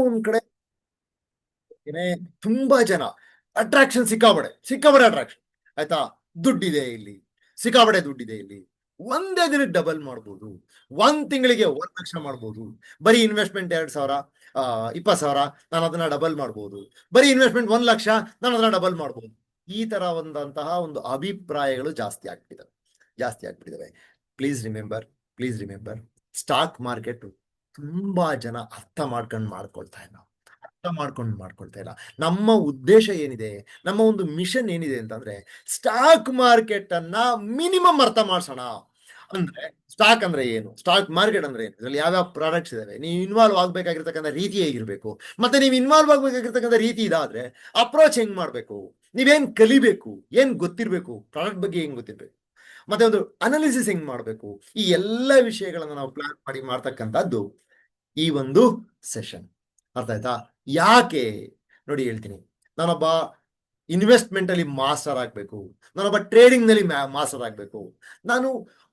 ಒಂದ್ ಕಡೆ ತುಂಬಾ ಜನ ಅಟ್ರಾಕ್ಷನ್ ಸಿಕ್ಕಾಬಡೆ ಅಟ್ರಾಕ್ಷನ್ ಆಯ್ತಾ. ದುಡ್ಡಿದೆ ಇಲ್ಲಿ, ಸಿಕ್ಕಾಬಡೆ ದುಡ್ಡಿದೆ ಇಲ್ಲಿ. ಒಂದೇ ದಿನಕ್ಕೆ ಡಬಲ್ ಮಾಡ್ಬೋದು, ಒಂದ್ ತಿಂಗಳಿಗೆ 1 ಲಕ್ಷ ಮಾಡ್ಬೋದು. ಬರೀ ಇನ್ವೆಸ್ಟ್ಮೆಂಟ್ 2,000 20,000 ನಾನು ಅದನ್ನ ಡಬಲ್ ಮಾಡ್ಬೋದು. ಬರೀ ಇನ್ವೆಸ್ಟ್ಮೆಂಟ್ 1 ಲಕ್ಷ ನಾನು ಅದನ್ನ ಡಬಲ್ ಮಾಡ್ಬೋದು. ಈ ತರ ಒಂದು ಅಭಿಪ್ರಾಯಗಳು ಜಾಸ್ತಿ ಆಗ್ಬಿಟ್ಟಿದಾವೆ. ಪ್ಲೀಸ್ ರಿಮೆಂಬರ್, ಸ್ಟಾಕ್ ಮಾರ್ಕೆಟ್ ತುಂಬಾ ಜನ ಅರ್ಥ ಮಾಡ್ಕೊಳ್ತಾ ಇಲ್ಲ. ನಮ್ಮ ಉದ್ದೇಶ ಏನಿದೆ, ನಮ್ಮ ಒಂದು ಮಿಷನ್ ಏನಿದೆ ಅಂತಂದ್ರೆ ಸ್ಟಾಕ್ ಮಾರ್ಕೆಟ್ ಅನ್ನ ಮಿನಿಮಮ್ ಅರ್ಥ ಮಾಡ್ಸೋಣ. ಅಂದ್ರೆ ಸ್ಟಾಕ್ ಅಂದ್ರೆ ಏನು, ಸ್ಟಾಕ್ ಮಾರ್ಕೆಟ್ ಅಂದ್ರೆ ಏನು, ಇದ್ರಲ್ಲಿ ಯಾವ್ಯಾವ ಪ್ರಾಡಕ್ಟ್ಸ್ ಇದಾವೆ, ನೀವು ಇನ್ವಾಲ್ವ್ ಆಗ್ಬೇಕಾಗಿರ್ತಕ್ಕಂಥ ರೀತಿ ಹೇಗಿರ್ಬೇಕು, ಮತ್ತೆ ನೀವು ಇನ್ವಾಲ್ವ್ ಆಗ್ಬೇಕಾಗಿರ್ತಕ್ಕಂಥ ರೀತಿ ಇದಾದ್ರೆ ಅಪ್ರೋಚ್ ಹೆಂಗ್ ಮಾಡ್ಬೇಕು, ನೀವೇನ್ ಕಲಿಬೇಕು, ಏನ್ ಗೊತ್ತಿರ್ಬೇಕು, ಪ್ರಾಡಕ್ಟ್ ಬಗ್ಗೆ ಹೆಂಗ್ ಗೊತ್ತಿರ್ಬೇಕು, ಮತ್ತೆ ಒಂದು ಅನಾಲಿಸಿಸ್ ಹೆಂಗ್ ಮಾಡ್ಬೇಕು, ಈ ಎಲ್ಲ ವಿಷಯಗಳನ್ನ ನಾವು ಪ್ಲಾನ್ ಮಾಡಿ ಮಾಡ್ತಕ್ಕಂಥದ್ದು ಈ ಒಂದು ಸೆಷನ್. ಅರ್ಥ ಆಯ್ತಾ? ಯಾಕೆ ನೋಡಿ ಹೇಳ್ತೀನಿ. ನಾನೊಬ್ಬ ಇನ್ವೆಸ್ಟ್ಮೆಂಟ್ ಅಲ್ಲಿ ಮಾಸ್ಟರ್ ಆಗ್ಬೇಕು, ನಾನೊಬ್ಬ ಟ್ರೇಡಿಂಗ್ ನಲ್ಲಿ ಮಾಸ್ಟರ್ ಆಗ್ಬೇಕು, ನಾನು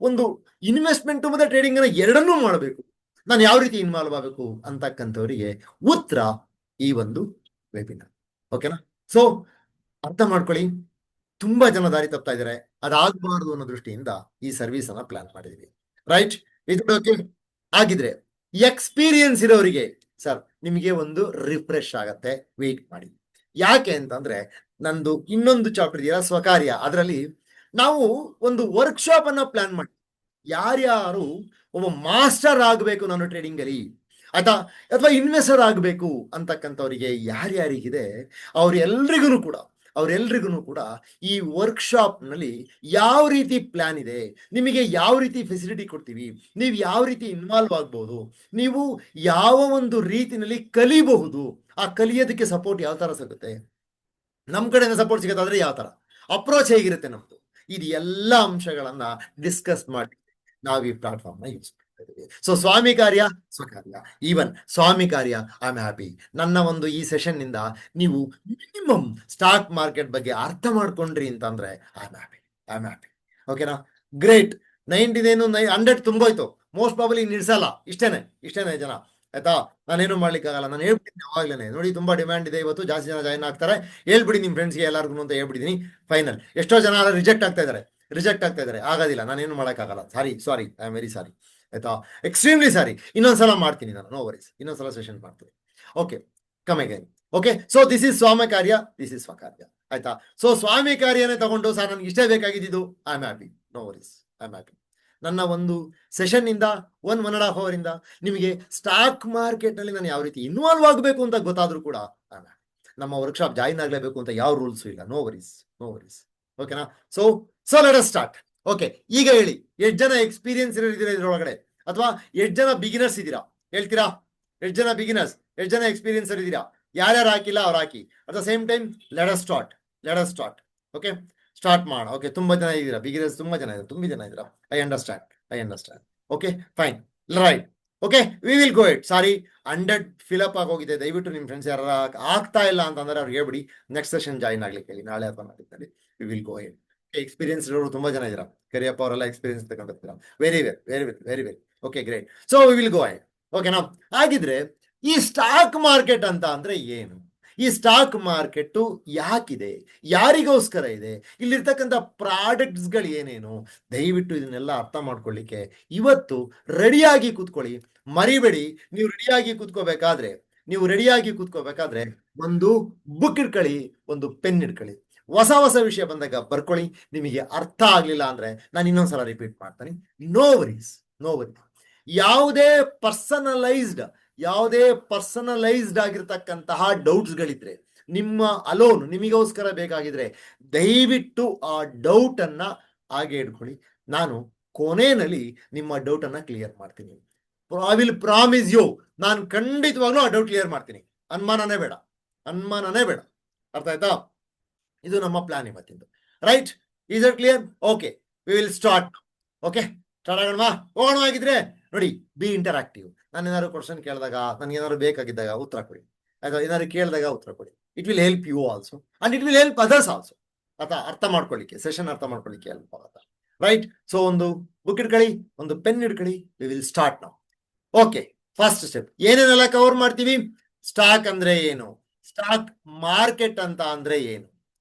ಒಂದು ಇನ್ವೆಸ್ಟ್ಮೆಂಟ್ ಮತ್ತೆ ಟ್ರೇಡಿಂಗ್ ಅನ್ನ ಎರಡನ್ನೂ ಮಾಡಬೇಕು, ನಾನು ಯಾವ ರೀತಿ ಇನ್ವಾಲ್ವ್ ಆಗಬೇಕು ಅಂತಕ್ಕಂಥವರಿಗೆ ಉತ್ತರ ಈ ಒಂದು ವೆಬಿನಾರ್. ಓಕೆನಾ? ಸೊ ಅರ್ಥ ಮಾಡ್ಕೊಳ್ಳಿ. ತುಂಬಾ ಜನ ದಾರಿ ತಪ್ತಾ ಇದ್ದಾರೆ, ಅದಾಗಬಾರದು ಅನ್ನೋ ದೃಷ್ಟಿಯಿಂದ ಈ ಸರ್ವಿಸ್ ಅನ್ನ ಪ್ಲಾನ್ ಮಾಡಿದೀವಿ. ರೈಟ್? ಇದು ಓಕೆ ಆಗಿದ್ರೆ ಎಕ್ಸ್ಪೀರಿಯನ್ಸ್ ಇರೋರಿಗೆ ಸರ್ ನಿಮಗೆ ಒಂದು ರಿಫ್ರೆಶ್ ಆಗತ್ತೆ, ವೇಟ್ ಮಾಡಿ. ಯಾಕೆ ಅಂತಂದ್ರೆ ನಂದು ಇನ್ನೊಂದು ಚಾಪ್ಟರ್ ಇದೆಯಲ್ಲ ಸ್ವಕಾರ್ಯ, ಅದರಲ್ಲಿ ನಾವು ಒಂದು ವರ್ಕ್ಶಾಪ್ ಅನ್ನ ಪ್ಲಾನ್ ಮಾಡಿ ಯಾರ್ಯಾರು ಒಬ್ಬ ಮಾಸ್ಟರ್ ಆಗಬೇಕು ನಾನು ಟ್ರೇಡಿಂಗ್ ಅಲ್ಲಿ ಅಥವಾ ಇನ್ವೆಸ್ಟರ್ ಆಗಬೇಕು ಅಂತಕ್ಕಂಥವ್ರಿಗೆ ಯಾರ್ಯಾರಿಗಿದೆ ಅವ್ರೆಲ್ರಿಗೂ ಕೂಡ ಈ ವರ್ಕ್ಶಾಪ್ ನಲ್ಲಿ ಯಾವ ರೀತಿ ಪ್ಲಾನ್ ಇದೆ, ನಿಮಗೆ ಯಾವ ರೀತಿ ಫೆಸಿಲಿಟಿ ಕೊಡ್ತೀವಿ, ನೀವು ಯಾವ ರೀತಿ ಇನ್ವಾಲ್ವ್ ಆಗ್ಬಹುದು, ನೀವು ಯಾವ ಒಂದು ರೀತಿನಲ್ಲಿ ಕಲಿಬಹುದು, ಆ ಕಲಿಯೋದಕ್ಕೆ ಸಪೋರ್ಟ್ ಯಾವ ತರ ಸಿಗುತ್ತೆ, ನಮ್ ಕಡೆಯಿಂದ ಸಪೋರ್ಟ್ ಸಿಗತ್ತಾದ್ರೆ ಯಾವ ತರ ಅಪ್ರೋಚ್ ಹೇಗಿರುತ್ತೆ ನಮ್ದು, ಇದು ಎಲ್ಲ ಅಂಶಗಳನ್ನ ಡಿಸ್ಕಸ್ ಮಾಡಿ ನಾವು ಈ ಪ್ಲಾಟ್ಫಾರ್ಮ್ ನ ಯೂಸ್ ಮಾಡ್ತಾ ಇದ್ದೀವಿ. ಸೊ ಸ್ವಾಮಿ ಕಾರ್ಯ ಸ್ವಕಾರ್ಯ, ಈವನ್ ಸ್ವಾಮಿ ಕಾರ್ಯ ಐ ಆಮ್ ಹ್ಯಾಪಿ. ನನ್ನ ಒಂದು ಈ ಸೆಷನ್ ನಿಂದ ನೀವು ಮಿನಿಮಮ್ ಸ್ಟಾಕ್ ಮಾರ್ಕೆಟ್ ಬಗ್ಗೆ ಅರ್ಥ ಮಾಡ್ಕೊಂಡ್ರಿ ಅಂತಂದ್ರೆ ಐ ಆಮ್ ಹ್ಯಾಪಿ. ಓಕೆನಾ? ಗ್ರೇಟ್. 100 ತುಂಬೋಯ್ತು, ಮೋಸ್ಟ್ ಪ್ರಾಬಲಿ ನಿಲ್ಸಲ್ಲ. ಇಷ್ಟೇನೆ ಜನ. ಆಯ್ತಾ? ನಾನೇನು ಮಾಡ್ಲಿಕ್ಕಾಗಲ್ಲ, ನಾನು ಹೇಳ್ಬಿಟ್ಟಿದ್ದೀನಿ ಅವಾಗ್ಲೇನೆ. ನೋಡಿ ತುಂಬಾ ಡಿಮ್ಯಾಂಡ್ ಇದೆ ಇವತ್ತು, ಜಾಸ್ತಿ ಜನ ಜಾಯಿನ್ ಆಗ್ತಾರೆ, ಹೇಳ್ಬಿಡಿ ನಿಮ್ ಫ್ರೆಂಡ್ಸ್ಗೆ ಎಲ್ಲರಿಗೂ ಅಂತ ಹೇಳ್ಬಿಟ್ಟಿದ್ದೀನಿ. ಫೈನಲ್. ಎಷ್ಟೋ ಜನ ರಿಜೆಕ್ಟ್ ಆಗ್ತಾ ಇದಾರೆ, ಆಗೋದಿಲ್ಲ, ನಾನೇನು ಮಾಡೋಕ್ಕಾಗಲ್ಲ. Sorry, I am very sorry. ಆಯ್ತಾ? Extremely sorry. ಇನ್ನೊಂದ್ಸಲ ಮಾಡ್ತೀನಿ ನಾನು, ನೋ ವರೀಸ್, ಇನ್ನೊಂದ್ಸಲ ಸೆಷನ್ ಮಾಡ್ತೀನಿ. Okay, come again. Okay, so this is ಸ್ವಾಮಿ ಕಾರ್ಯ, ದಿಸ್ ಇಸ್ ಸ್ವಕಾರ್ಯ. ಆಯ್ತಾ? ಸೊ ಸ್ವಾಮಿ ಕಾರ್ಯನೇ ತಗೊಂಡು ಸರ್ ನನ್ಗೆ ಇಷ್ಟೇ ಬೇಕಾಗಿದ್ದು, I am happy, no worries, I am happy. ನನ್ನ ಒಂದು ಸೆಷನ್ ಇಂದ 1.5 hour ಇಂದ ನಿಮಗೆ ಸ್ಟಾಕ್ ಮಾರ್ಕೆಟ್ ನಲ್ಲಿ ನಾನು ಯಾವ ರೀತಿ ಇನ್ವಾಲ್ವ್ ಆಗಬೇಕು ಅಂತ ಗೊತ್ತಾದ್ರೂ ಕೂಡ ನಮ್ಮ ವರ್ಕ್ಶಾಪ್ ಜಾಯಿನ್ ಆಗ್ಲೇಬೇಕು ಅಂತ ಯಾವ ರೂಲ್ಸ್ ಇಲ್ಲ. No worries. ಓಕೆನಾ? So let us start. Okay, ಈಗ ಹೇಳಿ, ಎಷ್ಟು ಜನ ಎಕ್ಸ್ಪೀರಿಯನ್ಸ್ ಇದ್ದೀರಾ ಇದ್ರೊಳಗಡೆ, ಅಥವಾ ಎಷ್ಟು ಜನ ಬಿಗಿನರ್ಸ್ ಇದ್ದೀರಾ? ಹೇಳ್ತೀರಾ? ಎಷ್ಟು ಜನ ಬಿಗಿನರ್ಸ್, ಎಷ್ಟು ಜನ ಎಕ್ಸ್ಪೀರಿಯನ್ಸ್ ಇದ್ದೀರಾ? ಯಾರ್ಯಾರು ಹಾಕಿಲ್ಲ ಅವ್ರು ಹಾಕಿ. At the same time let us start. Okay, start ಮಾಡೋಣ. ಓಕೆ, ತುಂಬಾ ಜನ ಇದ್ದೀರಾ ಬಿಗಿನರ್ಸ್, ತುಂಬಾ ಜನ ಇದ್ದೀರಾ. I understand. Okay, fine, right. Okay, we will go it. Sorry, 100 fill up ಆಗೋಗಿದೆ. ದಯವಿಟ್ಟು ನಿಮ್ಮ ಫ್ರೆಂಡ್ಸ್ ಯಾರು ಆಗ್ತಾ ಇಲ್ಲ ಅಂತಂದ್ರೆ ಅವ್ರಿಗೆ ಹೇಳ್ಬಿಡಿ, ನೆಕ್ಸ್ಟ್ ಸೆಷನ್ ಜಾಯಿನ್ ಆಗ್ಲಿಕ್ಕೆ ಹೇಳಿ, ನಾಳೆ ಅಥವಾ ನಾಡಿದ್ದಲ್ಲಿ we will go it. Experience ಇರೋರು ತುಂಬಾ ಜನ ಇದ್ದೀರಾ, ಕರಿಯಪ್ಪ ಅವರೆಲ್ಲ ಎಕ್ಸ್ಪೀರಿಯನ್ಸ್ ತಗೊಂಡಿರ್ತೀರಾ. Very well. Okay, great. So we will go it. ಓಕೆನಾ? ಹಾಗಿದ್ರೆ ಈ ಸ್ಟಾಕ್ ಮಾರ್ಕೆಟ್ ಅಂತ ಅಂದ್ರೆ ಏನು? ಈ ಸ್ಟಾಕ್ ಮಾರ್ಕೆಟ್ ಯಾಕಿದೆ, ಯಾರಿಗೋಸ್ಕರ ಇದೆ, ಇಲ್ಲಿರ್ತಕ್ಕಂಥ ಪ್ರಾಡಕ್ಟ್ಸ್ಗಳು ಏನೇನು, ದಯವಿಟ್ಟು ಇದನ್ನೆಲ್ಲ ಅರ್ಥ ಮಾಡ್ಕೊಳ್ಳಿಕ್ಕೆ ಇವತ್ತು ರೆಡಿಯಾಗಿ ಕೂತ್ಕೊಳ್ಳಿ. ಮರಿಬೇಡಿ, ನೀವು ರೆಡಿಯಾಗಿ ಕೂತ್ಕೋಬೇಕಾದ್ರೆ ಒಂದು ಬುಕ್ ಇಟ್ಕೊಳ್ಳಿ, ಒಂದು ಪೆನ್ ಇಟ್ಕೊಳ್ಳಿ. ಹೊಸ ವಿಷಯ ಬಂದಾಗ ಬರ್ಕೊಳ್ಳಿ. ನಿಮಗೆ ಅರ್ಥ ಆಗ್ಲಿಲ್ಲ ಅಂದ್ರೆ ನಾನು ಇನ್ನೊಂದ್ಸಲ ರಿಪೀಟ್ ಮಾಡ್ತೀನಿ. No worries. ಯಾವುದೇ ಪರ್ಸನಲೈಸ್ಡ್ ಆಗಿರ್ತಕ್ಕಂತಹ ಡೌಟ್ಸ್ ಗಳಿದ್ರೆ, ನಿಮಗೋಸ್ಕರ ಬೇಕಾಗಿದ್ರೆ ದಯವಿಟ್ಟು ಆ ಡೌಟ್ ಅನ್ನ ಹಾಗೆ ಇಟ್ಕೊಳ್ಳಿ. ನಾನು ಕೊನೆಯಲ್ಲಿ ನಿಮ್ಮ ಡೌಟ್ ಅನ್ನ ಕ್ಲಿಯರ್ ಮಾಡ್ತೀನಿ. ಐ ವಿಲ್ ಪ್ರಾಮಿಸ್ ಯು, ನಾನು ಖಂಡಿತವಾಗ್ಲೂ ಆ ಡೌಟ್ ಕ್ಲಿಯರ್ ಮಾಡ್ತೀನಿ. ಅನುಮಾನನೇ ಬೇಡ. ಅರ್ಥ ಆಯ್ತಾ? ಇದು ನಮ್ಮ ಪ್ಲಾನ್ ಇವತ್ತಿಂದು. Right? Is it clear? Okay, we will start. Okay, start ಹೋಗೋಣ. ಆಗಿದ್ರೆ ನೋಡಿ, ಬಿ ಇಂಟರಾಕ್ಟಿವ್. ನಾನು ಏನಾದ್ರು ಕ್ವಶನ್ ಕೇಳಿದಾಗ, ನನಗೆ ಏನಾದ್ರು ಬೇಕಾಗಿದ್ದಾಗ ಉತ್ತರ ಕೊಡಿ, ಅಥವಾ ಏನಾದ್ರು ಕೇಳಿದಾಗ ಉತ್ತರ ಕೊಡಿ. It will help you also and it will help others also. ಅರ್ಥ ಮಾಡ್ಕೊಳ್ಳಿಕ್ಕೆ, ಸೆಷನ್ ಅರ್ಥ ಮಾಡ್ಕೊಳ್ಳಿಕ್ಕೆ ಹೆಲ್ಪ್ ಆಗುತ್ತೆ. ರೈಟ್? ಸೊ ಒಂದು ಬುಕ್ ಇಟ್ಕೊಳ್ಳಿ, ಒಂದು ಪೆನ್ ಇಟ್ಕೊಳ್ಳಿ. We will start now. Okay, first step ಏನೇನೆಲ್ಲ ಕವರ್ ಮಾಡ್ತೀವಿ? ಸ್ಟಾಕ್ ಅಂದ್ರೆ ಏನು, ಸ್ಟಾಕ್ ಮಾರ್ಕೆಟ್ ಅಂತ ಅಂದ್ರೆ ಏನು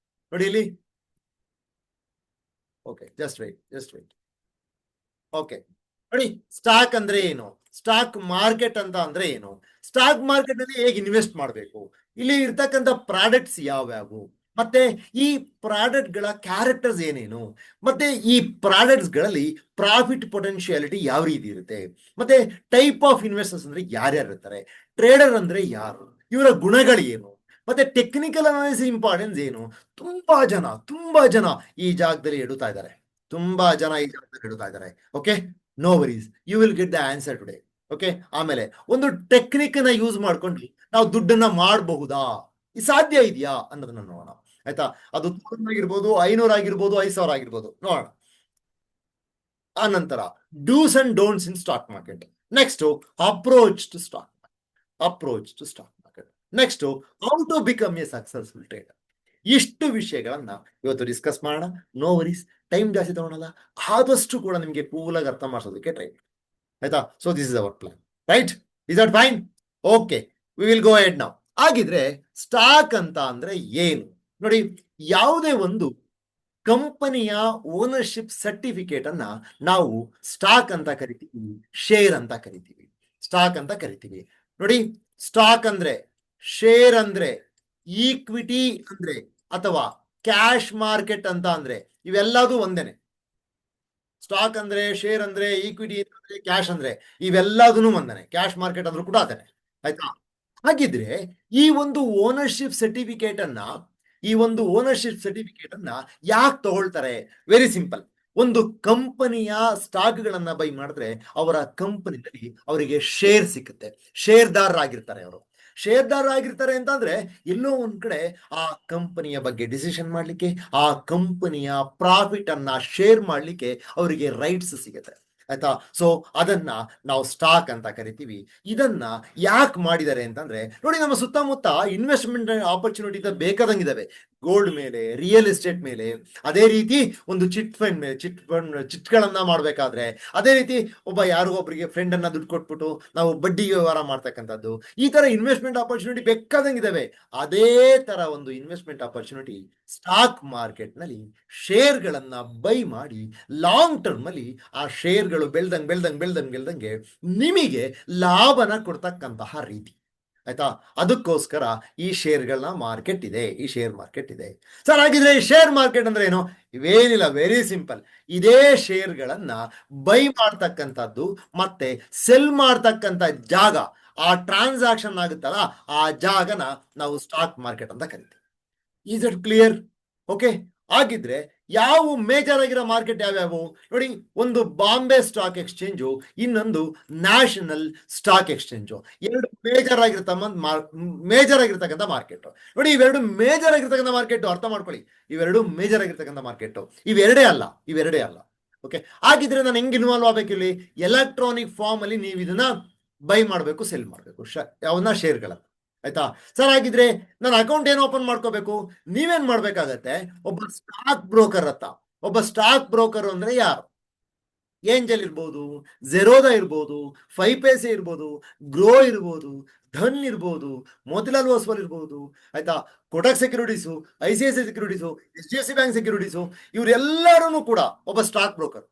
ನೋಡಿ ಇಲ್ಲಿ. Okay, just wait. ಓಕೆ ನೋಡಿ, ಸ್ಟಾಕ್ ಅಂದ್ರೆ ಏನು, ಸ್ಟಾಕ್ ಮಾರ್ಕೆಟ್ ಅಂತ ಅಂದ್ರೆ ಏನು, ಸ್ಟಾಕ್ ಮಾರ್ಕೆಟ್ ಅಲ್ಲಿ ಹೇಗೆ ಇನ್ವೆಸ್ಟ್ ಮಾಡಬೇಕು, ಇಲ್ಲಿ ಇರ್ತಕ್ಕಂಥ ಪ್ರಾಡಕ್ಟ್ಸ್ ಯಾವ್ಯಾವು, ಮತ್ತೆ ಈ ಪ್ರಾಡಕ್ಟ್ ಗಳ ಕ್ಯಾರೆಕ್ಟರ್ಸ್ ಏನೇನು, ಮತ್ತೆ ಈ ಪ್ರಾಡಕ್ಟ್ಸ್ ಗಳಲ್ಲಿ ಪ್ರಾಫಿಟ್ ಪೊಟೆನ್ಶಿಯಾಲಿಟಿ ಯಾವ ರೀತಿ ಇರುತ್ತೆ, ಮತ್ತೆ ಟೈಪ್ ಆಫ್ ಇನ್ವೆಸ್ಟರ್ಸ್ ಅಂದ್ರೆ ಯಾರ್ಯಾರು ಇರ್ತಾರೆ, ಟ್ರೇಡರ್ ಅಂದ್ರೆ ಯಾರು, ಇವರ ಗುಣಗಳು ಏನು, ಮತ್ತೆ ಟೆಕ್ನಿಕಲ್ ಅನಾಲಿಸಿಸ್ ಇಂಪಾರ್ಟೆನ್ಸ್ ಏನು. ತುಂಬಾ ಜನ ಈ ಜಾಗದಲ್ಲಿ ಎಡುತ್ತಾ ಇದ್ದಾರೆ, ತುಂಬಾ ಜನ ಈ ಜಾಗದಲ್ಲಿ ಎಡುತ್ತಾ ಇದ್ದಾರೆ. Okay, no worries, you will get the answer today. Okay, ಆಮೇಲೆ ಒಂದು ಟೆಕ್ನಿಕ್ ನ ಯೂಸ್ ಮಾಡ್ಕೊಂಡು ನಾವು ದುಡ್ಡನ್ನ ಮಾಡಬಹುದಾ, ಈ ಸಾಧ್ಯ ಇದೆಯಾ ಅನ್ನೋದನ್ನ ನೋಡೋಣ. ಆಯ್ತಾ, ಅದು 1,000 ಆಗಿರ್ಬೋದು, 500 ಆಗಿರ್ಬೋದು, 5,000 ಆಗಿರ್ಬೋದು, ನೋಡೋಣ. ಆ ನಂತರ do's and don'ts in stock market. Next approach to stock market. Next how to become a successful trader. ಇಷ್ಟು ವಿಷಯಗಳನ್ನ ಇವತ್ತು ಡಿಸ್ಕಸ್ ಮಾಡೋಣ. ನೋ ವರೀಸ್, ಟೈಮ್ ಜಾಸ್ತಿ ತಗೊಳಲ್ಲ, ಆದಷ್ಟು ಕೂಡ ನಿಮಗೆ ಕೂಲಾಗಿ ಅರ್ಥ ಮಾಡಿಸೋದಕ್ಕೆ ಟ್ರೈ ಮಾಡಿ. ಆಯ್ತಾ, so this is our plan, right? Is that fine? Okay, we will go head now. ಹಾಗಿದ್ರೆ ಸ್ಟಾಕ್ ಅಂತ ಅಂದ್ರೆ ಏನು ನೋಡಿ. ಯಾವುದೇ ಒಂದು ಕಂಪನಿಯ ಓನರ್ಶಿಪ್ ಸರ್ಟಿಫಿಕೇಟ್ ಅನ್ನ ನಾವು ಸ್ಟಾಕ್ ಅಂತ ಕರಿತೀವಿ, ಶೇರ್ ಅಂತ ಕರಿತೀವಿ, ಸ್ಟಾಕ್ ಅಂತ ಕರಿತೀವಿ. ನೋಡಿ, ಸ್ಟಾಕ್ ಅಂದ್ರೆ, ಶೇರ್ ಅಂದ್ರೆ, ಈಕ್ವಿಟಿ ಅಂದ್ರೆ, ಅಥವಾ ಕ್ಯಾಶ್ ಮಾರ್ಕೆಟ್ ಅಂತ ಅಂದ್ರೆ ಇವೆಲ್ಲದೂ ಒಂದೇನೆ. ಸ್ಟಾಕ್ ಅಂದ್ರೆ, ಶೇರ್ ಅಂದ್ರೆ, ಈಕ್ವಿಟಿ ಅಂದ್ರೆ, ಕ್ಯಾಶ್ ಅಂದ್ರೆ ಇವೆಲ್ಲದೂ ಒಂದೇನೆ. ಕ್ಯಾಶ್ ಮಾರ್ಕೆಟ್ ಅಂದ್ರೂ ಕೂಡ ಅದೇನೆ. ಆಯ್ತಾ, ಹಾಗಿದ್ರೆ ಈ ಒಂದು ಓನರ್ಶಿಪ್ ಸರ್ಟಿಫಿಕೇಟ್ ಅನ್ನ ಯಾಕೆ ತಗೊಳ್ತಾರೆ? Very simple. ಒಂದು ಕಂಪನಿಯ ಸ್ಟಾಕ್ ಗಳನ್ನ ಬೈ ಮಾಡಿದ್ರೆ ಅವರ ಕಂಪನಿಯಲ್ಲಿ ಅವರಿಗೆ ಶೇರ್ ಸಿಕ್ಕುತ್ತೆ, ಶೇರ್ದಾರರಾಗಿರ್ತಾರೆ ಅವರು. ಶೇರ್ದಾರರಾಗಿರ್ತಾರೆ ಅಂತಂದ್ರೆ ಎಲ್ಲೋ ಒಂದ್ ಕಡೆ ಆ ಕಂಪನಿಯ ಬಗ್ಗೆ ಡಿಸಿಷನ್ ಮಾಡ್ಲಿಕ್ಕೆ, ಆ ಕಂಪನಿಯ ಪ್ರಾಫಿಟ್ ಅನ್ನ ಶೇರ್ ಮಾಡ್ಲಿಕ್ಕೆ ಅವರಿಗೆ ರೈಟ್ಸ್ ಸಿಗುತ್ತೆ. ಆಯ್ತಾ, ಸೊ ಅದನ್ನ ನಾವು ಸ್ಟಾಕ್ ಅಂತ ಕರಿತೀವಿ. ಇದನ್ನ ಯಾಕೆ ಮಾಡಿದ್ದಾರೆ ಅಂತಂದ್ರೆ ನೋಡಿ, ನಮ್ಮ ಸುತ್ತಮುತ್ತ ಇನ್ವೆಸ್ಟ್ಮೆಂಟ್ ಆಪರ್ಚುನಿಟಿ ಬೇಕಾದಂಗಿದಾವೆ. ಗೋಲ್ಡ್ ಮೇಲೆ, ರಿಯಲ್ ಎಸ್ಟೇಟ್ ಮೇಲೆ, ಅದೇ ರೀತಿ ಒಂದು ಚಿಟ್ ಫಂಡ್ ಮೇಲೆ, ಚಿಟ್ಗಳನ್ನ ಮಾಡ್ಬೇಕಾದ್ರೆ, ಅದೇ ರೀತಿ ಒಬ್ಬ ಯಾರಿಗೊಬ್ಬರಿಗೆ ಫ್ರೆಂಡ್ ಅನ್ನ ದುಡ್ಡು ಕೊಟ್ಬಿಟ್ಟು ನಾವು ಬಡ್ಡಿ ವ್ಯವಹಾರ ಮಾಡ್ತಕ್ಕಂಥದ್ದು, ಈ ತರ ಇನ್ವೆಸ್ಟ್ಮೆಂಟ್ ಆಪರ್ಚುನಿಟಿ ಬೇಕಾದಂಗಿದಾವೆ. ಅದೇ ತರ ಒಂದು ಇನ್ವೆಸ್ಟ್ಮೆಂಟ್ ಆಪರ್ಚುನಿಟಿ ಸ್ಟಾಕ್ ಮಾರ್ಕೆಟ್ ನಲ್ಲಿ ಶೇರ್ಗಳನ್ನ ಬೈ ಮಾಡಿ ಲಾಂಗ್ ಟರ್ಮ್ ಅಲ್ಲಿ ಆ ಶೇರ್ಗಳು ಬೆಳ್ದಂಗೆ ನಿಮಗೆ ಲಾಭನ ಕೊಡ್ತಕ್ಕಂತಹ ರೀತಿ. ಆಯ್ತಾ, ಅದಕ್ಕೋಸ್ಕರ ಈ ಶೇರ್ಗಳನ್ನ ಮಾರ್ಕೆಟ್ ಇದೆ, ಈ ಶೇರ್ ಮಾರ್ಕೆಟ್ ಇದೆ. ಸರ್, ಹಾಗಿದ್ರೆ ಈ ಶೇರ್ ಮಾರ್ಕೆಟ್ ಅಂದ್ರೆ ಏನು? ಇವೇನಿಲ್ಲ, ವೆರಿ ಸಿಂಪಲ್. ಇದೇ ಶೇರ್ಗಳನ್ನ ಬೈ ಮಾಡ್ತಕ್ಕಂಥದ್ದು ಮತ್ತೆ ಸೆಲ್ ಮಾಡ್ತಕ್ಕಂಥ ಜಾಗ, ಆ ಟ್ರಾನ್ಸಾಕ್ಷನ್ ಆಗುತ್ತಲ್ಲ, ಆ ಜಾಗನ ನಾವು ಸ್ಟಾಕ್ ಮಾರ್ಕೆಟ್ ಅಂತ ಕರಿತೀವಿ. Is it clear? ಓಕೆ, ಆಗಿದ್ರೆ ಯಾವ ಮೇಜರ್ ಆಗಿರೋ ಮಾರ್ಕೆಟ್ ಯಾವ್ಯಾವು ನೋಡಿ. ಒಂದು ಬಾಂಬೆ ಸ್ಟಾಕ್ ಎಕ್ಸ್ಚೇಂಜು, ಇನ್ನೊಂದು ನ್ಯಾಷನಲ್ ಸ್ಟಾಕ್ ಎಕ್ಸ್ಚೇಂಜು. ಎರಡು ಮೇಜರ್ ಆಗಿರ್ತಕ್ಕಂಥ ಮಾರ್ಕೆಟ್ ನೋಡಿ. ಇವೆರಡು ಮೇಜರ್ ಆಗಿರ್ತಕ್ಕಂಥ ಮಾರ್ಕೆಟ್, ಅರ್ಥ ಮಾಡ್ಕೊಳ್ಳಿ. ಇವೆರಡು ಮೇಜರ್ ಆಗಿರ್ತಕ್ಕಂಥ ಮಾರ್ಕೆಟ್, ಇವೆರಡೇ ಅಲ್ಲ. ಓಕೆ, ಆಗಿದ್ರೆ ನಾನು ಹೆಂಗ್ ಇನ್ವಾಲ್ವ್ ಆಗ್ಬೇಕು ಇಲ್ಲಿ? ಎಲೆಕ್ಟ್ರಾನಿಕ್ ಫಾರ್ಮ್ ಅಲ್ಲಿ ನೀವು ಇದನ್ನ ಬೈ ಮಾಡಬೇಕು, ಸೆಲ್ ಮಾಡಬೇಕು ಯಾವನ್ನ ಶೇರ್ಗಳನ್ನ. ಆಯ್ತಾ ಸರ್, ಹಾಗಿದ್ರೆ ನನ್ನ ಅಕೌಂಟ್ ಏನು ಓಪನ್ ಮಾಡ್ಕೋಬೇಕು? ನೀವೇನ್ ಮಾಡ್ಬೇಕಾಗತ್ತೆ, ಒಬ್ಬ ಸ್ಟಾಕ್ ಬ್ರೋಕರ್ ಅಂದ್ರೆ ಯಾರು? ಏಂಜಲ್ ಇರ್ಬೋದು, ಝೆರೋದಾ ಇರ್ಬೋದು, 5 ಪೈಸೆ ಇರ್ಬೋದು, ಗ್ರೋ ಇರ್ಬೋದು, ಧನ್ ಇರ್ಬೋದು, ಮೋತಿಲಾಲ್ ಓಸ್ವಾಲ್ ಇರ್ಬೋದು. ಆಯ್ತಾ, Kotak securities, ICICI securities, HDFC bank securities, ಇವರೆಲ್ಲರೂ ಕೂಡ ಒಬ್ಬ ಸ್ಟಾಕ್ ಬ್ರೋಕರ್.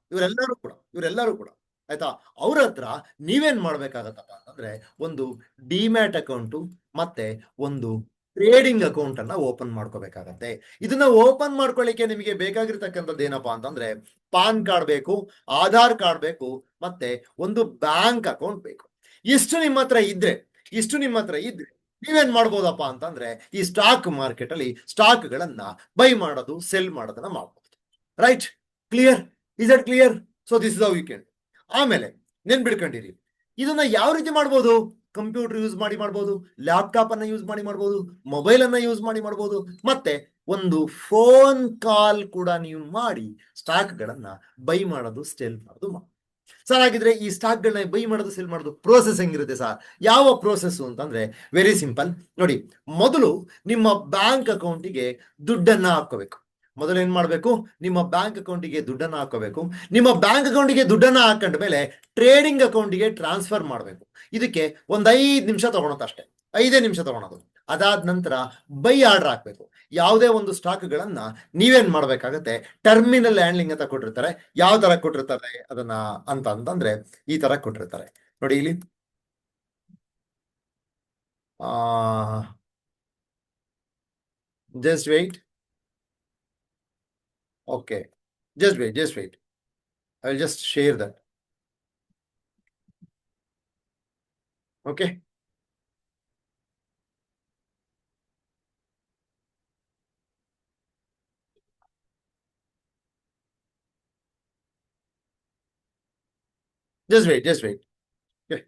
ಇವರೆಲ್ಲರೂ ಕೂಡ ಆಯ್ತಾ, ಅವ್ರ ಹತ್ರ ನೀವೇನ್ ಮಾಡ್ಬೇಕಾಗತ್ತಪ್ಪ ಅಂತಂದ್ರೆ ಒಂದು ಡಿಮ್ಯಾಟ್ ಅಕೌಂಟು ಮತ್ತೆ ಒಂದು ಟ್ರೇಡಿಂಗ್ ಅಕೌಂಟ್ ಅನ್ನ ಓಪನ್ ಮಾಡ್ಕೋಬೇಕಾಗತ್ತೆ. ಇದನ್ನ ಓಪನ್ ಮಾಡ್ಕೊಳ್ಳಿಕ್ಕೆ ನಿಮಗೆ ಬೇಕಾಗಿರ್ತಕ್ಕಂಥದ್ದು ಏನಪ್ಪಾ ಅಂತಂದ್ರೆ ಪಾನ್ ಕಾರ್ಡ್ ಬೇಕು, ಆಧಾರ್ ಕಾರ್ಡ್ ಬೇಕು, ಮತ್ತೆ ಒಂದು ಬ್ಯಾಂಕ್ ಅಕೌಂಟ್ ಬೇಕು. ಇಷ್ಟು ನಿಮ್ಮ ಹತ್ರ ಇದ್ರೆ ನೀವೇನ್ ಮಾಡ್ಬೋದಪ್ಪ ಅಂತಂದ್ರೆ ಈ ಸ್ಟಾಕ್ ಮಾರ್ಕೆಟ್ ಅಲ್ಲಿ ಸ್ಟಾಕ್ ಗಳನ್ನ ಬೈ ಮಾಡೋದು, ಸೆಲ್ ಮಾಡೋದನ್ನ ಮಾಡ್ಬೋದು. Right? Clear? Is it clear? So this is how you can. ಆಮೇಲೆ ನೆನ್ಬಿಡ್ಕೊಂಡಿರಿ, ಇದನ್ನ ಯಾವ ರೀತಿ ಮಾಡ್ಬೋದು? ಕಂಪ್ಯೂಟರ್ ಯೂಸ್ ಮಾಡಿ ಮಾಡ್ಬೋದು, ಲ್ಯಾಪ್ಟಾಪ್ ಅನ್ನ ಯೂಸ್ ಮಾಡಿ ಮಾಡ್ಬೋದು, ಮೊಬೈಲ್ ಅನ್ನ ಯೂಸ್ ಮಾಡಿ ಮಾಡ್ಬೋದು, ಮತ್ತೆ ಒಂದು ಫೋನ್ ಕಾಲ್ ಕೂಡ ನೀವು ಮಾಡಿ ಸ್ಟಾಕ್ ಗಳನ್ನ ಬೈ ಮಾಡೋದು, ಸೆಲ್ ಮಾಡೋದು ಸರ್. ಹಾಗಿದ್ರೆ ಈ ಸ್ಟಾಕ್ ಗಳನ್ನ ಬೈ ಮಾಡೋದು, ಸೆಲ್ ಮಾಡೋದು ಪ್ರೋಸೆಸ್ ಹೆಂಗಿರುತ್ತೆ ಸರ್? ಯಾವ ಪ್ರೋಸೆಸ್ ಅಂತಂದ್ರೆ ವೆರಿ ಸಿಂಪಲ್ ನೋಡಿ. ಮೊದಲು ನಿಮ್ಮ ಬ್ಯಾಂಕ್ ಅಕೌಂಟಿಗೆ ದುಡ್ಡನ್ನ ಹಾಕೋಬೇಕು. ಮೊದಲು ಏನ್ ಮಾಡ್ಬೇಕು? ನಿಮ್ಮ ಬ್ಯಾಂಕ್ ಅಕೌಂಟಿಗೆ ದುಡ್ಡನ್ನ ಹಾಕೋಬೇಕು. ನಿಮ್ಮ ಬ್ಯಾಂಕ್ ಅಕೌಂಟಿಗೆ ದುಡ್ಡನ್ನ ಹಾಕೊಂಡ ಮೇಲೆ ಟ್ರೇಡಿಂಗ್ ಅಕೌಂಟಿಗೆ ಟ್ರಾನ್ಸ್ಫರ್ ಮಾಡಬೇಕು. ಇದಕ್ಕೆ 1 5 ನಿಮಿಷ ತಗೊಳುತ್ತೆ ಅಷ್ಟೇ. 5 ನಿಮಿಷ ತಗೊಳೋದು. ಅದಾದ ನಂತರ ಬೈ ಆರ್ಡರ್ ಹಾಕ್ಬೇಕು. ಯಾವುದೇ ಒಂದು ಸ್ಟಾಕ್ಗಳನ್ನ ನೀವೇನ್ ಮಾಡ್ಬೇಕಾಗತ್ತೆ, ಟರ್ಮಿನಲ್ ಹ್ಯಾಂಡ್ಲಿಂಗ್ ಅಂತ ಕೊಟ್ಟಿರ್ತಾರೆ. ಯಾವ ತರ ಕೊಟ್ಟಿರ್ತಾರೆ ಅದನ್ನ ಅಂತಂದ್ರೆ ಈ ತರ ಕೊಟ್ಟಿರ್ತಾರೆ ನೋಡಿ ಇಲ್ಲಿ. Just wait. Okay, just wait. I will just share that. Okay. Just wait. Okay.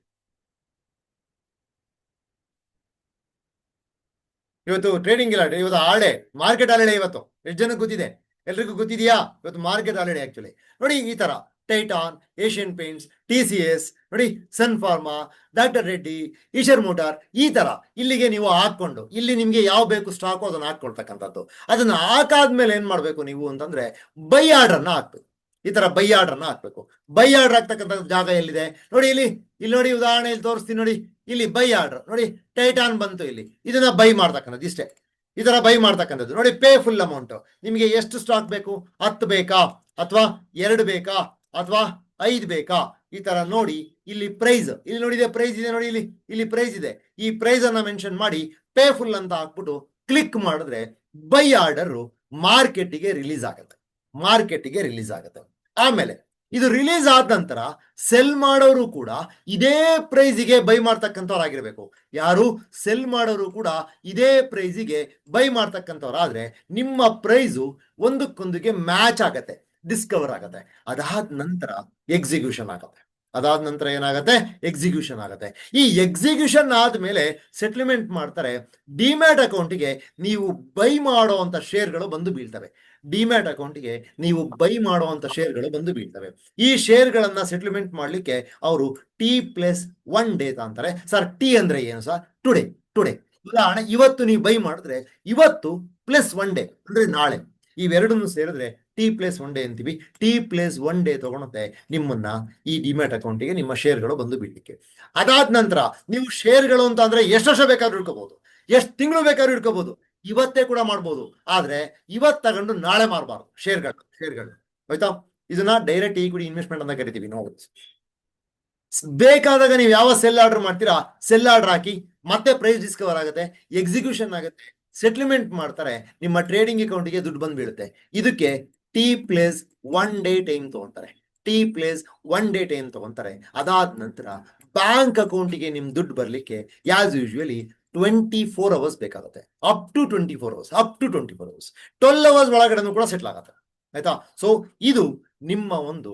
ಇವತ್ತು ಟ್ರೇಡಿಂಗ್ ಇಲ್ಲ, ಇವತ್ತು ಹಾಲಿಡೇ, ಮಾರ್ಕೆಟ್ ಹಾಲಿಡೇ ಇವತ್ತು. ಎಷ್ಟು ಜನಕ್ಕೆ ಗೊತ್ತಿದೆ? ಎಲ್ರಿಗೂ ಗೊತ್ತಿದೆಯಾ ಇವತ್ತು ಮಾರ್ಕೆಟ್ ಹಾಲಿಡೇ ಆಕ್ಚುಲಿ? ನೋಡಿ ಈ ತರ ಟೈಟಾನ್, ಏಷ್ಯನ್ ಪೇಂಟ್ಸ್, TCS, ನೋಡಿ ಸನ್ ಫಾರ್ಮಾ, ಡಾಕ್ಟರ್ ರೆಡ್ಡಿ, ಈಶರ್ ಮೋಟಾರ್, ಈ ತರ ಇಲ್ಲಿಗೆ ನೀವು ಹಾಕೊಂಡು ಇಲ್ಲಿ ನಿಮ್ಗೆ ಯಾವ ಬೇಕು ಸ್ಟಾಕು ಅದನ್ನ ಹಾಕೊಳ್ತಕ್ಕಂಥದ್ದು. ಅದನ್ನ ಹಾಕಾದ್ಮೇಲೆ ಏನ್ ಮಾಡ್ಬೇಕು ನೀವು ಅಂತಂದ್ರೆ ಬೈ ಆರ್ಡರ್ನ ಹಾಕ್ಬೇಕು. ಈ ತರ ಬೈ ಆರ್ಡರ್ನ ಹಾಕ್ಬೇಕು. ಬೈ ಆರ್ಡರ್ ಹಾಕ್ತಕ್ಕಂಥ ಜಾಗ ಎಲ್ಲಿದೆ ನೋಡಿ, ಇಲ್ಲಿ ನೋಡಿ ಉದಾಹರಣೆ ಇಲ್ಲಿ ತೋರಿಸ್ತೀನಿ ನೋಡಿ. ಇಲ್ಲಿ ಬೈ ಆರ್ಡರ್ ನೋಡಿ, ಟೈಟಾನ್ ಬಂತು ಇಲ್ಲಿ, ಇದನ್ನ ಬೈ ಮಾಡ್ತಕ್ಕಂಥದ್ದು ಇಷ್ಟೇ. ಈ ತರ ಬೈ ಮಾಡ್ತಕ್ಕಂಥದ್ದು ನೋಡಿ. Pay full amount. ನಿಮಗೆ ಎಷ್ಟು ಸ್ಟಾಕ್ ಬೇಕು? 10 ಬೇಕಾ ಅಥವಾ 2 ಬೇಕಾ ಅಥವಾ 5 ಬೇಕಾ? ಈ ತರ ನೋಡಿ. ಇಲ್ಲಿ ಪ್ರೈಸ್ ಇಲ್ಲಿ ನೋಡಿದೆ, ಪ್ರೈಸ್ ಇದೆ ನೋಡಿ, ಇಲ್ಲಿ ಪ್ರೈಸ್ ಇದೆ. ಈ ಪ್ರೈಸ್ ಅನ್ನ ಮೆನ್ಷನ್ ಮಾಡಿ ಪೇ ಫುಲ್ ಅಂತ ಹಾಕ್ಬಿಟ್ಟು ಕ್ಲಿಕ್ ಮಾಡಿದ್ರೆ ಬೈ ಆರ್ಡರ್ ಮಾರ್ಕೆಟಿಗೆ ರಿಲೀಸ್ ಆಗುತ್ತೆ. ಆಮೇಲೆ ಇದು ರಿಲೀಸ್ ಆದ ನಂತರ ಸೆಲ್ ಮಾಡೋರು ಕೂಡ ಇದೇ ಪ್ರೈಸಿಗೆ ಬೈ ಮಾಡ್ತಕ್ಕಂಥವ್ರಾಗಿರ್ಬೇಕು. ಯಾರು ಸೆಲ್ ಮಾಡೋರು ಕೂಡ ಇದೇ ಪ್ರೈಸಿಗೆ ಬೈ ಮಾಡ್ತಕ್ಕಂಥವ್ರಾದ್ರೆ ನಿಮ್ಮ ಪ್ರೈಸು ಒಂದಕ್ಕೊಂದಿಗೆ ಮ್ಯಾಚ್ ಆಗತ್ತೆ, ಡಿಸ್ಕವರ್ ಆಗತ್ತೆ. ಅದಾದ ನಂತರ ಎಕ್ಸಿಕ್ಯೂಷನ್ ಆಗತ್ತೆ. ಎಕ್ಸಿಕ್ಯೂಷನ್ ಆಗತ್ತೆ. ಈ ಎಕ್ಸಿಕ್ಯೂಷನ್ ಆದ್ಮೇಲೆ ಸೆಟ್ಲ್ಮೆಂಟ್ ಮಾಡ್ತಾರೆ. ಡಿಮ್ಯಾಟ್ ಅಕೌಂಟಿಗೆ ನೀವು ಬೈ ಮಾಡುವಂತ ಶೇರ್ಗಳು ಬಂದು ಬೀಳ್ತವೆ. ಡಿಮ್ಯಾಟ್ ಅಕೌಂಟಿಗೆ ನೀವು ಬೈ ಮಾಡುವಂತ ಶೇರ್ಗಳು ಬಂದು ಬೀಳ್ತವೆ. ಈ ಶೇರ್ಗಳನ್ನ ಸೆಟ್ಲ್ಮೆಂಟ್ ಮಾಡ್ಲಿಕ್ಕೆ ಅವರು T+1 ಡೇ ಅಂತಾರೆ. ಸರ್ ಟಿ ಅಂದ್ರೆ ಏನು ಸರ್? ಟುಡೇ. ಉದಾಹರಣೆ ಇವತ್ತು ನೀವು ಬೈ ಮಾಡಿದ್ರೆ ಇವತ್ತು +1 ಡೇ ಅಂದ್ರೆ ನಾಳೆ, ಇವೆರಡನ್ನು ಸೇರಿದ್ರೆ T+1 ಡೇ ಅಂತೀವಿ. T+1 ಡೇ ತಗೊಳುತ್ತೆ ನಿಮ್ಮನ್ನ ಈ ಡಿಮ್ಯಾಟ್ ಅಕೌಂಟಿಗೆ ನಿಮ್ಮ ಶೇರ್ಗಳು ಬಂದು ಬೀಳ್ಲಿಕ್ಕೆ. ಅದಾದ ನಂತರ ನೀವು ಶೇರ್ಗಳು ಅಂತ ಅಂದ್ರೆ ಎಷ್ಟು ವರ್ಷ ಬೇಕಾದ್ರೂ ಇಟ್ಕೋಬಹುದು, ಎಷ್ಟು ತಿಂಗಳು ಬೇಕಾದ್ರೂ ಇಟ್ಕೋಬಹುದು, ಇವತ್ತೇ ಕೂಡ ಮಾಡ್ಬೋದು. ಆದ್ರೆ ಇವತ್ತು ತಗೊಂಡು ನಾಳೆ ಮಾರಬಾರ್ದು ಶೇರ್ಗಳು ಆಯ್ತಾ? ಇದನ್ನ ಡೈರೆಕ್ಟ್ ಈಕ್ವಿಟಿ ಇನ್ವೆಸ್ಟ್ಮೆಂಟ್ ಅಂತ ಕರಿತೀವಿ ನಾವು. ಬೇಕಾದಾಗ ನೀವು ಯಾವ ಸೆಲ್ ಆರ್ಡರ್ ಮಾಡ್ತೀರಾ, ಸೆಲ್ ಆರ್ಡರ್ ಹಾಕಿ ಮತ್ತೆ ಪ್ರೈಸ್ ಡಿಸ್ಕವರ್ ಆಗುತ್ತೆ, ಎಕ್ಸಿಕ್ಯೂಷನ್ ಆಗುತ್ತೆ, ಸೆಟ್ಲ್ಮೆಂಟ್ ಮಾಡ್ತಾರೆ, ನಿಮ್ಮ ಟ್ರೇಡಿಂಗ್ ಅಕೌಂಟಿಗೆ ದುಡ್ಡು ಬಂದು ಬೀಳುತ್ತೆ. ಇದಕ್ಕೆ T+1 ಡೇ ಟೈಮ್ ತಗೊಂತಾರೆ. ಅದಾದ ನಂತರ ಬ್ಯಾಂಕ್ ಅಕೌಂಟಿಗೆ ನಿಮ್ ದುಡ್ಡು ಬರ್ಲಿಕ್ಕೆ ಆಸ್ ಯೂಶುವಲಿ 24 ಅವರ್ಸ್ ಬೇಕಾಗುತ್ತೆ. ಅಪ್ ಟು 24 ಅವರ್ಸ್ 12 ಅವರ್ಸ್ ಒಳಗಡೆ ಕೂಡ ಸೆಟ್ಲ್ ಆಗುತ್ತೆ ಆಯ್ತಾ? ಸೊ ಇದು ನಿಮ್ಮ ಒಂದು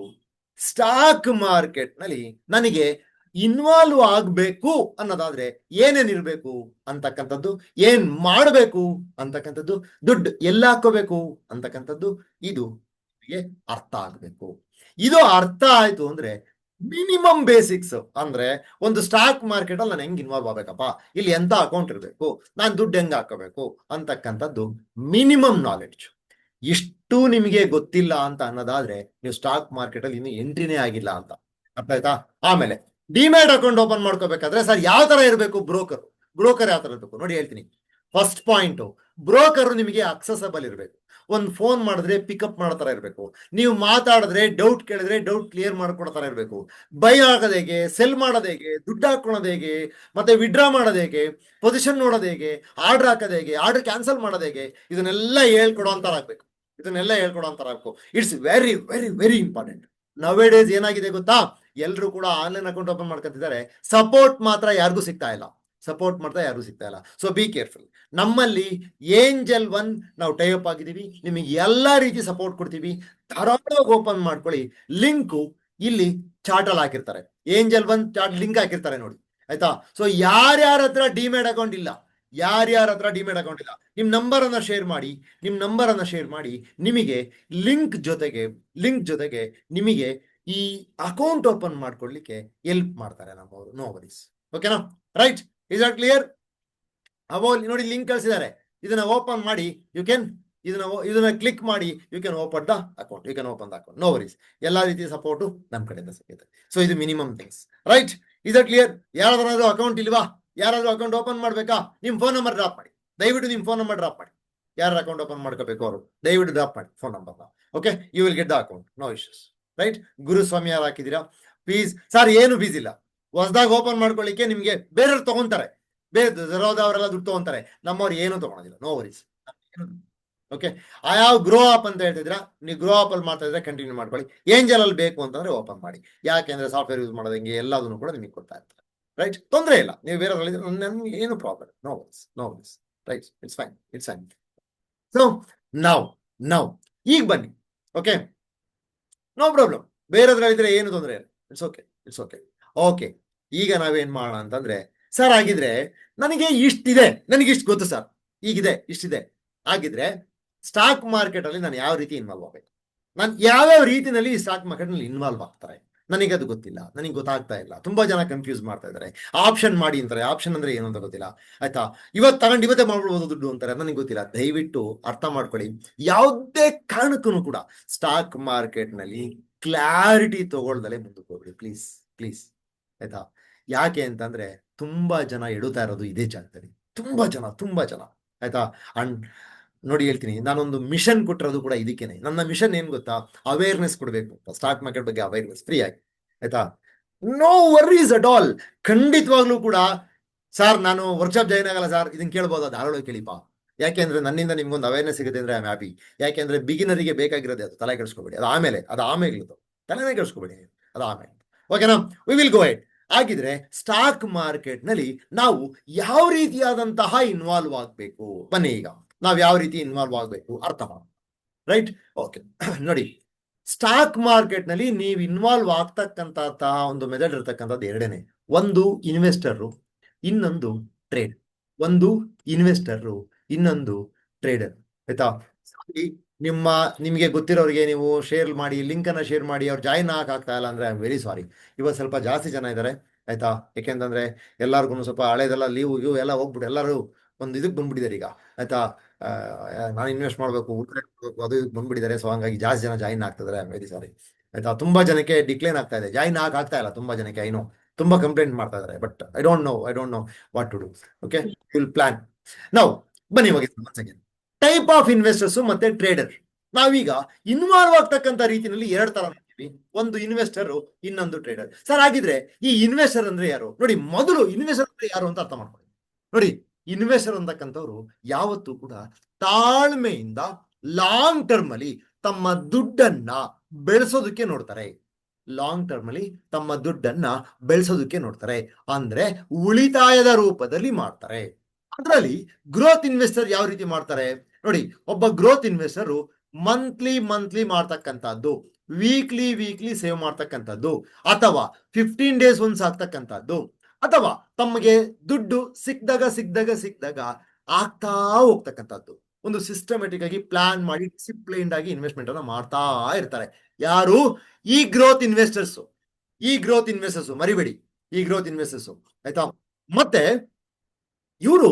ಸ್ಟಾಕ್ ಮಾರ್ಕೆಟ್ ನಲ್ಲಿ ನನಗೆ ಇನ್ವಾಲ್ವ್ ಆಗ್ಬೇಕು ಅನ್ನೋದಾದ್ರೆ ಏನೇನಿರ್ಬೇಕು ಅಂತಕ್ಕಂಥದ್ದು, ಏನ್ ಮಾಡಬೇಕು ಅಂತಕ್ಕಂಥದ್ದು, ದುಡ್ಡು ಎಲ್ಲ ಹಾಕೋಬೇಕು ಅಂತಕ್ಕಂಥದ್ದು ಇದು ಅರ್ಥ ಆಗ್ಬೇಕು. ಇದು ಅರ್ಥ ಆಯ್ತು ಅಂದ್ರೆ ಮಿನಿಮಮ್ ಬೇಸಿಕ್ಸ್ ಅಂದ್ರೆ ಒಂದು ಸ್ಟಾಕ್ ಮಾರ್ಕೆಟ್ ಅಲ್ಲಿ ನಾನು ಹೆಂಗ್ ಇನ್ವಾಲ್ವ್ ಆಗ್ಬೇಕಪ್ಪ, ಇಲ್ಲಿ ಎಂತ ಅಕೌಂಟ್ ಇರಬೇಕು, ನಾನು ದುಡ್ಡು ಹೆಂಗ್ ಹಾಕೋಬೇಕು ಅಂತಕ್ಕಂಥದ್ದು ಮಿನಿಮಮ್ ನಾಲೆಡ್ಜ್. ಇಷ್ಟು ನಿಮಗೆ ಗೊತ್ತಿಲ್ಲ ಅಂತ ಅನ್ನೋದಾದ್ರೆ ನೀವು ಸ್ಟಾಕ್ ಮಾರ್ಕೆಟ್ ಅಲ್ಲಿ ಇನ್ನು ಎಂಟ್ರಿನೇ ಆಗಿಲ್ಲ ಅಂತ ಅರ್ಥ ಆಯ್ತಾ? ಆಮೇಲೆ ಡಿಮ್ಯಾಟ್ ಅಕೌಂಟ್ ಓಪನ್ ಮಾಡ್ಕೋಬೇಕಾದ್ರೆ ಸರ್ ಯಾವ ತರ ಇರಬೇಕು, ಬ್ರೋಕರ್ ಯಾವ ತರ ಇರಬೇಕು ನೋಡಿ ಹೇಳ್ತೀನಿ. ಫಸ್ಟ್ ಪಾಯಿಂಟ್, ಬ್ರೋಕರ್ ನಿಮಗೆ ಅಕ್ಸೆಸಬಲ್ ಇರಬೇಕು. ಒಂದು ಫೋನ್ ಮಾಡಿದ್ರೆ ಪಿಕಪ್ ಮಾಡೋ ತರ ಇರಬೇಕು. ನೀವು ಮಾತಾಡಿದ್ರೆ ಡೌಟ್ ಕೇಳಿದ್ರೆ ಡೌಟ್ ಕ್ಲಿಯರ್ ಮಾಡ್ಕೊಡೋ ತರ ಇರಬೇಕು. ಬೈ ಆಗೋದು ಹೇಗೆ, ಸೆಲ್ ಮಾಡೋದು ಹೇಗೆ, ದುಡ್ಡು ಹಾಕೊಳ್ಳೋದು ಹೇಗೆ, ಮತ್ತೆ ವಿಡ್ರಾ ಮಾಡೋದು ಹೇಗೆ, ಪೊಸಿಷನ್ ನೋಡೋದು ಹೇಗೆ, ಆರ್ಡರ್ ಹಾಕೋದು ಹೇಗೆ, ಆರ್ಡರ್ ಕ್ಯಾನ್ಸಲ್ ಮಾಡೋದು ಹೇಗೆ, ಇದನ್ನೆಲ್ಲ ಹೇಳ್ಕೊಡೋ ಅಂತರ ಆಗ್ಬೇಕು. It's very very very important. ನವೆ ಡೇಸ್ ಏನಾಗಿದೆ ಗೊತ್ತಾ, ಎಲ್ರು ಕೂಡ ಆನ್ಲೈನ್ ಅಕೌಂಟ್ ಓಪನ್ ಮಾಡ್ಕೊತಿದ್ದಾರೆ, ಸಪೋರ್ಟ್ ಮಾತ್ರ ಯಾರಿಗೂ ಸಿಗ್ತಾ ಇಲ್ಲ. So be careful. ನಮ್ಮಲ್ಲಿ ಏಂಜಲ್ 1 ನಾವು ಟೈಅಪ್ ಆಗಿದ್ದೀವಿ, ನಿಮಗೆ ಎಲ್ಲಾ ರೀತಿ ಸಪೋರ್ಟ್ ಕೊಡ್ತೀವಿ. ಧಾರಾಳವಾಗಿ ಓಪನ್ ಮಾಡ್ಕೊಳ್ಳಿ. ಲಿಂಕು ಇಲ್ಲಿ ಚಾರ್ಟ್ ಅಲ್ಲಿ ಹಾಕಿರ್ತಾರೆ, ಏಂಜಲ್ 1 ಚಾರ್ಟ್ ಲಿಂಕ್ ಹಾಕಿರ್ತಾರೆ ನೋಡಿ ಆಯ್ತಾ? ಸೊ ಯಾರ್ಯಾರ ಹತ್ರ ಡಿಮ್ಯಾಟ್ ಅಕೌಂಟ್ ಇಲ್ಲ, ನಿಮ್ ನಂಬರ್ ಅನ್ನ ಶೇರ್ ಮಾಡಿ, ನಿಮಗೆ ಲಿಂಕ್ ಜೊತೆಗೆ ನಿಮಗೆ ಈ ಅಕೌಂಟ್ ಓಪನ್ ಮಾಡ್ಕೊಳ್ಲಿಕ್ಕೆ ಹೆಲ್ಪ್ ಮಾಡ್ತಾರೆ ನಮ್ಮವರು. No worries. ಓಕೆನಾ? Right, is it clear? ನೋಡಿ ಲಿಂಕ್ ಕಳಿಸಿದ್ದಾರೆ, ಇದನ್ನ ಓಪನ್ ಮಾಡಿ, ಇದನ್ನ ಕ್ಲಿಕ್ ಮಾಡಿ, you can open the account. No worries. ಎಲ್ಲಾ ರೀತಿಯ ಸಪೋರ್ಟು ನಮ್ಮ ಕಡೆಯಿಂದ ಸಿಗುತ್ತೆ. ಸೊ ಇದು minimum things. Right, is it clear? ಯಾರಾದ್ರೂ ಅಕೌಂಟ್ ಇಲ್ವಾ? ಯಾರಾದ್ರೂ ಅಕೌಂಟ್ ಓಪನ್ ಮಾಡ್ಬೇಕಾ? ನಿಮ್ ಫೋನ್ ನಂಬರ್ ಡ್ರಾಪ್ ಮಾಡಿ, ದಯವಿಟ್ಟು ನಿಮ್ ಫೋನ್ ನಂಬರ್ ಡ್ರಾಪ್ ಮಾಡಿ. ಯಾರು ಅಕೌಂಟ್ ಓಪನ್ ಮಾಡ್ಕೋಬೇಕು ಅವರು ದಯವಿಟ್ಟು ಡ್ರಾಪ್ ಮಾಡಿ ಫೋನ್ ನಂಬರ್ನ. Okay, you will get the account, no issues. Right, Guruswamy ಯಾರು ಹಾಕಿದ್ದೀರಾ? ಫೀಸ್ ಸರ್ ಏನು ಫೀಸ್ ಇಲ್ಲ. ಹೊಸದಾಗಿ ಓಪನ್ ಮಾಡ್ಕೊಳ್ಳಿಕ್ಕೆ ನಿಮ್ಗೆ ಬೇರೆಯವ್ರು ತಗೊಂತಾರೆ, ಬೇರೆ ಜರೋದ ಅವರೆಲ್ಲ ದುಡ್ಡು ತಗೊಂತಾರೆ, ನಮ್ಮವ್ರು ಏನು ತಗೊಳೋದಿಲ್ಲ, no worries. Okay, I have grow up ಅಂತ ಹೇಳ್ತಿದ್ರ, ನೀವು ಗ್ರೋ ಅಪ್ ಅಲ್ಲಿ ಮಾಡ್ತಾ ಇದ್ರೆ ಕಂಟಿನ್ಯೂ ಮಾಡ್ಕೊಳ್ಳಿ. ಏಂಜಲ್ ಅಲ್ಲಿ ಬೇಕು ಅಂತಂದ್ರೆ ಓಪನ್ ಮಾಡಿ, ಯಾಕೆಂದ್ರೆ ಸಾಫ್ಟ್ವೇರ್ ಯೂಸ್ ಮಾಡೋದಂಗೆ ಎಲ್ಲದನ್ನು ಕೂಡ ನಿಮಗೆ ಕೊಡ್ತಾ ಇರ್ತಾರೆ. ರೈಟ್, ತೊಂದರೆ ಇಲ್ಲ, ನೀವು ಬೇರೆ ನನ್ಗೆ ಏನು problem, no worries, no worries. Right, it's fine, it's fine. So ನಾವು ಈಗ ಬನ್ನಿ. ಓಕೆ, ನೋ ಪ್ರಾಬ್ಲಮ್, ಬೇರೆದ್ರಲ್ಲಿದ್ರೆ ಏನು ತೊಂದರೆ ಇಲ್ಲ, it's okay, it's okay. Okay, ಈಗ ನಾವೇನ್ ಮಾಡೋಣ ಅಂತಂದ್ರೆ, ಸರ್ ಆಗಿದ್ರೆ ನನಗೆ ಇಷ್ಟಿದೆ, ನನಗೆ ಇಷ್ಟು ಗೊತ್ತು ಸರ್, ಈಗಿದೆ ಇಷ್ಟಿದೆ ಆಗಿದ್ರೆ ಸ್ಟಾಕ್ ಮಾರ್ಕೆಟ್ ಅಲ್ಲಿ ನಾನು ಯಾವ ರೀತಿ ಇನ್ವಾಲ್ವ್ ಆಗಬೇಕು, ನಾನು ಯಾವ್ಯಾವ ರೀತಿನಲ್ಲಿ ಸ್ಟಾಕ್ ಮಾರ್ಕೆಟ್ ನಲ್ಲಿ ಇನ್ವಾಲ್ವ್ ಆಗ್ತಾರೆ, ನನಗೆ ಅದು ಗೊತ್ತಿಲ್ಲ, ನನಗೆ ಗೊತ್ತಾಗ್ತಾ ಇಲ್ಲ. ತುಂಬಾ ಜನ ಕನ್ಫ್ಯೂಸ್ ಮಾಡ್ತಾ ಇದ್ದಾರೆ. ಆಪ್ಷನ್ ಮಾಡಿ ಅಂತಾರೆ, ಆಪ್ಷನ್ ಅಂದ್ರೆ ಏನು ಅಂತ ಗೊತ್ತಿಲ್ಲ. ಆಯ್ತಾ, ಇವತ್ತು ತಗೊಂಡು ಇವತ್ತೇ ಮಾಡ್ಬಿಡ್ಬೋದು ದುಡ್ಡು ಅಂತಾರೆ, ನನಗೆ ಗೊತ್ತಿಲ್ಲ. ದಯವಿಟ್ಟು ಅರ್ಥ ಮಾಡ್ಕೊಳ್ಳಿ, ಯಾವುದೇ ಕಾರಣಕ್ಕೂ ಕೂಡ ಸ್ಟಾಕ್ ಮಾರ್ಕೆಟ್ ನಲ್ಲಿ ಕ್ಲಾರಿಟಿ ತಗೊಳ್ದಲೆ ಮುಂದಕ್ಕೆ ಹೋಗ್ಬಿಡಿ, ಪ್ಲೀಸ್ ಪ್ಲೀಸ್. ಆಯ್ತಾ, ಯಾಕೆ ಅಂತಂದ್ರೆ ತುಂಬಾ ಜನ ಎಡುತ್ತಾ ಇರೋದು ಇದೇ ಜಾಗದಲ್ಲಿ, ತುಂಬಾ ಜನ. ಆಯ್ತಾ, ಅಂಡ್ ನೋಡಿ ಹೇಳ್ತೀನಿ, ನಾನೊಂದು ಮಿಷನ್ ಕೊಟ್ಟಿರೋದು ಕೂಡ ಇದಕ್ಕೇನೆ. ನನ್ನ ಮಿಷನ್ ಏನ್ ಗೊತ್ತಾ, ಅವೇರ್ನೆಸ್ ಕೊಡ್ಬೇಕು, ಸ್ಟಾಕ್ ಮಾರ್ಕೆಟ್ ಬಗ್ಗೆ ಅವೇರ್ನೆಸ್ ಫ್ರೀ ಆಗಿ. ಆಯ್ತಾ, ನೋ ವರೀಸ್ ಅಟ್ ಆಲ್. ಖಂಡಿತವಾಗ್ಲೂ ಕೂಡ ಸರ್ ನಾನು ವರ್ಕ್ಶಾಪ್ ಜಾಯ್ನ್ ಆಗಲ್ಲ ಸರ್, ಇದನ್ನ ಕೇಳ್ಬೋದು, ಅದು ಆರೋಗ್ಯ ಕೇಳಿಪಾ. ಯಾಕೆಂದ್ರೆ ನನ್ನಿಂದ ನಿಮ್ಗೊಂದು ಅವೇರ್ನೆಸ್ ಸಿಗುತ್ತೆ ಅಂದ್ರೆ ಐ ಆಮ್ ಹ್ಯಾಪಿ. ಯಾಕೆಂದ್ರೆ ಬಿಗಿನರಿಗೆ ಬೇಕಾಗಿರೋದೇ ಅದು, ತಲೆ ಕೆಡಿಸ್ಕೋಬೇಡಿ, ಅದು ಆಮೇಲೆ ತಲೆನೇ ಕೆಡಿಸ್ಕೋಬೇಡಿ, ಅದು ಆಮೇಲೆ. ಓಕೆನಾ, ವಿ ವಿಲ್ ಗೋ ಎಟ್. ಆಗಿದ್ರೆ ಸ್ಟಾಕ್ ಮಾರ್ಕೆಟ್ ನಲ್ಲಿ ನಾವು ಯಾವ ರೀತಿಯಾದಂತಹ ಇನ್ವಾಲ್ವ್ ಆಗ್ಬೇಕು, ಬನ್ನಿ ಈಗ ನಾವ್ ಯಾವ ರೀತಿ ಇನ್ವಾಲ್ವ್ ಆಗ್ಬೇಕು ಅರ್ಥ ಮಾಡೋಣ. Right, okay. ನೋಡಿ, ಸ್ಟಾಕ್ ಮಾರ್ಕೆಟ್ ನಲ್ಲಿ ನೀವು ಇನ್ವಾಲ್ವ್ ಆಗ್ತಕ್ಕಂತಹ ಒಂದು ಮೆಥಡ್ ಇರ್ತಕ್ಕಂಥದ್ದು ಎರಡೇನೆ. ಒಂದು ಇನ್ವೆಸ್ಟರ್, ಇನ್ನೊಂದು ಟ್ರೇಡ್. ಒಂದು ಇನ್ವೆಸ್ಟರ್, ಇನ್ನೊಂದು ಟ್ರೇಡರ್. ಆಯ್ತಾ, ನಿಮ್ಗೆ ಗೊತ್ತಿರೋರಿಗೆ ನೀವು ಶೇರ್ ಮಾಡಿ, ಲಿಂಕ್ ಅನ್ನ ಶೇರ್ ಮಾಡಿ, ಅವ್ರು ಜಾಯಿನ್ ಆಗ್ತಾ ಇಲ್ಲ ಅಂದ್ರೆ ಐ ಆಮ್ ವೆರಿ ಸಾರಿ. ಇವತ್ತು ಸ್ವಲ್ಪ ಜಾಸ್ತಿ ಜನ ಇದ್ದಾರೆ. ಆಯ್ತಾ, ಯಾಕೆಂತಂದ್ರೆ ಎಲ್ಲಾರ್ಗು ಸ್ವಲ್ಪ ಹಳೇದೆಲ್ಲ ಲೀವ್ ಎಲ್ಲ ಹೋಗ್ಬಿಟ್ಟು ಎಲ್ಲರೂ ಒಂದು ಇದಕ್ಕೆ ಬಂದ್ಬಿಟ್ಟಿದ್ದಾರೆ ಈಗ. ಆಯ್ತಾ, ನಾನು ಇನ್ವೆಸ್ಟ್ ಮಾಡ್ಬೇಕು, ಅದು ಬಂದ್ಬಿಟ್ಟಿದ್ದಾರೆ. ಸೊ ಹಂಗಾಗಿ ಜಾಸ್ತಿ ಜನ ಜಾಯಿನ್ ಆಗ್ತಿದ್ದಾರೆ, ಐ ಆಮ್ ವೆರಿ ಸಾರಿ. ಆಯ್ತಾ, ತುಂಬಾ ಜನಕ್ಕೆ ಡಿಕ್ಲೈನ್ ಆಗ್ತಾ ಇದೆ, ಜಾಯಿನ್ ಆಗ್ತಾ ಇಲ್ಲ ತುಂಬಾ ಜನಕ್ಕೆ. ಐನೋ ತುಂಬಾ ಕಂಪ್ಲೇಂಟ್ ಮಾಡ್ತಾ ಇದ್ದಾರೆ, but I don't know what to do. Okay, will plan. ನಾವು ಬನ್ನಿ ಹೋಗಿ ಟೈಪ್ ಆಫ್ ಇನ್ವೆಸ್ಟರ್ಸ್ ಮತ್ತೆ ಟ್ರೇಡರ್. ನಾವೀಗ ಇನ್ವಾಲ್ವ್ ಆಗ್ತಕ್ಕಂಥ ರೀತಿಯಲ್ಲಿ ಎರಡು ತರ ನೋಡ್ತೀವಿ, ಒಂದು ಇನ್ವೆಸ್ಟರ್, ಇನ್ನೊಂದು ಟ್ರೇಡರ್. ಸರ್ ಆಗಿದ್ರೆ ಈ ಇನ್ವೆಸ್ಟರ್ ಅಂದ್ರೆ ಯಾರು? ನೋಡಿ, ಮೊದಲು ಇನ್ವೆಸ್ಟರ್ ಅಂದ್ರೆ ಯಾರು ಅಂತ ಅರ್ಥ ಮಾಡ್ಕೊಳ್ಳಿ. ನೋಡಿ, ಇನ್ವೆಸ್ಟರ್ ಅಂತಕ್ಕಂಥವ್ರು ಯಾವತ್ತೂ ಕೂಡ ತಾಳ್ಮೆಯಿಂದ ಲಾಂಗ್ ಟರ್ಮ್ ಅಲ್ಲಿ ತಮ್ಮ ದುಡ್ಡನ್ನ ಬೆಳೆಸೋದಕ್ಕೆ ನೋಡ್ತಾರೆ. ಲಾಂಗ್ ಟರ್ಮ್ ಅಲ್ಲಿ ತಮ್ಮ ದುಡ್ಡನ್ನ ಬೆಳೆಸೋದಕ್ಕೆ ನೋಡ್ತಾರೆ, ಅಂದ್ರೆ ಉಳಿತಾಯದ ರೂಪದಲ್ಲಿ ಮಾಡ್ತಾರೆ. ಅದರಲ್ಲಿ ಗ್ರೋತ್ ಇನ್ವೆಸ್ಟರ್ ಯಾವ ರೀತಿ ಮಾಡ್ತಾರೆ ನೋಡಿ, ಒಬ್ಬ ಗ್ರೋತ್ ಇನ್ವೆಸ್ಟರ್ ಮಂತ್ಲಿ ಮಾಡ್ತಕ್ಕಂಥದ್ದು, ವೀಕ್ಲಿ ಸೇವ್ ಮಾಡ್ತಕ್ಕಂಥದ್ದು, ಅಥವಾ 15 days ಒನ್ಸ್ ಆಗ್ತಕ್ಕಂಥದ್ದು, ಅಥವಾ ತಮಗೆ ದುಡ್ಡು ಸಿಕ್ಕಿದಾಗ ಆಗ್ತಾ ಹೋಗ್ತಕ್ಕಂಥದ್ದು. ಒಂದು ಸಿಸ್ಟಮೆಟಿಕ್ ಆಗಿ ಪ್ಲಾನ್ ಮಾಡಿ ಡಿಸಿಪ್ಲೈನ್ಡ್ ಆಗಿ ಇನ್ವೆಸ್ಟ್ಮೆಂಟ್ ಅನ್ನ ಮಾಡ್ತಾ ಇರ್ತಾರೆ. ಯಾರು? ಈ ಗ್ರೋತ್ ಇನ್ವೆಸ್ಟರ್ಸ್ ಮರಿಬೇಡಿ, ಈ ಗ್ರೋತ್ ಇನ್ವೆಸ್ಟರ್ಸ್. ಆಯ್ತಾ, ಮತ್ತೆ ಇವರು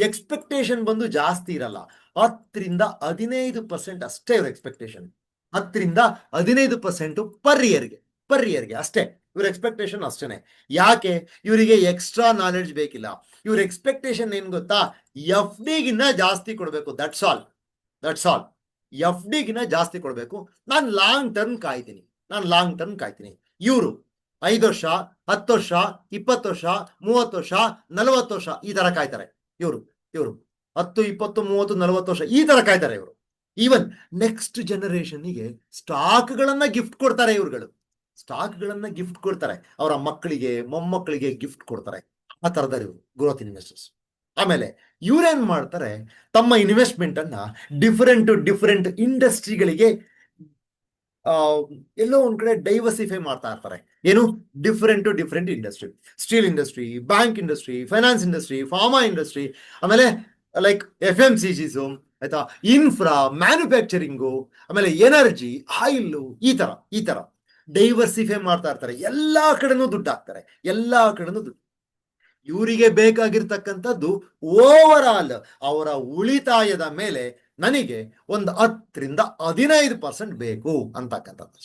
ಎಕ್ಸ್ಪೆಕ್ಟೇಷನ್ ಬಂದು ಜಾಸ್ತಿ ಇರಲ್ಲ, 10-15% ಅಷ್ಟೇ ಇವ್ರ ಎಕ್ಸ್ಪೆಕ್ಟೇಷನ್. 10-15% ಪರ್ ಇಯರ್ಗೆ ಅಷ್ಟೇ ಇವ್ರ ಎಕ್ಸ್ಪೆಕ್ಟೇಷನ್ ಅಷ್ಟೇನೆ. ಯಾಕೆ? ಇವರಿಗೆ ಎಕ್ಸ್ಟ್ರಾ ನಾಲೆಡ್ಜ್ ಬೇಕಿಲ್ಲ. ಇವ್ರ ಎಕ್ಸ್ಪೆಕ್ಟೇಷನ್ ಏನ್ ಗೊತ್ತಾ, ಎಫ್ ಡಿಗಿನ್ನ ಜಾಸ್ತಿ ಕೊಡ್ಬೇಕು, ದಟ್ಸ್ ಆಲ್. ಎಫ್ ಡಿಗಿನ್ನ ಜಾಸ್ತಿ ಕೊಡ್ಬೇಕು. ನಾನು ಲಾಂಗ್ ಟರ್ಮ್ ಕಾಯ್ತೀನಿ. ಇವರು 5 ವರ್ಷ, 10 ವರ್ಷ, 20 ವರ್ಷ, 30 ವರ್ಷ, 40 ವರ್ಷ ಈ ತರ ಕಾಯ್ತಾರೆ. ಇವರು 10, 20, 30, 40 ವರ್ಷ ಈ ತರ ಕಾಯ್ತಾರೆ ಇವರು. ಈವನ್ ನೆಕ್ಸ್ಟ್ ಜನರೇಷನ್ಗೆ ಸ್ಟಾಕ್ ಗಳನ್ನ ಗಿಫ್ಟ್ ಕೊಡ್ತಾರೆ. ಸ್ಟಾಕ್ಗಳನ್ನ ಗಿಫ್ಟ್ ಕೊಡ್ತಾರೆ, ಅವರ ಮಕ್ಕಳಿಗೆ ಮೊಮ್ಮಕ್ಕಳಿಗೆ ಗಿಫ್ಟ್ ಕೊಡ್ತಾರೆ. ಆ ತರದ ಇವರು ಗ್ರೋತ್ ಇನ್ವೆಸ್ಟರ್ಸ್. ಆಮೇಲೆ ಇವ್ರೇನ್ ಮಾಡ್ತಾರೆ, ತಮ್ಮ ಇನ್ವೆಸ್ಟ್ಮೆಂಟ್ ಅನ್ನ ಡಿಫರೆಂಟ್ ಇಂಡಸ್ಟ್ರಿಗಳಿಗೆ ಎಲ್ಲೋ ಒಂದ್ ಕಡೆ ಡೈವರ್ಸಿಫೈ ಮಾಡ್ತಾ ಇರ್ತಾರೆ. ಏನು? Different industry, steel industry, bank industry, finance industry, pharma industry, ಆಮೇಲೆ ಲೈಕ್ FMCGs, ಆಯ್ತಾ, ಇನ್ಫ್ರಾ, ಮ್ಯಾನುಫ್ಯಾಕ್ಚರಿಂಗು, ಆಮೇಲೆ ಎನರ್ಜಿ, ಆಯಿಲ್, ಈ ತರ ಡೈವರ್ಸಿಫೈ ಮಾಡ್ತಾ ಇರ್ತಾರೆ. ಎಲ್ಲಾ ಕಡೆನೂ ದುಡ್ಡು ಹಾಕ್ತಾರೆ, ಇವರಿಗೆ ಬೇಕಾಗಿರ್ತಕ್ಕಂಥದ್ದು ಓವರ್ ಆಲ್ ಅವರ ಉಳಿತಾಯದ ಮೇಲೆ ನನಗೆ ಒಂದು 10-15% ಬೇಕು ಅಂತಕ್ಕಂಥದ್ದು.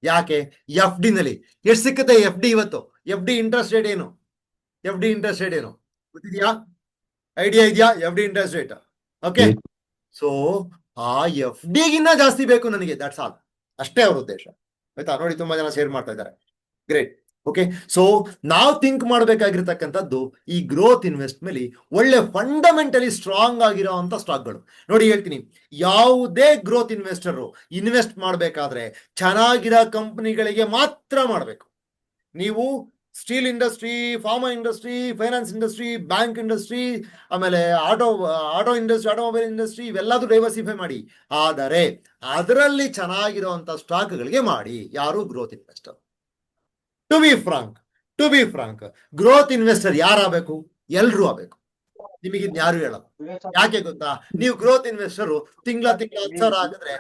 ಯಾಕೆ? ಎಫ್ ಡಿ ನಲ್ಲಿ ಎಷ್ಟು ಸಿಕ್ಕುತ್ತೆ? ಎಫ್ ಡಿ ಇವತ್ತು ಎಫ್ ಡಿ ಇಂಟ್ರೆಸ್ಟ್ ರೇಟ್ ಏನು? ಎಫ್ ಡಿ ಇಂಟ್ರೆಸ್ಟ್ ರೇಟ್ ಏನು ಗೊತ್ತಿದ್ಯಾ? ಐಡಿಯಾ ಇದೆಯಾ F D interest rate? Okay, so ಆ ಎಫ್ ಡಿಗಿನ್ನ ಜಾಸ್ತಿ ಬೇಕು ನನಗೆ, ದಟ್ಸ್ ಆಲ್. ಅಷ್ಟೇ ಅವ್ರ ಉದ್ದೇಶ. ಆಯ್ತಾ? ನೋಡಿ, ತುಂಬಾ ಜನ ಶೇರ್ ಮಾಡ್ತಾ ಇದ್ದಾರೆ. ಗ್ರೇಟ್. ಓಕೆ, ಸೊ ನಾವು ಥಿಂಕ್ ಮಾಡಬೇಕಾಗಿರ್ತಕ್ಕಂಥದ್ದು ಈ ಗ್ರೋತ್ ಇನ್ವೆಸ್ಟ್ ಮೇಲೆ ಒಳ್ಳೆ ಫಂಡಮೆಂಟಲಿ ಸ್ಟ್ರಾಂಗ್ ಆಗಿರೋಂಥ ಸ್ಟಾಕ್ಗಳು. ನೋಡಿ ಹೇಳ್ತೀನಿ, ಯಾವುದೇ ಗ್ರೋತ್ ಇನ್ವೆಸ್ಟರು ಇನ್ವೆಸ್ಟ್ ಮಾಡಬೇಕಾದ್ರೆ ಚೆನ್ನಾಗಿರೋ ಕಂಪನಿಗಳಿಗೆ ಮಾತ್ರ ಮಾಡಬೇಕು. ನೀವು steel industry, pharma industry, finance industry, bank industry, ಆಮೇಲೆ ಆಟೋ ಇಂಡಸ್ಟ್ರಿ, ಆಟೋಮೊಬೈಲ್ ಇಂಡಸ್ಟ್ರಿ, ಇವೆಲ್ಲದೂ ಡೈವರ್ಸಿಫೈ ಮಾಡಿ. ಆದರೆ ಅದರಲ್ಲಿ ಚೆನ್ನಾಗಿರುವಂತ ಸ್ಟಾಕ್ಗಳಿಗೆ ಮಾಡಿ. ಯಾರು growth investor. To be frank growth investor ಯಾರಾಗಬೇಕು? ಎಲ್ರೂ ಆಗಬೇಕು. ನಿಮಗೆ ಯಾರು ಹೇಳಲ್ಲ. ಯಾಕೆ ಗೊತ್ತಾ? ನೀವು ಗ್ರೋತ್ ಇನ್ವೆಸ್ಟರ್ ತಿಂಗಳ 10,000 ಆಗಿದ್ರೆ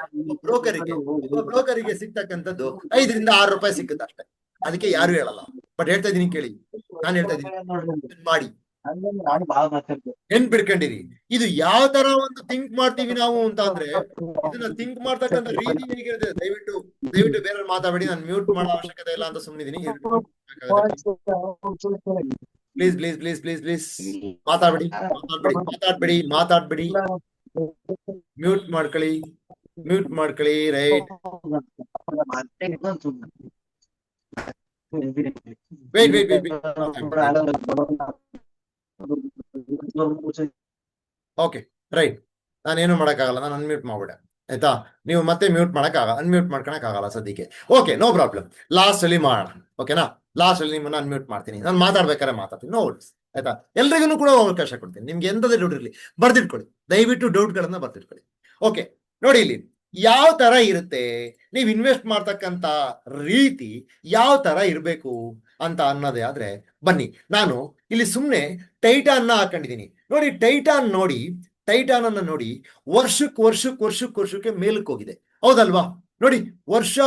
ಬ್ರೋಕರಿಗೆ ಸಿಗ್ತಕ್ಕಂಥದ್ದು 5 ರಿಂದ 6 ರೂಪಾಯಿ ಸಿಕ್ಕುತ್ತೆ ಅಷ್ಟೇ. ಅದಕ್ಕೆ ಯಾರು ಹೇಳಲ್ಲ. ಬಟ್ ಹೇಳ್ತಾ ಇದೀನಿ ಕೇಳಿ, ನಾನು ಹೇಳ್ತಾ ಇದೀನಿ ಮಾಡಿ. ಬಿಡ್ಕೊಂಡಿರಿ. ಇದು ಯಾವ ತರ ಒಂದು ಥಿಂಕ್ ಮಾಡ್ತೀವಿ ನಾವು ಅಂತ ಅಂದ್ರೆ, ಇದನ್ನ ಥಿಂಕ್ ಮಾಡ್ತಕ್ಕಂಥ ರೀತಿ ಹೇಗಿರುತ್ತೆ. ದಯವಿಟ್ಟು ಬೇರೆ ಮಾತಾಡಬೇಡಿ. ನಾನು ಮ್ಯೂಟ್ ಮಾಡೋ ಅವಶ್ಯಕತೆ ಇಲ್ಲ ಅಂತ ಸುಮ್ಮನಿದ್ದೀನಿ. ಪ್ಲೀಸ್ ಮಾತಾಡ್ಬೇಡಿ. ಮ್ಯೂಟ್ ಮಾಡ್ಕೊಳ್ಳಿ. Right, wait. Okay, right. ನಾನೇನು ಮಾಡಕ್ಕಾಗಲ್ಲ, ನಾನು ಅನ್ಮ್ಯೂಟ್ ಮಾಡ್ಬಿಡೆ. ಆಯ್ತಾ? ನೀವು ಮತ್ತೆ ಮ್ಯೂಟ್ ಮಾಡಕ್ಕಾಗಲ್ಲ, ಅನ್ಮ್ಯೂಟ್ ಮಾಡ್ಕೊಳಕ್ ಆಗಲ್ಲ ಸದ್ಯಕ್ಕೆ. Okay, no problem. ಲಾಸ್ಟ್ ಅಲ್ಲಿ ಮಾಡೋಣ. ಓಕೆನಾ? ಲಾಸ್ಟ್ ಅಲ್ಲಿ ನಿಮ್ಮನ್ನ ಅನ್ಮ್ಯೂಟ್ ಮಾಡ್ತೀನಿ. ನಾನು ಮಾತಾಡ್ಬೇಕಾದ್ರೆ ಮಾತಾಡ್ತೀನಿ. ನೋ ವರ್ರೀಸ್. ಆಯ್ತಾ? ಎಲ್ರಿಗೂ ಕೂಡ ಅವಕಾಶ ಕೊಡ್ತೀನಿ. ನಿಮ್ಗೆ ಎಂತದೇ ಡೌಟ್ ಇರಲಿ ಬರ್ದಿಟ್ಕೊಳ್ಳಿ. ದಯವಿಟ್ಟು ಡೌಟ್ಗಳನ್ನ ಬರ್ದಿಟ್ಕೊಳ್ಳಿ. ಓಕೆ, ನೋಡಿ ಇಲ್ಲಿ ಯಾವ ತರ ಇರುತ್ತೆ, ನೀವು ಇನ್ವೆಸ್ಟ್ ಮಾಡ್ತಕ್ಕಂಥ ರೀತಿ ಯಾವ ತರ ಇರಬೇಕು ಅಂತ ಅನ್ನೋದೇ ಆದ್ರೆ, ಬನ್ನಿ ನಾನು ಇಲ್ಲಿ ಸುಮ್ಮನೆ ಟೈಟಾನ್ನ ಹಾಕೊಂಡಿದ್ದೀನಿ. ನೋಡಿ, ಟೈಟಾನ್ ಅನ್ನ ನೋಡಿ, ವರ್ಷಕ್ಕೆ ಮೇಲಕ್ಕೆ ಹೋಗಿದೆ. ಹೌದಲ್ವಾ? ನೋಡಿ, ವರ್ಷ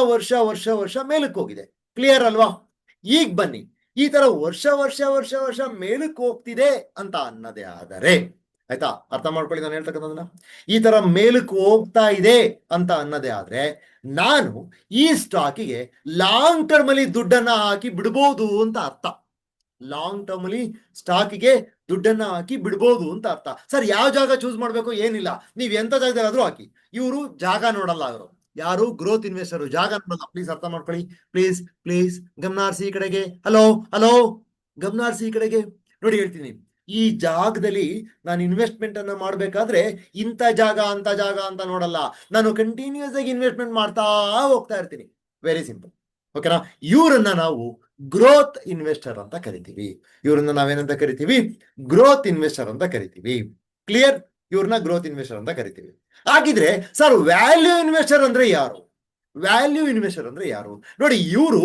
ಮೇಲಕ್ಕೆ ಹೋಗಿದೆ. ಕ್ಲಿಯರ್ ಅಲ್ವಾ? ಈಗ ಬನ್ನಿ, ಈ ತರ ವರ್ಷ ಮೇಲಕ್ಕೆ ಹೋಗ್ತಿದೆ ಅಂತ ಅನ್ನೋದೇ ಆದರೆ, ಆಯ್ತಾ? ಅರ್ಥ ಮಾಡ್ಕೊಳ್ಳಿ ನಾನು ಹೇಳ್ತಕ್ಕಂಥದನ್ನ. ಈ ತರ ಮೇಲಕ್ಕೆ ಹೋಗ್ತಾ ಇದೆ ಅಂತ ಅನ್ನೋದೇ ಆದ್ರೆ, ನಾನು ಈ ಸ್ಟಾಕಿಗೆ ಲಾಂಗ್ ಟರ್ಮ್ ಅಲ್ಲಿ ದುಡ್ಡನ್ನ ಹಾಕಿ ಬಿಡ್ಬೋದು ಅಂತ ಅರ್ಥ. ಲಾಂಗ್ ಟರ್ಮ್ ಅಲ್ಲಿ ಸ್ಟಾಕಿಗೆ ದುಡ್ಡನ್ನ ಹಾಕಿ ಬಿಡ್ಬೋದು ಅಂತ ಅರ್ಥ. ಸರ್, ಯಾವ ಜಾಗ ಚೂಸ್ ಮಾಡ್ಬೇಕು? ಏನಿಲ್ಲ, ನೀವ್ ಎಂತ ಜಾಗದಾದ್ರೂ ಹಾಕಿ. ಇವರು ಜಾಗ ನೋಡಲ್ಲ. ಅವರು ಯಾರು? Growth investor. ಜಾಗ ನೋಡಲ್ಲ. ಪ್ಲೀಸ್ ಅರ್ಥ ಮಾಡ್ಕೊಳ್ಳಿ. ಪ್ಲೀಸ್ ಗಮನ ಹರಿಸಿ ಈ ಕಡೆಗೆ. ಹಲೋ ಗಮನ ಹರಿಸಿ ಈ ಕಡೆಗೆ. ನೋಡಿ ಹೇಳ್ತೀನಿ, ಈ ಜಾಗದಲ್ಲಿ ನಾನು ಇನ್ವೆಸ್ಟ್ಮೆಂಟ್ ಅನ್ನ ಮಾಡ್ಬೇಕಾದ್ರೆ ಇಂಥ ಜಾಗ ಅಂತ ನೋಡಲ್ಲ. ನಾನು ಕಂಟಿನ್ಯೂಸ್ ಆಗಿ ಇನ್ವೆಸ್ಟ್ಮೆಂಟ್ ಮಾಡ್ತಾ ಹೋಗ್ತಾ ಇರ್ತೀನಿ. Very simple. ಓಕೆನಾ? ಇವರನ್ನ ನಾವು ಗ್ರೋತ್ ಇನ್ವೆಸ್ಟರ್ ಅಂತ ಕರಿತೀವಿ. ಇವ್ರನ್ನ ನಾವೇನಂತ ಕರಿತೀವಿ? ಗ್ರೋತ್ ಇನ್ವೆಸ್ಟರ್ ಅಂತ ಕರಿತೀವಿ. ಕ್ಲಿಯರ್? ಇವ್ರನ್ನ ಗ್ರೋತ್ ಇನ್ವೆಸ್ಟರ್ ಅಂತ ಕರಿತೀವಿ. ಹಾಗಿದ್ರೆ ಸರ್, ವ್ಯಾಲ್ಯೂ ಇನ್ವೆಸ್ಟರ್ ಅಂದ್ರೆ ಯಾರು? ನೋಡಿ, ಇವರು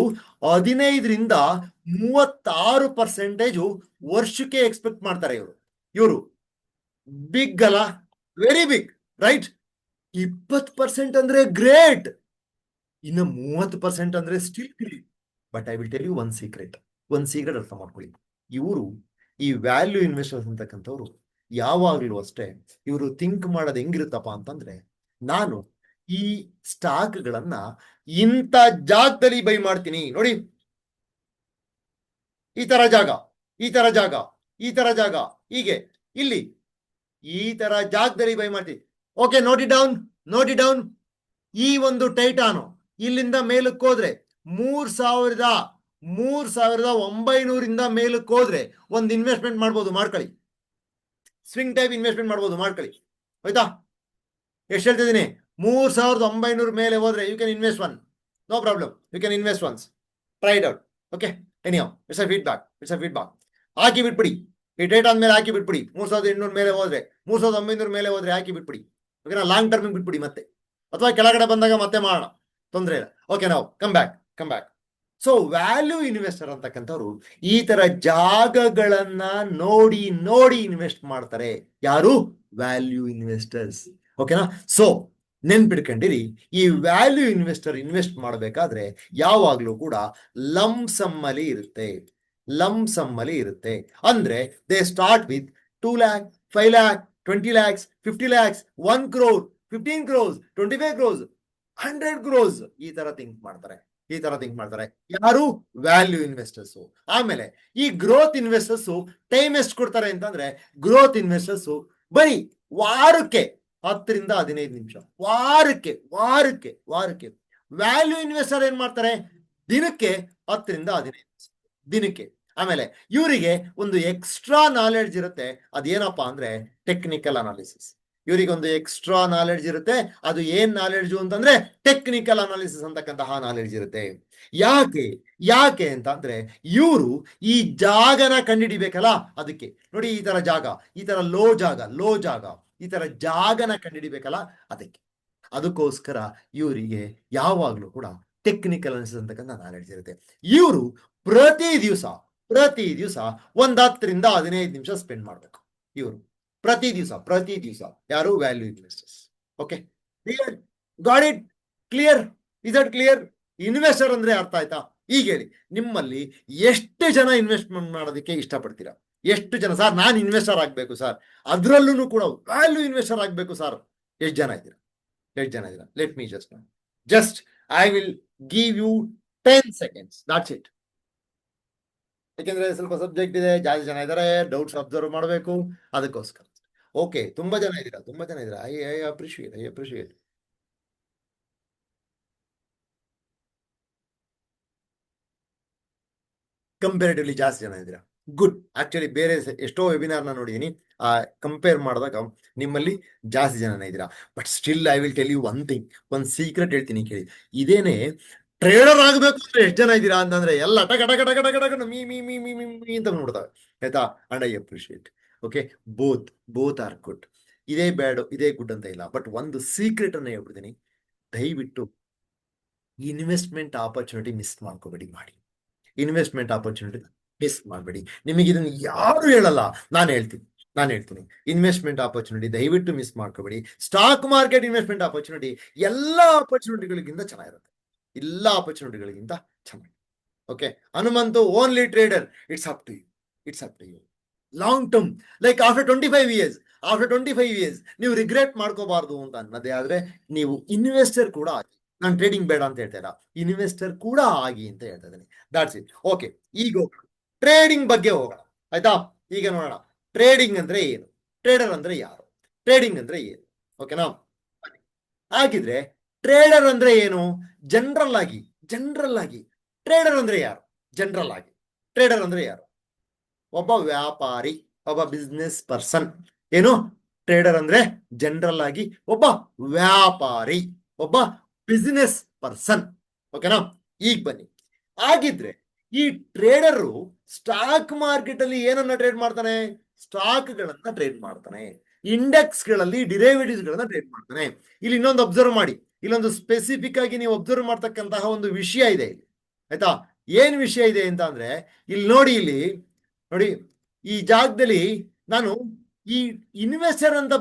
15 ರಿಂದ 36% ವರ್ಷಕ್ಕೆ ಎಕ್ಸ್ಪೆಕ್ಟ್ ಮಾಡ್ತಾರೆ. ಇವರು ಬಿಗ್ ಅಲ್ಲ? Very big, right? 20% ಅಂದ್ರೆ ಗ್ರೇಟ್, ಇನ್ನು 30% ಅಂದ್ರೆ still great. But I will tell you one secret ಅರ್ಥ ಮಾಡ್ಕೊಳ್ಳಿ. ಇವರು ಈ ವ್ಯಾಲ್ಯೂ ಇನ್ವೆಸ್ಟರ್ಸ್ ಅಂತಕ್ಕಂಥವ್ರು ಯಾವಾಗ್ಲೂ ಅಷ್ಟೇ, ಇವರು ಥಿಂಕ್ ಮಾಡೋದು ಹೆಂಗಿರುತ್ತಪ್ಪ ಅಂತಂದ್ರೆ, ನಾನು ಈ ಸ್ಟಾಕ್ಗಳನ್ನ ಇಂಥ ಜಾಗದಲ್ಲಿ ಬೈ ಮಾಡ್ತೀನಿ. ನೋಡಿ, ಈ ತರ ಜಾಗ ಹೀಗೆ ಇಲ್ಲಿ ಈ ತರ ಜಾಗದಲ್ಲಿ ಬೈ ಮಾಡ್ತೀನಿ. Okay, note it down. ಈ ಒಂದು ಟೈಟಾನು ಇಲ್ಲಿಂದ ಮೇಲಕ್ಕೆ ಹೋದ್ರೆ 3,900 ಮೇಲಕ್ಕೆ ಹೋದ್ರೆ ಒಂದು ಇನ್ವೆಸ್ಟ್ಮೆಂಟ್ ಮಾಡ್ಕೊಳ್ಳಿ. ಸ್ವಿಂಗ್ ಟೈಪ್ ಇನ್ವೆಸ್ಟ್ಮೆಂಟ್ ಮಾಡ್ಕೊಳ್ಳಿ. ಆಯ್ತಾ? ಎಷ್ಟು ಹೇಳ್ತಿದ್ದೀನಿ? 3,900 ಮೇಲೆ ಹೋದ್ರೆ you can invest one. No problem, you can invest once. Try it out. Okay, anyhow, it's a feedback. ಹಾಕಿ ಬಿಟ್ಬಿಡಿ. ಈ ಟೈಟಾನ್ ಮೇಲೆ ಹಾಕಿ ಬಿಟ್ಬಿಡಿ. 3,800 ಮೇಲೆ ಹೋದ್ರೆ, 3,900 ಮೇಲೆ ಹೋದ್ರೆ ಹಾಕಿ ಬಿಟ್ಬಿಡಿ. ಓಕೆನಾ? ಲಾಂಗ್ ಟರ್ಮ್ ಬಿಟ್ಬಿಡಿ ಮತ್ತೆ, ಅಥವಾ ಕೆಳಗಡೆ ಬಂದಾಗ ಮತ್ತೆ ಮಾಡೋಣ, ತೊಂದರೆ ಇಲ್ಲ. ಓಕೆ, ನಾವು come back. So value investor ಅಂತಕ್ಕಂಥವ್ರು ಈ ತರ ಜಾಗಗಳನ್ನ ನೋಡಿ ಇನ್ವೆಸ್ಟ್ ಮಾಡ್ತಾರೆ. ಯಾರು? Value investors. ಓಕೆನಾ? ಸೊ ನೆನ್ಪಿಡ್ಕೊಂಡಿರಿ, ಈ ವ್ಯಾಲ್ಯೂ ಇನ್ವೆಸ್ಟರ್ ಇನ್ವೆಸ್ಟ್ ಮಾಡಬೇಕಾದ್ರೆ ಯಾವಾಗ್ಲೂ ಕೂಡ ಲಂಪ್ ಸಮ್ ಅಲ್ಲಿ ಇರುತ್ತೆ. ಅಂದ್ರೆ they start with 2 lakh, 5 lakh, 20 lakhs, 50 lakhs, 1 crore, 15 crores, 25 crores, 100 crores ಈ ತರ ಥಿಂಕ್ ಮಾಡ್ತಾರೆ. ಈ ತರ ಥಿಂಕ್ ಮಾಡ್ತಾರೆ. ಯಾರು? Value investors. ಆಮೇಲೆ ಈ ಗ್ರೋತ್ ಇನ್ವೆಸ್ಟರ್ಸ್ ಟೈಮ್ ಎಷ್ಟು ಕೊಡ್ತಾರೆ ಅಂತಂದ್ರೆ, ಗ್ರೋತ್ ಇನ್ವೆಸ್ಟರ್ಸ್ ಬರೀ ವಾರಕ್ಕೆ 10 ರಿಂದ 15 ನಿಮಿಷ, ವಾರಕ್ಕೆ. ವ್ಯಾಲ್ಯೂ ಇನ್ವೆಸ್ಟರ್ ಏನ್ ಮಾಡ್ತಾರೆ? ದಿನಕ್ಕೆ 10 ರಿಂದ 15 ನಿಮಿಷ, ದಿನಕ್ಕೆ. ಆಮೇಲೆ ಇವರಿಗೆ ಒಂದು ಎಕ್ಸ್ಟ್ರಾ ನಾಲೆಡ್ಜ್ ಇರುತ್ತೆ. ಅದೇನಪ್ಪಾ ಅಂದ್ರೆ ಟೆಕ್ನಿಕಲ್ ಅನಾಲಿಸಿಸ್. ಇವರಿಗೆ ಒಂದು ಎಕ್ಸ್ಟ್ರಾ ನಾಲೆಡ್ಜ್ ಇರುತ್ತೆ. ಅದು ಏನ್ ನಾಲೆಡ್ಜು ಅಂತಂದ್ರೆ ಟೆಕ್ನಿಕಲ್ ಅನಾಲಿಸಿಸ್ ಅಂತಕ್ಕಂತಹ ನಾಲೆಡ್ಜ್ ಇರುತ್ತೆ. ಯಾಕೆ ಅಂತ ಅಂದ್ರೆ ಇವರು ಈ ಜಾಗನ ಕಂಡುಹಿಡಿಬೇಕಲ್ಲ, ಅದಕ್ಕೆ. ನೋಡಿ, ಈ ತರ ಜಾಗ, ಈ ತರ ಲೋ ಜಾಗ, ಈ ತರ ಜಾಗನ ಕಂಡುಹಿಡಿಬೇಕಲ್ಲ, ಅದಕ್ಕೋಸ್ಕರ ಇವರಿಗೆ ಯಾವಾಗ್ಲೂ ಕೂಡ ಟೆಕ್ನಿಕಲ್ ಅನಾಲಿಸಿಸ್ ಅಂತಕ್ಕಂಥ ನಾಲೆಡ್ಜ್ ಇರುತ್ತೆ. ಇವರು ಪ್ರತಿ ದಿವಸ 10 ರಿಂದ 15 ನಿಮಿಷ ಸ್ಪೆಂಡ್ ಮಾಡ್ಬೇಕು. ಇವರು ಪ್ರತಿ ದಿವಸ. ಯಾರು? Value investors. Okay, clear? Got it? Clear? Is that clear? Investor ಅಂದ್ರೆ ಅರ್ಥ ಆಯ್ತಾ? ಈಗ ಹೇಳಿ, ನಿಮ್ಮಲ್ಲಿ ಎಷ್ಟು ಜನ ಇನ್ವೆಸ್ಟ್ಮೆಂಟ್ ಮಾಡೋದಕ್ಕೆ ಇಷ್ಟಪಡ್ತೀರಾ? ಎಷ್ಟು ಜನ? ಸರ್, ನಾನು ಇನ್ವೆಸ್ಟರ್ ಆಗ್ಬೇಕು ಸರ್, ಅದ್ರಲ್ಲೂ ಕೂಡ ವ್ಯಾಲ್ಯೂ ಇನ್ವೆಸ್ಟರ್ ಆಗ್ಬೇಕು ಸರ್. ಎಷ್ಟು ಜನ ಇದ್ದೀರಾ? Let me just I will give you 10 seconds. That's it. ಯಾಕೆಂದ್ರೆ ಸ್ವಲ್ಪ ಸಬ್ಜೆಕ್ಟ್ ಇದೆ, ಜಾಸ್ತಿ ಜನ ಇದ್ದಾರೆ, ಡೌಟ್ಸ್ ಅಬ್ಸರ್ವ್ ಮಾಡಬೇಕು, ಅದಕ್ಕೋಸ್ಕರ. ಓಕೆ, ತುಂಬಾ ಜನ ಇದ್ದೀರಾ. I appreciate. ಕಂಪೇರಿಟಿವ್ಲಿ ಜಾಸ್ತಿ ಜನ ಇದ್ದೀರಾ. ಗುಡ್. ಆಕ್ಚುಲಿ ಬೇರೆ ಎಷ್ಟೋ ವೆಬಿನಾರ್ನ ನೋಡಿದೀನಿ, ಕಂಪೇರ್ ಮಾಡಿದಾಗ ನಿಮ್ಮಲ್ಲಿ ಜಾಸ್ತಿ ಜನ ಇದ್ದೀರಾ. But still I will tell you one thing, ಒಂದು ಸೀಕ್ರೆಟ್ ಹೇಳ್ತೀನಿ ಕೇಳಿ. ಇದೇನೆ ಟ್ರೇಡರ್ ಆಗಬೇಕು ಅಂದ್ರೆ ಎಷ್ಟು ಜನ ಇದ್ದೀರಾ ಅಂತಂದ್ರೆ ಎಲ್ಲ ಟಕ ಟಕ ಟಕ ಟಕ ಟಕ me me me me me ಅಂತ ನೋಡ್ತಾರೆ, ಆಯ್ತಾ? And I appreciate. Okay, both are good. ಇದೇ ಬ್ಯಾಡ್, ಇದೇ ಗುಡ್ ಅಂತ ಇಲ್ಲ. ಬಟ್ ಒಂದು ಸೀಕ್ರೆಟ್ ಅನ್ನ ಹೇಳ್ಬಿಡ್ತೀನಿ, ದಯವಿಟ್ಟು ಇನ್ವೆಸ್ಟ್ಮೆಂಟ್ ಆಪರ್ಚುನಿಟಿ ಮಿಸ್ ಮಾಡ್ಕೋಬೇಡಿ. ಇನ್ವೆಸ್ಟ್ಮೆಂಟ್ ಆಪರ್ಚುನಿಟಿ ಮಿಸ್ ಮಾಡಬೇಡಿ. ನಿಮಗೆ ಇದನ್ನು ಯಾರು ಹೇಳಲ್ಲ, ನಾನು ಹೇಳ್ತೀನಿ. ಇನ್ವೆಸ್ಟ್ಮೆಂಟ್ ಆಪರ್ಚುನಿಟಿ ದಯವಿಟ್ಟು ಮಿಸ್ ಮಾಡ್ಕೋಬೇಡಿ. ಸ್ಟಾಕ್ ಮಾರ್ಕೆಟ್ ಇನ್ವೆಸ್ಟ್ಮೆಂಟ್ ಆಪರ್ಚುನಿಟಿ ಎಲ್ಲ ಆಪರ್ಚುನಿಟಿಗಳಿಗಿಂತ ಚೆನ್ನಾಗಿರುತ್ತೆ. Okay, Hanumanthu only trader. It's up to you. Long term, like after 25 years ನೀವು ರಿಗ್ರೆಟ್ ಮಾಡ್ಕೋಬಾರ್ದು ಅಂತ ಅನ್ನೋದೇ ಆದ್ರೆ ನೀವು ಇನ್ವೆಸ್ಟರ್ ಕೂಡ ಆಗಿ. ನಾನು ಟ್ರೇಡಿಂಗ್ ಬೇಡ ಅಂತ ಹೇಳ್ತಾ ಇಲ್ಲ, ಇನ್ವೆಸ್ಟರ್ ಕೂಡ ಆಗಿ ಅಂತ ಹೇಳ್ತಾ ಇದ್ದೀನಿ. That's it. ಓಕೆ, ಈಗ ಟ್ರೇಡಿಂಗ್ ಬಗ್ಗೆ ಹೋಗೋಣ, ಆಯ್ತಾ? ಈಗ ನೋಡೋಣ, ಟ್ರೇಡಿಂಗ್ ಅಂದ್ರೆ ಏನು, ಟ್ರೇಡರ್ ಅಂದ್ರೆ ಯಾರು, ಟ್ರೇಡಿಂಗ್ ಅಂದ್ರೆ ಏನು. ಓಕೆನಾ? ಹಾಗಿದ್ರೆ ಟ್ರೇಡರ್ ಅಂದ್ರೆ ಏನು? ಜನರಲ್ ಆಗಿ ಟ್ರೇಡರ್ ಅಂದ್ರೆ ಯಾರು? ಟ್ರೇಡರ್ ಅಂದ್ರೆ ಯಾರು? ಒಬ್ಬ ವ್ಯಾಪಾರಿ, ಒಬ್ಬ ಬಿಸ್ನೆಸ್ ಪರ್ಸನ್. ಏನು? ಟ್ರೇಡರ್ ಅಂದ್ರೆ ಜನರಲ್ ಆಗಿ ಒಬ್ಬ ವ್ಯಾಪಾರಿ, ಒಬ್ಬ ಬಿಸ್ನೆಸ್ ಪರ್ಸನ್. ಓಕೆನಾ? ಈಗ ಬನ್ನಿ, ಆಗಿದ್ರೆ ಈ ಟ್ರೇಡರು ಸ್ಟಾಕ್ ಮಾರ್ಕೆಟ್ ಅಲ್ಲಿ ಏನನ್ನ ಟ್ರೇಡ್ ಮಾಡ್ತಾನೆ? ಸ್ಟಾಕ್ ಗಳನ್ನ ಟ್ರೇಡ್ ಮಾಡ್ತಾನೆ, ಇಂಡೆಕ್ಸ್ ಗಳಲ್ಲಿ ಡಿರೈವೇಟಿವ್ಸ್ ಗಳನ್ನ ಟ್ರೇಡ್ ಮಾಡ್ತಾನೆ. ಇಲ್ಲಿ ಇನ್ನೊಂದು ಅಬ್ಸರ್ವ್ ಮಾಡಿ, ಇಲ್ಲೊಂದು ಸ್ಪೆಸಿಫಿಕ್ ಆಗಿ ನೀವು ಅಬ್ಸರ್ವ್ ಮಾಡ್ತಕ್ಕಂತಹ ಒಂದು ವಿಷಯ ಇದೆ ಇಲ್ಲಿ, ಆಯ್ತಾ? ಏನ್ ವಿಷಯ ಇದೆ ಅಂತ ಅಂದ್ರೆ, ಇಲ್ಲಿ ನೋಡಿ, ಈ ಜಾಗದಲ್ಲಿ ನಾನು ಈ ಇನ್ವೆಸ್ಟರ್ ಅಂತ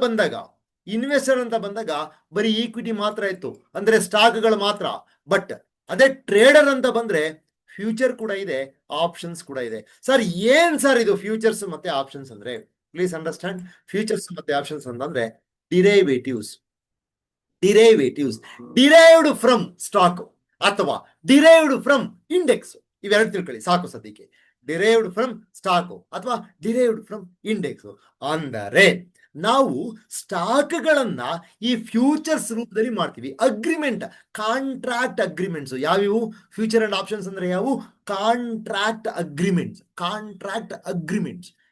ಬಂದಾಗ ಬರೀ ಈಕ್ವಿಟಿ ಮಾತ್ರ ಇತ್ತು, ಅಂದ್ರೆ ಸ್ಟಾಕ್ಗಳು ಮಾತ್ರ. ಬಟ್ ಅದೇ ಟ್ರೇಡರ್ ಅಂತ ಬಂದ್ರೆ ಫ್ಯೂಚರ್ ಕೂಡ ಇದೆ, ಆಪ್ಷನ್ಸ್ ಕೂಡ ಇದೆ. ಸರ್, ಏನ್ ಸರ್ ಇದು ಫ್ಯೂಚರ್ಸ್ ಮತ್ತೆ ಆಪ್ಷನ್ಸ್ ಅಂದ್ರೆ? ಪ್ಲೀಸ್ ಅಂಡರ್ಸ್ಟ್ಯಾಂಡ್, ಫ್ಯೂಚರ್ಸ್ ಮತ್ತೆ ಆಪ್ಷನ್ಸ್ ಅಂತಂದ್ರೆ ಡಿರೈವೇಟಿವ್ಸ್ ಡಿರೈವ್ಡ್ ಫ್ರಮ್ ಸ್ಟಾಕ್ ಅಥವಾ ಡಿರೈವ್ಡ್ ಫ್ರಮ್ ಇಂಡೆಕ್ಸ್. ಇವೆರಡು ತಿಳ್ಕೊಳ್ಳಿ ಸಾಕು ಸದ್ಯಕ್ಕೆ. ಡಿರೈವ್ಡ್ ಫ್ರಮ್ ಸ್ಟಾಕ್ ಅಥವಾ ಡಿರೈವ್ಡ್ ಫ್ರಮ್ ಇಂಡೆಕ್ಸ್ ಅಂದರೆ ನಾವು ಸ್ಟಾಕ್ ಗಳನ್ನ ಈ ಫ್ಯೂಚರ್ಸ್ ರೂಪದಲ್ಲಿ ಮಾಡ್ತೀವಿ. Agreement, contract agreements. ಯಾವ್ಯಾವು? ಫ್ಯೂಚರ್ ಅಂಡ್ ಆಪ್ಷನ್ಸ್ ಅಂದ್ರೆ ಯಾವುವು? ಕಾಂಟ್ರಾಕ್ಟ್ ಅಗ್ರಿಮೆಂಟ್ಸ್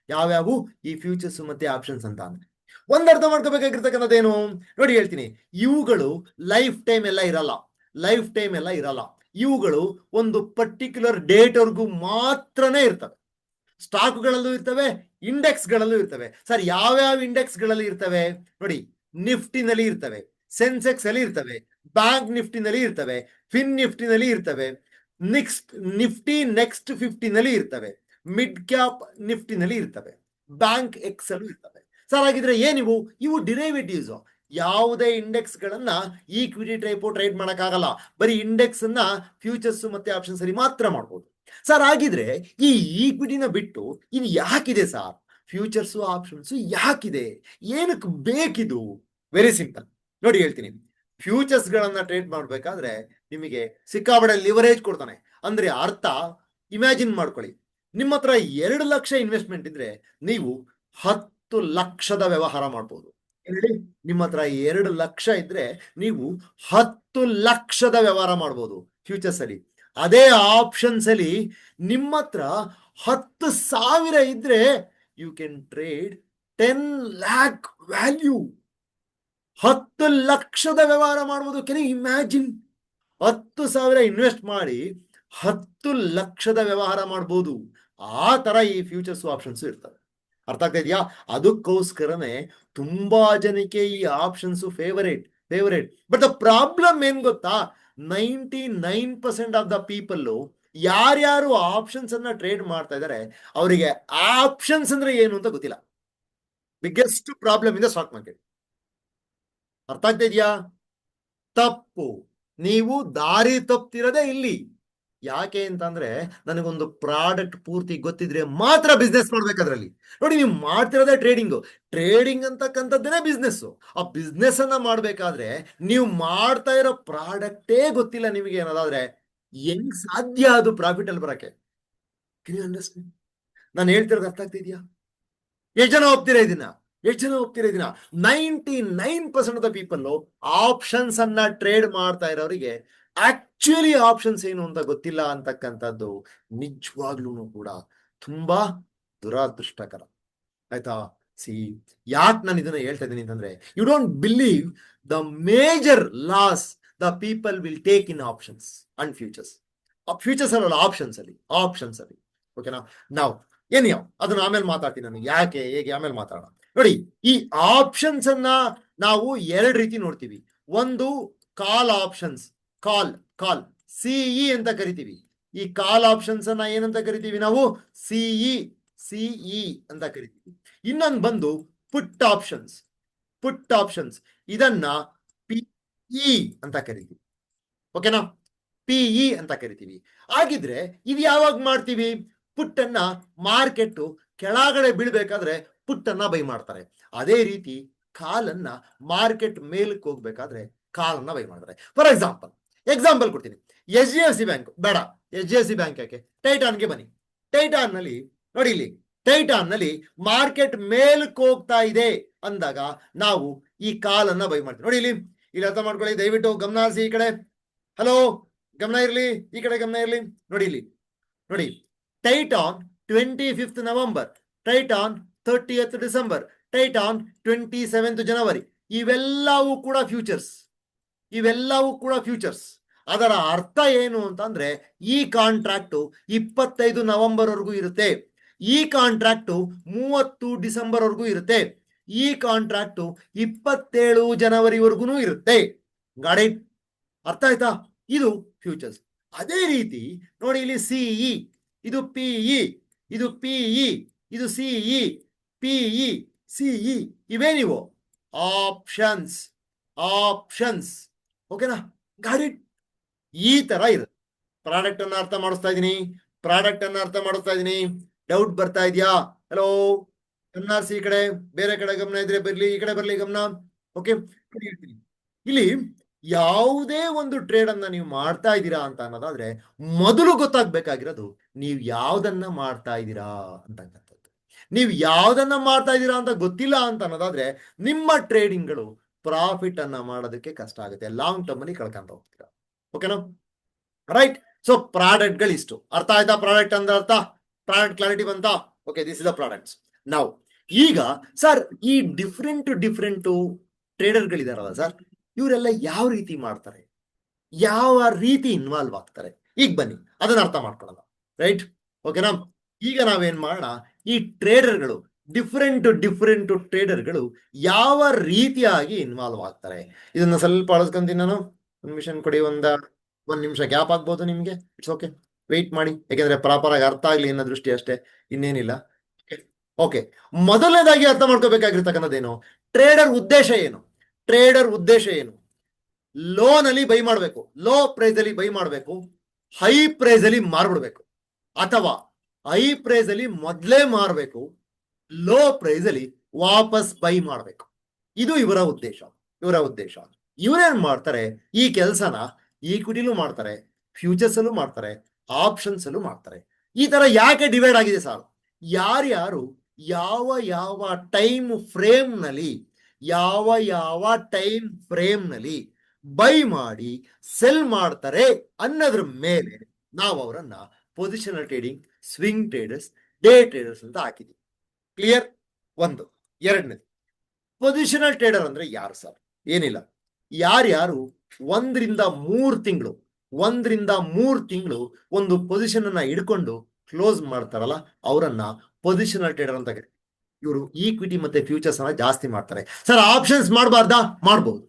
ಯಾವ್ಯಾವು? ಈ ಫ್ಯೂಚರ್ಸ್ ಮತ್ತೆ ಆಪ್ಷನ್ಸ್ ಅಂತ ಅಂದ್ರೆ ಒಂದ್ ಅರ್ಥ ಮಾಡ್ಕೋಬೇಕಾಗಿರ್ತಕ್ಕಂಥದ್ದೇನು ನೋಡಿ, ಹೇಳ್ತೀನಿ. ಇವುಗಳು ಲೈಫ್ ಟೈಮ್ ಎಲ್ಲ ಇರಲ್ಲ. ಇವುಗಳು ಒಂದು ಪರ್ಟಿಕ್ಯುಲರ್ ಡೇಟ್ ವರ್ಗೂ ಮಾತ್ರನೇ ಇರ್ತವೆ. ಸ್ಟಾಕ್ಗಳಲ್ಲೂ ಇರ್ತವೆ, ಇಂಡೆಕ್ಸ್ ಗಳಲ್ಲೂ ಇರ್ತವೆ. ಸರ್, ಯಾವ್ಯಾವ ಇಂಡೆಕ್ಸ್ ಗಳಲ್ಲಿ ಇರ್ತವೆ ನೋಡಿ? ನಿಫ್ಟಿನಲ್ಲಿ ಇರ್ತವೆ, ಸೆನ್ಸೆಕ್ಸ್ ಅಲ್ಲಿ ಇರ್ತವೆ, ಬ್ಯಾಂಕ್ ನಿಫ್ಟಿನಲ್ಲಿ ಇರ್ತವೆ, ಫಿನ್ ನಿಫ್ಟಿನಲ್ಲಿ ಇರ್ತವೆ, ನಿಫ್ಟಿ ನೆಕ್ಸ್ಟ್ 50 ನಲ್ಲಿ ಇರ್ತವೆ, ಮಿಡ್ ಕ್ಯಾಪ್ ನಿಫ್ಟಿನಲ್ಲಿ ಇರ್ತವೆ, ಬ್ಯಾಂಕ್ ಎಕ್ಸ್ ಅಲ್ಲೂ ಇರ್ತವೆ. ಸರ್, ಹಾಗಿದ್ರೆ ಏನಿವು? ಇವು ಡಿರೈವೇಟಿವ್ಸ್. ಯಾವುದೇ ಇಂಡೆಕ್ಸ್ ಗಳನ್ನ ಈಕ್ವಿಟಿ ಟ್ರೇಡ್ ಮಾಡಕ್ಕಾಗಲ್ಲ. ಬರೀ ಇಂಡೆಕ್ಸ್ ಅನ್ನ ಫ್ಯೂಚರ್ಸ್ ಮತ್ತೆ ಆಪ್ಷನ್ಸ್ ಅಲ್ಲಿ ಮಾತ್ರ ಮಾಡ್ಬೋದು. ಸರ್, ಹಾಗಿದ್ರೆ ಈ ಈಕ್ವಿಟಿನ ಬಿಟ್ಟು ಇನ್ ಯಾಕಿದೆ ಸರ್ ಫ್ಯೂಚರ್ಸ್ ಆಪ್ಷನ್ಸ್? ಯಾಕಿದೆ? ಏನಕ್ಕೆ ಬೇಕಿದು? ವೆರಿ ಸಿಂಪಲ್, ನೋಡಿ ಹೇಳ್ತೀನಿ. ಫ್ಯೂಚರ್ಸ್ ಗಳನ್ನ ಟ್ರೇಡ್ ಮಾಡ್ಬೇಕಾದ್ರೆ ನಿಮಗೆ ಸಿಕ್ಕಾಬಡೆ ಲಿವರೇಜ್ ಕೊಡ್ತಾನೆ. ಅಂದ್ರೆ ಅರ್ಥ ಇಮ್ಯಾಜಿನ್ ಮಾಡ್ಕೊಳ್ಳಿ, ನಿಮ್ಮ ಹತ್ರ 2 ಲಕ್ಷ ಇನ್ವೆಸ್ಟ್ಮೆಂಟ್ ಇದ್ರೆ ನೀವು 10 ಲಕ್ಷದ ವ್ಯವಹಾರ ಮಾಡ್ಬೋದು. ಹೇಳಿ, ನಿಮ್ಮ ಹತ್ರ 2 ಲಕ್ಷ ಇದ್ರೆ ನೀವು 10 ಲಕ್ಷದ ವ್ಯವಹಾರ ಮಾಡ್ಬೋದು ಫ್ಯೂಚರ್ಸ್ ಅಲ್ಲಿ. ಅದೇ ಆಪ್ಷನ್ಸ್ ಅಲ್ಲಿ ನಿಮ್ಮ ಹತ್ರ 10,000 ಇದ್ರೆ you can trade 10 lakh value. 10 ಲಕ್ಷದ ವ್ಯವಹಾರ ಮಾಡ್ಬೋದು. Can you imagine? 10,000 ಇನ್ವೆಸ್ಟ್ ಮಾಡಿ 10 ಲಕ್ಷದ ವ್ಯವಹಾರ ಮಾಡ್ಬೋದು. ಆ ತರ ಈ ಫ್ಯೂಚರ್ಸ್ ಆಪ್ಷನ್ಸ್ ಇರ್ತವೆ. ಅರ್ಥ ಆಗ್ತಾ ಇದೆಯಾ? ಅದಕ್ಕೋಸ್ಕರನೇ ತುಂಬಾ ಜನಕ್ಕೆ ಈ options favourite. But the problem ಏನ್ ಗೊತ್ತಾ, 99% ಆಫ್ ದ ಪೀಪಲ್ ಯಾರ್ಯಾರು ಆಪ್ಷನ್ಸ್ ಅನ್ನ ಟ್ರೇಡ್ ಮಾಡ್ತಾ ಇದ್ದಾರೆ ಅವರಿಗೆ ಆಪ್ಷನ್ಸ್ ಅಂದ್ರೆ ಏನು ಅಂತ ಗೊತ್ತಿಲ್ಲ. Biggest problem in the stock market. ಅರ್ಥ ಆಗ್ತಾ ಇದೆಯಾ? ತಪ್ಪು. ನೀವು ದಾರಿ ತಪ್ತಿರೋದೇ ಇಲ್ಲಿ. ಯಾಕೆ ಅಂತಂದ್ರೆ ನನಗೊಂದು ಪ್ರಾಡಕ್ಟ್ ಪೂರ್ತಿ ಗೊತ್ತಿದ್ರೆ ಮಾತ್ರ ಬಿಸ್ನೆಸ್ ಮಾಡ್ಬೇಕದ್ರಲ್ಲಿ. ನೋಡಿ, ನೀವು ಮಾಡ್ತಿರೋದೇ ಟ್ರೇಡಿಂಗ್ ಅಂತಕ್ಕಂಥದ್ದೇನೆ ಬಿಸ್ನೆಸ್. ಆ ಬಿಸ್ನೆಸ್ ಅನ್ನ ಮಾಡ್ಬೇಕಾದ್ರೆ ನೀವು ಮಾಡ್ತಾ ಇರೋ ಪ್ರಾಡಕ್ಟೇ ಗೊತ್ತಿಲ್ಲ ನಿಮಗೆ ಅನ್ನೋದಾದ್ರೆ ಹೆಂಗ್ ಸಾಧ್ಯ ಅದು ಪ್ರಾಫಿಟ್ ಅಲ್ಲಿ ಬರಕ್ಕೆ? ನಾನು ಹೇಳ್ತಿರೋದು ಅರ್ಥ ಆಗ್ತಿದ್ಯಾ? ಎಷ್ಟು ಜನ ಒಪ್ತೀರಾ ಇದನ್ನ? 99% ಆಫ್ ದ ಪೀಪಲ್ ಆಪ್ಷನ್ಸ್ ಅನ್ನ ಟ್ರೇಡ್ ಮಾಡ್ತಾ ಇರೋರಿಗೆ ಆಕ್ಚುಲಿ ಆಪ್ಷನ್ಸ್ ಏನು ಅಂತ ಗೊತ್ತಿಲ್ಲ ಅಂತಕ್ಕಂಥದ್ದು ನಿಜವಾಗ್ಲೂ ಕೂಡ ತುಂಬಾ ದುರಾದೃಷ್ಟಕರ. ಆಯ್ತಾ? ಯಾಕೆ ನಾನು ಇದನ್ನ ಹೇಳ್ತಾ ಇದ್ದೀನಿ ಅಂತಂದ್ರೆ, you don't believe the major loss the people will take in options and futures. ಅಲ್ಲ, ಆಪ್ಷನ್ಸ್ ಅಲ್ಲಿ. ಓಕೆನಾ? ನಾವು ಏನ್ಯಾವ ಅದನ್ನ ಆಮೇಲೆ ಮಾತಾಡ್ತೀನಿ ನಾನು, ಯಾಕೆ ಹೇಗೆ ಆಮೇಲೆ ಮಾತಾಡೋಣ. ನೋಡಿ, ಈ ಆಪ್ಷನ್ಸ್ ಅನ್ನ ನಾವು 2 ರೀತಿ ನೋಡ್ತೀವಿ. ಒಂದು ಕಾಲ್ ಆಪ್ಷನ್ಸ್, ಕಾಲ್ ಸಿಇ ಅಂತ ಕರಿತೀವಿ. ಈ ಕಾಲ್ ಆಪ್ಷನ್ಸ್ ಅನ್ನ ಏನಂತ ಕರಿತೀವಿ ನಾವು? ಸಿಇ ಅಂತ ಕರಿತೀವಿ. ಇನ್ನೊಂದು ಬಂದು ಪುಟ್ ಆಪ್ಷನ್ಸ್, ಇದನ್ನ ಪಿಇ ಅಂತ ಕರಿತೀವಿ. ಓಕೆನಾ? ಪಿಇ ಅಂತ ಕರಿತೀವಿ. ಹಾಗಿದ್ರೆ ಇದು ಯಾವಾಗ ಮಾಡ್ತೀವಿ? ಪುಟ್ ಅನ್ನ ಮಾರ್ಕೆಟ್ ಕೆಳಗಡೆ ಬೀಳ್ಬೇಕಾದ್ರೆ ಪುಟ್ ಅನ್ನ ಬೈ ಮಾಡ್ತಾರೆ. ಅದೇ ರೀತಿ ಕಾಲನ್ನ ಮಾರ್ಕೆಟ್ ಮೇಲಕ್ಕೆ ಹೋಗ್ಬೇಕಾದ್ರೆ ಕಾಲನ್ನ ಬೈ ಮಾಡ್ತಾರೆ. ಫಾರ್ ಎಕ್ಸಾಂಪಲ್ ಕೊಡ್ತೀನಿ. HDFC ಬ್ಯಾಂಕ್ ಬೇಡ, HDFC ಬ್ಯಾಂಕ್ ಯಾಕೆ? ಟೈಟಾನ್ಗೆ ಬನ್ನಿ. ಟೈಟಾನ್ ನಲ್ಲಿ ನೋಡಿ, ಇಲ್ಲಿ ಟೈಟಾನ್ ನಲ್ಲಿ ಮಾರ್ಕೆಟ್ ಮೇಲಕ್ಕೆ ಹೋಗ್ತಾ ಇದೆ ಅಂದಾಗ ನಾವು ಈ ಕಾಲನ್ನ ಬೈ ಮಾಡ್ತೀವಿ. ನೋಡಿ, ಇಲ್ಲಿ ಅರ್ಥ ಮಾಡ್ಕೊಳ್ಳಿ, ದಯವಿಟ್ಟು ಗಮನ ಹರಿಸಿ. ಈ ಕಡೆ ಹಲೋ, ಗಮನ ಇರ್ಲಿ, ಈ ಕಡೆ ಗಮನ ಇರ್ಲಿ. ನೋಡಿ, Titan 25th November, Titan 30th December, Titan 27th ಜನವರಿ, ಇವೆಲ್ಲವೂ ಕೂಡ ಫ್ಯೂಚರ್ಸ್. ಅದರ ಅರ್ಥ ಏನು ಅಂತಂದ್ರೆ, ಈ ಕಾಂಟ್ರಾಕ್ಟ್ 25 ನವೆಂಬರ್ ವರೆಗೂ ಇರುತ್ತೆ, ಈ ಕಾಂಟ್ರಾಕ್ಟ್ 30 ಡಿಸೆಂಬರ್ ವರೆಗೂ ಇರುತ್ತೆ, ಈ ಕಾಂಟ್ರಾಕ್ಟ್ 27 ಜನವರಿವರೆಗೂ ಇರುತ್ತೆ. ಗಾಡಿ ಅರ್ಥ ಆಯ್ತಾ? ಇದು ಫ್ಯೂಚರ್ಸ್. ಅದೇ ರೀತಿ ನೋಡಿ, ಇಲ್ಲಿ ಸಿಇ, ಇದು ಪಿಇ, ಇದು ಪಿಇ, ಇದು ಸಿಇ, ಪಿಇ, ಸಿಇ, ಇವೇ ನೀವು ಆಪ್ಷನ್ಸ್. ಓಕೆನಾ? ಗಾಡಿ ಈ ತರ ಇರುತ್ತೆ. ಪ್ರಾಡಕ್ಟ್ ಅನ್ನ ಅರ್ಥ ಮಾಡಿಸ್ತಾ ಇದ್ದೀನಿ. ಡೌಟ್ ಬರ್ತಾ ಇದೆಯಾ? ಹಲೋ, NRC ಈ ಕಡೆ, ಬೇರೆ ಕಡೆ ಗಮನ ಇದ್ರೆ ಬರ್ಲಿ, ಈ ಕಡೆ ಬರ್ಲಿ ಗಮನ. ಓಕೆ, ಇಲ್ಲಿ ಯಾವುದೇ ಒಂದು ಟ್ರೇಡ್ ಅನ್ನ ನೀವು ಮಾಡ್ತಾ ಇದ್ದೀರಾ ಅಂತ ಅನ್ನೋದಾದ್ರೆ ಮೊದಲು ಗೊತ್ತಾಗ್ಬೇಕಾಗಿರೋದು ನೀವು ಯಾವ್ದನ್ನ ಮಾಡ್ತಾ ಇದ್ದೀರಾ ಅಂತಕ್ಕಂಥದ್ದು. ನೀವು ಯಾವ್ದನ್ನ ಮಾಡ್ತಾ ಇದ್ದೀರಾ ಅಂತ ಗೊತ್ತಿಲ್ಲ ಅಂತ ಅನ್ನೋದಾದ್ರೆ ನಿಮ್ಮ ಟ್ರೇಡಿಂಗ್ಗಳು ಪ್ರಾಫಿಟ್ ಅನ್ನ ಮಾಡೋದಕ್ಕೆ ಕಷ್ಟ ಆಗುತ್ತೆ, ಲಾಂಗ್ ಟರ್ಮ್ ಅಲ್ಲಿ ಕಳ್ಕೊಂತ ಹೋಗ್ತೀರಾ. ಓಕೆನಾ? ರೈಟ್. ಸೊ ಪ್ರಾಡಕ್ಟ್ಗಳು ಇಷ್ಟು. ಅರ್ಥ ಆಯ್ತಾ? ಪ್ರಾಡಕ್ಟ್ ಅಂದ್ರೆ ಅರ್ಥ, ಪ್ರಾಡಕ್ಟ್ ಕ್ಲಾರಿಟಿ ಬಂತ? Okay, this is the products. ನಾವು ಈಗ ಸರ್, ಈ ಡಿಫ್ರೆಂಟ್ ಟ್ರೇಡರ್ಗಳಿದಾರಲ್ಲ ಸರ್, ಇವರೆಲ್ಲ ಯಾವ ರೀತಿ ಮಾಡ್ತಾರೆ, ಯಾವ ರೀತಿ ಇನ್ವಾಲ್ವ್ ಆಗ್ತಾರೆ? ಈಗ ಬನ್ನಿ ಅದನ್ನ ಅರ್ಥ ಮಾಡ್ಕೊಳ್ಳೋಣ. ರೈಟ್? ಓಕೆನಾ? ಈಗ ನಾವೇನ್ ಮಾಡೋಣ, ಈ ಟ್ರೇಡರ್ಗಳು, ಡಿಫ್ರೆಂಟ್ ಟ್ರೇಡರ್ಗಳು ಯಾವ ರೀತಿಯಾಗಿ ಇನ್ವಾಲ್ವ್ ಆಗ್ತಾರೆ ಇದನ್ನ ಸ್ವಲ್ಪ ಅಳಿಸ್ಕೊಂತೀನಿ ನಾನು. ಪರ್ಮಿಷನ್ ಕೊಡಿ, ಒಂದ್ ನಿಮಿಷ ಗ್ಯಾಪ್ ಆಗ್ಬೋದು ನಿಮ್ಗೆ. ಇಟ್ಸ್ ಓಕೆ, ವೆಯ್ಟ್ ಮಾಡಿ, ಯಾಕೆಂದ್ರೆ ಪ್ರಾಪರ್ ಆಗಿ ಅರ್ಥ ಆಗ್ಲಿ ಅನ್ನೋ ದೃಷ್ಟಿ ಅಷ್ಟೇ, ಇನ್ನೇನಿಲ್ಲ. ಓಕೆ, ಮೊದಲನೇದಾಗಿ ಅರ್ಥ ಮಾಡ್ಕೋಬೇಕಾಗಿರ್ತಕ್ಕಂಥದ್ದೇನು? ಟ್ರೇಡರ್ ಉದ್ದೇಶ ಏನು? ಲೋನಲ್ಲಿ ಬೈ ಮಾಡಬೇಕು, ಲೋ ಪ್ರೈಸ್ ಅಲ್ಲಿ ಬೈ ಮಾಡಬೇಕು, ಹೈ ಪ್ರೈಸ್ ಅಲ್ಲಿ ಮಾರ್ಬಿಡ್ಬೇಕು, ಅಥವಾ ಹೈ ಪ್ರೈಸ್ ಅಲ್ಲಿ ಮೊದಲೇ ಮಾರಬೇಕು, ಲೋ ಪ್ರೈಸ್ ಅಲ್ಲಿ ವಾಪಸ್ ಬೈ ಮಾಡಬೇಕು. ಇದು ಇವರ ಉದ್ದೇಶ. ಇವರೇನ್ ಮಾಡ್ತಾರೆ, ಈ ಕೆಲಸನ ಈಕ್ವಿಟಿಲೂ ಮಾಡ್ತಾರೆ, ಫ್ಯೂಚರ್ಸ್ ಅಲ್ಲೂ ಮಾಡ್ತಾರೆ, ಆಪ್ಷನ್ಸ್ ಅಲ್ಲೂ ಮಾಡ್ತಾರೆ. ಈ ತರ ಯಾಕೆ ಡಿವೈಡ್ ಆಗಿದೆ ಸರ್? ಯಾರ್ಯಾರು ಯಾವ ಯಾವ ಟೈಮ್ ಫ್ರೇಮ್ ನಲ್ಲಿ ಬೈ ಮಾಡಿ ಸೆಲ್ ಮಾಡ್ತಾರೆ ಅನ್ನೋದ್ರ ಮೇಲೆ ನಾವು ಅವರನ್ನ positional trading, swing traders, day traders ಅಂತ ಹಾಕಿದ್ವಿ. ಕ್ಲಿಯರ್? ಒಂದು. ಎರಡನೇದು, ಪೊಸಿಷನಲ್ ಟ್ರೇಡರ್ ಅಂದ್ರೆ ಯಾರು ಸರ್? ಏನಿಲ್ಲ, ಯಾರ್ಯಾರು 1 ರಿಂದ 3 ತಿಂಗಳು ಒಂದು ಪೊಸಿಷನ್ ಅನ್ನ ಹಿಡ್ಕೊಂಡು ಕ್ಲೋಸ್ ಮಾಡ್ತಾರಲ್ಲ ಅವರನ್ನ ಪೊಸಿಷನಲ್ ಟ್ರೇಡರ್ ಅಂತ ಕರೀತಾರೆ. ಇವರು ಈಕ್ವಿಟಿ ಮತ್ತೆ ಫ್ಯೂಚರ್ಸ್ ಅನ್ನ ಜಾಸ್ತಿ ಮಾಡ್ತಾರೆ. ಸರ್ ಆಪ್ಷನ್ಸ್ ಮಾಡಬಾರ್ದಾ? ಮಾಡಬಹುದು,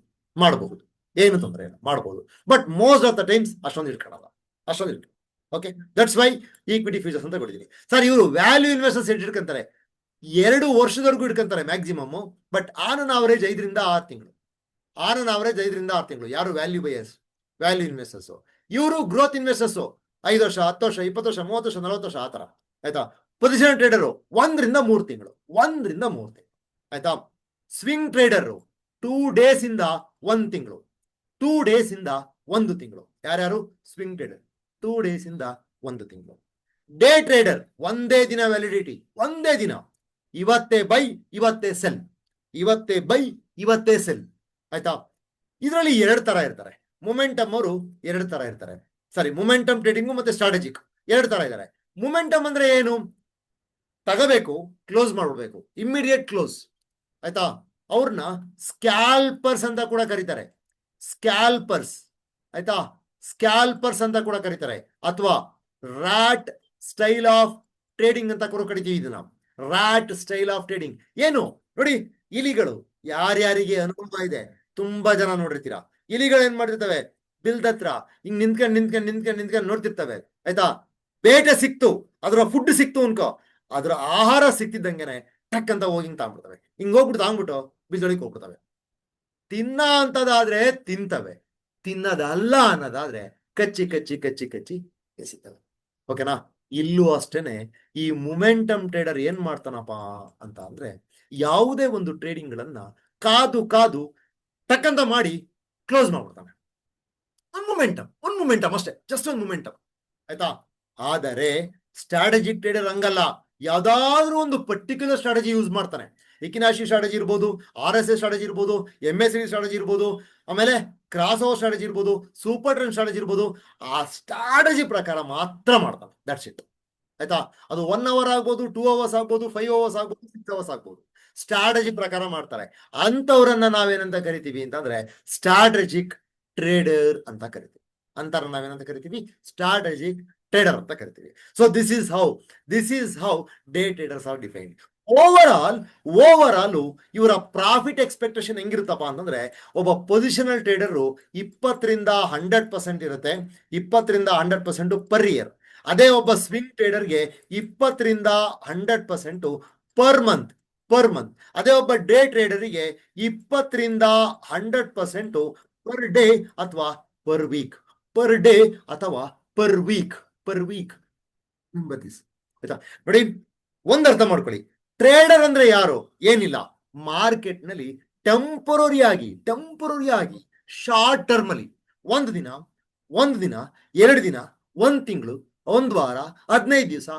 ಏನು ತೊಂದರೆ ಇಲ್ಲ, ಮಾಡಬಹುದು. But most of the times ಅಷ್ಟೊಂದು ಇಟ್ಕೊಳ್ಳಲ್ಲ. Okay, that's why equity futures ಅಂತ ಕೊಟ್ಟಿದ್ದೀನಿ. ಸರ್ ಇವರು ವ್ಯಾಲ್ಯೂ ಇನ್ವೆಸ್ಟರ್ಸ್ ಇಟ್ಕೊಂತಾರೆ, 2 ವರ್ಷದವರೆಗೂ ಇಟ್ಕೊಂತಾರೆ maximum. But on an average 5 ರಿಂದ 6 ತಿಂಗಳು. ಯಾರು ವ್ಯಾಲ್ಯೂ ಬಯರ್ಸ್, ವ್ಯಾಲ್ಯೂ ಇನ್ವೆಸ್ಟರ್ಸ್. ಇವರು ಗ್ರೋತ್ ಇನ್ವೆಸ್ಟರ್ಸ್ 5 ವರ್ಷ, 10 ವರ್ಷ, 20 ವರ್ಷ, 30 ವರ್ಷ, 40 ವರ್ಷ, ಆತರ. ಆಯ್ತಾ? ಪೊಸಿಷನ್ ಟ್ರೇಡರು 1 ರಿಂದ 3 ತಿಂಗಳು. ಆಯ್ತಾ? ಸ್ವಿಂಗ್ ಟ್ರೇಡರ್ 2 ಡೇಸ್ ಇಂದ 1 ತಿಂಗಳು. 2 ಡೇಸ್ ಇಂದ 1 ತಿಂಗಳು. ಯಾರ್ಯಾರು? ಸ್ವಿಂಗ್ ಟ್ರೇಡರ್ 2 ಡೇಸ್ ಇಂದ 1 ತಿಂಗಳು. ಡೇ ಟ್ರೇಡರ್ ಒಂದೇ ದಿನ ವ್ಯಾಲಿಡಿಟಿ, ಒಂದೇ ದಿನ. ಇವತ್ತೇ ಬೈ, ಇವತ್ತೇ ಸೆಲ್, ಆಯ್ತಾ? ಇದರಲ್ಲಿ 2 ತರ ಇರ್ತಾರೆ. ಮೊಮೆಂಟಮ್ ಅವರು 2 ತರ ಇರ್ತಾರೆ. ಸಾರಿ, ಮೊಮೆಂಟಮ್ ಟ್ರೇಡಿಂಗು ಮತ್ತೆ ಸ್ಟ್ರಾಟಜಿಕ್ 2 ತರ ಇದ್ದಾರೆ. ಮೊಮೆಂಟಮ್ ಅಂದ್ರೆ ಏನು? ತಗೋಬೇಕು, ಕ್ಲೋಸ್ ಮಾಡ್ಬಿಡ್ಬೇಕು, ಇಮ್ಮಿಡಿಯೇಟ್ ಕ್ಲೋಸ್. ಆಯ್ತಾ? ಅವ್ರನ್ನ ಸ್ಕ್ಯಾಲ್ಪರ್ಸ್ ಅಂತ ಕೂಡ ಕರೀತಾರೆ. ಆಯ್ತಾ? ಸ್ಕ್ಯಾಲ್ಪರ್ಸ್ ಅಂತ ಕೂಡ ಕರೀತಾರೆ. ಅಥವಾ ರಾಟ್ ಸ್ಟೈಲ್ ಆಫ್ ಟ್ರೇಡಿಂಗ್ ಅಂತ ಕೂಡ ಕರಿತೀವಿ ಇದನ್ನ. ರಾಟ್ ಸ್ಟೈಲ್ ಆಫ್ ಟ್ರೇಡಿಂಗ್ ಏನು? ನೋಡಿ, ಇಲಿಗಳು ಯಾರ್ಯಾರಿಗೆ ಅನುಭವ ಇದೆ, ತುಂಬಾ ಜನ ನೋಡಿರ್ತೀರಾ. ಇಲಿಗಳು ಏನ್ ಮಾಡಿರ್ತವೆ? ಬಿಲ್ದ ಹತ್ರ ಹಿಂಗ್ ನಿಂತ್ಕೊಂಡು ನೋಡ್ತಿರ್ತವೆ. ಆಯ್ತಾ? ಬೇಟೆ ಸಿಕ್ತು, ಅದರ ಫುಡ್ ಸಿಕ್ತು ಅನ್ಕೋ, ಅದರ ಆಹಾರ ಸಿಕ್ತಿದ್ದಂಗೆನೆ ಟಕ್ ಅಂತ ಹೋಗಿ ತಾಂಬಿಡ್ತವೆ. ಹಿಂಗ್ ಹೋಗ್ಬಿಟ್ಟು ಬಿಲ್ದೊಳಗೆ ಹೋಗ್ಬಿಡ್ತವೆ. ತಿನ್ನ ಅಂತದಾದ್ರೆ ತಿಂತವೆ, ತಿನ್ನದಲ್ಲ ಅನ್ನೋದಾದ್ರೆ ಕಚ್ಚಿ ಎಸಿತವೆ. ಓಕೆನಾ? ಇಲ್ಲೂ ಅಷ್ಟೇನೆ ಈ ಮೊಮೆಂಟಮ್ ಟ್ರೇಡರ್ ಏನ್ ಮಾಡ್ತಾನಪ್ಪ ಅಂತ ಅಂದ್ರೆ, ಯಾವುದೇ ಒಂದು ಟ್ರೇಡಿಂಗ್ ಗಳನ್ನ ಕಾದು ತಕ್ಕಂತ ಮಾಡಿ ಕ್ಲೋಸ್ ಮಾಡ್ಬಿಡ್ತಾನೆ. ಒಂದು ಮೊಮೆಂಟಮ್ ಅಷ್ಟೇ, ಜಸ್ಟ್ ಒಂದು ಮೊಮೆಂಟಮ್. ಆಯ್ತಾ? ಆದರೆ ಸ್ಟ್ರಾಟಜಿಕ್ ಟ್ರೇಡರ್ ಹಂಗಲ್ಲ. ಯಾವ್ದಾದ್ರೂ ಒಂದು ಪರ್ಟಿಕ್ಯುಲರ್ ಸ್ಟ್ರಾಟಜಿ ಯೂಸ್ ಮಾಡ್ತಾನೆ. ಇಕಿನಾಶಿ ಸ್ಟ್ರಾಟಜಿ ಇರ್ಬೋದು, RSI ಸ್ಟ್ರಾಟಜಿ ಇರ್ಬೋದು, MACD ಸ್ಟ್ರಾಟಜಿ ಇರ್ಬೋದು, ಆಮೇಲೆ ಕ್ರಾಸ್ ಓವರ್ ಸ್ಟ್ರಾಟಜಿ ಇರ್ಬೋದು, ಸೂಪರ್ ಟ್ರೆಂಡ್ ಸ್ಟ್ರಾಟಜಿ ಇರ್ಬೋದು. ಆ ಸ್ಟ್ರಾಟಜಿ ಪ್ರಕಾರ ಮಾತ್ರ ಮಾಡ್ತಾನೆ. That's it. ಆಯ್ತಾ? ಅದು 1 ಅವರ್ ಆಗ್ಬೋದು, 2 ಅವರ್ಸ್ ಆಗ್ಬೋದು, 5 ಅವರ್ಸ್ ಆಗ್ಬೋದು, 6 ಅವರ್ಸ್ ಆಗ್ಬೋದು. ಸ್ಟ್ರಾಟಜಿ ಪ್ರಕಾರ ಮಾಡ್ತಾರೆ. ಅಂತವ್ರನ್ನ ನಾವೇನಂತ ಕರಿತೀವಿ ಅಂತಂದ್ರೆ ಸ್ಟ್ರಾಟಜಿಕ್ ಟ್ರೇಡರ್ ಅಂತ ಕರಿತೀವಿ. ನಾವೇನಂತ ಕರಿತೀವಿ? ಸ್ಟ್ರಾಟಜಿಕ್ ಟ್ರೇಡರ್ ಅಂತ ಕರಿತೀವಿ. So this is how day traders are defined. Over all ಇವರ ಪ್ರಾಫಿಟ್ ಎಕ್ಸ್ಪೆಕ್ಟೇಷನ್ ಹೆಂಗಿರುತ್ತಪ್ಪ ಅಂತಂದ್ರೆ, ಒಬ್ಬ ಪೊಸಿಷನಲ್ ಟ್ರೇಡರ್ 20% ಇರುತ್ತೆ, 20% ಪರ್ ಇಯರ್. ಅದೇ ಒಬ್ಬ ಸ್ವಿಂಗ್ ಟ್ರೇಡರ್ಗೆ 20% ಪರ್ ಮಂತ್. ಅದೇ ಒಬ್ಬ ಡೇ ಟ್ರೇಡರಿಗೆ 20% ಪರ್ ಡೇ ಅಥವಾ ಪರ್ ವೀಕ್. ಆಯ್ತಾ? ನೋಡಿ, ಒಂದ್ ಅರ್ಥ ಮಾಡ್ಕೊಳ್ಳಿ. ಟ್ರೇಡರ್ ಅಂದ್ರೆ ಯಾರು? ಏನಿಲ್ಲ, ಮಾರ್ಕೆಟ್ ನಲ್ಲಿ ಟೆಂಪರರಿ ಆಗಿ ಶಾರ್ಟ್ ಟರ್ಮ್ ಅಲ್ಲಿ 1 ದಿನ, 2 ದಿನ, 1 ತಿಂಗಳು, 1 ವಾರ, 15 ದಿವಸ,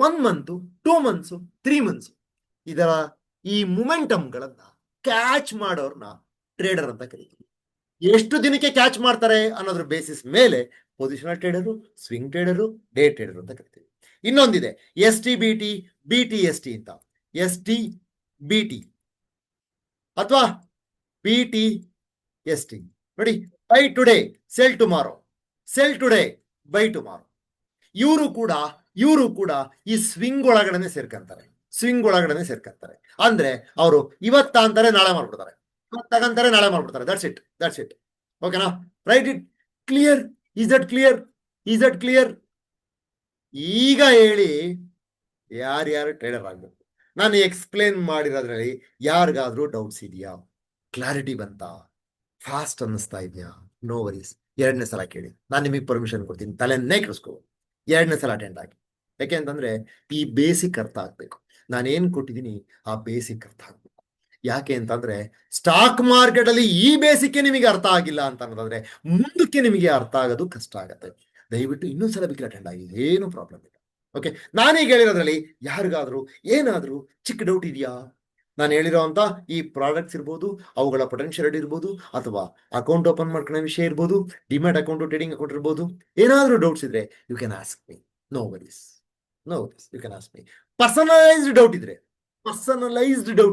1 ಮಂತ್, 2 ಮಂತ್ಸ್, 3 ಮಂತ್ಸ್, ಇದರ ಈ ಮೊಮೆಂಟಮ್ ಗಳನ್ನ ಕ್ಯಾಚ್ ಮಾಡೋರ್ನ ಟ್ರೇಡರ್ ಅಂತ ಕರೀತೀವಿ. ಎಷ್ಟು ದಿನಕ್ಕೆ ಕ್ಯಾಚ್ ಮಾಡ್ತಾರೆ ಅನ್ನೋದ್ರ ಬೇಸಿಸ್ ಮೇಲೆ positional trader, swing trader, day trader ಅಂತ ಕರಿತೀವಿ. ಇನ್ನೊಂದಿದೆ STBT, BTST ಅಂತ. STBT ಅಥವಾ BTST. ನೋಡಿ, by today cell tomorrow, by tomorrow. ಇವರು ಕೂಡ ಈ ಸ್ವಿಂಗ್ ಒಳಗಡೆ ಸೇರ್ಕೊಂತಾರೆ. ಅಂದ್ರೆ ಅವರು ಇವತ್ತ ಅಂತಾರೆ, ನಾಳೆ ಮಾಡ್ಬಿಡ್ತಾರೆ, ತಗಂತಾರೆ, ನಾಳೆ ಮಾಡ್ಬಿಡ್ತಾರೆ. That's it. ಓಕೆನಾ? Right it. Clear? Is that clear? ಈಗ ಹೇಳಿ, ಯಾರ್ಯಾರು ಟ್ರೇಡರ್ ಆಗ್ಬೇಕು? ನಾನು ಎಕ್ಸ್ಪ್ಲೇನ್ ಮಾಡಿರೋದ್ರಲ್ಲಿ ಯಾರಿಗಾದ್ರೂ ಡೌಟ್ಸ್ ಇದೆಯಾ? ಕ್ಲಾರಿಟಿ ಬಂತಾ? ಫಾಸ್ಟ್ ಅನ್ನಿಸ್ತಾ ಇದೆಯಾ? No worries. 2ನೇ ಸಲ ಕೇಳಿ, ನಾನು ನಿಮಗೆ ಪರ್ಮಿಷನ್ ಕೊಡ್ತೀನಿ. ತಲೆನೇ ಕೆಡಿಸ್ಕೋ, 2ನೇ ಸಲ ಅಟೆಂಡ್ ಆಗಿ. ಯಾಕೆ ಅಂತಂದ್ರೆ ಈ ಬೇಸಿಕ್ ಅರ್ಥ ಆಗ್ಬೇಕು. ನಾನೇನ್ ಕೊಟ್ಟಿದ್ದೀನಿ ಆ ಬೇಸಿಕ್ ಅರ್ಥ ಆಗ್ಬೇಕು. ಯಾಕೆ ಅಂತಂದ್ರೆ ಸ್ಟಾಕ್ ಮಾರ್ಕೆಟ್ ಅಲ್ಲಿ ಈ ಬೇಸಿಕ್ಗೆ ನಿಮಗೆ ಅರ್ಥ ಆಗಿಲ್ಲ ಅಂತ ಅನ್ನೋದಾದ್ರೆ ಮುಂದಕ್ಕೆ ನಿಮಗೆ ಅರ್ಥ ಆಗೋದು ಕಷ್ಟ ಆಗತ್ತೆ. ದಯವಿಟ್ಟು ಇನ್ನೊಂದ್ಸಲ ಬಿಟ್ಟು ಅಟೆಂಡ್ ಆಗಿ, ಏನು ಪ್ರಾಬ್ಲಮ್ ಇಲ್ಲ. ಓಕೆ, ನಾನೀಗ ಹೇಳಿರೋದ್ರಲ್ಲಿ ಯಾರಿಗಾದ್ರೂ ಏನಾದ್ರೂ ಚಿಕ್ಕ ಡೌಟ್ ಇದೆಯಾ? ನಾನು ಹೇಳಿರೋಂಥ ಈ ಪ್ರಾಡಕ್ಟ್ಸ್ ಇರ್ಬೋದು, ಅವುಗಳ ಪೊಟೆನ್ಷಿಯಲ್ ಇರ್ಬೋದು, ಅಥವಾ ಅಕೌಂಟ್ ಓಪನ್ ಮಾಡ್ಕೊಳ್ಳೋ ವಿಷಯ ಇರ್ಬೋದು, ಡಿಮ್ಯಾಟ್ ಅಕೌಂಟ್ ಟ್ರೇಡಿಂಗ್ ಅಕೌಂಟ್ ಇರ್ಬೋದು, ಏನಾದ್ರೂ ಡೌಟ್ಸ್ ಇದ್ರೆ you can ask me. No worries, no worries, you can ask me. Personalised doubt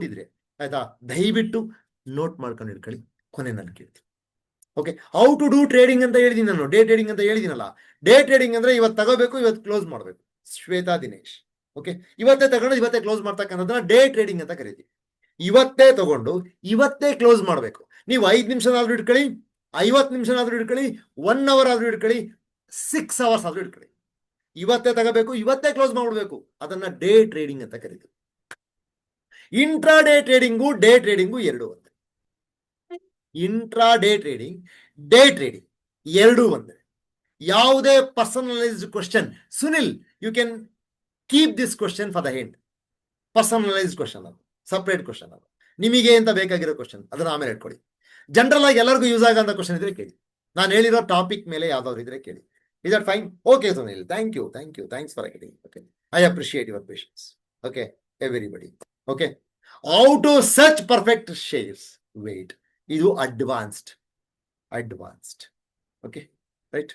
ಇದ್ರೆ ಆಯ್ತಾ, ದಯವಿಟ್ಟು ನೋಟ್ ಮಾಡ್ಕೊಂಡು ಇಟ್ಕೊಳ್ಳಿ, ಕೊನೆ ನಾನು ಕೇಳ್ತೀನಿ. Okay, how to do trading ಅಂತ ಹೇಳಿದೀನಿ ನಾನು, ಡೇ ಟ್ರೇಡಿಂಗ್ ಅಂತ ಹೇಳಿದಿನಲ್ಲ. ಡೇ ಟ್ರೇಡಿಂಗ್ ಅಂದ್ರೆ ಇವತ್ತು ತಗೋಬೇಕು, ಇವತ್ತು ಕ್ಲೋಸ್ ಮಾಡಬೇಕು. ಶ್ವೇತಾ ದಿನೇಶ್. ಓಕೆ, ಇವತ್ತೇ ತಗೊಂಡು ಇವತ್ತೇ ಕ್ಲೋಸ್ ಮಾಡ್ತಕ್ಕಂಥದ್ದನ್ನ ಡೇ ಟ್ರೇಡಿಂಗ್ ಅಂತ ಕರಿತೀವಿ. ಇವತ್ತೇ ತಗೊಂಡು ಇವತ್ತೇ ಕ್ಲೋಸ್ ಮಾಡಬೇಕು. ನೀವು 5 ನಿಮಿಷನಾದ್ರೂ ಇಟ್ಕೊಳ್ಳಿ, 50 ನಿಮಿಷನಾದ್ರೂ ಇಟ್ಕೊಳ್ಳಿ, 1 ಅವರ್ ಆದ್ರೂ ಇಟ್ಕೊಳ್ಳಿ, 6 ಅವರ್ಸ್ ಆದ್ರೂ ಇಟ್ಕೊಳ್ಳಿ, ಇವತ್ತೇ ತಗೋಬೇಕು, ಇವತ್ತೇ ಕ್ಲೋಸ್ ಮಾಡ್ಬಿಡ್ಬೇಕು. ಅದನ್ನ ಡೇ ಟ್ರೇಡಿಂಗ್ ಅಂತ ಕರಿತೀವಿ. Intraday trading day trading ಎರಡು ಒಂದೇ. Intraday trading, day trading ಎರಡೂ ಒಂದೇ. ಯಾವುದೇ personalised question, Sunil you can keep this question for the end. Personalised question ಅದು, ಸಪ್ರೇಟ್ ಕ್ವಶನ್ ಅದು, ನಿಮಗೆ ಅಂತ ಬೇಕಾಗಿರೋ ಕ್ವಶನ್, ಅದನ್ನ ಆಮೇಲೆ ಇಟ್ಕೊಳ್ಳಿ. ಜನರಲ್ ಆಗಿ ಎಲ್ಲರಿಗೂ ಯೂಸ್ ಆಗಂತ ಕ್ವಶನ್ ಇದ್ರೆ ಕೇಳಿ, ನಾನು ಹೇಳಿರೋ ಟಾಪಿಕ್ ಮೇಲೆ ಯಾವ್ದಾದ್ರು ಇದ್ರೆ ಕೇಳಿ. Is that fine? Okay Sunil, thank you, thanks for attending. Okay, I appreciate your patience. Okay everybody. Okay, how to search perfect shares. Wait, ಇದು advanced. Okay right.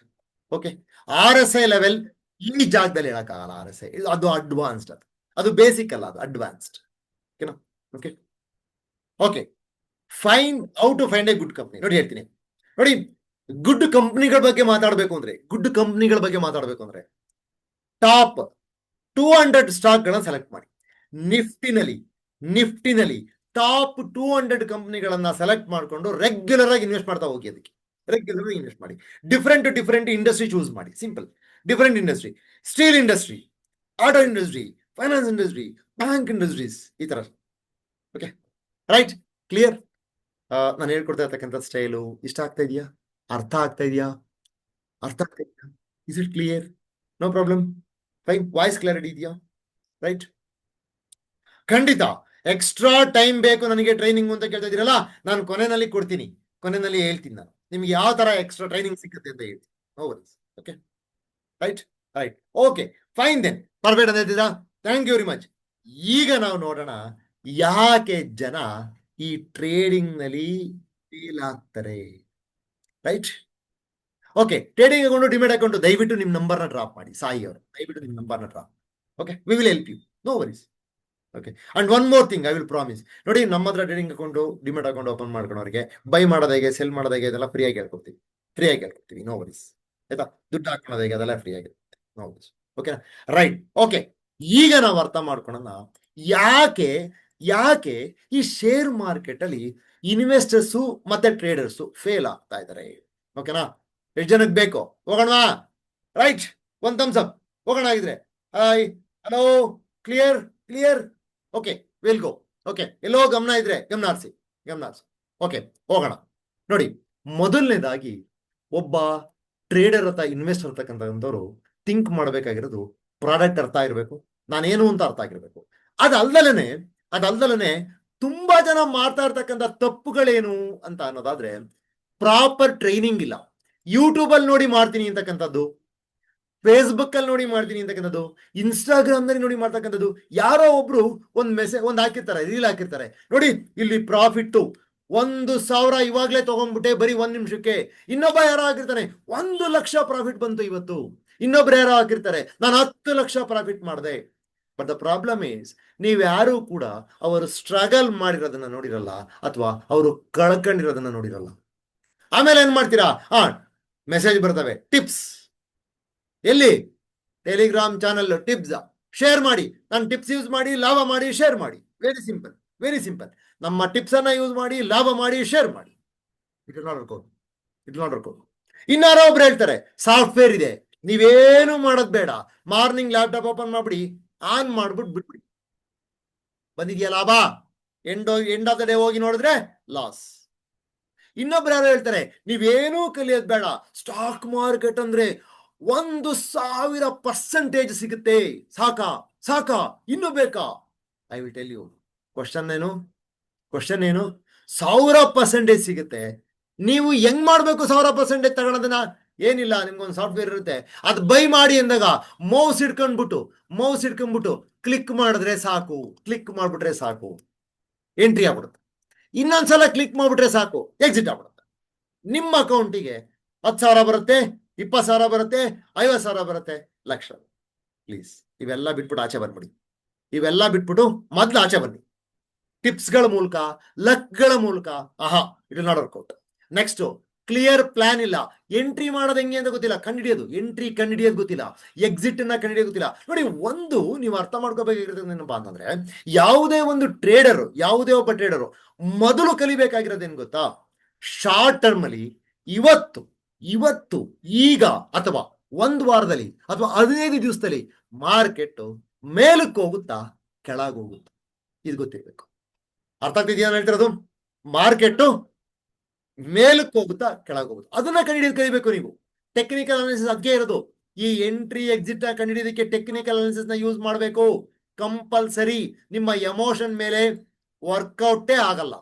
Okay, RSI level ಈ ಜಾಗದಲ್ಲಿ ಹೇಳಕ್ಕಾಗಲ್ಲ. RSI ಅದು advanced, ಅದು basic ಅಲ್ಲ, ಅದು advanced. ಓಕೆನಾ? Okay okay, fine how to find a good company. ನೋಡಿ ಹೇಳ್ತೀನಿ, ನೋಡಿ, ಗುಡ್ ಕಂಪ್ನಿಗಳ ಬಗ್ಗೆ ಮಾತಾಡಬೇಕು ಅಂದ್ರೆ ಟಾಪ್ 200 ಸ್ಟಾಕ್ಗಳನ್ನ ಸೆಲೆಕ್ಟ್ ಮಾಡಿ. ನಿಫ್ಟಿನಲ್ಲಿ ಟಾಪ್ 200 ಕಂಪ್ನಿಗಳನ್ನ ಸೆಲೆಕ್ಟ್ ಮಾಡಿಕೊಂಡು ರೆಗ್ಯುಲರ್ ಆಗಿ ಇನ್ವೆಸ್ಟ್ ಮಾಡ್ತಾ ಹೋಗಿ. ಅದಕ್ಕೆ ರೆಗ್ಯುಲರ್ ಆಗಿ ಇನ್ವೆಸ್ಟ್ ಮಾಡಿ. ಡಿಫರೆಂಟ್ ಇಂಡಸ್ಟ್ರಿ ಚೂಸ್ ಮಾಡಿ. Simple, different industry, steel industry, auto industry, finance industry, bank industries, ಈ ತರ. Okay right, clear? ನಾನು ಹೇಳ್ಕೊಡ್ತಾ ಇರ್ತಕ್ಕಂಥ ಸ್ಟೈಲು ಇಷ್ಟ ಆಗ್ತಾ ಇದೆಯಾ? ಅರ್ಥ ಆಗ್ತಾ ಇದೆಯಾ? Is it clear? No problem? Fine, voice clarity ಇದೆಯಾ? ರೈಟ್, ಖಂಡಿತ ಎಕ್ಸ್ಟ್ರಾ ಟೈಮ್ ಬೇಕು ನನಗೆ ಟ್ರೈನಿಂಗ್ ಅಂತ ಕೇಳ್ತಾ ಇದೀರಲ್ಲ, ನಾನು ಕೊನೆಯಲ್ಲಿ ಕೊಡ್ತೀನಿ, ಕೊನೆಯಲ್ಲಿ ಹೇಳ್ತೀನಿ ನಾನು ನಿಮ್ಗೆ ಯಾವ ತರ ಎಕ್ಸ್ಟ್ರಾ ಟ್ರೈನಿಂಗ್ ಸಿಗುತ್ತೆ ಅಂತ ಹೇಳ್ತೀನಿ. Okay right right, okay fine then, perfect ಅಂತ ಹೇಳ್ತಿದ್ರಾ? Thank you very much. ಈಗ ನಾವು ನೋಡೋಣ ಯಾಕೆ ಜನ ಈ ಟ್ರೇಡಿಂಗ್ ನಲ್ಲಿ ಫೇಲ್ ಆಗ್ತಾರೆ. Right, okay, trading account, demat account, ದಯವಿಟ್ಟು ನಿಮ್ ನಂಬರ್ನ ಡ್ರಾಪ್ ಮಾಡಿ. ಸಾಯಿ ಅವರು ದಯವಿಟ್ಟು ನಿಮ್ ನಂಬರ್ನ drop. Okay, we will help you, no worries. Okay, and one more thing I will promise. ನೋಡಿ, ನಮ್ಮ ಹತ್ರ trading account, demat account open ಮಾಡ್ಕೊಂಡವ್ರಿಗೆ ಬೈ ಮಾಡೋದು ಹೇಗೆ, ಸೆಲ್ ಮಾಡೋದು ಹೇಗೆ, ಅದೆಲ್ಲ ಫ್ರೀಯಾಗಿ ಹೇಳ್ಕೊಡ್ತೀವಿ. No worries. ಆಯ್ತಾ? ದುಡ್ಡು ಹಾಕೊಳ್ಳೋದು ಹೇಗೆ, ಅದೆಲ್ಲ ಫ್ರೀ ಆಗಿ. No worries. Okay right. Okay, ಈಗ ನಾವು ಅರ್ಥ ಮಾಡ್ಕೊಳ್ಳೋಣ ಯಾಕೆ ಈ ಶೇರ್ ಮಾರ್ಕೆಟ್ ಅಲ್ಲಿ ಇನ್ವೆಸ್ಟರ್ಸು ಮತ್ತೆ ಟ್ರೇಡರ್ಸು ಫೇಲ್ ಆಗ್ತಾ ಇದ್ದಾರೆ. ಓಕೆನಾ? ಎಷ್ಟು ಜನಕ್ಕೆ ಬೇಕು? ಹೋಗೋಣವಾ? ರೈಟ್, ಒಂದು ಥಮ್ಸ್ ಅಪ್. ಹೋಗೋಣ ಆಗಿದ್ರೆ. Hi, hello, clear. Okay, will go. Okay, ಎಲ್ಲೋ ಗಮನ ಇದ್ರೆ ಗಮನ ಹರಿಸಿ. ಓಕೆ, ಹೋಗೋಣ. ನೋಡಿ, ಮೊದಲನೇದಾಗಿ ಒಬ್ಬ ಟ್ರೇಡರ್ ಅಥವಾ ಇನ್ವೆಸ್ಟರ್ ಇರ್ತಕ್ಕಂಥವ್ರು ಥಿಂಕ್ ಮಾಡಬೇಕಾಗಿರೋದು ಪ್ರಾಡಕ್ಟ್ ಅರ್ಥ ಇರಬೇಕು, ನಾನೇನು ಅಂತ ಅರ್ಥ ಆಗಿರ್ಬೇಕು. ಅದಲ್ದಲನೆ ತುಂಬಾ ಜನ ಮಾಡ್ತಾ ಇರ್ತಕ್ಕಂಥ ತಪ್ಪುಗಳೇನು ಅಂತ ಅನ್ನೋದಾದ್ರೆ, ಪ್ರಾಪರ್ ಟ್ರೈನಿಂಗ್ ಇಲ್ಲ. ಯೂಟ್ಯೂಬ್ ಅಲ್ಲಿ ನೋಡಿ ಮಾಡ್ತೀನಿ ಅಂತಕ್ಕಂಥದ್ದು, ಫೇಸ್ಬುಕ್ ಅಲ್ಲಿ ನೋಡಿ ಮಾಡ್ತೀನಿ ಅಂತಕ್ಕಂಥದ್ದು, ಇನ್ಸ್ಟಾಗ್ರಾಮ್ ನಲ್ಲಿ ನೋಡಿ ಮಾಡ್ತಕ್ಕಂಥದ್ದು. ಯಾರೋ ಒಬ್ರು ಒಂದ್ ಹಾಕಿರ್ತಾರೆ, ರೀಲ್ ಹಾಕಿರ್ತಾರೆ, ನೋಡಿ ಇಲ್ಲಿ ಪ್ರಾಫಿಟ್ 1,000 ಇವಾಗ್ಲೇ ತಗೊಂಡ್ಬಿಟ್ಟೆ ಬರೀ 1 ನಿಮಿಷಕ್ಕೆ. ಇನ್ನೊಬ್ಬ ಯಾರೋ ಹಾಕಿರ್ತಾನೆ, 1 ಲಕ್ಷ ಪ್ರಾಫಿಟ್ ಬಂತು ಇವತ್ತು. ಇನ್ನೊಬ್ರು ಯಾರೋ ಹಾಕಿರ್ತಾರೆ, ನಾನು 10 ಲಕ್ಷ ಪ್ರಾಫಿಟ್ ಮಾಡಿದೆ. ಬಟ್ ದ ಪ್ರಾಬ್ಲಮ್ ಈಸ್, ನೀವ್ಯಾರು ಕೂಡ ಅವರು ಸ್ಟ್ರಗಲ್ ಮಾಡಿರೋದನ್ನ ನೋಡಿರಲ್ಲ, ಅಥವಾ ಅವರು ಕಳ್ಕೊಂಡಿರೋದನ್ನ ನೋಡಿರಲ್ಲ. ಆಮೇಲೆ ಏನ್ ಮಾಡ್ತೀರಾ? ಮೆಸೇಜ್ ಬರ್ತವೆ, ಟಿಪ್ಸ್. ಎಲ್ಲಿ? ಟೆಲಿಗ್ರಾಮ್ ಚಾನಲ್ ಟಿಪ್ಸ್ ಶೇರ್ ಮಾಡಿ, ನಾನು ಟಿಪ್ಸ್ ಯೂಸ್ ಮಾಡಿ ಲಾಭ ಮಾಡಿ ಶೇರ್ ಮಾಡಿ. Very simple. ನಮ್ಮ ಟಿಪ್ಸ್ ಅನ್ನ ಯೂಸ್ ಮಾಡಿ ಲಾಭ ಮಾಡಿ ಶೇರ್ ಮಾಡಿ. It will not work. ಇನ್ನಾರೋ ಒಬ್ರು ಹೇಳ್ತಾರೆ, ಸಾಫ್ಟ್ವೇರ್ ಇದೆ, ನೀವೇನು ಮಾಡೋದ್ ಬೇಡ, ಮಾರ್ನಿಂಗ್ ಲ್ಯಾಪ್ಟಾಪ್ ಓಪನ್ ಮಾಡ್ಬಿಡಿ, ಆನ್ ಮಾಡ್ಬಿಟ್ಟು ಬಿಟ್ಬಿಡಿ, ಬಂದಿದ್ಯಾ ಲಾಭ. ಎಂಡ್ ಆಫ್ ದ ಡೇ ಹೋಗಿ ನೋಡಿದ್ರೆ ಲಾಸ್. ಇನ್ನೊಬ್ರು ಯಾರು ಹೇಳ್ತಾರೆ, ನೀವೇನೂ ಕಲಿಯೋದ್ ಬೇಡ, ಸ್ಟಾಕ್ ಮಾರ್ಕೆಟ್ ಅಂದ್ರೆ 1,000% ಸಿಗುತ್ತೆ, ಸಾಕಾ ಇನ್ನೂ ಬೇಕಾ? I will tell you. Question ಏನು? ಕ್ವಶನ್ ಏನು? 1000% ಸಿಗುತ್ತೆ. ನೀವು ಹೆಂಗ್ ಮಾಡ್ಬೇಕು 1000% ತಗೊಳೋದನ್ನ? ಏನಿಲ್ಲ, ನಿಮ್ಗೊಂದು ಸಾಫ್ಟ್ವೇರ್ ಇರುತ್ತೆ, ಅದು ಬೈ ಮಾಡಿ ಅಂದಾಗ ಮೌಸ್ ಇಟ್ಕೊಂಡ್ಬಿಟ್ಟು ಕ್ಲಿಕ್ ಮಾಡಿದ್ರೆ ಸಾಕು. ಕ್ಲಿಕ್ ಮಾಡ್ಬಿಟ್ರೆ ಸಾಕು, ಎಂಟ್ರಿ ಆಗ್ಬಿಡುತ್ತೆ. ಇನ್ನೊಂದ್ಸಲ ಕ್ಲಿಕ್ ಮಾಡ್ಬಿಟ್ರೆ ಸಾಕು, ಎಕ್ಸಿಟ್ ಆಗ್ಬಿಡುತ್ತೆ. ನಿಮ್ಮ ಅಕೌಂಟಿಗೆ 10,000 ಬರುತ್ತೆ, 20,000 ಬರುತ್ತೆ, 50,000 ಬರುತ್ತೆ, ಲಕ್ಷ. ಪ್ಲೀಸ್ ಇವೆಲ್ಲ ಬಿಟ್ಬಿಟ್ಟು ಆಚೆ ಬಂದ್ಬಿಡಿ. ಇವೆಲ್ಲ ಬಿಟ್ಬಿಟ್ಟು ಮೊದ್ಲು ಆಚೆ ಬನ್ನಿ. ಟಿಪ್ಸ್ಗಳ ಮೂಲಕ, ಲಕ್ಗಳ ಮೂಲಕ. ಆಹಾ, it will not work out. Next, clear plan ಇಲ್ಲ. ಎಂಟ್ರಿ ಮಾಡೋದು ಹೆಂಗೆ ಅಂತ ಗೊತ್ತಿಲ್ಲ, ಕಂಡಿಡಿಯೋದು. ಎಂಟ್ರಿ ಕಂಡಿಡಿಯೋದು ಗೊತ್ತಿಲ್ಲ, ಎಕ್ಸಿಟ್ ಅನ್ನ ಕಂಡಿಡಿಯೋದು ಗೊತ್ತಿಲ್ಲ. ನೋಡಿ, ಒಂದು ನೀವು ಅರ್ಥ ಮಾಡ್ಕೋಬೇಕಾಗಿರೋದು ಏನಪ್ಪಾ ಅಂತಂದ್ರೆ, ಯಾವುದೇ ಒಂದು ಟ್ರೇಡರ್, ಯಾವುದೇ ಒಬ್ಬ ಟ್ರೇಡರು ಮೊದಲು ಕಲಿಬೇಕಾಗಿರೋದೇನು ಗೊತ್ತಾ? ಶಾರ್ಟ್ ಟರ್ಮ್ ಅಲ್ಲಿ ಇವತ್ತು ಈಗ ಅಥವಾ ಒಂದು ವಾರದಲ್ಲಿ ಅಥವಾ 15 ದಿವಸದಲ್ಲಿ ಮಾರ್ಕೆಟ್ ಮೇಲಕ್ಕೆ ಹೋಗುತ್ತಾ ಕೆಳಗೋಗುತ್ತಾ, ಇದು ಗೊತ್ತಿರಬೇಕು. ಅರ್ಥ ಆಗ್ತಿದೆಯಾ ನಾನು ಹೇಳ್ತಿರೋದು? ಮಾರ್ಕೆಟ್ ಮೇಲಕ್ಕೆ ಹೋಗುತ್ತಾ ಕೆಳಗೋಗುತ್ತಾ, ಅದನ್ನ ಕಲಿಬೇಕು ನೀವು. ಟೆಕ್ನಿಕಲ್ ಅನಾಲಿಸಿಸ್ ಅದಕ್ಕೆ ಇರೋದು. ಈ ಎಂಟ್ರಿ ಎಕ್ಸಿಟ್ ಕಂಡುಹಿಡಿಯೋದಕ್ಕೆ ಟೆಕ್ನಿಕಲ್ ಅನಾಲಿಸಿಸ್ ನ ಯೂಸ್ ಮಾಡಬೇಕು, ಕಂಪಲ್ಸರಿ. ನಿಮ್ಮ ಎಮೋಷನ್ ಮೇಲೆ ವರ್ಕೌಟೇ ಆಗಲ್ಲ.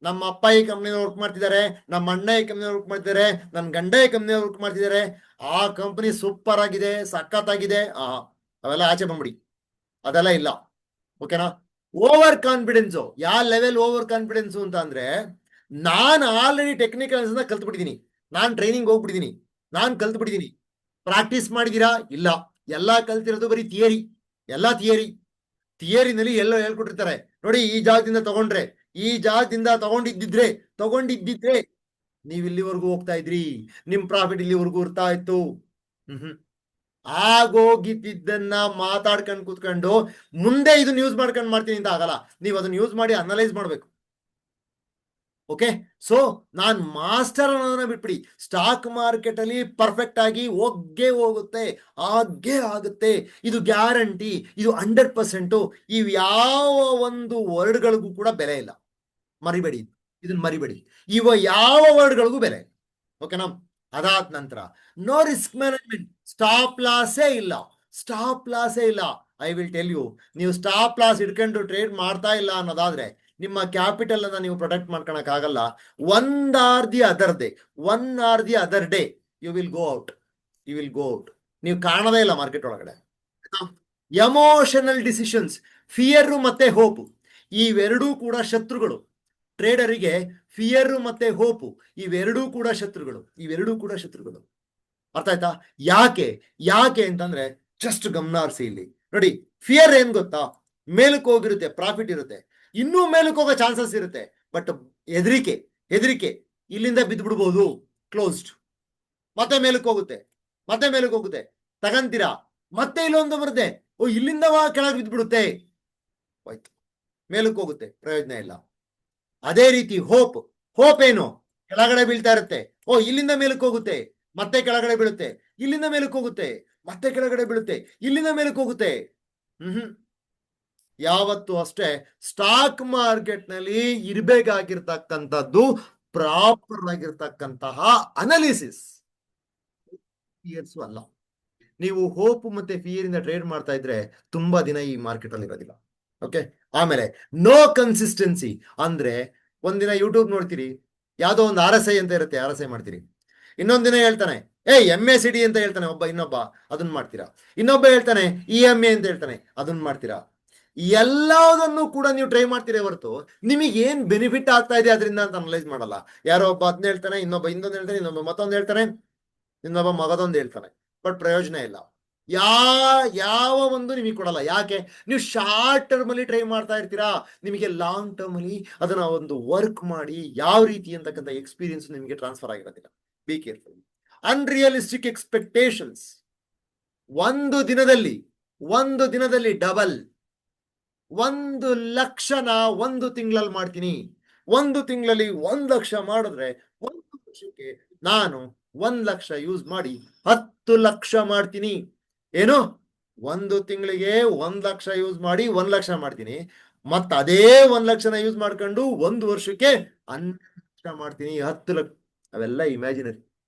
ನಮ್ಮ ಅಪ್ಪ ಈ ಕಂಪ್ನಿ ವರ್ಕ್ ಮಾಡ್ತಿದ್ದಾರೆ, ನಮ್ಮ ಅಣ್ಣ ಈ ಕಂಪ್ನಿ ವರ್ಕ್ ಮಾಡ್ತಿದ್ದಾರೆ, ನನ್ನ ಗಂಡ ಈ ಕಂಪ್ನಿ ವರ್ಕ್ ಮಾಡ್ತಿದ್ದಾರೆ, ಆ ಕಂಪನಿ ಸೂಪರ್ ಆಗಿದೆ, ಸಖತ್ತಾಗಿದೆ, ಅವೆಲ್ಲ ಆಚೆ ಬಂದ್ಬಿಡಿ. ಅದೆಲ್ಲ ಇಲ್ಲ, ಓಕೆನಾ? Over confidence. ಯಾವ ಲೆವೆಲ್ ಓವರ್ ಕಾನ್ಫಿಡೆನ್ಸ್ ಅಂತ ಅಂದ್ರೆ, ನಾನು ಆಲ್ರೆಡಿ ಟೆಕ್ನಿಕಲ್ ಕಲ್ತ್ಬಿಟ್ಟಿದ್ದೀನಿ, ನಾನು ಟ್ರೈನಿಂಗ್ ಹೋಗ್ಬಿಟ್ಟಿದ್ದೀನಿ, ನಾನು ಕಲ್ತ್ಬಿಟ್ಟಿದ್ದೀನಿ. ಪ್ರಾಕ್ಟೀಸ್ ಮಾಡಿದೀರಾ? ಇಲ್ಲ. ಎಲ್ಲಾ ಕಲ್ತಿರೋದು ಬರೀ ಥಿಯರಿ, ಎಲ್ಲಾ ಥಿಯರಿನಲ್ಲಿ ಎಲ್ಲೋ ಹೇಳ್ಕೊಟ್ಟಿರ್ತಾರೆ. ನೋಡಿ, ಈ ಜಾಗದಿಂದ ತಗೊಂಡ್ರೆ, ಈ ಜಾಗದಿಂದ ತಗೊಂಡಿದ್ದಿದ್ರೆ ನೀವ್ ಇಲ್ಲಿವರೆಗೂ ಹೋಗ್ತಾ ಇದ್ರಿ, ನಿಮ್ ಪ್ರಾಫಿಟ್ ಇಲ್ಲಿವರೆಗೂ ಇರ್ತಾ ಇತ್ತು. ಆಗೋಗಿದ್ದನ್ನ ಮಾತಾಡ್ಕೊಂಡು ಕೂತ್ಕೊಂಡು ಮುಂದೆ ಇದನ್ನ ಯೂಸ್ ಮಾಡ್ಕೊಂಡು ಮಾಡ್ತೀನಿ ಅಂತ ಆಗಲ್ಲ. ನೀವು ಅದನ್ನ ಯೂಸ್ ಮಾಡಿ ಅನಲೈಸ್ ಮಾಡ್ಬೇಕು. ಓಕೆ, ಸೊ ನಾನ್ ಮಾಸ್ಟರ್ ಅನ್ನೋದನ್ನ ಬಿಟ್ಬಿಡಿ. ಸ್ಟಾಕ್ ಮಾರ್ಕೆಟ್ ಅಲ್ಲಿ ಪರ್ಫೆಕ್ಟ್ ಆಗಿ ಹೋಗುತ್ತೆ, ಹಾಗೆ ಆಗುತ್ತೆ, ಇದು ಗ್ಯಾರಂಟಿ, ಇದು 100%. ಇವ್ ಯಾವ ಒಂದು ವರ್ಡ್ಗಳಿಗೂ ಕೂಡ ಬೆಲೆ ಇಲ್ಲ, ಮರಿಬೇಡಿ, ಇದನ್ನ ಮರಿಬೇಡಿ. ಇವ ಯಾವ ವರ್ಡ್ಗಳಿಗೂ ಬೆಲೆ, ಓಕೆನಾ? ಅದಾದ ನಂತರ ನೋ ರಿಸ್ಕ್ ಮ್ಯಾನೇಜ್ಮೆಂಟ್. ಸ್ಟಾಪ್ ಲಾಸೇ ಇಲ್ಲ. ಐ ವಿಲ್ ಟೆಲ್ ಯು, ನೀವು ಸ್ಟಾಪ್ ಲಾಸ್ ಇಟ್ಕೊಂಡು ಟ್ರೇಡ್ ಮಾಡ್ತಾ ಇಲ್ಲ ಅನ್ನೋದಾದ್ರೆ ನಿಮ್ಮ ಕ್ಯಾಪಿಟಲ್ ಅನ್ನ ನೀವು ಪ್ರೊಟೆಕ್ಟ್ ಮಾಡ್ಕೊಳಕ್ ಆಗಲ್ಲ. One or the other day you will go out. ನೀವು ಕಾಣದೇ ಇಲ್ಲ ಮಾರ್ಕೆಟ್ ಒಳಗಡೆ. ಎಮೋಷನಲ್ ಡಿಸಿಷನ್ಸ್, ಫಿಯರ್ ಮತ್ತೆ ಹೋಪ್, ಇವೆರಡೂ ಕೂಡ ಶತ್ರುಗಳು ಟ್ರೇಡರಿಗೆ. ಫಿಯರ್ ಮತ್ತೆ ಹೋಪ್ ಇವೆರಡೂ ಕೂಡ ಶತ್ರುಗಳು. ಅರ್ಥ ಆಯ್ತಾ? ಯಾಕೆ ಅಂತಂದ್ರೆ, ಜಸ್ಟ್ ಗಮನ ಹರಿಸಿ ಇಲ್ಲಿ ನೋಡಿ. ಫಿಯರ್ ಏನ್ ಗೊತ್ತಾ? ಮೇಲಕ್ಕೆ ಹೋಗಿರುತ್ತೆ, ಪ್ರಾಫಿಟ್ ಇರುತ್ತೆ, ಇನ್ನೂ ಮೇಲಕ್ಕೆ ಹೋಗೋ ಚಾನ್ಸಸ್ ಇರುತ್ತೆ. ಬಟ್ ಹೆದರಿಕೆ, ಇಲ್ಲಿಂದ ಬಿದ್ದು ಬಿಡ್ಬೋದು, ಕ್ಲೋಸ್ಡ್. ಮತ್ತೆ ಮೇಲಕ್ಕೆ ಹೋಗುತ್ತೆ, ತಗಂತೀರಾ, ಮತ್ತೆ ಇಲ್ಲೊಂದು ಬರುತ್ತೆ, ಇಲ್ಲಿಂದ ಕೆಳಗೆ ಬಿದ್ದು ಬಿಡುತ್ತೆ, ಹೋಯ್ತು, ಮೇಲಕ್ಕೆ ಹೋಗುತ್ತೆ, ಪ್ರಯೋಜನ ಇಲ್ಲ. ಅದೇ ರೀತಿ ಹೋಪ್ ಏನು? ಕೆಳಗಡೆ ಬೀಳ್ತಾ ಇರುತ್ತೆ, ಇಲ್ಲಿಂದ ಮೇಲಕ್ಕೆ ಹೋಗುತ್ತೆ, ಮತ್ತೆ ಕೆಳಗಡೆ ಬೀಳುತ್ತೆ, ಇಲ್ಲಿಂದ ಮೇಲಕ್ಕೆ ಹೋಗುತ್ತೆ, ಮತ್ತೆ ಕೆಳಗಡೆ ಬೀಳುತ್ತೆ, ಇಲ್ಲಿಂದ ಮೇಲಕ್ಕೆ ಹೋಗುತ್ತೆ. ಯಾವತ್ತು ಅಷ್ಟೇ ಸ್ಟಾಕ್ ಮಾರ್ಕೆಟ್ ನಲ್ಲಿ ಇರಬೇಕಾಗಿರ್ತಕ್ಕಂಥದ್ದು ಪ್ರಾಪರ್ ಆಗಿರ್ತಕ್ಕಂತಹ ಅನಾಲಿಸಿಸ್, ಫಿಯರ್ಸ್ ಅಲ್ಲ. ನೀವು ಹೋಪ್ ಮತ್ತೆ ಫಿಯರ್ ಇಂದ ಟ್ರೇಡ್ ಮಾಡ್ತಾ ಇದ್ರೆ ತುಂಬಾ ದಿನ ಈ ಮಾರ್ಕೆಟ್ ಅಲ್ಲಿ ಇರೋದಿಲ್ಲ. ಓಕೆ, ಆಮೇಲೆ ನೋ ಕನ್ಸಿಸ್ಟೆನ್ಸಿ ಅಂದ್ರೆ, ಒಂದಿನ ಯೂಟ್ಯೂಬ್ ನೋಡ್ತೀರಿ, ಯಾವ್ದೋ ಒಂದು RSI ಅಂತ ಇರುತ್ತೆ, RSI ಮಾಡ್ತೀರಿ. ಇನ್ನೊಂದ್ ದಿನ ಹೇಳ್ತಾನೆ MACD ಅಂತ ಹೇಳ್ತಾನೆ ಇನ್ನೊಬ್ಬ, ಅದನ್ನ ಮಾಡ್ತೀರಾ. ಇನ್ನೊಬ್ಬ ಹೇಳ್ತಾನೆ EMA ಅಂತ ಹೇಳ್ತಾನೆ, ಅದನ್ನ ಮಾಡ್ತೀರಾ. ಎಲ್ಲದನ್ನು ಕೂಡ ನೀವು ಟ್ರೈ ಮಾಡ್ತೀರಾ ಹೊರತು ನಿಮಗೆ ಏನ್ ಬೆನಿಫಿಟ್ ಆಗ್ತಾ ಇದೆ ಅದರಿಂದ ಅಂತ ಅನಲೈಸ್ ಮಾಡಲ್ಲ. ಯಾರೋ ಒಬ್ಬ ಅದನ್ನ ಹೇಳ್ತಾನೆ, ಇನ್ನೊಬ್ಬ ಇನ್ನೊಂದು ಹೇಳ್ತಾನೆ, ಇನ್ನೊಬ್ಬ ಮತ್ತೊಂದು ಹೇಳ್ತಾನೆ, ಇನ್ನೊಬ್ಬ ಮಗದೊಂದು ಹೇಳ್ತಾನೆ, ಬಟ್ ಪ್ರಯೋಜನ ಇಲ್ಲ. ಯಾವ ಒಂದು ನಿಮಗೆ ಕೊಡಲ್ಲ. ಯಾಕೆ? ನೀವು ಶಾರ್ಟ್ ಟರ್ಮ್ ಅಲ್ಲಿ ಟ್ರೈ ಮಾಡ್ತಾ ಇರ್ತೀರಾ, ನಿಮಗೆ ಲಾಂಗ್ ಟರ್ಮ್ ಅಲ್ಲಿ ಅದನ್ನ ಒಂದು ವರ್ಕ್ ಮಾಡಿ ಯಾವ ರೀತಿ ಅಂತಕ್ಕಂಥ ಎಕ್ಸ್ಪೀರಿಯನ್ಸ್ ನಿಮಗೆ ಟ್ರಾನ್ಸ್ಫರ್ ಆಗಿರೋದಿಲ್ಲ. Be careful. Unrealistic expectations. ಒಂದು ದಿನದಲ್ಲಿ ಡಬಲ್, 1,00,000ನ ಒಂದು ತಿಂಗಳಲ್ಲಿ ಮಾಡ್ತೀನಿ. ಒಂದು ತಿಂಗಳಲ್ಲಿ 1,00,000 ಮಾಡಿದ್ರೆ, ಒಂದು ವರ್ಷಕ್ಕೆ ನಾನು 1,00,000 ಯೂಸ್ ಮಾಡಿ 10,00,000 ಮಾಡ್ತೀನಿ. ಏನು? ಒಂದು ತಿಂಗಳಿಗೆ 1,00,000 ಯೂಸ್ ಮಾಡಿ 1,00,000 ಮಾಡ್ತೀನಿ, ಮತ್ತ ಅದೇ 1,00,000ನ ಯೂಸ್ ಮಾಡ್ಕೊಂಡು ಒಂದು ವರ್ಷಕ್ಕೆ 12,00,000 ಮಾಡ್ತೀನಿ, 10,00,000. ಅವೆಲ್ಲ ಇಮ್ಯಾಜಿನರಿ,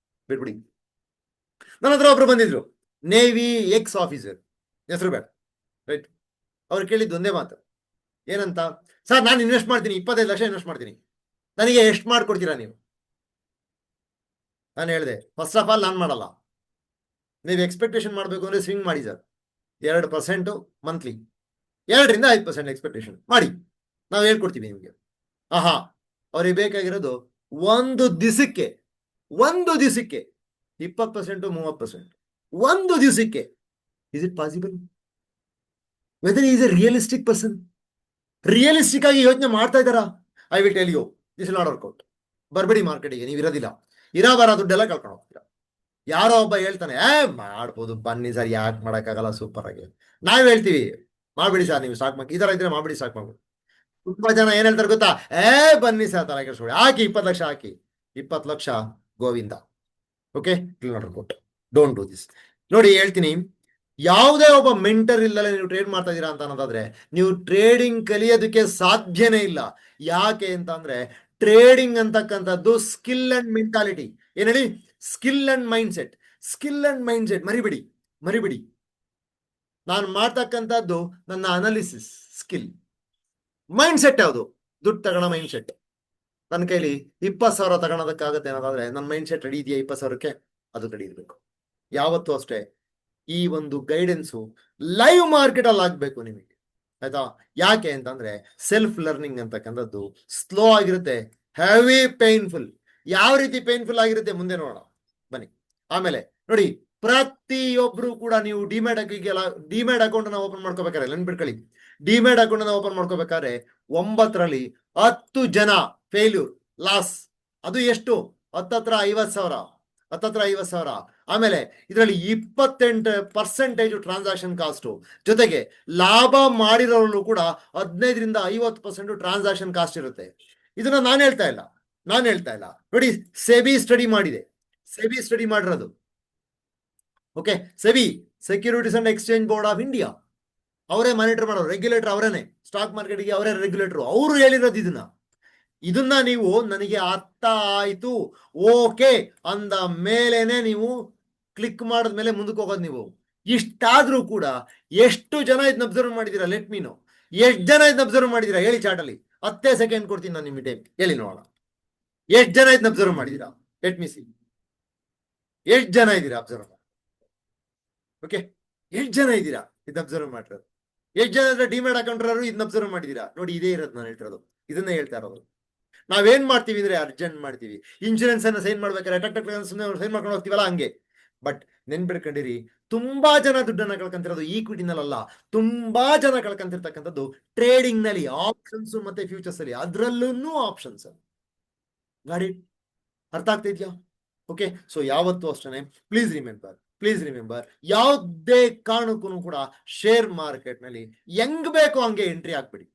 ಬಿಟ್ಬಿಡಿ. ನನ್ನ ಹತ್ರ ಒಬ್ರು ಬಂದಿದ್ರು, ನೇವಿ ಎಕ್ಸ್ ಆಫೀಸರ್, ಹೆಸರು ಬೇಡ, ರೈಟ್? ಅವ್ರು ಕೇಳಿದ್ದು ಒಂದೇ ಮಾತು, ಏನಂತ? ಸರ್ ನಾನು ಇನ್ವೆಸ್ಟ್ ಮಾಡ್ತೀನಿ, 25 ಲಕ್ಷ ಇನ್ವೆಸ್ಟ್ ಮಾಡ್ತೀನಿ, ನನಗೆ ಎಷ್ಟು ಮಾಡ್ಕೊಡ್ತೀರಾ ನೀವು? ನಾನು ಹೇಳಿದೆ, ಫಸ್ಟ್ ಆಫ್ ಆಲ್ ನಾನು ಮಾಡಲ್ಲ. ನೀವು ಎಕ್ಸ್ಪೆಕ್ಟೇಷನ್ ಮಾಡಬೇಕು ಅಂದ್ರೆ ಸ್ವಿಂಗ್ ಮಾಡಿ ಸರ್, 2% ಮಂತ್ಲಿ, 2-5% ಎಕ್ಸ್ಪೆಕ್ಟೇಷನ್ ಮಾಡಿ, ನಾವು ಹೇಳ್ಕೊಡ್ತೀವಿ ನಿಮಗೆ. ಆಹಾ, ಅವ್ರಿಗೆ ಬೇಕಾಗಿರೋದು ಒಂದು ದಿವಸಕ್ಕೆ 20%, 30%, ಒಂದು ದಿವಸಕ್ಕೆ. Is it possible? Whether is a realistic person? Realistic ಆಗಿ ಯೋಚನೆ ಮಾಡ್ತಾ ಇದ್ದಾರಾ? I will tell you, this will not work out. ಬರ್ಬೇಡಿ ಮಾರ್ಕೆಟಿಗೆ, ನೀವು ಇರೋದಿಲ್ಲ, ಇರೋಬಾರ ದುಡ್ಡೆಲ್ಲ ಕಳ್ಕೊಂಡು ಹೋಗ್ತೀರಾ. ಯಾರೋ ಒಬ್ಬ ಹೇಳ್ತಾನೆ, ಮಾಡ್ಬೋದು ಬನ್ನಿ ಸರ್, ಯಾಕೆ ಮಾಡೋಕ್ಕಾಗಲ್ಲ, ಸೂಪರ್ ಆಗಿ. ನಾವ್ ಹೇಳ್ತೀವಿ, ಮಾಡ್ಬಿಡಿ ಸರ್, ನೀವು ಸ್ಟಾಕ್ ಮಾರ್ಕೆಟ್ ಈ ತರ ಇದ್ರೆ ಮಾಡ್ಬಿಡಿ, ಸ್ಟಾಕ್ ಮಾಡ್ಬಿಡಿ. ತುಂಬಾ ಜನ ಏನ್ ಹೇಳ್ತಾರೆ ಗೊತ್ತಾ? ಬನ್ನಿ ಸರ್, ತಲೆ ಕೆಡಿಸ್ಕೊಳ್ಳಿ, ಹಾಕಿ 20 ಲಕ್ಷ ಹಾಕಿ. 20 lakh Govinda. Okay, don't do this. ನೋಡಿ ಹೇಳ್ತೀನಿ, ಯಾವುದೇ ಒಬ್ಬ ಮೆಂಟರ್ ಇಲ್ಲದೆ ನೀವು ಟ್ರೇಡ್ ಮಾಡ್ತಾ ಇದೀರಾ ಅಂತ ಅನ್ನೋದಾದ್ರೆ ನೀವು ಟ್ರೇಡಿಂಗ್ ಕಲಿಯೋದಕ್ಕೆ ಸಾಧ್ಯನೇ ಇಲ್ಲ. ಯಾಕೆ ಅಂತ ಅಂದ್ರೆ ಟ್ರೇಡಿಂಗ್ ಅಂತಕ್ಕಂಥದ್ದು ಸ್ಕಿಲ್ ಅಂಡ್ ಮೆಂಟಾಲಿಟಿ. ಏನ್ ಹೇಳಿ? Skill and mindset. Skill and mindset ಮರಿಬಿಡಿ. ನಾನು ಮಾಡ್ತಕ್ಕಂಥದ್ದು ನನ್ನ ಅನಾಲಿಸಿಸ್ ಸ್ಕಿಲ್. ಮೈಂಡ್ ಸೆಟ್ ಯಾವುದು? ದುಡ್ಡು ತಗೋಣ ಮೈಂಡ್ ಸೆಟ್. ನನ್ನ ಕೈಲಿ 20,000 ತಗೊಳೋದಕ್ಕಾಗತ್ತೆ ಅನ್ನೋದಾದ್ರೆ ನನ್ನ ಮೈಂಡ್ ಸೆಟ್ ರೆಡಿ ಇದೆಯಾ? 20,000ಕ್ಕೆ ಅದು ರೆಡಿ ಇರಬೇಕು. ಯಾವತ್ತೂ ಅಷ್ಟೇ ಈ ಒಂದು ಗೈಡೆನ್ಸು ಲೈವ್ ಮಾರ್ಕೆಟ್ ಅಲ್ಲಿ ಆಗ್ಬೇಕು ನಿಮಗೆ, ಆಯ್ತಾ? ಯಾಕೆ ಅಂತಂದ್ರೆ ಸೆಲ್ಫ್ ಲರ್ನಿಂಗ್ ಅಂತಕ್ಕಂಥದ್ದು ಸ್ಲೋ ಆಗಿರುತ್ತೆ, ಹೆವಿ ಪೇನ್ಫುಲ್. ಯಾವ ರೀತಿ ಪೇನ್ಫುಲ್ ಆಗಿರುತ್ತೆ ಮುಂದೆ ನೋಡೋಣ ಬನ್ನಿ. ಆಮೇಲೆ ನೋಡಿ, ಪ್ರತಿಯೊಬ್ರು ಕೂಡ ನೀವು ಡಿಮ್ಯಾಟ್ ಅಕೌಂಟ್ ಅನ್ನ ಓಪನ್ ಮಾಡ್ಕೋಬೇಕಾದ್ರೆ ನೆನ್ಪಿಟ್ಕೊಳ್ಳಿ, ಡಿಮ್ಯಾಟ್ ಅಕೌಂಟ್ ಅನ್ನ ಓಪನ್ ಮಾಡ್ಕೋಬೇಕಾದ್ರೆ 9ರಲ್ಲಿ 10 ಜನ ಫೇಲ್ಯೂರ್, ಲಾಸ್. ಅದು ಎಷ್ಟು? ಹತ್ತತ್ರ 50,000. ಆಮೇಲೆ ಇದರಲ್ಲಿ 28% ಟ್ರಾನ್ಸಾಕ್ಷನ್ ಕಾಸ್ಟ್, ಜೊತೆಗೆ ಲಾಭ ಮಾಡಿರೋರು ಕೂಡ 15-50% ಟ್ರಾನ್ಸಾಕ್ಷನ್ ಕಾಸ್ಟ್ ಇರುತ್ತೆ. ಇದನ್ನ ನಾನು ಹೇಳ್ತಾ ಇಲ್ಲ. ನೋಡಿ, ಸೆಬಿ ಸ್ಟಡಿ ಮಾಡಿರೋದು. Okay, SEBI, securities and exchange board of India, ಅವರೇ ಮಾನಿಟರ್ ಮಾಡೋರು, ರೆಗ್ಯುಲೇಟರ್ ಅವರೇನೆ, ಸ್ಟಾಕ್ ಮಾರ್ಕೆಟ್ಗೆ ಅವರೇ ರೆಗ್ಯುಲೇಟರ್, ಅವರು ಹೇಳಿರೋದು ಇದನ್ನ ನೀವು ನನಗೆ ಅರ್ಥ ಆಯ್ತು ಓಕೆ ಅಂದ ಮೇಲೆನೆ ನೀವು ಕ್ಲಿಕ್ ಮಾಡಿದ್ಮೇಲೆ ಮುಂದಕ್ಕೆ ಹೋಗೋದು. ನೀವು ಇಷ್ಟಾದ್ರೂ ಕೂಡ ಎಷ್ಟು ಜನ ಇದನ್ನ ಅಬ್ಸರ್ವ್ ಮಾಡಿದೀರಾ? Let me know. ಎಷ್ಟು ಜನ ಇದನ್ನ ಅಬ್ಸರ್ವ್ ಮಾಡಿದೀರಾ ಹೇಳಿ ಚಾರ್ಟ್ ಅಲ್ಲಿ? 10 ಸೆಕೆಂಡ್ ಕೊಡ್ತೀನಿ ನಾನು ನಿಮಗೆ ಟೈಮ್, ಹೇಳಿ ನೋಡೋಣ. ಎಷ್ಟು ಜನ ಇದನ್ನ ಅಬ್ಸರ್ವ್ ಮಾಡಿದೀರಾ? Let me see. ಎಷ್ಟು ಜನ ಇದ್ದೀರಾ ಅಬ್ಸರ್ವ್? ಓಕೆ, ಎಷ್ಟು ಜನ ಇದ್ದೀರಾ ಇದನ್ನ ಅಬ್ಸರ್ವ್ ಮಾಡಿರೋದು? ಎಷ್ಟು ಜನ ಡಿಮ್ಯಾಟ್ ಅಕೌಂಟ್ ಇದನ್ನ ಅಬ್ಸರ್ವ್ ಮಾಡಿದೀರಾ? ನೋಡಿ, ಇದೇ ಇರೋದು ನಾನು ಹೇಳ್ತಿರೋದು, ಇದನ್ನ ಹೇಳ್ತಾ ಇರೋದು. ನಾವೇನ್ ಮಾಡ್ತೀವಿ ಅಂದ್ರೆ ಅರ್ಜೆಂಟ್ ಮಾಡ್ತೀವಿ. ಇನ್ಶೂರೆನ್ಸ್ ಅನ್ನ ಸೈನ್ ಮಾಡ್ಬೇಕಾದ್ರೆ ಸೈನ್ ಮಾಡ್ಕೊಂಡು ಹೋಗ್ತೀವಲ್ಲ, ಹಂಗೆ. ಬಟ್ ನೆನ್ಪಿಡ್ಕೊಂಡಿರಿ, ತುಂಬಾ ಜನ ದುಡ್ಡನ್ನ ಕಳ್ಕೊಂತಿರೋದು ಈಕ್ವಿಟಿನಲ್ಲ, ತುಂಬಾ ಜನ ಕಳ್ಕೊಂತಿರ್ತಕ್ಕಂಥದ್ದು ಟ್ರೇಡಿಂಗ್ ನಲ್ಲಿ, ಆಪ್ಷನ್ಸ್ ಮತ್ತೆ ಫ್ಯೂಚರ್ಸ್ ಅಲ್ಲಿ, ಅದ್ರಲ್ಲೂ ಆಪ್ಷನ್ಸ್. ಗಾಡಿ ಅರ್ಥ ಆಗ್ತಾ ಇದೆಯಾ? ಓಕೆ, ಸೊ ಯಾವತ್ತೂ ಅಷ್ಟೇ ಪ್ಲೀಸ್ ರಿಮೆಂಬರ್, ಯಾವುದೇ ಕಾರಣಕ್ಕೂ ಕೂಡ ಶೇರ್ ಮಾರ್ಕೆಟ್ ನಲ್ಲಿ ಹೆಂಗ್ ಬೇಕು ಹಂಗೆ ಎಂಟ್ರಿ ಆಗ್ಬಿಡಿ,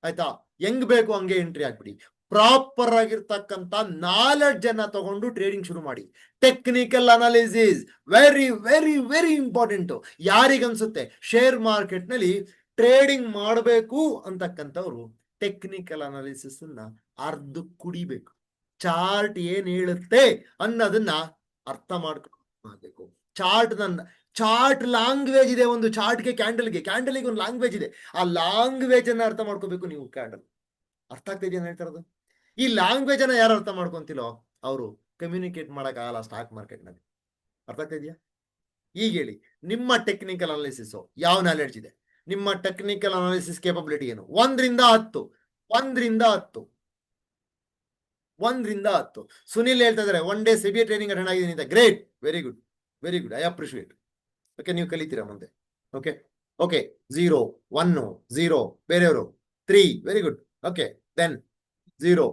ಆಯ್ತಾ? ಹೆಂಗ್ ಬೇಕು ಹಂಗೆ ಎಂಟ್ರಿ ಆಗ್ಬಿಡಿ. ಪ್ರಾಪರ್ ಆಗಿರ್ತಕ್ಕಂಥ ನಾಲೆಡ್ಜ್ ಅನ್ನ ತಗೊಂಡು ಟ್ರೇಡಿಂಗ್ ಶುರು ಮಾಡಿ. Technical analysis very very very important. ಯಾರಿಗನ್ಸುತ್ತೆ ಶೇರ್ ಮಾರ್ಕೆಟ್ ನಲ್ಲಿ ಟ್ರೇಡಿಂಗ್ ಮಾಡಬೇಕು ಅಂತಕ್ಕಂಥವ್ರು ಟೆಕ್ನಿಕಲ್ ಅನಾಲಿಸಿಸ್ ಅನ್ನ ಅರ್ಧ ಕುಡಿಬೇಕು. ಚಾರ್ಟ್ ಏನ್ ಹೇಳುತ್ತೆ ಅನ್ನೋದನ್ನ ಅರ್ಥ ಮಾಡ್ಬೇಕು. ಚಾರ್ಟ್ ಲ್ಯಾಂಗ್ವೇಜ್ ಇದೆ, ಒಂದು ಚಾರ್ಟ್ಗೆ, ಕ್ಯಾಂಡಲ್ಗೆ ಒಂದು ಲ್ಯಾಂಗ್ವೇಜ್ ಇದೆ. ಆ ಲ್ಯಾಂಗ್ವೇಜ್ ಅನ್ನ ಅರ್ಥ ಮಾಡ್ಕೋಬೇಕು ನೀವು. ಕ್ಯಾಂಡಲ್ ಅರ್ಥ ಆಗ್ತಾ ಇದೆಯಾ ಹೇಳ್ತಾರದು? ಈ ಲ್ಯಾಂಗ್ವೇಜ್ ಅನ್ನ ಯಾರು ಅರ್ಥ ಮಾಡ್ಕೊಂತಿಲೋ ಅವರು ಕಮ್ಯುನಿಕೇಟ್ ಮಾಡಕ್ಕಾಗಲ್ಲ ಸ್ಟಾಕ್ ಮಾರ್ಕೆಟ್ ನಲ್ಲಿ. ಅರ್ಥ ಆಗ್ತಾ ಇದೆಯಾ? ಈಗ ಹೇಳಿ, ನಿಮ್ಮ ಟೆಕ್ನಿಕಲ್ ಅನಾಲಿಸಿಸ್ ಯಾವ ನಾಲೆಡ್ಜ್ ಇದೆ? ನಿಮ್ಮ ಟೆಕ್ನಿಕಲ್ ಅನಾಲಿಸಿಸ್ ಕೇಪಬಿಲಿಟಿ ಏನು? 1ರಿಂದ 10. 1ರಿಂದ 10. ಸುನಿಲ್ ಹೇಳ್ತಾ ಇದಾರೆ, one day SEBI training attend ಆಗಿದ್ದೀನಿ ಅಂತ. Great, very good, I appreciate. Okay, ನೀವು ಕಲಿತೀರಾ ಮುಂದೆ. ಓಕೆ 0, 1, 0, ಬೇರೆಯವರು 3, ವೆರಿ ಗುಡ್. Okay, then 0.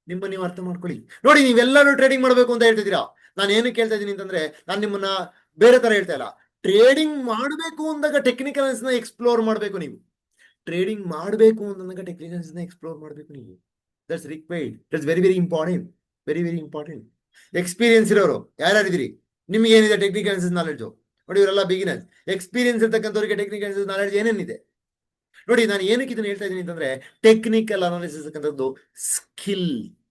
ನೀವು ಅರ್ಥ ಮಾಡ್ಕೊಳ್ಳಿ. ನೋಡಿ, ನೀವೆಲ್ಲರೂ ಟ್ರೇಡಿಂಗ್ ಮಾಡಬೇಕು ಅಂತ ಹೇಳ್ತಿದ್ದೀರಾ. ನಾನು ಏನು ಕೇಳ್ತಾ ಇದ್ದೀನಿ ಅಂತಂದ್ರೆ, ನಾನು ನಿಮ್ಮನ್ನ ಬೇರೆ ತರ ಹೇಳ್ತಾ ಇಲ್ಲ. ಟ್ರೇಡಿಂಗ್ ಮಾಡಬೇಕು ಅಂದಾಗ ಟೆಕ್ನಿಕಲ್ಸ್ ನ ಎಕ್ಸ್ಪ್ಲೋರ್ ಮಾಡಬೇಕು ನೀವು. ಟ್ರೇಡಿಂಗ್ ಮಾಡಬೇಕು ಅಂದಾಗ ಟೆಕ್ನಿಕಲ್ಸ್ ನ ಎಕ್ಸ್ಪ್ಲೋರ್ ಮಾಡಬೇಕು ನೀವು. That's required. That's very very important, very important. Experience ಇರೋರು ಯಾರ್ಯಾರಿದ್ದೀರಿ, ನಿಮ್ಗೆ ಏನಿದೆ ಟೆಕ್ನಿಕಲ್ ನಾಲೆಡ್ಜು? ನೋಡಿ, ಇವರೆಲ್ಲ ಬಿಗಿನರ್ಸ್. ಎಕ್ಸ್ಪೀರಿಯನ್ಸ್ ಇರ್ತಕ್ಕಂಥವ್ರಿಗೆ ಟೆಕ್ನಿಕಲ್ ನಾಲೆಡ್ಜ್ ಏನೇನಿದೆ ನೋಡಿ. ನಾನು ಏನಕ್ಕೆ ಇದನ್ನ ಹೇಳ್ತಾ ಇದ್ದೀನಿ ಅಂತಂದ್ರೆ, ಟೆಕ್ನಿಕಲ್ ಅನಾಲಿಸಿಸ್ ಅಂತಕ್ಕಂಥದ್ದು skill.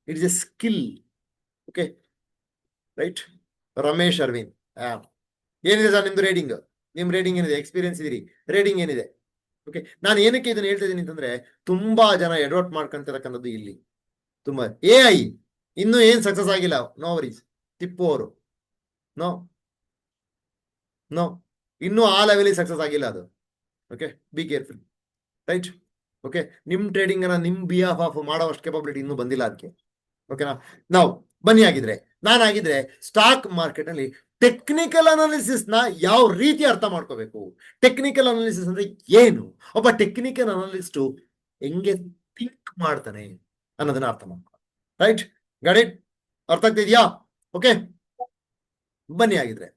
It is a skill. Okay, right? Ramesh Aravind, ಏನಿದೆ ಸರ್ ನಿಮ್ದು ರೇಟಿಂಗ್? ನಿಮ್ ರೇಟಿಂಗ್ ಏನಿದೆ? ಎಕ್ಸ್ಪೀರಿಯನ್ಸ್ ಇದೀರಿ, ರೇಟಿಂಗ್ ಏನಿದೆ? ಓಕೆ, ನಾನು ಏನಕ್ಕೆ ಇದನ್ನ ಹೇಳ್ತಾ ಇದ್ದೀನಿ ಅಂತಂದ್ರೆ, ತುಂಬಾ ಜನ ಎಡವಟ್ ಮಾಡ್ಕೊಂತಿರಕ್ಕಂಥದ್ದು ಇಲ್ಲಿ ತುಂಬಾ. AI ಇನ್ನೂ ಏನ್ ಸಕ್ಸಸ್ ಆಗಿಲ್ಲ, ನೋ ವರೀಸ್. ತಿಪ್ಪು ಅವರು ನೋ ನೋ, ಇನ್ನೂ ಆ ಲೆವೆಲ್ ಸಕ್ಸಸ್ ಆಗಿಲ್ಲ ಅದು. Okay, be careful, right. Okay, ನಿಮ್ ಟ್ರೇಡಿಂಗ್ ಅನ್ನ ನಿಮ್ ಬಿಹಾಫ್ ಆಫ್ ಮಾಡೋವಷ್ಟು ಕೆಪಾಬಿಲಿಟಿ ಇನ್ನೂ ಬಂದಿಲ್ಲ ಅದಕ್ಕೆ. ಓಕೆನಾ, ನಾವು ಬನ್ನಿ. ಆಗಿದ್ರೆ ನಾನಾಗಿದ್ರೆ ಸ್ಟಾಕ್ ಮಾರ್ಕೆಟ್ ಅಲ್ಲಿ ಟೆಕ್ನಿಕಲ್ ಅನಾಲಿಸಿಸ್ ನ ಯಾವ ರೀತಿ ಅರ್ಥ ಮಾಡ್ಕೋಬೇಕು, ಟೆಕ್ನಿಕಲ್ ಅನಾಲಿಸಿಸ್ ಅಂದ್ರೆ ಏನು, ಒಬ್ಬ ಟೆಕ್ನಿಕಲ್ ಅನಾಲಿಸ್ಟು ಹೆಂಗೆ ಥಿಂಕ್ ಮಾಡ್ತಾನೆ ಅನ್ನೋದನ್ನ ಅರ್ಥ ಮಾಡ್ಕೊ. ರೈಟ್, ಗಾಡಿ ಅರ್ಥ ಆಗ್ತಿದ್ಯಾ? ಓಕೆ, ಬನ್ನಿ ಆಗಿದ್ರೆ.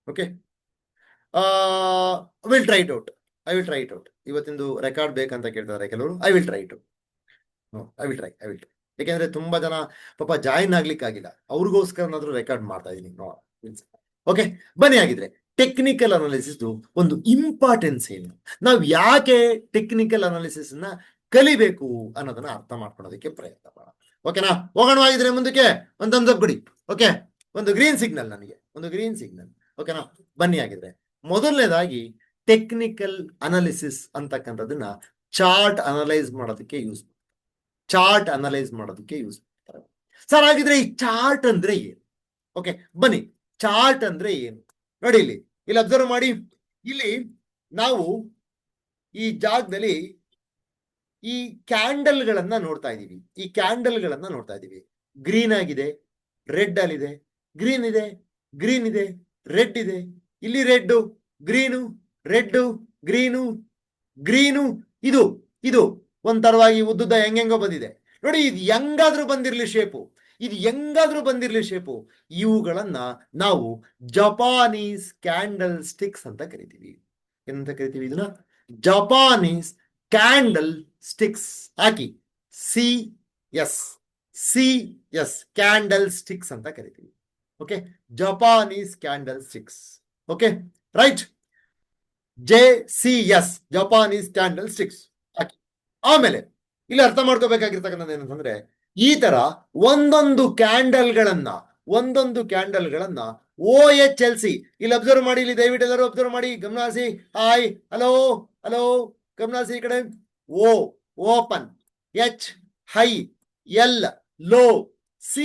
Okay, will try it out. I will try it out. ಇವತ್ತಿಂದು ರೆಕಾರ್ಡ್ ಬೇಕಂತ ಕೇಳ್ತಾರೆ ಕೆಲವರು. I will try it. I will try. ಯಾಕೆಂದ್ರೆ ತುಂಬಾ ಜನ ಪಾಪ ಜಾಯಿನ್ ಆಗ್ಲಿಕ್ಕೆ ಆಗಿಲ್ಲ, ಅವ್ರಿಗೋಸ್ಕರನಾದ್ರೂ ರೆಕಾರ್ಡ್ ಮಾಡ್ತಾ ಇದೀನಿ. ಓಕೆ, ಬನ್ನಿ ಆಗಿದ್ರೆ ಟೆಕ್ನಿಕಲ್ ಅನಾಲಿಸಿಸ್ ಒಂದು ಇಂಪಾರ್ಟೆನ್ಸ್ ಏನು, ನಾವು ಯಾಕೆ ಟೆಕ್ನಿಕಲ್ ಅನಾಲಿಸಿಸ್ ನ ಕಲಿಬೇಕು ಅನ್ನೋದನ್ನ ಅರ್ಥ ಮಾಡ್ಕೊಳ್ಳೋದಕ್ಕೆ ಪ್ರಯತ್ನ ಮಾಡೋಣ. ಓಕೆನಾ, ಹೋಗೋಣ ಆಗಿದ್ರೆ ಮುಂದಕ್ಕೆ. ಒಂದು thumbs up ಕೊಡಿ. ಓಕೆ, ಒಂದು ಗ್ರೀನ್ ಸಿಗ್ನಲ್, ನನಗೆ ಒಂದು ಗ್ರೀನ್ ಸಿಗ್ನಲ್. ಓಕೆನಾ, ಬನ್ನಿ ಆಗಿದ್ರೆ ಮೊದಲನೇದಾಗಿ ಟೆಕ್ನಿಕಲ್ ಅನಾಲಿಸಿಸ್ ಅಂತಕ್ಕಂಥದ್ದನ್ನ ಚಾರ್ಟ್ ಅನಲೈಸ್ ಮಾಡೋದಕ್ಕೆ ಯೂಸ್ ಮಾಡ್ತಾರೆ. ಸರ್, ಹಾಗಿದ್ರೆ ಈ ಚಾರ್ಟ್ ಅಂದ್ರೆ ಏನು? ಓಕೆ, ಬನ್ನಿ, ಚಾರ್ಟ್ ಅಂದ್ರೆ ಏನು ನೋಡಿ. ಇಲ್ಲಿ ಅಬ್ಸರ್ವ್ ಮಾಡಿ. ಇಲ್ಲಿ ನಾವು ಈ ಜಾಗದಲ್ಲಿ ಈ ಕ್ಯಾಂಡಲ್ ಗಳನ್ನ ನೋಡ್ತಾ ಇದೀವಿ. ಗ್ರೀನ್ ಆಗಿದೆ, ರೆಡ್ ಅಲ್ಲಿದೆ, ಗ್ರೀನ್ ಇದೆ, ರೆಡ್ ಇದೆ. ಇಲ್ಲಿ ರೆಡ್, ಗ್ರೀನು, ರೆಡ್, ಗ್ರೀನು. ಇದು ಒಂಥರವಾಗಿ ಉದ್ದುದ್ದ ಹೆಂಗೋ ಬಂದಿದೆ ನೋಡಿ. ಇದು ಹೆಂಗಾದ್ರೂ ಬಂದಿರ್ಲಿ ಶೇಪು, ಇವುಗಳನ್ನ ನಾವು ಜಪಾನೀಸ್ ಕ್ಯಾಂಡಲ್ ಸ್ಟಿಕ್ಸ್ ಅಂತ ಕರಿತೀವಿ. ಏನಂತ ಕರಿತೀವಿ ಇದನ್ನ? Japanese candlesticks. ಹಾಕಿ CS ಕ್ಯಾಂಡಲ್ ಸ್ಟಿಕ್ಸ್ ಅಂತ ಕರಿತೀವಿ. Okay, Japanese candlesticks. Okay, right, JCS Japanese candlesticks. ಆಮೇಲೆ ಇಲ್ಲಿ ಅರ್ಥ ಮಾಡ್ಕೋಬೇಕಾಗಿರ್ತಕ್ಕಂಥದ್ದು ಏನಂತಂದ್ರೆ, ಈ ತರ ಒಂದೊಂದು ಕ್ಯಾಂಡಲ್ ಗಳನ್ನ OHLC ಇಲ್ಲಿ ಅಬ್ಸರ್ವ್ ಮಾಡಿ. ಇಲ್ಲಿ ದಯವಿಟ್ಟು ಎಲ್ಲರೂ ಅಬ್ಸರ್ವ್ ಮಾಡಿ, ಗಮನಿಸಿ. ಹಾಯ್, ಹಲೋ, ಗಮನಿಸಿ ಈ ಕಡೆ. O open, H high, L low, C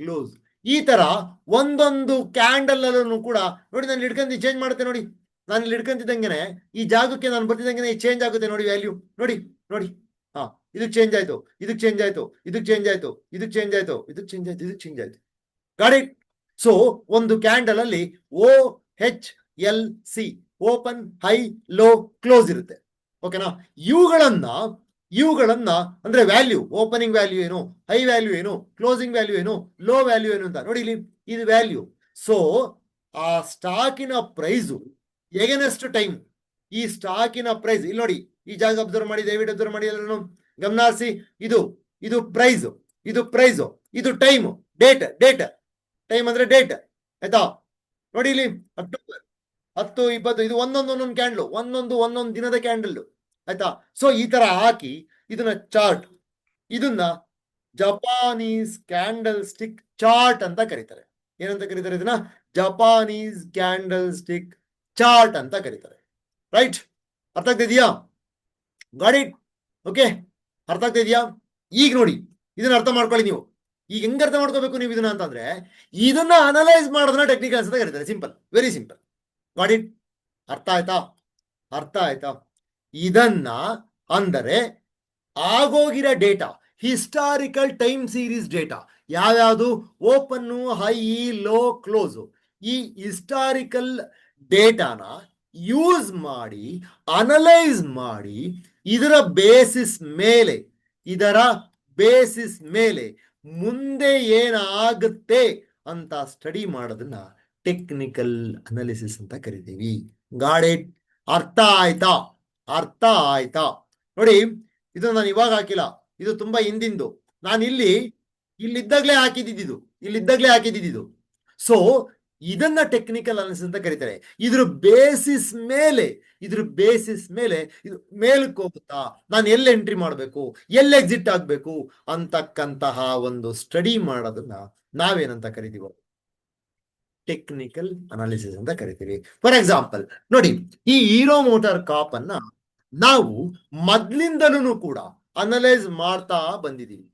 close. ಈ ತರ ಒಂದೊಂದು ಕ್ಯಾಂಡಲ್ ಅಲ್ಲೂ ಕೂಡ ನೋಡಿ. ನಾನು ಹಿಡ್ಕೊಂಡು ಚೇಂಜ್ ಮಾಡುತ್ತೆ ನೋಡಿ. ನಾನು ಇಲ್ಲಿ ಹಿಡ್ಕೊಂತಿದ್ದಂಗೆನೆ ಈ ಜಾಗಕ್ಕೆ ನಾನು ಬರ್ತಿದ್ದಂಗೆ ಚೇಂಜ್ ಆಗುತ್ತೆ ನೋಡಿ, ವ್ಯಾಲ್ಯೂ ನೋಡಿ. ಹಾ, ಇದಕ್ಕೆ ಚೇಂಜ್ ಆಯ್ತು, ಇದಕ್ಕೆ ಚೇಂಜ್ ಆಯ್ತು. Got it? ಸೊ ಒಂದು ಕ್ಯಾಂಡಲ್ ಅಲ್ಲಿ OHLC open, high, low, close ಇರುತ್ತೆ. ಓಕೆನಾ, ಇವುಗಳನ್ನ ಅಂದ್ರೆ ವ್ಯಾಲ್ಯೂ, ಓಪನಿಂಗ್ ವ್ಯಾಲ್ಯೂ ಏನು, ಹೈ ವ್ಯಾಲ್ಯೂ ಏನು, ಕ್ಲೋಸಿಂಗ್ ವ್ಯಾಲ್ಯೂ ಏನು, ಲೋ ವ್ಯಾಲ್ಯೂ ಏನು ಅಂತ ನೋಡಿ. ಇಲ್ಲಿ ಇದು ವ್ಯಾಲ್ಯೂ. ಸೊ ಆ ಸ್ಟಾಕಿನ ಪ್ರೈಸು ಎಗನೆಸ್ಟ್ ಟೈಮ್, ಈ ಸ್ಟಾಕಿನ ಪ್ರೈಸ್ ಇಲ್ಲಿ ನೋಡಿ. ಈ ಜಾಗ ಅಬ್ಸರ್ವ್ ಮಾಡಿ, ದಯವಿಟ್ಟು ಅಬ್ಸರ್ವ್ ಮಾಡಿ ಎಲ್ಲರೂ ಗಮನಿಸಿ. ಇದು ಪ್ರೈಸ್, ಇದು ಟೈಮ್, ಡೇಟ್. ಟೈಮ್ ಅಂದ್ರೆ ಡೇಟ್, ಆಯ್ತಾ? ನೋಡಿ ಇಲ್ಲಿ ಅಕ್ಟೋಬರ್ 10, 20, ಇದು ಒಂದೊಂದು ಕ್ಯಾಂಡಲ್, ಒಂದೊಂದು ದಿನದ ಕ್ಯಾಂಡಲ್, ಆಯ್ತಾ? ಸೊ ಈ ತರ ಹಾಕಿ ಇದನ್ನ ಚಾರ್ಟ್, ಇದನ್ನ ಜಪಾನೀಸ್ ಕ್ಯಾಂಡಲ್ ಸ್ಟಿಕ್ ಚಾರ್ಟ್ ಅಂತ ಕರೀತಾರೆ. ಏನಂತ ಕರೀತಾರೆ ಇದನ್ನ? ಜಪಾನೀಸ್ ಕ್ಯಾಂಡಲ್ ಸ್ಟಿಕ್ ಚಾರ್ಟ್ ಅಂತ ಕರೀತಾರೆ. ರೈಟ್, ಅರ್ಥ ಆಗ್ತಿದ್ಯಾ? Got it? ಓಕೆ, ಅರ್ಥ ಆಗ್ತಿದ್ಯಾ? ಈಗ ನೋಡಿ, ಇದನ್ನ ಅರ್ಥ ಮಾಡ್ಕೊಳ್ಳಿ ನೀವು. ಈಗ ಹೆಂಗ್ ಅರ್ಥ ಮಾಡ್ಕೋಬೇಕು ನೀವು ಇದನ್ನ ಅಂತಂದ್ರೆ, ಇದನ್ನ ಅನಲೈಸ್ ಮಾಡೋದನ್ನ ಟೆಕ್ನಿಕಲ್ ಅಂತ ಕರೀತಾರೆ. Simple, very simple. Got it? ಅರ್ಥ ಆಯ್ತಾ? ಇದನ್ನ ಅಂದರೆ ಆಗೋಗಿರೋ data, historical time series data ಯಾವ್ಯಾವುದು? Open, high, low, close. ಈ ಹಿಸ್ಟಾರಿಕಲ್ ಡೇಟಾನ ಯೂಸ್ ಮಾಡಿ, ಅನಲೈಸ್ ಮಾಡಿ, ಇದರ ಬೇಸಿಸ್ ಮೇಲೆ ಮುಂದೆ ಏನಾಗುತ್ತೆ ಅಂತ ಸ್ಟಡಿ ಮಾಡೋದನ್ನ ಟೆಕ್ನಿಕಲ್ ಅನಾಲಿಸಿಸ್ ಅಂತ ಕರಿತೀವಿ. Got it? ಅರ್ಥ ಆಯ್ತಾ? ನೋಡಿ, ಇದು ನಾನು ಇವಾಗ ಹಾಕಿಲ್ಲ, ಇದು ತುಂಬಾ ಹಿಂದಿಂದು. ನಾನು ಇಲ್ಲಿದ್ದಾಗ್ಲೇ ಹಾಕಿದ್ದು. ಸೊ ಇದನ್ನ ಟೆಕ್ನಿಕಲ್ ಅನಾಲಿಸಿಸ್ ಅಂತ ಕರೀತಾರೆ. ಇದ್ರ ಬೇಸಿಸ್ ಮೇಲೆ ಇದು ಮೇಲಕ್ಕೆ ಹೋಗುತ್ತಾ, ನಾನು ಎಲ್ಲಿ ಎಂಟ್ರಿ ಮಾಡಬೇಕು, ಎಲ್ಲಿ ಎಕ್ಸಿಟ್ ಆಗ್ಬೇಕು ಅಂತಕ್ಕಂತಹ ಒಂದು ಸ್ಟಡಿ ಮಾಡೋದನ್ನ ನಾವೇನಂತ ಕರಿತೀವೋ ಟೆಕ್ನಿಕಲ್ ಅನಾಲಿಸಿಸ್ ಅಂತ ಕರಿತೀವಿ. ಫಾರ್ ಎಕ್ಸಾಂಪಲ್ ನೋಡಿ, ಈ ಹೀರೋ ಮೋಟಾರ್ ಕಾಪ್ ಅನ್ನ ನಾವು ಮೊದ್ಲಿಂದಲೂ ಕೂಡ ಅನಲೈಸ್ ಮಾಡ್ತಾ ಬಂದಿದೀವಿ.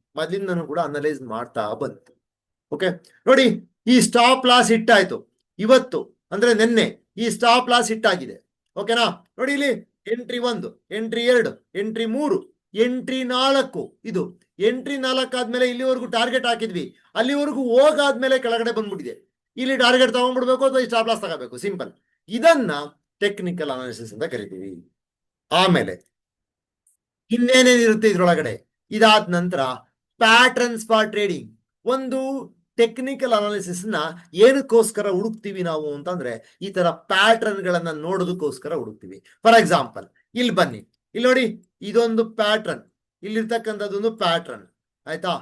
ಓಕೆ, ನೋಡಿ ಈ ಸ್ಟಾಪ್ ಲಾಸ್ ಹಿಟ್ ಆಯ್ತು ಇವತ್ತು, ಅಂದ್ರೆ ನಿನ್ನೆ ಈ ಸ್ಟಾಪ್ ಲಾಸ್ ಹಿಟ್ ಆಗಿದೆ. ಓಕೆನಾ? ನೋಡಿ ಇಲ್ಲಿ ಎಂಟ್ರಿ 1, ಎಂಟ್ರಿ 2, ಎಂಟ್ರಿ 3, ಎಂಟ್ರಿ 4. ಇದು ಎಂಟ್ರಿ 4 ಆದ್ಮೇಲೆ ಇಲ್ಲಿವರೆಗೂ ಟಾರ್ಗೆಟ್ ಹಾಕಿದ್ವಿ, ಅಲ್ಲಿವರೆಗೂ ಹೋಗಾದ್ಮೇಲೆ ಕೆಳಗಡೆ ಬಂದ್ಬಿಟ್ಟಿದೆ. ಇಲ್ಲಿ ಟಾರ್ಗೆಟ್ ತಗೊಂಡ್ಬಿಡ್ಬೇಕು ಅಥವಾ ಸ್ಟಾಪ್ ಲಾಸ್ ತಗೋಬೇಕು, ಸಿಂಪಲ್. ಇದನ್ನ ಟೆಕ್ನಿಕಲ್ ಅನಾಲಿಸಿಸ್ ಅಂತ ಕರಿತೀವಿ. ಆಮೇಲೆ ಇನ್ನೇನೇನಿರುತ್ತೆ ಇದ್ರೊಳಗಡೆ? ಇದಾದ ನಂತರ ಪ್ಯಾಟರ್ನ್ಸ್ ಫಾರ್ ಟ್ರೇಡಿಂಗ್. ಒಂದು ಟೆಕ್ನಿಕಲ್ ಅನಾಲಿಸಿಸ್ ನ ಏನಕ್ಕೋಸ್ಕರ ಹುಡುಕ್ತಿವಿ ನಾವು ಅಂತಂದ್ರೆ, ಈ ತರ ಪ್ಯಾಟರ್ನ್ ಗಳನ್ನ ನೋಡೋದಕ್ಕೋಸ್ಕರ ಹುಡುಕ್ತಿವಿ. ಫಾರ್ ಎಕ್ಸಾಂಪಲ್ ಇಲ್ಲಿ ಬನ್ನಿ, ಇಲ್ಲಿ ನೋಡಿ, ಇದೊಂದು ಪ್ಯಾಟರ್ನ್, ಇಲ್ಲಿರ್ತಕ್ಕಂಥದ್ದೊಂದು ಪ್ಯಾಟರ್ನ್, ಆಯ್ತಾ?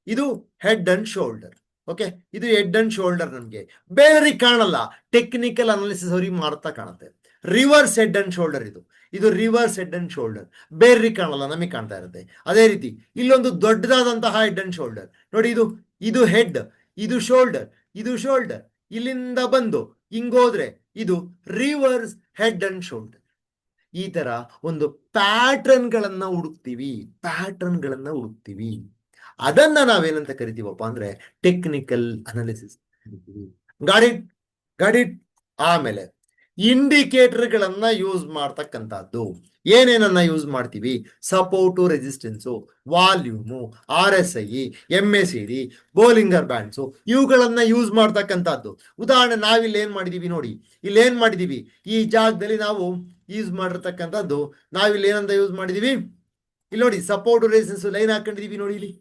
ಇದು ಹೆಡ್ ಅಂಡ್ ಶೋಲ್ಡರ್. ಓಕೆ, ಇದು ಹೆಡ್ ಅಂಡ್ ಶೋಲ್ಡರ್. ನಮ್ಗೆ ಬೇರೆಯವ್ರಿಗೆ ಕಾಣಲ್ಲ, ಟೆಕ್ನಿಕಲ್ ಅನಾಲಿಸಿಸ್ ಅವ್ರಿಗೆ ಮಾಡ್ತಾ ಕಾಣುತ್ತೆ. ರಿವರ್ಸ್ ಹೆಡ್ ಅಂಡ್ ಶೋಲ್ಡರ್, ಇದು ರಿವರ್ಸ್ ಹೆಡ್ ಅಂಡ್ ಶೋಲ್ಡರ್. ಬೇರೆಯವ್ರಿಗೆ ಕಾಣಲ್ಲ, ನಮಗೆ ಕಾಣ್ತಾ ಇರುತ್ತೆ. ಅದೇ ರೀತಿ ಇಲ್ಲೊಂದು ದೊಡ್ಡದಾದಂತಹ ಹೆಡ್ ಅಂಡ್ ಶೋಲ್ಡರ್ ನೋಡಿ, ಇದು ಹೆಡ್, ಇದು ಶೋಲ್ಡರ್, ಇದು ಶೋಲ್ಡರ್. ಇಲ್ಲಿಂದ ಬಂದು ಹಿಂಗೋದ್ರೆ ಇದು ರಿವರ್ಸ್ ಹೆಡ್ ಅಂಡ್ ಶೋಲ್ಡರ್. ಈ ತರ ಒಂದು ಪ್ಯಾಟರ್ನ್ ಗಳನ್ನ ಹುಡುಕ್ತಿವಿ. ಅದನ್ನ ನಾವೇನಂತ ಕರಿತೀವಪ್ಪ ಅಂದ್ರೆ ಟೆಕ್ನಿಕಲ್ ಅನಾಲಿಸಿಸ್. ಗಾಡಿ. ಆಮೇಲೆ ಇಂಡಿಕೇಟರ್ ಗಳನ್ನ ಯೂಸ್ ಮಾಡ್ತಕ್ಕಂಥದ್ದು. ಏನೇನನ್ನ ಯೂಸ್ ಮಾಡ್ತೀವಿ? Support, resistance, volume, RSI, MACD, Bollinger bands, ಇವುಗಳನ್ನ ಯೂಸ್ ಮಾಡ್ತಕ್ಕಂಥದ್ದು. ಉದಾಹರಣೆ ನಾವಿಲ್ಲಿ ಏನ್ ಮಾಡಿದೀವಿ ನೋಡಿ, ಇಲ್ಲಿ ಏನ್ ಮಾಡಿದೀವಿ, ಈ ಜಾಗದಲ್ಲಿ ನಾವು ಯೂಸ್ ಮಾಡಿರ್ತಕ್ಕಂಥದ್ದು, ನಾವಿಲ್ಲಿ ಏನಂತ ಯೂಸ್ ಮಾಡಿದೀವಿ? ಇಲ್ಲಿ ನೋಡಿ, ಸಪೋರ್ಟು, ರೆಸಿಸ್ಟೆನ್ಸು ಲೈನ್ ಹಾಕೊಂಡಿದೀವಿ. ನೋಡಿ ಇಲ್ಲಿ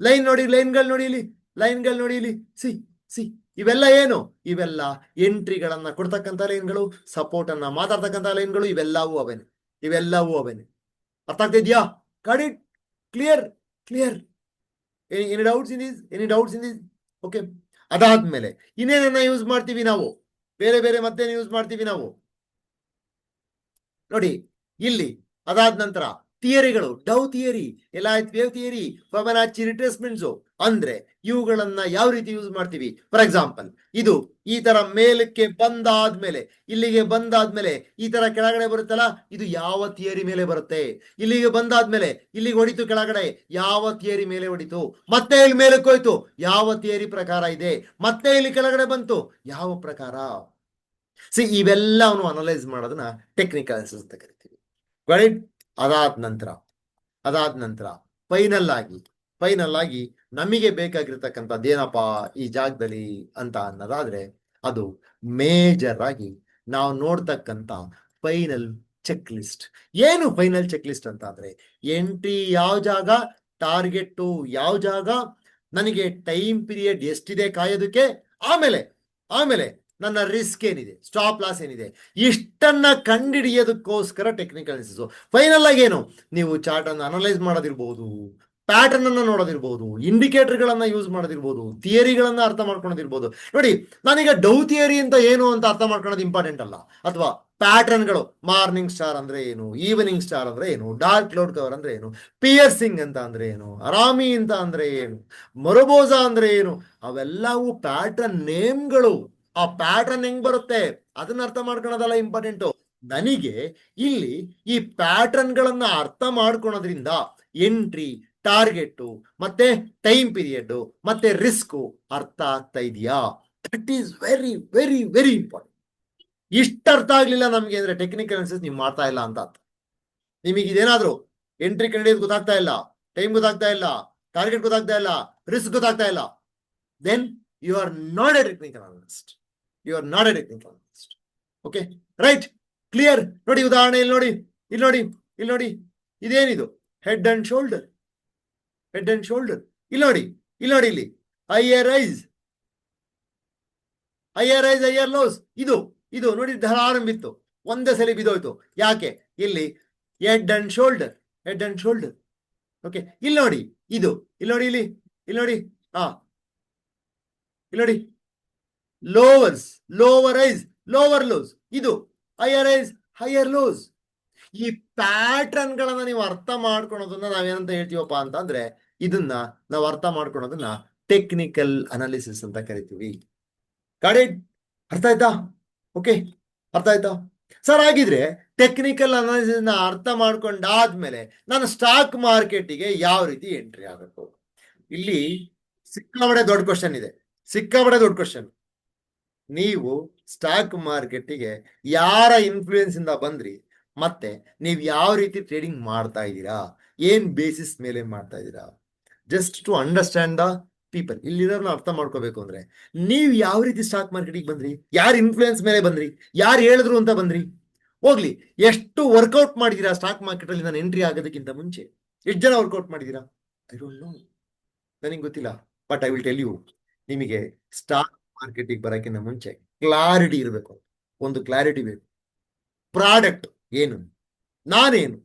ಲೈನ್, ನೋಡಿ ಲೈನ್ಗಳು, ನೋಡಿ ಇಲ್ಲಿ ಸಿ ಇವೆಲ್ಲ ಏನು? ಇವೆಲ್ಲ ಎಂಟ್ರಿಗಳನ್ನ ಕೊಡ್ತಕ್ಕಂಥ ಲೈನ್ಗಳು, ಸಪೋರ್ಟ್ ಅನ್ನ ಮಾತಾಡ್ತಕ್ಕಂಥ ಲೈನ್ಗಳು. ಇವೆಲ್ಲವೂ ಅವೇನೆ. ಅರ್ಥ ಆಗ್ತಿದ್ಯಾ? Got it? Clear? Any doubts in this? Okay, ಅದಾದ್ಮೇಲೆ ಇನ್ನೇನನ್ನ ಯೂಸ್ ಮಾಡ್ತೀವಿ ನಾವು? ಬೇರೆ ಮತ್ತೇನು ಯೂಸ್ ಮಾಡ್ತೀವಿ ನಾವು ನೋಡಿ ಇಲ್ಲಿ. ಅದಾದ ನಂತರ ಥಿಯರಿಗಳು, ಡೌ theory, elite wave theory, Fibonacci ರಿಟ್ರೇಸ್ಮೆಂಟ್ಸ್. ಅಂದ್ರೆ ಇವುಗಳನ್ನ ಯಾವ ರೀತಿ ಯೂಸ್ ಮಾಡ್ತೀವಿ? ಫಾರ್ ಎಕ್ಸಾಂಪಲ್ ಇದು ಈ ತರ ಮೇಲಕ್ಕೆ ಬಂದಾದ್ಮೇಲೆ, ಇಲ್ಲಿಗೆ ಬಂದಾದ್ಮೇಲೆ ಈ ತರ ಕೆಳಗಡೆ ಬರುತ್ತಲ್ಲ, ಇದು ಯಾವ ಥಿಯರಿ ಮೇಲೆ ಬರುತ್ತೆ? ಇಲ್ಲಿಗೆ ಬಂದಾದ್ಮೇಲೆ ಇಲ್ಲಿಗೆ ಹೊಡಿತು ಕೆಳಗಡೆ, ಯಾವ ಥಿಯರಿ ಮೇಲೆ ಹೊಡಿತು? ಮತ್ತೆ ಇಲ್ಲಿ ಮೇಲಕ್ಕೆ ಹೋಯ್ತು, ಯಾವ ಥಿಯರಿ ಪ್ರಕಾರ ಇದೆ? ಮತ್ತೆ ಇಲ್ಲಿ ಕೆಳಗಡೆ ಬಂತು, ಯಾವ ಪ್ರಕಾರ? ಇವೆಲ್ಲವನ್ನು ಅನಲೈಸ್ ಮಾಡೋದನ್ನ ಟೆಕ್ನಿಕಲ್ ಅನಾಲಿಸಿಸ್ ಅಂತ ಕರಿತೀವಿ. ಅದಾದ ನಂತರ ಫೈನಲ್ ಆಗಿ ನಮಗೆ ಬೇಕಾಗಿರ್ತಕ್ಕಂಥದ್ದು ಏನಪ್ಪಾ ಈ ಜಾಗದಲ್ಲಿ ಅಂತ ಅನ್ನೋದಾದ್ರೆ, ಅದು ಮೇಜರ್ ಆಗಿ ನಾವು ನೋಡ್ತಕ್ಕಂಥ ಫೈನಲ್ ಚೆಕ್ ಲಿಸ್ಟ್. ಏನು ಫೈನಲ್ ಚೆಕ್ ಲಿಸ್ಟ್ ಅಂತ ಅಂದ್ರೆ, ಎಂಟ್ರಿ ಯಾವ ಜಾಗ, ಟಾರ್ಗೆಟ್ ಯಾವ ಜಾಗ, ನನಗೆ ಟೈಮ್ ಪೀರಿಯಡ್ ಎಷ್ಟಿದೆ ಕಾಯೋದಕ್ಕೆ, ಆಮೇಲೆ ನನ್ನ ರಿಸ್ಕ್ ಏನಿದೆ, ಸ್ಟಾಪ್ ಲಾಸ್ ಏನಿದೆ, ಇಷ್ಟನ್ನ ಕಂಡುಹಿಡಿಯೋದಕ್ಕೋಸ್ಕರ ಟೆಕ್ನಿಕಲ್ ಅನಾಲಿಸಿಸ್. ಫೈನಲ್ ಆಗಿ ಏನು? ನೀವು ಚಾರ್ಟ್ ಅನ್ನು ಅನಲೈಸ್ ಮಾಡೋದಿರ್ಬೋದು, ಪ್ಯಾಟರ್ನ್ ಅನ್ನ ನೋಡೋದಿರ್ಬೋದು, ಇಂಡಿಕೇಟರ್ ಗಳನ್ನ ಯೂಸ್ ಮಾಡೋದಿರ್ಬೋದು, ಥಿಯರಿಗಳನ್ನ ಅರ್ಥ ಮಾಡ್ಕೊಳೋದಿರ್ಬೋದು. ನೋಡಿ, ನಾನೀಗ ಡೌ ಥಿಯರಿ ಅಂತ ಏನು ಅಂತ ಅರ್ಥ ಮಾಡ್ಕೊಳ್ಳೋದು ಇಂಪಾರ್ಟೆಂಟ್ ಅಲ್ಲ, ಅಥವಾ ಪ್ಯಾಟರ್ನ್ಗಳು, ಮಾರ್ನಿಂಗ್ ಸ್ಟಾರ್ ಅಂದ್ರೆ ಏನು, ಈವ್ನಿಂಗ್ ಸ್ಟಾರ್ ಅಂದ್ರೆ ಏನು, ಡಾರ್ಕ್ ಕ್ಲೌಡ್ ಕವರ್ ಅಂದ್ರೆ ಏನು, ಪಿಯರ್ಸಿಂಗ್ ಅಂತ ಅಂದ್ರೆ ಏನು, ಅರಾಮಿ ಅಂತ ಅಂದ್ರೆ ಏನು, ಮೊರಬೋಸಾ ಅಂದ್ರೆ ಏನು, ಅವೆಲ್ಲವೂ ಪ್ಯಾಟರ್ನ್ ನೇಮ್ಗಳು. ಆ ಪ್ಯಾಟರ್ನ್ ಹೆಂಗ್ ಬರುತ್ತೆ ಅದನ್ನ ಅರ್ಥ ಮಾಡ್ಕೊಳೋದಲ್ಲ ಇಂಪಾರ್ಟೆಂಟು. ನನಗೆ ಇಲ್ಲಿ ಈ ಪ್ಯಾಟರ್ನ್ ಗಳನ್ನ ಅರ್ಥ ಮಾಡ್ಕೊಳೋದ್ರಿಂದ ಎಂಟ್ರಿ, ಟಾರ್ಗೆಟ್, ಮತ್ತೆ ಟೈಮ್ ಪೀರಿಯಡ್, ಮತ್ತೆ ರಿಸ್ಕ್ ಅರ್ಥ ಆಗ್ತಾ ಇದೆಯಾ? That is very very very important. ಇಷ್ಟ ಅರ್ಥ ಆಗ್ಲಿಲ್ಲ ನಮ್ಗೆ ಅಂದ್ರೆ ಟೆಕ್ನಿಕಲ್ ಅನಾಲಿಸಿಸ್ ನೀವು ಮಾಡ್ತಾ ಇಲ್ಲ ಅಂತ ಅರ್ಥ. ನಿಮಗೆ ಇದೇನಾದ್ರು ಎಂಟ್ರಿ ಕಂಡಿಡಿಯೋದು ಗೊತ್ತಾಗ್ತಾ ಇಲ್ಲ, ಟೈಮ್ ಗೊತ್ತಾಗ್ತಾ ಇಲ್ಲ, ಟಾರ್ಗೆಟ್ ಗೊತ್ತಾಗ್ತಾ ಇಲ್ಲ, ರಿಸ್ಕ್ ಗೊತ್ತಾಗ್ತಾ ಇಲ್ಲ, then you are not a technical analyst. Okay, right? Clear? ನೋಡಿ, ಉದಾಹರಣೆ ಇಲ್ಲಿ ನೋಡಿ, ಇದೇನಿದು? Head and shoulder. ಇಲ್ಲಿ ನೋಡಿ, ಹೈಯರ್ ರೈಸ್, ಹೈಯರ್ ಲೋಸ್. ಇದು ನೋಡಿ, ಧಾರಾರಂಭಿತ್ತು, ಒಂದೇ ಸಲ ಬಿದ್ದೋಯ್ತು. ಯಾಕೆ? ಇಲ್ಲಿ ಹೆಡ್ ಅಂಡ್ ಶೋಲ್ಡರ್. ಓಕೆ, ಇಲ್ಲಿ ನೋಡಿ, ಇಲ್ಲಿ ನೋಡಿ, ಲೋವರ್ ರೈಸ್, ಲೋವರ್ ಲೋಸ್. ಇದು ಹೈಯರ್ ಲೋಸ್. ಈ ಪ್ಯಾಟರ್ನ್ ಗಳನ್ನ ನೀವು ಅರ್ಥ ಮಾಡ್ಕೊಳೋದನ್ನ ನಾವೇನಂತ ಹೇಳ್ತೀವಪ್ಪ ಅಂತಂದ್ರೆ, ಇದನ್ನ ನಾವು ಅರ್ಥ ಮಾಡ್ಕೊಳೋದನ್ನ ಟೆಕ್ನಿಕಲ್ ಅನಾಲಿಸಿಸ್ ಅಂತ ಕರಿತೀವಿ. Got it? ಅರ್ಥ ಆಯ್ತಾ? ಓಕೆ, ಅರ್ಥ ಆಯ್ತಾ ಸರ್? ಹಾಗಿದ್ರೆ ಟೆಕ್ನಿಕಲ್ ಅನಾಲಿಸಿಸ್ ನ ಅರ್ಥ ಮಾಡ್ಕೊಂಡಾದ್ಮೇಲೆ ನಾನು ಸ್ಟಾಕ್ ಮಾರ್ಕೆಟಿಗೆ ಯಾವ ರೀತಿ ಎಂಟ್ರಿ ಆಗಬೇಕು? ಇಲ್ಲಿ ಸಿಕ್ಕಾಬಡೆ ದೊಡ್ಡ ಕ್ವಶನ್ ಇದೆ, ಸಿಕ್ಕಾಬಡೆ ದೊಡ್ಡ ಕ್ವಶನ್. ನೀವು ಸ್ಟಾಕ್ ಮಾರ್ಕೆಟಿಗೆ ಯಾರ ಇನ್ಫ್ಲೂಯೆನ್ಸ್ ಇಂದ ಬಂದ್ರಿ, ಮತ್ತೆ ನೀವು ಯಾವ ರೀತಿ ಟ್ರೇಡಿಂಗ್ ಮಾಡ್ತಾ ಇದ್ದೀರಾ, ಏನ್ ಬೇಸಿಸ್ ಮೇಲೆ ಮಾಡ್ತಾ ಇದ್ದೀರಾ, just to understand the people. ಇಲ್ಲಿರೋರ್ನ ಅರ್ಥ ಮಾಡ್ಕೋಬೇಕು ಅಂದ್ರೆ ನೀವು ಯಾವ ರೀತಿ ಸ್ಟಾಕ್ ಮಾರ್ಕೆಟಿಗೆ ಬಂದ್ರಿ, ಯಾರು ಇನ್ಫ್ಲೂಯೆನ್ಸ್ ಮೇಲೆ ಬಂದ್ರಿ, ಯಾರು ಹೇಳಿದ್ರು ಅಂತ ಬಂದ್ರಿ, ಹೋಗ್ಲಿ ಎಷ್ಟು ವರ್ಕೌಟ್ ಮಾಡಿದೀರಾ ಸ್ಟಾಕ್ ಮಾರ್ಕೆಟ್ ಅಲ್ಲಿ ನಾನು ಎಂಟ್ರಿ ಆಗೋದಕ್ಕಿಂತ ಮುಂಚೆ? ಎಷ್ಟು ಜನ ವರ್ಕೌಟ್ ಮಾಡಿದೀರಾ? ಐ ಡೋಂಟ್ ನೋ, ನನಗೆ ಗೊತ್ತಿಲ್ಲ. But I will tell you, ನಿಮಗೆ ಸ್ಟಾಕ್ ಮಾರ್ಕೆಟಿಗೆ ಬರೋಕ್ಕಿಂತ ಮುಂಚೆ ಕ್ಲಾರಿಟಿ ಇರಬೇಕು. ಒಂದು ಕ್ಲಾರಿಟಿ ಬೇಕು. ಪ್ರಾಡಕ್ಟ್ ಏನು, ನಾನೇನು,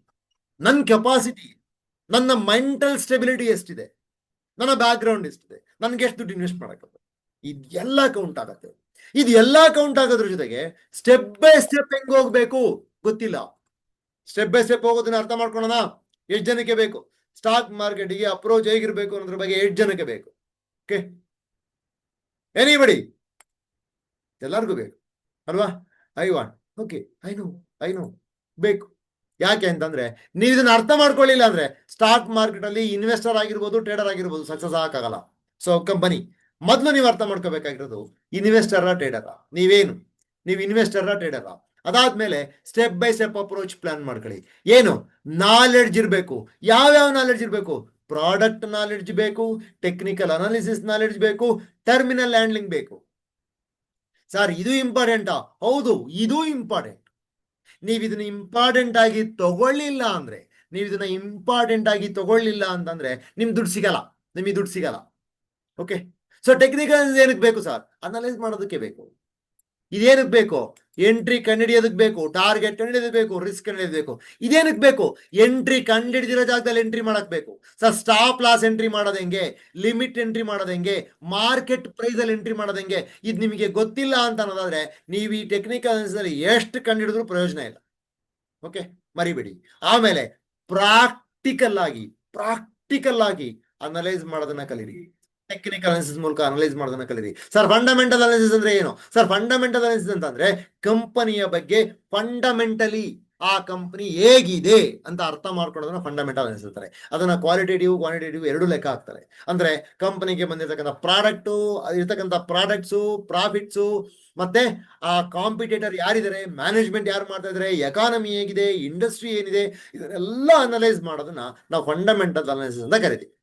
ನನ್ನ ಕೆಪಾಸಿಟಿ, ನನ್ನ ಮೆಂಟಲ್ ಸ್ಟೆಬಿಲಿಟಿ ಎಷ್ಟಿದೆ, ನನ್ನ ಬ್ಯಾಕ್ ಗ್ರೌಂಡ್ ಎಷ್ಟಿದೆ, ನನ್ಗೆ ಎಷ್ಟು ದುಡ್ಡು ಇನ್ವೆಸ್ಟ್ ಮಾಡಕ್ಕೆ, ಇದೆಲ್ಲ ಕೌಂಟ್ ಆಗತ್ತೆ. ಇದೆಲ್ಲ ಕೌಂಟ್ ಆಗೋದ್ರ ಜೊತೆಗೆ ಸ್ಟೆಪ್ ಬೈ ಸ್ಟೆಪ್ ಹೆಂಗ್ ಹೋಗ್ಬೇಕು ಗೊತ್ತಿಲ್ಲ. ಸ್ಟೆಪ್ ಬೈ ಸ್ಟೆಪ್ ಹೋಗೋದನ್ನ ಅರ್ಥ ಮಾಡ್ಕೊಳ್ಳೋಣ. ಎಷ್ಟು ಜನಕ್ಕೆ ಬೇಕು ಸ್ಟಾಕ್ ಮಾರ್ಕೆಟಿಗೆ ಅಪ್ರೋಚ್ ಹೇಗಿರ್ಬೇಕು ಅನ್ನೋದ್ರ ಬಗ್ಗೆ? 8 ಜನಕ್ಕೆ ಬೇಕು. Okay, anybody? ಎಲ್ಲರಿಗೂ ಬೇಕು ಅಲ್ವಾ? I want, okay, I know ಬೇಕು. ಯಾಕೆ ಅಂತಂದ್ರೆ ನೀವು ಇದನ್ನ ಅರ್ಥ ಮಾಡ್ಕೊಳ್ಳಿಲ್ಲ ಅಂದ್ರೆ ಸ್ಟಾಕ್ ಮಾರ್ಕೆಟ್ ಅಲ್ಲಿ ಇನ್ವೆಸ್ಟರ್ ಆಗಿರ್ಬೋದು, ಟ್ರೇಡರ್ ಆಗಿರ್ಬೋದು, ಸಕ್ಸಸ್ ಆಗಕ್ಕಾಗಲ್ಲ. ಸೊ ಕಂಪನಿ ಮೊದಲು ನೀವು ಅರ್ಥ ಮಾಡ್ಕೋಬೇಕಾಗಿರೋದು, ಇನ್ವೆಸ್ಟರ ಟ್ರೇಡರ ನೀವೇನು, ನೀವು ಇನ್ವೆಸ್ಟರ ಟ್ರೇಡರ. ಅದಾದ್ಮೇಲೆ step by step approach plan ಮಾಡ್ಕೊಳ್ಳಿ. ಏನು ನಾಲೆಡ್ಜ್ ಇರಬೇಕು. ಯಾವ್ಯಾವ ನಾಲೆಡ್ಜ್ ಇರಬೇಕು? ಪ್ರಾಡಕ್ಟ್ ನಾಲೆಡ್ಜ್ ಬೇಕು, ಟೆಕ್ನಿಕಲ್ ಅನಾಲಿಸಿಸ್ ನಾಲೆಡ್ಜ್ ಬೇಕು, ಟರ್ಮಿನಲ್ ಹ್ಯಾಂಡ್ಲಿಂಗ್ ಬೇಕು. ಸರ್ ಇದು ಇಂಪಾರ್ಟೆಂಟಾ? ಹೌದು, ಇದು ಇಂಪಾರ್ಟೆಂಟ್. ನೀವು ಇದನ್ನ ಇಂಪಾರ್ಟೆಂಟ್ ಆಗಿ ತಗೊಳ್ಳಿಲ್ಲ ಅಂದ್ರೆ, ನೀವು ಇದನ್ನ ಇಂಪಾರ್ಟೆಂಟ್ ಆಗಿ ತಗೊಳ್ಳಿಲ್ಲ ಅಂತಂದ್ರೆ ನಿಮ್ ದುಡ್ಡು ಸಿಗಲ್ಲ, ನಿಮಗೆ ದುಡ್ಡು ಸಿಗಲ್ಲ. ಓಕೆ, ಸೊ ಟೆಕ್ನಿಕಲ್ ಏನಕ್ಕೆ ಬೇಕು ಸರ್? ಅನಲೈಸ್ ಮಾಡೋದಕ್ಕೆ ಬೇಕು. ಇದೇನಕ್ಕೆ ಬೇಕು? ಎಂಟ್ರಿ ಕಂಡಿಡಿಯೋದಕ್ಕೆ ಬೇಕು, ಟಾರ್ಗೆಟ್ ಕಂಡಿಡಿಯೋದಕ್ಕೆ ಬೇಕು, ರಿಸ್ಕ್ ಕಂಡಿಡಿಯೋದಕ್ಕೆ ಬೇಕು. ಇದೇನಕ್ಕೆ ಬೇಕು? ಎಂಟ್ರಿ ಕಂಡಿಡಿದಿರೋ ಜಾಗದಲ್ಲಿ ಎಂಟ್ರಿ ಮಾಡಕ್ ಬೇಕು ಸರ್. ಸ್ಟಾಪ್ ಲಾಸ್ ಎಂಟ್ರಿ ಮಾಡೋದು ಹೆಂಗೆ, ಲಿಮಿಟ್ ಎಂಟ್ರಿ ಮಾಡೋದು ಹೆಂಗೆ, ಮಾರ್ಕೆಟ್ ಪ್ರೈಸ್ ಅಲ್ಲಿ ಎಂಟ್ರಿ ಮಾಡೋದು ಹೆಂಗೆ, ಇದು ನಿಮಗೆ ಗೊತ್ತಿಲ್ಲ ಅಂತ ಅನ್ನೋದಾದ್ರೆ ನೀವು ಈ ಟೆಕ್ನಿಕಲ್ ಅನಾಲಿಸಿಸ್ ಎಷ್ಟು ಕಂಡಿಡಿದ್ರು ಪ್ರಯೋಜನ ಇಲ್ಲ. ಓಕೆ, ಮರಿಬೇಡಿ. ಆಮೇಲೆ ಪ್ರಾಕ್ಟಿಕಲ್ ಆಗಿ ಅನಲೈಸ್ ಮಾಡೋದನ್ನ ಕಲೀರಿ. ಟೆಕ್ನಿಕಲ್ ಅನಾಲಿಸಿಸ್ ಮೂಲಕ ಅನಲೈಸ್ ಮಾಡೋದನ್ನ ಕಲೀರಿ. ಸರ್ ಫಂಡಮೆಂಟಲ್ ಅನಾಲಿಸಿಸ್ ಅಂದ್ರೆ ಏನು? ಸರ್ ಫಂಡಮೆಂಟಲ್ ಅನಾಲಿಸಿಸ್ ಅಂತಂದ್ರೆ ಕಂಪನಿಯ ಬಗ್ಗೆ ಫಂಡಮೆಂಟಲಿ ಆ ಕಂಪನಿ ಹೇಗಿದೆ ಅಂತ ಅರ್ಥ ಮಾಡ್ಕೊಳ್ಳೋದನ್ನ ಫಂಡಮೆಂಟಲ್ ಅನಾಲಿಸಿಸ್ ಅಂತಾರೆ. ಅದನ್ನ ಕ್ವಾಲಿಟೇಟಿವ್ ಕ್ವಾಂಟಿಟೇಟಿವ್ ಎರಡು ಲೆಕ್ಕ ಹಾಕ್ತಾರೆ. ಅಂದ್ರೆ ಕಂಪನಿಗೆ ಬಂದಿರತಕ್ಕಂಥ ಪ್ರಾಡಕ್ಟು, ಇರ್ತಕ್ಕಂಥ ಪ್ರಾಡಕ್ಟ್ಸು, ಪ್ರಾಫಿಟ್ಸು, ಮತ್ತೆ ಆ ಕಾಂಪಿಟೇಟರ್ ಯಾರಿದ್ದಾರೆ, ಮ್ಯಾನೇಜ್ಮೆಂಟ್ ಯಾರು ಮಾಡ್ತಾ ಇದ್ದಾರೆ, ಎಕಾನಮಿ ಹೇಗಿದೆ, ಇಂಡಸ್ಟ್ರಿ ಏನಿದೆ, ಇದನ್ನೆಲ್ಲ ಅನಲೈಸ್ ಮಾಡೋದನ್ನ ನಾವು ಫಂಡಮೆಂಟಲ್ ಅನಾಲಿಸಿಸ್ ಅಂತ ಕರಿತೀವಿ.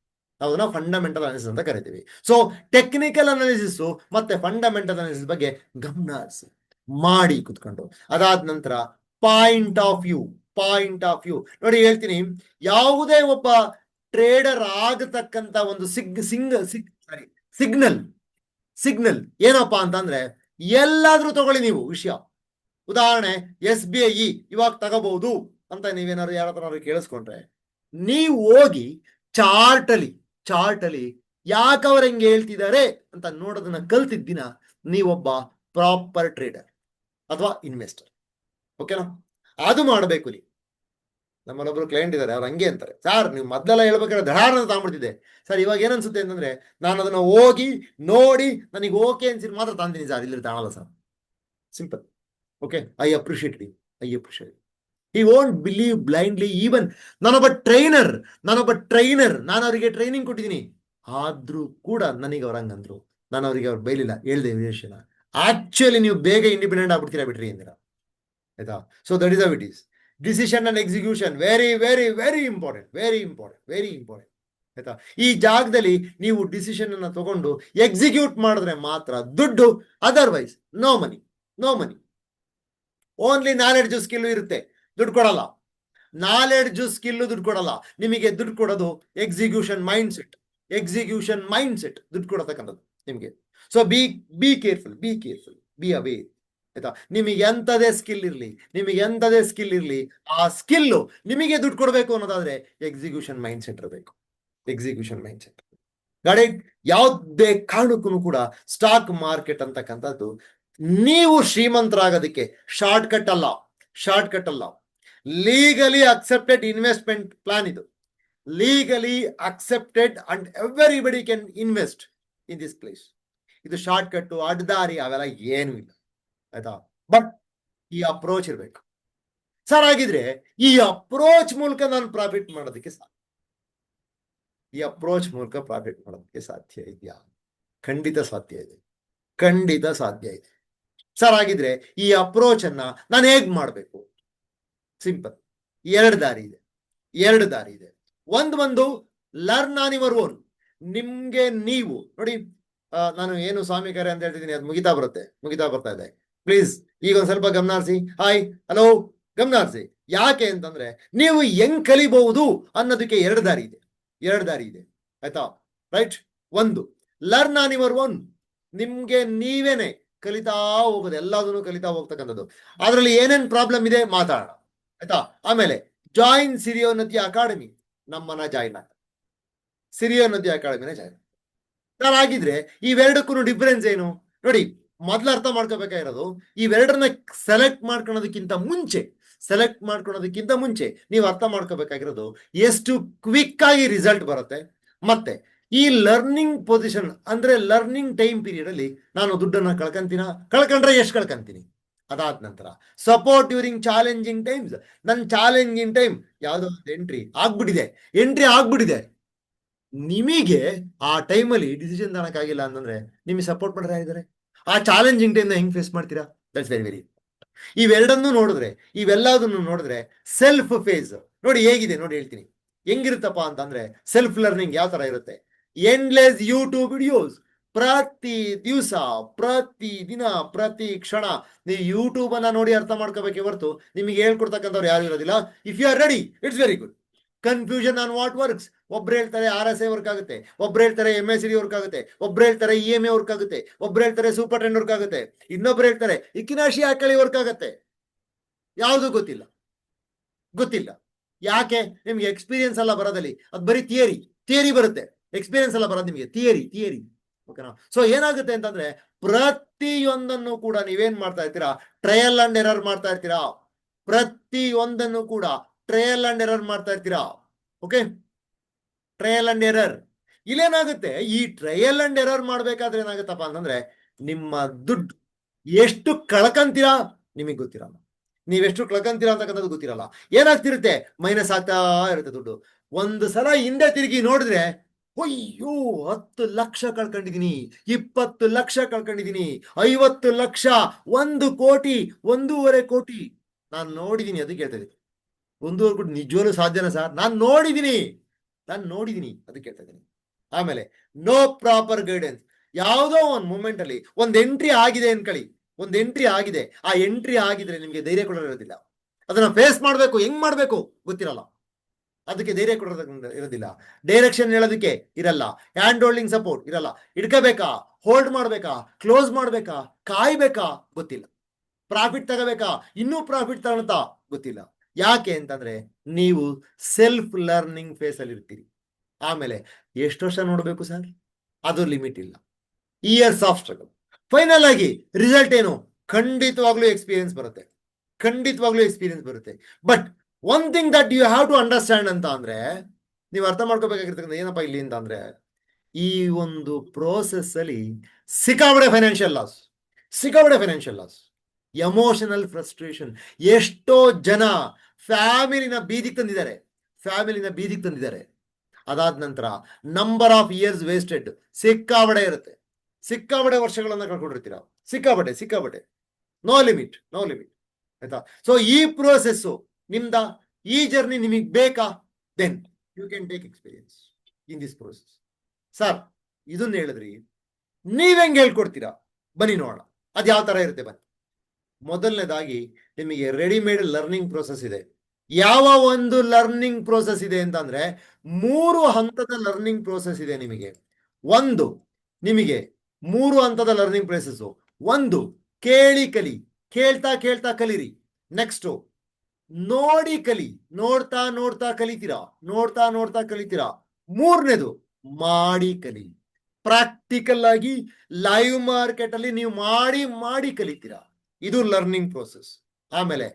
ಅದನ್ನ ಫಂಡಮೆಂಟಲ್ ಅನಾಲಿಸಿಸ್ ಅಂತ ಕರಿತೀವಿ. ಸೊ ಟೆಕ್ನಿಕಲ್ ಅನಾಲಿಸಿಸ್ ಮತ್ತೆ ಫಂಡಮೆಂಟಲ್ ಅನಾಲಿಸಿಸ್ ಬಗ್ಗೆ ಗಮನ ಹರಿಸಿ ಮಾಡಿ ಕುತ್ಕೊಂಡು. ಅದಾದ ನಂತರ ಪಾಯಿಂಟ್ ಆಫ್ ವ್ಯೂ ನೋಡಿ, ಹೇಳ್ತೀನಿ. ಯಾವುದೇ ಒಬ್ಬ ಟ್ರೇಡರ್ ಆಗತಕ್ಕಂತ ಒಂದು ಸಿಗ್ನಲ್ ಏನಪ್ಪಾ ಅಂತಂದ್ರೆ, ಎಲ್ಲಾದ್ರೂ ತಗೊಳ್ಳಿ ನೀವು ವಿಷಯ. ಉದಾಹರಣೆ SBI ಇವಾಗ ತಗೋಬಹುದು ಅಂತ ನೀವೇನಾದ್ರು ಯಾರತ್ರ ಕೇಳಿಸ್ಕೊಂಡ್ರೆ, ನೀವು ಹೋಗಿ ಚಾರ್ಟ್ ಅಲ್ಲಿ ಯಾಕೆ ಅವ್ರು ಹೆಂಗೆ ಹೇಳ್ತಿದ್ದಾರೆ ಅಂತ ನೋಡೋದನ್ನ ಕಲ್ತಿದ್ದಿನ ನೀವೊಬ್ಬ ಪ್ರಾಪರ್ ಟ್ರೇಡರ್ ಅಥವಾ ಇನ್ವೆಸ್ಟರ್. ಓಕೆನಾ? ಅದು ಮಾಡಬೇಕು. ನಮ್ಮಲ್ಲೊಬ್ರು ಕ್ಲೈಂಟ್ ಇದ್ದಾರೆ, ಅವ್ರು ಹಂಗೆ ಅಂತಾರೆ, ಸರ್ ನೀವು ಮೊದಲೆಲ್ಲ ಹೇಳ್ಬೇಕಾದ್ರೆ ಧಾರಣ ತಗೊಂಡ್ಬಿಡ್ತಿದ್ದೆ ಸರ್, ಇವಾಗ ಏನನ್ಸುತ್ತೆ ಅಂತಂದ್ರೆ ನಾನು ಅದನ್ನ ಹೋಗಿ ನೋಡಿ ನನಗೆ ಓಕೆ ಅನ್ಸಿದ್ ಮಾತ್ರ ತಂದಿನಿ ಸರ್, ಇಲ್ಲಿ ತಾಣಲ್ಲ sir. Simple. Okay, I appreciate. He won't believe blindly. Even ನಾನೊಬ್ಬ ಟ್ರೈನರ್, ನಾನು ಅವರಿಗೆ ಟ್ರೈನಿಂಗ್ ಕೊಟ್ಟಿದ್ದೀನಿ, ಆದ್ರೂ ಕೂಡ ನನಗೆ ಅವ್ರ ಹಂಗಂದ್ರು. ನಾನು ಅವರಿಗೆ ಅವ್ರು ಬೈಲಿಲ್ಲ, ಹೇಳ್ದೆ ವಿಷಯನ. ಆಕ್ಚುಲಿ ನೀವು ಬೇಗ ಇಂಡಿಪೆಂಡೆಂಟ್ ಆಗ್ಬಿಡ್ತೀರಾ ಬಿಟ್ರಿ ಅಂದಿರ, ಆಯ್ತಾ? So that is how it is. Decision and execution very important, ಆಯ್ತಾ? ಈ ಜಾಗದಲ್ಲಿ ನೀವು ಡಿಸಿಷನ್ ಅನ್ನ ತಗೊಂಡು ಎಕ್ಸಿಕ್ಯೂಟ್ ಮಾಡಿದ್ರೆ ಮಾತ್ರ ದುಡ್ಡು, otherwise no money. Only knowledge skill ಇರುತ್ತೆ, ದುಡ್ಡು ಕೊಡಲ್ಲ. ನಾಲೆಡ್ಜ್ ಸ್ಕಿಲ್ ದುಡ್ಡು ಕೊಡಲ್ಲ. ನಿಮಗೆ ದುಡ್ಡು ಕೊಡೋದು ಎಕ್ಸಿಕ್ಯೂಷನ್ ಮೈಂಡ್ ಸೆಟ್ ದುಡ್ಡು ಕೊಡತಕ್ಕಂಥದ್ದು ನಿಮಗೆ. So be careful, be aware, ಆಯ್ತಾ? ನಿಮಗೆ ಎಂತದೇ ಸ್ಕಿಲ್ ಇರ್ಲಿ, ಆ ಸ್ಕಿಲ್ ನಿಮಗೆ ದುಡ್ಡು ಕೊಡಬೇಕು ಅನ್ನೋದಾದ್ರೆ ಎಕ್ಸಿಕ್ಯೂಷನ್ ಮೈಂಡ್ ಸೆಟ್ ಇರಬೇಕು. ಗಾಡಿ ಯಾವುದೇ ಕಾರಣಕ್ಕೂ ಕೂಡ ಸ್ಟಾಕ್ ಮಾರ್ಕೆಟ್ ಅಂತಕ್ಕಂಥದ್ದು ನೀವು ಶ್ರೀಮಂತರಾಗೋದಕ್ಕೆ ಶಾರ್ಟ್ ಕಟ್ ಅಲ್ಲ. ಲೀಗಲಿ ಅಕ್ಸೆಪ್ಟೆಡ್ ಇನ್ವೆಸ್ಟ್ಮೆಂಟ್ ಪ್ಲಾನ್ ಇದು. Legally accepted and everybody can invest in this place. ಇದು ಶಾರ್ಟ್ ಕಟ್, ಅಡ್ಡದಾರಿ ಅವೆಲ್ಲ ಏನೂ ಇಲ್ಲ. ಆಯ್ತಾ. ಬಟ್ ಈ ಅಪ್ರೋಚ್ ಇರ್ಬೇಕು ಸರ್. ಆಗಿದ್ರೆ ಈ ಅಪ್ರೋಚ್ ಮೂಲಕ ನಾನು ಪ್ರಾಫಿಟ್ ಮಾಡೋದಕ್ಕೆ ಈ ಅಪ್ರೋಚ್ ಮೂಲಕ ಪ್ರಾಫಿಟ್ ಮಾಡೋದಕ್ಕೆ ಸಾಧ್ಯ ಇದೆಯಾ? ಖಂಡಿತ ಸಾಧ್ಯ ಇದೆ, ಖಂಡಿತ ಸಾಧ್ಯ ಇದೆ ಸರ್. ಆಗಿದ್ರೆ ಈ ಅಪ್ರೋಚ್ ಅನ್ನ ನಾನು ಹೇಗ್ ಮಾಡ್ಬೇಕು? ಸಿಂಪಲ್, ಎರಡು ದಾರಿ ಇದೆ. ಒಂದು ಲರ್ನ್ ಆನ್ ಯುವರ್ ಓನ್. ನಿಮ್ಗೆ ನೀವು ನೋಡಿ, ನಾನು ಏನು ಸ್ವಾಮಿ ಕಾರ್ಯ ಅಂತ ಹೇಳ್ತಿದ್ದೀನಿ, ಅದು ಮುಗಿತಾ ಬರ್ತಾ ಇದೆ. ಪ್ಲೀಸ್ ಈಗ ಒಂದ್ ಸ್ವಲ್ಪ ಗಮನ ಹರಿಸಿ. ಹಾಯ್, ಹಲೋ, ಗಮನ ಹರಿಸಿ. ಯಾಕೆ ಅಂತಂದ್ರೆ ನೀವು ಹೆಂಗ್ ಕಲಿಬಹುದು ಅನ್ನೋದಕ್ಕೆ ಎರಡು ದಾರಿ ಇದೆ ಆಯ್ತಾ. ರೈಟ್. ಒಂದು, ಲರ್ನ್ ಆನ್ ಯುವರ್ ಓನ್. ನಿಮ್ಗೆ ನೀವೇನೆ ಕಲಿತಾ ಹೋಗೋದು, ಎಲ್ಲದನ್ನು ಕಲಿತಾ ಹೋಗ್ತಕ್ಕಂಥದ್ದು. ಅದರಲ್ಲಿ ಏನೇನ್ ಪ್ರಾಬ್ಲಮ್ ಇದೆ ಮಾತಾಡೋಣ ಆಯ್ತಾ. ಆಮೇಲೆ ಜಾಯಿನ್ ಸಿರಿಯೋ ನದಿ ಅಕಾಡೆಮಿ, ನಮ್ಮನ್ನ ಜಾಯಿನ್ ಆಗ ಸಿರಿಯೋ ನದಿ ಅಕಾಡೆಮಿನ ಜಾಯಿನ್ ಆಗಿದ್ರೆ ಇವೆರಡಕ್ಕೂ ಡಿಫರೆನ್ಸ್ ಏನು ನೋಡಿ. ಮೊದ್ಲು ಅರ್ಥ ಮಾಡ್ಕೋಬೇಕಾಗಿರೋದು, ಇವೆರಡನ್ನ ಸೆಲೆಕ್ಟ್ ಮಾಡ್ಕೊಳೋದಕ್ಕಿಂತ ಮುಂಚೆ ನೀವು ಅರ್ಥ ಮಾಡ್ಕೋಬೇಕಾಗಿರೋದು ಎಷ್ಟು ಕ್ವಿಕ್ ಆಗಿ ರಿಸಲ್ಟ್ ಬರುತ್ತೆ. ಮತ್ತೆ ಈ ಲರ್ನಿಂಗ್ ಪೊಸಿಷನ್ ಅಂದ್ರೆ ಲರ್ನಿಂಗ್ ಟೈಮ್ ಪೀರಿಯಡ್ ಅಲ್ಲಿ ನಾನು ದುಡ್ಡನ್ನ ಕಳ್ಕೊಂಡ್ರೆ ಎಷ್ಟು ಕಳ್ಕೊಂತೀನಿ. ಅದಾದ ನಂತರ ಸಪೋರ್ಟ್ ಡ್ಯೂರಿಂಗ್ ಚಾಲೆಂಜಿಂಗ್ ಟೈಮ್ಸ್. ನನ್ನ ಚಾಲೆಂಜಿಂಗ್ ಟೈಮ್ ಯಾವ್ದೋ ಒಂದು ಎಂಟ್ರಿ ಆಗ್ಬಿಟ್ಟಿದೆ. ನಿಮಗೆ ಆ ಟೈಮಲ್ಲಿ ಡಿಸಿಷನ್ ತಗೊಳಕ್ಕಾಗಿಲ್ಲ ಅಂತಂದ್ರೆ ನಿಮಗೆ ಸಪೋರ್ಟ್ ಮಾಡ್ರೆ ಆಗಿದ್ದಾರೆ. ಆ ಚಾಲೆಂಜಿಂಗ್ ಟೈಮ್ ಹೆಂಗ್ ಫೇಸ್ ಮಾಡ್ತೀರಾ? ದಟ್ಸ್ ವೆರಿ ಇವೆಲ್ಲದನ್ನು ನೋಡಿದ್ರೆ ಸೆಲ್ಫ್ ಫೇಸ್ ನೋಡಿ ಹೇಗಿದೆ ನೋಡಿ ಹೇಳ್ತೀನಿ. ಹೆಂಗಿರುತ್ತಪ್ಪ ಅಂತಂದ್ರೆ ಸೆಲ್ಫ್ ಲರ್ನಿಂಗ್ ಯಾವ ತರ ಇರುತ್ತೆ. ಎಂಡ್ಲೆಸ್ ಯೂಟ್ಯೂಬ್ ವಿಡಿಯೋಸ್, ಪ್ರತಿ ದಿವಸ, ಪ್ರತಿ ದಿನ, ಪ್ರತಿ ಕ್ಷಣ ನೀವು ಯೂಟ್ಯೂಬ್ ಅನ್ನ ನೋಡಿ ಅರ್ಥ ಮಾಡ್ಕೋಬೇಕೆ ಹೊರತು ನಿಮಗೆ ಹೇಳ್ಕೊಡ್ತಕ್ಕಂಥವ್ರು ಯಾರು ಇರೋದಿಲ್ಲ. If you are ready, it's very good. Confusion on what works. ಒಬ್ರು ಹೇಳ್ತಾರೆ RSI ವರ್ಕ್ ಆಗುತ್ತೆ, ಒಬ್ರು ಹೇಳ್ತಾರೆ MSCD ವರ್ಕ್ ಆಗುತ್ತೆ, ಒಬ್ರು ಹೇಳ್ತಾರೆ EMA ವರ್ಕ್ ಆಗುತ್ತೆ, ಒಬ್ರು ಹೇಳ್ತಾರೆ ಸೂಪರ್ ಟೆಂಡ್ ವರ್ಕ್ ಆಗುತ್ತೆ, ಇನ್ನೊಬ್ರು ಹೇಳ್ತಾರೆ ಇಕಿನಾಶಿ ಆಕಳಿ ವರ್ಕ್ ಆಗುತ್ತೆ. ಯಾವುದು ಗೊತ್ತಿಲ್ಲ. ಯಾಕೆ? ನಿಮ್ಗೆ ಎಕ್ಸ್ಪೀರಿಯನ್ಸ್ ಎಲ್ಲ ಬರೋದಲ್ಲಿ ಅದು ಬರೀ ಥಿಯರಿ ಬರುತ್ತೆ. ಎಕ್ಸ್ಪೀರಿಯನ್ಸ್ ಎಲ್ಲ ಬರೋದು ನಿಮಗೆ ಥಿಯರಿ. ಓಕೆನಾ? ಸೊ ಏನಾಗುತ್ತೆ ಅಂತಂದ್ರೆ ಪ್ರತಿಯೊಂದನ್ನು ಕೂಡ ನೀವೇನ್ ಮಾಡ್ತಾ ಇರ್ತೀರಾ? ಟ್ರಯಲ್ ಅಂಡ್ ಎರರ್ ಮಾಡ್ತಾ ಇರ್ತೀರಾ. ಪ್ರತಿಯೊಂದನ್ನು ಕೂಡ ಟ್ರಯಲ್ ಅಂಡ್ ಎರರ್ ಮಾಡ್ತಾ ಇರ್ತೀರಾ. Okay, trial and error. ಇಲ್ಲೇನಾಗುತ್ತೆ, ಈ ಟ್ರಯಲ್ ಅಂಡ್ ಎರರ್ ಮಾಡ್ಬೇಕಾದ್ರೆ ಏನಾಗುತ್ತಪ್ಪ ಅಂತಂದ್ರೆ ನಿಮ್ಮ ದುಡ್ಡು ಎಷ್ಟು ಕಳ್ಕಂತೀರಾ ನಿಮಗೆ ಗೊತ್ತಿರಲ್ಲ. ನೀವೆಷ್ಟು ಕಳ್ಕಂತೀರಾ ಅಂತಕ್ಕಂಥದ್ದು ಗೊತ್ತಿರಲ್ಲ. ಏನಾಗ್ತಿರುತ್ತೆ? ಮೈನಸ್ ಆಗ್ತಾ ಇರುತ್ತೆ ದುಡ್ಡು. ಒಂದು ಸಲ ಹಿಂದೆ ತಿರುಗಿ ನೋಡಿದ್ರೆ ಅಯ್ಯೋ 10 ಲಕ್ಷ ಕಳ್ಕೊಂಡಿದೀನಿ, 20 ಲಕ್ಷ ಕಳ್ಕೊಂಡಿದೀನಿ, 50 ಲಕ್ಷ, 1 ಕೋಟಿ, 1.5 ಕೋಟಿ ನಾನು ನೋಡಿದೀನಿ. ಅದಕ್ಕೆ ಹೇಳ್ತಾ ಇದ್ದೀನಿ 1.5 ಕೋಟಿ ನಿಜವೂ ಸಾಧ್ಯನಾ ಸರ್? ನಾನು ನೋಡಿದೀನಿ ಅದಕ್ಕೆ ಹೇಳ್ತಾ ಇದ್ದೀನಿ. ಆಮೇಲೆ ನೋ ಪ್ರಾಪರ್ ಗೈಡೆನ್ಸ್. ಯಾವುದೋ ಒಂದು ಮೂಮೆಂಟ್ ಅಲ್ಲಿ ಒಂದು ಎಂಟ್ರಿ ಆಗಿದೆ ಅನ್ಕೊಳ್ಳಿ, ಆ ಎಂಟ್ರಿ ಆಗಿದ್ರೆ ನಿಮ್ಗೆ ಧೈರ್ಯ ಕೊಡೋದಿಲ್ಲ. ಅದನ್ನ ಫೇಸ್ ಮಾಡ್ಬೇಕು, ಹೆಂಗ್ ಮಾಡ್ಬೇಕು ಗೊತ್ತಿರಲ್ಲ. ಅದಕ್ಕೆ ಧೈರ್ಯ ಕೊಡೋದಕ್ಕೆ ಇರೋದಿಲ್ಲ. ಡೈರೆಕ್ಷನ್ ಹೇಳೋದಕ್ಕೆ ಇರಲ್ಲ. ಹ್ಯಾಂಡ್ ಹೋಲ್ಡಿಂಗ್ ಸಪೋರ್ಟ್ ಇರಲ್ಲ. ಇಡ್ಕೋಬೇಕಾ, ಹೋಲ್ಡ್ ಮಾಡ್ಬೇಕಾ, ಕ್ಲೋಸ್ ಮಾಡ್ಬೇಕಾ, ಕಾಯ್ಬೇಕಾ ಗೊತ್ತಿಲ್ಲ. ಪ್ರಾಫಿಟ್ ತಗೋಬೇಕಾ, ಇನ್ನೂ ಪ್ರಾಫಿಟ್ ತಗೊಳ್ತಾ ಗೊತ್ತಿಲ್ಲ. ಯಾಕೆ ಅಂತಂದ್ರೆ ನೀವು ಸೆಲ್ಫ್ ಲರ್ನಿಂಗ್ ಫೇಸ್ ಅಲ್ಲಿ ಇರ್ತೀರಿ. ಆಮೇಲೆ ಎಷ್ಟು ವರ್ಷ ನೋಡ್ಬೇಕು ಸರ್? ಅದು ಲಿಮಿಟ್ ಇಲ್ಲ. Years of struggle. ಫೈನಲ್ ಆಗಿ ರಿಸಲ್ಟ್ ಏನು? ಖಂಡಿತವಾಗ್ಲೂ ಎಕ್ಸ್ಪೀರಿಯನ್ಸ್ ಬರುತ್ತೆ. But one thing that you have to understand ಅಂತ ಅಂದ್ರೆ, ನೀವು ಅರ್ಥ ಮಾಡ್ಕೋಬೇಕಾಗಿರ್ತಕ್ಕಂಥ ಏನಪ್ಪಾ ಇಲ್ಲಿ ಅಂತ ಅಂದ್ರೆ, ಈ ಒಂದು ಪ್ರೋಸೆಸ್ ಅಲ್ಲಿ ಸಿಕ್ಕಾಬಡೆ ಫೈನಾನ್ಷಿಯಲ್ ಲಾಸ್, ಎಮೋಷನಲ್ ಫ್ರಸ್ಟ್ರೇಷನ್. ಎಷ್ಟೋ ಜನ ಫ್ಯಾಮಿಲಿನ ಬೀದಿಗೆ ತಂದಿದ್ದಾರೆ. ಅದಾದ ನಂತರ ನಂಬರ್ ಆಫ್ ಇಯರ್ಸ್ ವೇಸ್ಟೆಡ್ ಸಿಕ್ಕಾಬಡೆ ಇರುತ್ತೆ. ಸಿಕ್ಕಾಬಡೆ ವರ್ಷಗಳನ್ನ ಕಳ್ಕೊಂಡಿರ್ತೀರ. ಸಿಕ್ಕಾಬಡೆ. ನೋ ಲಿಮಿಟ್ ಆಯ್ತಾ. ಸೊ ಈ ಪ್ರೋಸೆಸ್ ನಿಮ್ದ, ಈ ಜರ್ನಿ ನಿಮಗೆ ಬೇಕಾ? Then you can take experience in this process. Sir ಇದನ್ನ ಹೇಳಿದ್ರಿ, ನೀವ್ ಹೆಂಗ್ ಹೇಳ್ಕೊಡ್ತೀರಾ? ಬನ್ನಿ ನೋಡೋಣ ಅದ್ ಯಾವ ತರ ಇರುತ್ತೆ. ಬನ್ನಿ. ಮೊದಲನೇದಾಗಿ ನಿಮಗೆ ರೆಡಿಮೇಡ್ ಲರ್ನಿಂಗ್ ಪ್ರೋಸೆಸ್ ಇದೆ. ಯಾವ ಒಂದು ಲರ್ನಿಂಗ್ ಪ್ರೋಸೆಸ್ ಇದೆ ಅಂತಂದ್ರೆ 3 ಹಂತದ ಲರ್ನಿಂಗ್ ಪ್ರೋಸೆಸ್ ಇದೆ ನಿಮಗೆ. ನಿಮಗೆ 3 ಹಂತದ ಲರ್ನಿಂಗ್ ಪ್ರೋಸೆಸ್. ಒಂದು, ಕೇಳಿ ಕೇಳ್ತಾ ಕಲೀರಿ. ನೆಕ್ಸ್ಟ್, ನೋಡಿ ಕಲಿ, ನೋಡ್ತಾ ಕಲಿತೀರಾ. ಮೂರನೇದು, ಮಾಡಿ ಕಲಿ. ಪ್ರಾಕ್ಟಿಕಲ್ ಆಗಿ ಲೈವ್ ಮಾರ್ಕೆಟ್ ಅಲ್ಲಿ ನೀವು ಮಾಡಿ ಕಲಿತೀರಾ. ಇದು ಲರ್ನಿಂಗ್ ಪ್ರೋಸೆಸ್. ಆಮೇಲೆ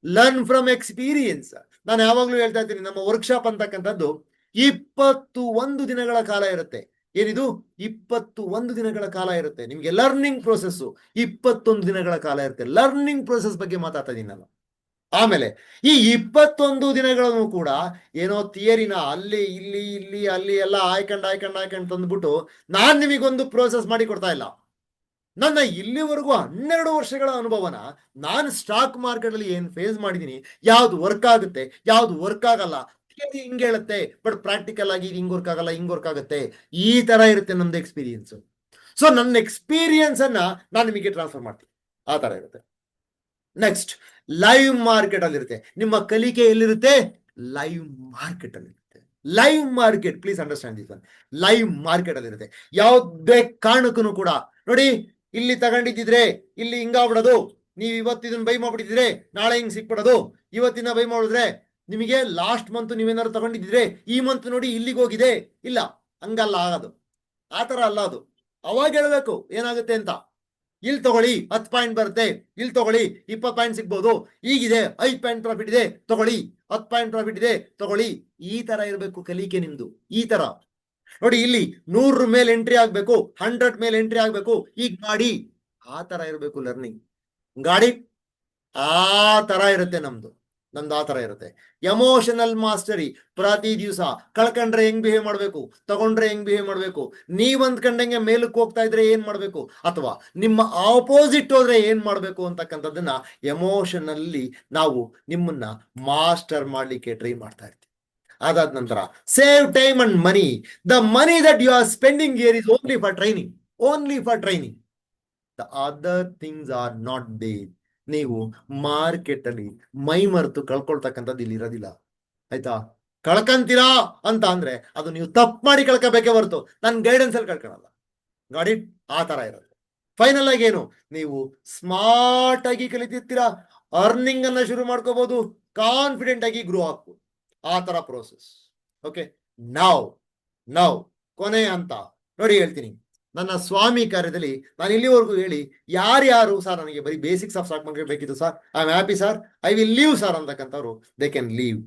ಲರ್ನ್ ಫ್ರಮ್ ಎಕ್ಸ್ಪೀರಿಯನ್ಸ್. ನಾನು ಯಾವಾಗ್ಲೂ ಹೇಳ್ತಾ ಇದ್ದೀನಿ, ನಮ್ಮ ವರ್ಕ್ಶಾಪ್ ಅಂತಕ್ಕಂಥದ್ದು 21 ದಿನಗಳ ಕಾಲ ಇರುತ್ತೆ. ಏನಿದು 21 ದಿನಗಳ ಕಾಲ ಇರುತ್ತೆ ನಿಮ್ಗೆ ಲರ್ನಿಂಗ್ ಪ್ರೋಸೆಸ್. 21 ದಿನಗಳ ಕಾಲ ಇರುತ್ತೆ. ಲರ್ನಿಂಗ್ ಪ್ರೋಸೆಸ್ ಬಗ್ಗೆ ಮಾತಾಡ್ತಾ ಇದ್ದೀನಿ ನಾನು. ಆಮೇಲೆ ಈ 21 ದಿನಗಳನ್ನು ಕೂಡ ಏನೋ ಥಿಯರಿನ ಅಲ್ಲಿ ಇಲ್ಲಿ ಇಲ್ಲಿ ಅಲ್ಲಿ ಎಲ್ಲ ಆಯ್ಕೊಂಡು ತಂದ್ಬಿಟ್ಟು ನಾನ್ ನಿಮಗೊಂದು ಪ್ರೋಸೆಸ್ ಮಾಡಿ ಕೊಡ್ತಾ ಇಲ್ಲ. ನನ್ನ ಇಲ್ಲಿವರೆಗೂ 12 ವರ್ಷಗಳ ಅನುಭವನ ನಾನು ಸ್ಟಾಕ್ ಮಾರ್ಕೆಟ್ ಅಲ್ಲಿ ಏನ್ ಫೇಸ್ ಮಾಡಿದೀನಿ, ಯಾವ್ದು ವರ್ಕ್ ಆಗುತ್ತೆ, ಯಾವ್ದು ವರ್ಕ್ ಆಗಲ್ಲ, ಥಿಯರಿ ಹಿಂಗ್ ಹೇಳುತ್ತೆ ಬಟ್ ಪ್ರಾಕ್ಟಿಕಲ್ ಆಗಿ ಹಿಂಗ್ ವರ್ಕ್ ಆಗಲ್ಲ, ಹಿಂಗ್ ವರ್ಕ್ ಆಗುತ್ತೆ, ಈ ತರ ಇರುತ್ತೆ ನಮ್ದು ಎಕ್ಸ್ಪೀರಿಯನ್ಸ್. ಸೊ ನನ್ನ ಎಕ್ಸ್ಪೀರಿಯನ್ಸ್ ಅನ್ನ ನಾನು ನಿಮಗೆ ಟ್ರಾನ್ಸ್ಫರ್ ಮಾಡ್ತೀನಿ, ಆ ತರ ಇರುತ್ತೆ. ನೆಕ್ಸ್ಟ್, ಲೈವ್ ಮಾರ್ಕೆಟ್ ಅಲ್ಲಿ ಇರುತ್ತೆ. ನಿಮ್ಮ ಕಲಿಕೆ ಎಲ್ಲಿರುತ್ತೆ? ಲೈವ್ ಮಾರ್ಕೆಟ್ ಅಲ್ಲಿ ಇರುತ್ತೆ. Live market, please understand this one. Live market ಅಲ್ಲಿ ಇರುತ್ತೆ. ಯಾವುದೇ ಕಾರಣಕ್ಕೂ ಕೂಡ ನೋಡಿ, ಇಲ್ಲಿ ತಗೊಂಡಿದ್ದಿದ್ರೆ ಇಲ್ಲಿ ಹಿಂಗಾಗ್ಬಿಡೋದು, ನೀವು ಇವತ್ತು ಇದನ್ನ ಬೈ ಮಾಡ್ಬಿಟ್ಟಿದ್ರೆ ನಾಳೆ ಹಿಂಗ್ ಸಿಕ್ಬಿಡೋದು, ಇವತ್ತಿನ ಬೈ ಮಾಡಿದ್ರೆ ನಿಮಗೆ ಲಾಸ್ಟ್ ಮಂತ್ ನೀವೇನಾದ್ರು ತಗೊಂಡಿದ್ರೆ ಈ ಮಂತ್ ನೋಡಿ ಇಲ್ಲಿಗೆ ಹೋಗಿದೆ, ಇಲ್ಲ ಹಂಗಲ್ಲ ಆಗೋದು, ಆತರ ಅಲ್ಲ ಅದು. ಅವಾಗ ಹೇಳ್ಬೇಕು ಏನಾಗುತ್ತೆ ಅಂತ. ಇಲ್ಲಿ ತಗೊಳ್ಳಿ 10 ಪಾಯಿಂಟ್ ಬರುತ್ತೆ, ಇಲ್ಲಿ ತಗೊಳ್ಳಿ 20 ಪಾಯಿಂಟ್ ಸಿಗ್ಬೋದು, ಈಗಿದೆ 5 ಪಾಯಿಂಟ್ ಪ್ರಾಫಿಟ್ ಇದೆ ತಗೊಳ್ಳಿ, 10 ಪಾಯಿಂಟ್ ಪ್ರಾಫಿಟ್ ಇದೆ ತಗೊಳ್ಳಿ. ಈ ತರ ಇರಬೇಕು ಕಲಿಕೆ ನಿಮ್ದು. ಈ ತರ ನೋಡಿ, ಇಲ್ಲಿ 100 ಮೇಲೆ ಎಂಟ್ರಿ ಆಗ್ಬೇಕು, 100 ಮೇಲೆ ಎಂಟ್ರಿ ಆಗ್ಬೇಕು, ಈಗ ಮಾಡಿ, ಆ ತರ ಇರಬೇಕು ಲರ್ನಿಂಗ್. ಗಾಡಿ ಆ ತರ ಇರುತ್ತೆ ನಮ್ದು ಆ ತರ ಇರುತ್ತೆ. ಎಮೋಷನಲ್ ಮಾಸ್ಟರಿ ಪ್ರತಿ ದಿವಸ. ಕಳ್ಕೊಂಡ್ರೆ ಹೆಂಗ್ ಬಿಹೇವ್ ಮಾಡ್ಬೇಕು, ತಗೊಂಡ್ರೆ ಹೆಂಗ್ ಬಿಹೇವ್ ಮಾಡ್ಬೇಕು, ನೀವ್ ಅಂದ್ಕಂಡಂಗೆ ಮೇಲಕ್ಕೆ ಹೋಗ್ತಾ ಇದ್ರೆ ಏನ್ ಮಾಡ್ಬೇಕು, ಅಥವಾ ನಿಮ್ಮ ಆಪೋಸಿಟ್ ಹೋದ್ರೆ ಏನ್ ಮಾಡ್ಬೇಕು ಅಂತಕ್ಕಂಥದ್ದನ್ನ ಎಮೋಷನಲ್ಲಿ ನಾವು ನಿಮ್ಮನ್ನ ಮಾಸ್ಟರ್ ಮಾಡ್ಲಿಕ್ಕೆ ಟ್ರೈ ಮಾಡ್ತಾ ಇರ್ತೀವಿ. ಅದಾದ ನಂತರ save time and money. The money that you are spending here is only for training, only for training. The other things are not there. ನೀವು ಮಾರ್ಕೆಟ್ ಅಲ್ಲಿ ಮೈ ಮರೆತು ಕಳ್ಕೊಳ್ತಕ್ಕಂಥದ್ದು ಇಲ್ಲಿ ಇರೋದಿಲ್ಲ, ಆಯ್ತಾ? ಕಳ್ಕಂತೀರಾ ಅಂತ ಅಂದ್ರೆ ಅದು ನೀವು ತಪ್ಪು ಮಾಡಿ ಕಳ್ಕೋಬೇಕೇ ಹೊರತು ನನ್ನ ಗೈಡೆನ್ಸ್ ಅಲ್ಲಿ ಕಳ್ಕೊಳಲ್ಲ. ಗಾಡಿ ಆ ತರ ಇರೋದು. ಫೈನಲ್ ಆಗಿ ಏನು, ನೀವು ಸ್ಮಾರ್ಟ್ ಆಗಿ ಕಲಿತಿರ್ತೀರಾ, ಅರ್ನಿಂಗ್ ಅನ್ನ ಶುರು ಮಾಡ್ಕೋಬಹುದು, ಕಾನ್ಫಿಡೆಂಟ್ ಆಗಿ ಗ್ರೋ ಆಗ್ಬೋದು, ಆ ತರ ಪ್ರೋಸೆಸ್. ಓಕೆ, ನಾವು ಕೊನೆ ಅಂತ ನೋಡಿ ಹೇಳ್ತೀನಿ. ನನ್ನ ಸ್ವಾಮಿ ಕಾರ್ಯದಲ್ಲಿ ನಾನು ಇಲ್ಲಿವರೆಗೂ ಹೇಳಿ ಯಾರ್ಯಾರು ಸರ್ ನನಗೆ ಬರೀ ಬೇಸಿಕ್ಸ್ ಆಫ್ ಸ್ಟಾಕ್ ಮಾರ್ಕೆಟ್ ಬೇಕಿತ್ತು sir, I am happy sir, I will leave sir ಅಂತಕ್ಕಂಥವ್ರು, ದೇ ಕ್ಯಾನ್ ಲೀವ್.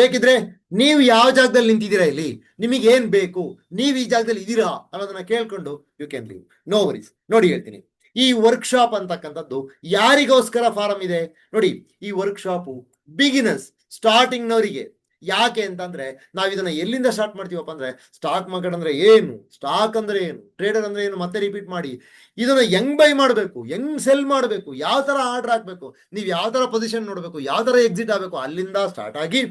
ಬೇಕಿದ್ರೆ ನೀವು ಯಾವ ಜಾಗದಲ್ಲಿ ನಿಂತಿದ್ದೀರಾ, ಇಲ್ಲಿ ನಿಮಗೆ ಏನ್ ಬೇಕು, ನೀವು ಈ ಜಾಗದಲ್ಲಿ ಇದ್ದೀರಾ ಅನ್ನೋದನ್ನ ಕೇಳ್ಕೊಂಡು you can leave, no worries. ನೋಡಿ ಹೇಳ್ತೀನಿ, ಈ ವರ್ಕ್ಶಾಪ್ ಅಂತಕ್ಕಂಥದ್ದು ಯಾರಿಗೋಸ್ಕರ ಫಾರಂ ಇದೆ ನೋಡಿ. ಈ ವರ್ಕ್ಶಾಪು ಬಿಗಿನರ್ಸ್, ಸ್ಟಾರ್ಟಿಂಗ್ನವರಿಗೆ. ಯಾಕೆ ಅಂತಂದ್ರೆ ನಾವ್ ಇದನ್ನ ಎಲ್ಲಿಂದ ಸ್ಟಾರ್ಟ್ ಮಾಡ್ತೀವಪ್ಪ ಅಂದ್ರೆ, ಸ್ಟಾಕ್ ಮಾರ್ಕೆಟ್ ಅಂದ್ರೆ ಏನು, ಸ್ಟಾಕ್ ಅಂದ್ರೆ ಏನು, ಟ್ರೇಡರ್ ಅಂದ್ರೆ ಏನು, ಮತ್ತೆ ರಿಪೀಟ್ ಮಾಡಿ ಇದನ್ನ ಹೆಂಗ್ ಬೈ ಮಾಡ್ಬೇಕು, ಹೆಂಗ್ ಸೆಲ್ ಮಾಡ್ಬೇಕು, ಯಾವ ತರ ಆರ್ಡರ್ ಹಾಕ್ಬೇಕು, ನೀವ್ ಯಾವ ತರ ಪೊಸಿಷನ್ ನೋಡ್ಬೇಕು, ಯಾವ ತರ ಎಕ್ಸಿಟ್ ಆಗ್ಬೇಕು, ಅಲ್ಲಿಂದ ಸ್ಟಾರ್ಟ್ ಆಗಿ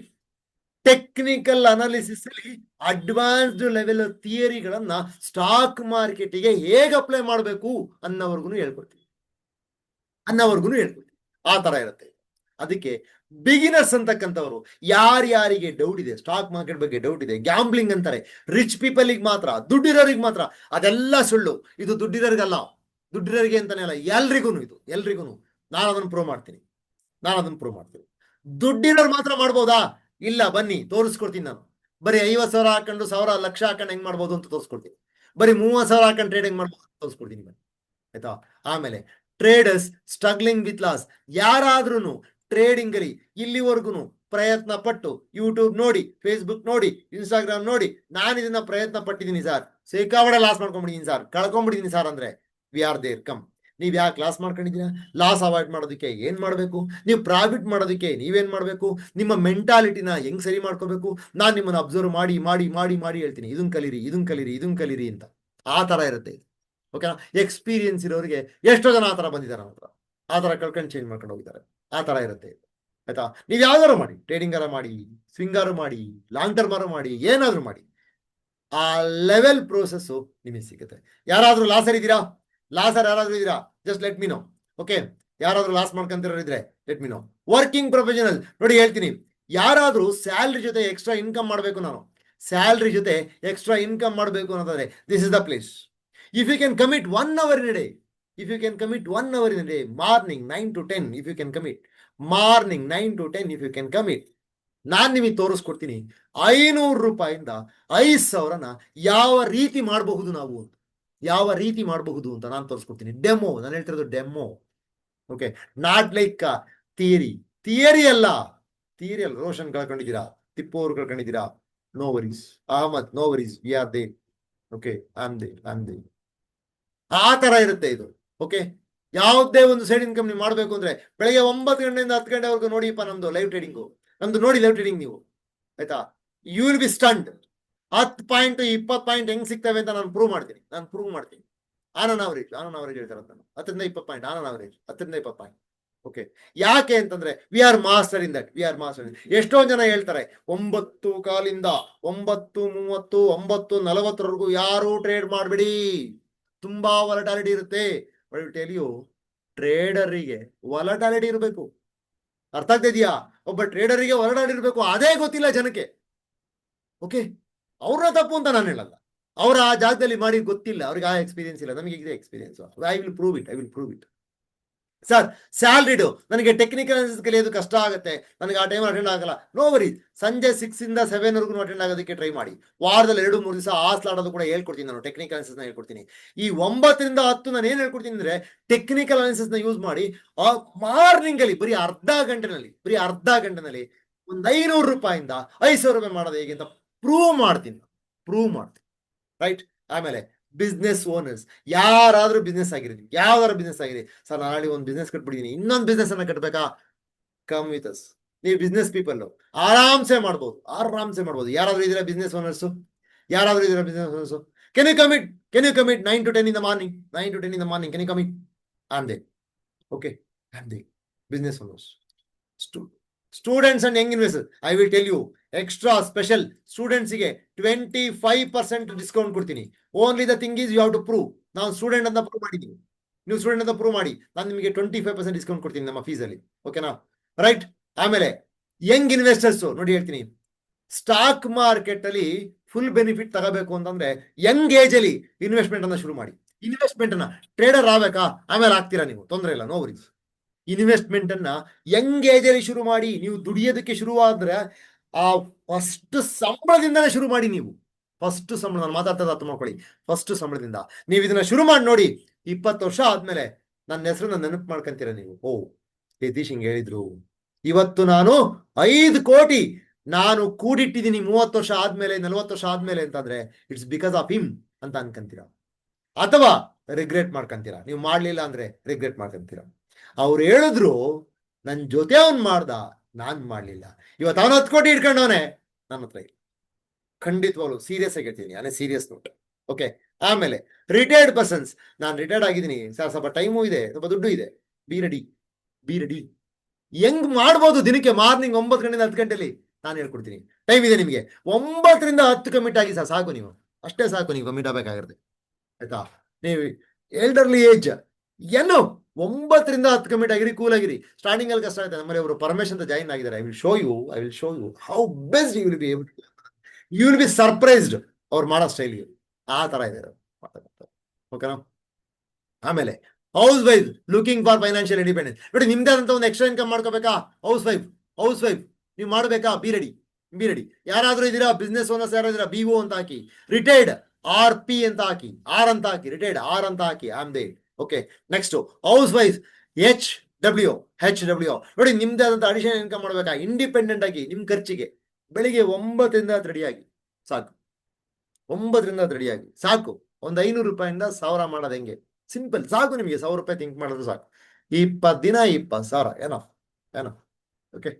ಟೆಕ್ನಿಕಲ್ ಅನಾಲಿಸಿಸ್ ಅಲ್ಲಿ ಅಡ್ವಾನ್ಸ್ಡ್ ಲೆವೆಲ್ ಥಿಯರಿಗಳನ್ನ ಸ್ಟಾಕ್ ಮಾರ್ಕೆಟಿಗೆ ಹೇಗೆ ಅಪ್ಲೈ ಮಾಡಬೇಕು ಅನ್ನೋವರ್ಗು ಹೇಳ್ಕೊಡ್ತೀವಿ, ಆ ತರ ಇರುತ್ತೆ. ಅದಕ್ಕೆ ಬಿಗಿನರ್ಸ್ ಅಂತಕ್ಕಂಥವ್ರು, ಯಾರ್ಯಾರಿಗೆ ಡೌಟ್ ಇದೆ, ಸ್ಟಾಕ್ ಮಾರ್ಕೆಟ್ ಬಗ್ಗೆ ಡೌಟ್ ಇದೆ, ಗ್ಯಾಂಬ್ಲಿಂಗ್ ಅಂತಾರೆ, ರಿಚ್ ಪೀಪಲ್ಗೆ ಮಾತ್ರ, ದುಡ್ಡಿರೋರಿಗೆ ಮಾತ್ರ, ಅದೆಲ್ಲ ಸುಳ್ಳು. ಇದು ದುಡ್ಡಿರೋರಿಗಲ್ಲ, ದುಡ್ಡಿರೋರಿಗೆ ಅಂತಾನೆ ಅಲ್ಲ, ಎಲ್ರಿಗೂ ನಾನು ಅದನ್ನು ಪ್ರೂವ್ ಮಾಡ್ತೀನಿ. ದುಡ್ಡಿರೋರು ಮಾತ್ರ ಮಾಡ್ಬೋದಾ? ಇಲ್ಲ, ಬನ್ನಿ ತೋರಿಸ್ಕೊಡ್ತೀನಿ ನಾನು. ಬರೀ 50,000 ಹಾಕೊಂಡು 1,000 ಲಕ್ಷ ಹಾಕೊಂಡು ಹೆಂಗ್ ಮಾಡ್ಬೋದು ಅಂತ ತೋರಿಸ್ಕೊಡ್ತೀನಿ. ಬರೀ 30,000 ಹಾಕೊಂಡು ಟ್ರೇಡ್ ಹೆಂಗ್ ಮಾಡ್ಬೋದು ಅಂತ ತೋರಿಸ್ಕೊಡ್ತೀನಿ, ಬನ್ನಿ, ಆಯ್ತಾ? ಆಮೇಲೆ ಟ್ರೇಡರ್ಸ್ ಸ್ಟ್ರಗ್ಲಿಂಗ್ ವಿತ್ ಲಾಸ್. ಯಾರಾದ್ರೂ ಟ್ರೇಡಿಂಗ್ ಅಲ್ಲಿ ಇಲ್ಲಿವರೆಗೂ ಪ್ರಯತ್ನ ಪಟ್ಟು ಯೂಟ್ಯೂಬ್ ನೋಡಿ, ಫೇಸ್ಬುಕ್ ನೋಡಿ, ಇನ್ಸ್ಟಾಗ್ರಾಮ್ ನೋಡಿ, ನಾನು ಇದನ್ನ ಪ್ರಯತ್ನ ಪಟ್ಟಿದ್ದೀನಿ ಸರ್, ಸಿಕ್ಕಾಪಟ್ಟೆ ಲಾಸ್ ಮಾಡ್ಕೊಂಡ್ಬಿಟ್ಟಿದ್ದೀನಿ ಸರ್, ಕಳ್ಕೊಂಡ್ಬಿಟ್ಟಿದ್ದೀನಿ ಸರ್ ಅಂದ್ರೆ, ವಿ ಆರ್ ದೇರ್, ಕಮ್. ನೀವ್ ಯಾಕೆ ಲಾಸ್ ಮಾಡ್ಕೊಂಡಿದ್ದೀರಾ? ಲಾಸ್ ಅವಾಯ್ಡ್ ಮಾಡೋದಕ್ಕೆ ಏನ್ ಮಾಡ್ಬೇಕು, ನೀವು ಪ್ರಾಫಿಟ್ ಮಾಡೋದಕ್ಕೆ ನೀವೇನ್ ಮಾಡ್ಬೇಕು, ನಿಮ್ಮ ಮೆಂಟಾಲಿಟಿನ ಹೆಂಗ್ ಸರಿ ಮಾಡ್ಕೋಬೇಕು, ನಾನ್ ನಿಮ್ಮನ್ನ ಅಬ್ಸರ್ವ್ ಮಾಡಿ ಮಾಡಿ ಮಾಡಿ ಮಾಡಿ ಹೇಳ್ತೀನಿ, ಇದನ್ ಕಲೀರಿ ಅಂತ. ಆ ತರ ಇರುತ್ತೆ ಇದು, ಓಕೆನಾ? ಎಕ್ಸ್ಪೀರಿಯನ್ಸ್ ಇರೋರಿಗೆ ಎಷ್ಟೋ ಜನ ಆ ತರ ಬಂದಿದ್ದಾರೆ, ಆ ತರ ಕಳ್ಕೊಂಡು ಚೇಂಜ್ ಮಾಡ್ಕೊಂಡು ಹೋಗಿದ್ದಾರೆ. ಆ ತರ ಇರುತ್ತೆ, ಆಯ್ತಾ? ನೀವ್ ಯಾವ್ದಾರು ಮಾಡಿ, ಟ್ರೇಡಿಂಗ್ ಮಾಡಿ, ಸ್ವಿಂಗಾರು ಮಾಡಿ, ಲಾಂಗ್ ಟರ್ಮ್ ಮಾಡಿ, ಏನಾದ್ರು ಮಾಡಿ, ಆ ಲೆವೆಲ್ ಪ್ರೋಸೆಸ್ ನಿಮಗೆ ಸಿಗುತ್ತೆ. ಯಾರಾದ್ರೂ ಲಾಸರ್ ಇದ್ದೀರಾ? ಯಾರಾದ್ರೂ ಇದ್ದೀರಾ? Just let me know. Okay, ಯಾರಾದ್ರೂ ಲಾಸ್ ಮಾಡ್ಕೊಂತಿರೋರಿದ್ರೆ let me know. Working professional ನೋಡಿ ಹೇಳ್ತೀನಿ, ಯಾರಾದ್ರೂ ಸ್ಯಾಲ್ರಿ ಜೊತೆ ಎಕ್ಸ್ಟ್ರಾ ಇನ್ಕಮ್ ಮಾಡಬೇಕು, ನಾನು ಸ್ಯಾಲ್ರಿ ಜೊತೆ ಎಕ್ಸ್ಟ್ರಾ ಇನ್ಕಮ್ ಮಾಡಬೇಕು ಅನ್ನೋದಾದ್ರೆ this is the place. If you can commit 1 hour in a day, morning 9 to 10, if you can commit, morning 9 to 10, if you can commit, ನಾನ್ ನಿಮಗೆ ತೋರಿಸ್ಕೊಡ್ತೀನಿ 500 ರೂಪಾಯಿಂದ 5,000ನ ಯಾವ ರೀತಿ ಮಾಡಬಹುದು ಅಂತ ನಾನು ತೋರಿಸ್ಕೊಡ್ತೀನಿ. ಡೆಮೋ, ನಾನು ಹೇಳ್ತಿರೋದು demo. Okay, not like theory ಅಲ್ಲ. ರೋಷನ್ ಕಳ್ಕೊಂಡಿದ್ದೀರಾ, ತಿಪ್ಪು ಅವ್ರು ಕಳ್ಕೊಂಡಿದ್ದೀರಾ, no worries. Ahmed, no worries, we are there. Okay, ಆ ತರ ಇರುತ್ತೆ ಇದು. ಓಕೆ, ಯಾವುದೇ ಒಂದು ಸೈಡ್ ಇನ್ಕಮ್ ನೀವು ಮಾಡಬೇಕು ಅಂದ್ರೆ ಬೆಳಗ್ಗೆ 9 ಗಂಟೆಯಿಂದ 10 ಗಂಟೆವರೆಗೂ ನೋಡಿಪ್ಪ ನಮ್ದು ಲೈವ್ ಟ್ರೇಡಿಂಗು, ನಮ್ದು ನೋಡಿ ಲೈವ್ ಟ್ರೇಡಿಂಗ್ ನೀವು, ಆಯ್ತಾ? You will be stunned. 10 point 20 point ಹೆಂಗ್ ಸಿಗ್ತವೆ ಅಂತ ನಾನು ಪ್ರೂವ್ ಮಾಡ್ತೀನಿ. ಆನ್ ಅವರೇಜ್ ಹೇಳ್ತಾರೆ ನಾನು 10ರಿಂದ 20 ಪಾಯಿಂಟ್ ಆನ್ ಅವರೇಜ್, 10ರಿಂದ 20 ಪಾಯಿಂಟ್. ಓಕೆ, ಯಾಕೆ ಅಂತಂದ್ರೆ we are master in that. ಎಷ್ಟೊಂದು ಜನ ಹೇಳ್ತಾರೆ 9 ಕಾಲಿಂದ 9:30 9:40 ಯಾರು ಟ್ರೇಡ್ ಮಾಡ್ಬಿಡಿ, ತುಂಬಾ ವಾಲಟಾಲಿಟಿ ಇರುತ್ತೆ. ಟೆಲ್ ಯು, ಟ್ರೇಡರಿಗೆ ವಾಲಟಾಲಿಟಿ ಇರಬೇಕು, ಅರ್ಥ ಆಗ್ತಿದ್ಯಾ? ಒಬ್ಬ ಟ್ರೇಡರಿಗೆ ವಾಲಟಾಲಿಟಿ ಇರಬೇಕು, ಅದೇ ಗೊತ್ತಿಲ್ಲ ಜನಕ್ಕೆ. ಓಕೆ, ಅವ್ರನ್ನ ತಪ್ಪು ಅಂತ ನಾನು ಹೇಳಲ್ಲ, ಅವರ ಆ ಜಾಗದಲ್ಲಿ ಮಾಡಿ ಗೊತ್ತಿಲ್ಲ, ಅವ್ರಿಗೆ ಆ ಎಕ್ಸ್ಪೀರಿಯನ್ಸ್ ಇಲ್ಲ, ನಮಗೆ ಇದೆ experience. I will prove it. Sir, salaried ನನಗೆ ಟೆಕ್ನಿಕಲ್ ಅನಾಲಿಸಿಸ್ ಕಲಿಯೋದು ಕಷ್ಟ ಆಗುತ್ತೆ, ನನಗೆ ಆ ಟೈಮ್ ಅಟೆಂಡ್ ಆಗಲ್ಲ. ನೋ ವರಿ, ಸಂಜೆ 6 ಇಂದ 7 ವರೆಗೂ ಅಟೆಂಡ್ ಆಗೋದಕ್ಕೆ ಟ್ರೈ ಮಾಡಿ. ವಾರದಲ್ಲಿ 2-3 ದಿವಸ ಆ ಸ್ಲಾಡೋದು ಕೂಡ ಹೇಳ್ಕೊಡ್ತೀನಿ ನಾನು, ಟೆಕ್ನಿಕಲ್ ಅನಾಲಿಸಿಸ್ ನ ಹೇಳ್ಕೊಡ್ತೀನಿ. ಈ 9ರಿಂದ 10 ನಾನು ಏನ್ ಹೇಳ್ಕೊಡ್ತೀನಿ ಅಂದ್ರೆ ಟೆಕ್ನಿಕಲ್ ಅನಾಲಿಸಿಸ್ ನ ಯೂಸ್ ಮಾಡಿ ಮಾರ್ನಿಂಗ್ ಅಲ್ಲಿ ಬರೀ ಅರ್ಧ ಗಂಟೆನಲ್ಲಿ ಒಂದು 500 ರೂಪಾಯಿಂದ 5,000 ರೂಪಾಯಿ ಮಾಡೋದು ಹೇಗೆ ಅಂತ ಪ್ರೂವ್ ಮಾಡ್ತೀನಿ. ರೈಟ್? ಆಮೇಲೆ ಬಿಸ್ನೆಸ್ ಓನರ್ಸ್, ಯಾರಾದ್ರೂ ಬಿಸ್ನೆಸ್ ಆಗಿರಿ, ಯಾವ್ದಾದ್ರು ಬಿಸ್ನೆಸ್ ಆಗಿರಿ, ಸರ್ ನಾಳೆ ಒಂದು ಬಿಸ್ನೆಸ್ ಕಟ್ಬಿಟ್ಟಿದ್ದೀನಿ, ಇನ್ನೊಂದು ಬಿಸ್ನೆಸ್ ಅನ್ನ ಕಟ್ಬೇಕಾ? Come with us. ನೀವು ಬಿಸ್ನೆಸ್ ಪೀಪಲ್ ಆರಾಮ್ಸೆ ಮಾಡ್ಬೋದು. ಯಾರಾದ್ರೂ ಇದೀರಾ business owners? Can you commit 9 to 10 in the morning? Can you commit? I'm there. Okay, I'm there. Business owners. Students and young investors, I will tell you, extra special students ಗೆ 25% discount ಕೊಡ್ತೀನಿ. Only the thing is you have to prove. ನಾವು student ಅಂತ prove ಮಾಡಿದೀನಿ, ನೀವು student ಅಂತ prove ಮಾಡಿ ನಾನು ನಿಮಗೆ 25% ಡಿಸ್ಕೌಂಟ್ ಕೊಡ್ತೀನಿ ನಮ್ಮ ಫೀಸ್ ಅಲ್ಲಿ. ಓಕೆನಾ? ರೈಟ್? ಆಮೇಲೆ ಯಂಗ್ ಇನ್ವೆಸ್ಟರ್ಸ್ ನೋಡಿ ಹೇಳ್ತೀನಿ, ಸ್ಟಾಕ್ ಮಾರ್ಕೆಟ್ ಅಲ್ಲಿ ಫುಲ್ ಬೆನಿಫಿಟ್ ತಗೋಬೇಕು ಅಂತಂದ್ರೆ ಯಂಗ್ ಏಜ್ ಅಲ್ಲಿ ಇನ್ವೆಸ್ಟ್ಮೆಂಟ್ ಅನ್ನ ಶುರು ಮಾಡಿ. ಇನ್ವೆಸ್ಟ್ಮೆಂಟ್ ಅನ್ನ ಟ್ರೇಡರ್ ಆಗ್ಬೇಕಾ? ಆಮೇಲೆ ಆಗ್ತೀರಾ ನೀವು, ತೊಂದರೆ ಇಲ್ಲ, ನೋ ವರೀಸ್. ಇನ್ವೆಸ್ಟ್ಮೆಂಟ್ ಅನ್ನ ಯಂಗ್ ಏಜ್ ಅಲ್ಲಿ ಶುರು ಮಾಡಿ. ನೀವು ದುಡಿಯೋದಕ್ಕೆ ಶುರುವಾದ್ರೆ ಆ ಫಸ್ಟ್ ಸಂಬಳದಿಂದನೇ ಶುರು ಮಾಡಿ. ನೀವು ಫಸ್ಟ್ ಸಂಬಳ, ನಾನು ಮಾತಾಡ್ತಾ ಅರ್ಥ ಮಾಡ್ಕೊಳ್ಳಿ, ಫಸ್ಟ್ ಸಂಬಳದಿಂದ ನೀವು ಇದನ್ನ ಶುರು ಮಾಡಿ ನೋಡಿ. 20 ವರ್ಷ ಆದ್ಮೇಲೆ ನನ್ನ ಹೆಸರನ್ನ ನೆನಪು ಮಾಡ್ಕೊಂತೀರ ನೀವು. ಓ, ಯತೀಶ್ ಹಿಂಗ್ ಹೇಳಿದ್ರು, ಇವತ್ತು ನಾನು 5 ಕೋಟಿ ನಾನು ಕೂಡಿಟ್ಟಿದ್ದೀನಿ 30 ವರ್ಷ ಆದ್ಮೇಲೆ, 40 ವರ್ಷ ಆದ್ಮೇಲೆ ಅಂತಂದ್ರೆ ಇಟ್ಸ್ ಬಿಕಾಸ್ ಆಫ್ ಹಿಮ್ ಅಂತ ಅನ್ಕಂತೀರ, ಅಥವಾ ರಿಗ್ರೆಟ್ ಮಾಡ್ಕೊಂತೀರಾ. ನೀವು ಮಾಡ್ಲಿಲ್ಲ ಅಂದ್ರೆ ರಿಗ್ರೆಟ್ ಮಾಡ್ಕೊಂತೀರಾ. ಅವ್ರು ಹೇಳಿದ್ರು, ನನ್ ಜೊತೆ ಅವ್ನ್ ಮಾಡ್ದ, ನಾನ್ ಮಾಡ್ಲಿಲ್ಲ. ಇವತ್ತು ಅವನ 10 ಕೋಟಿ ಇಟ್ಕೊಂಡವನೆ, ನನ್ನ ಹತ್ರ ಇಲ್ಲ. ಖಂಡಿತವಾಗ್ಲು ಸೀರಿಯಸ್ ಆಗಿ ಹೇಳ್ತೀನಿ, ಅದೇ ಸೀರಿಯಸ್ ನೋಟ್. ಓಕೆ, ಆಮೇಲೆ ರಿಟೈರ್ಡ್ ಪರ್ಸನ್ಸ್, ನಾನು ರಿಟೈರ್ಡ್ ಆಗಿದ್ದೀನಿ ಸರ್, ಸ್ವಲ್ಪ ಟೈಮು ಇದೆ, ಸ್ವಲ್ಪ ದುಡ್ಡು ಇದೆ, ಬಿ ರೆಡಿ. ಹೆಂಗ್ ಮಾಡ್ಬೋದು ದಿನಕ್ಕೆ ಮಾರ್ನಿಂಗ್ 9 ಗಂಟೆಯಿಂದ 10 ಗಂಟೆಲಿ ನಾನು ಹೇಳ್ಕೊಡ್ತೀನಿ. ಟೈಮ್ ಇದೆ ನಿಮಗೆ, 9ರಿಂದ 10 ಕಮಿಟ್ ಆಗಿ ಸರ್, ಸಾಕು. ನೀವು ಅಷ್ಟೇ ಸಾಕು, ನೀವು ಕಮಿಟ್ ಆಗ್ಬೇಕಾಗಿರುತ್ತೆ, ಆಯ್ತಾ? ನೀವು ಎಲ್ಡರ್ಲಿ ಏಜ್ ಏನು 9ರಿಂದ 10 ಕಮಿಟ್ ಆಗಿರಿ, ಕೂಲ್ ಆಗಿರಿ. ಸ್ಟಾರ್ಟಿಂಗ್ ಅಲ್ಲಿ ಕಷ್ಟ ಆಗುತ್ತೆ. ನಮ್ಮಲ್ಲಿ ಅವರು ಪರಮೇಶ್ ಅಂತ ಜಾಯಿನ್ ಆಗಿದ್ದಾರೆ. I will show you how best you will be able to. You will be surprised ಅವ್ರು ಮಾಡೋ ಸ್ಟೈಲ್ಗೆ. ಆ ತರ ಇದೆ. ಓಕೆನಾ? ಆಮೇಲೆ housewife looking for financial independence. ನೋಡಿ, ನಿಮ್ದೇ ಅಂತ ಒಂದು ಎಕ್ಸ್ಟ್ರಾ ಇನ್ಕಮ್ ಮಾಡ್ಕೋಬೇಕಾ? ಹೌಸ್ ವೈಫ್ ನೀವು ಮಾಡ್ಬೇಕಾ? Be ready. ಯಾರಾದ್ರೂ ಇದೀರಾ ಬಿಸ್ನೆಸ್ ಓನರ್ಸ್, ಯಾರಾದ್ರೂ ಇದೀರಾ, BO ಅಂತ ಹಾಕಿ. ರಿಟೈರ್ಡ್ RP ಅಂತ ಹಾಕಿ, R ಅಂತ ಹಾಕಿ, ರಿಟೈರ್ಡ್ R ಅಂತ ಹಾಕಿ. ಆಮ್ ದೇ. Okay, next housewife HW. ನೋಡಿ, ನಿಮ್ದೇ ಆದಂತ ಅಡಿಷನಲ್ ಇನ್ಕಮ್ ಮಾಡ್ಬೇಕಾ? ಇಂಡಿಪೆಂಡೆಂಟ್ ಆಗಿ ನಿಮ್ ಖರ್ಚಿಗೆ ಬೆಳಿಗ್ಗೆ 9ರಿಂದ ರೆಡಿಯಾಗಿ ಸಾಕು. 9ರಿಂದ ರೆಡಿಯಾಗಿ ಸಾಕು. ಒಂದು 500 ರೂಪಾಯಿಂದ 1000 ಮಾಡೋದು ಹೆಂಗೆ? ಸಿಂಪಲ್, ಸಾಕು. ನಿಮಗೆ 1000 ರೂಪಾಯಿ ಥಿಂಕ್ ಮಾಡಿದ್ರು ಸಾಕು. 20 ದಿನ 20,000 ಏನೋ. Okay,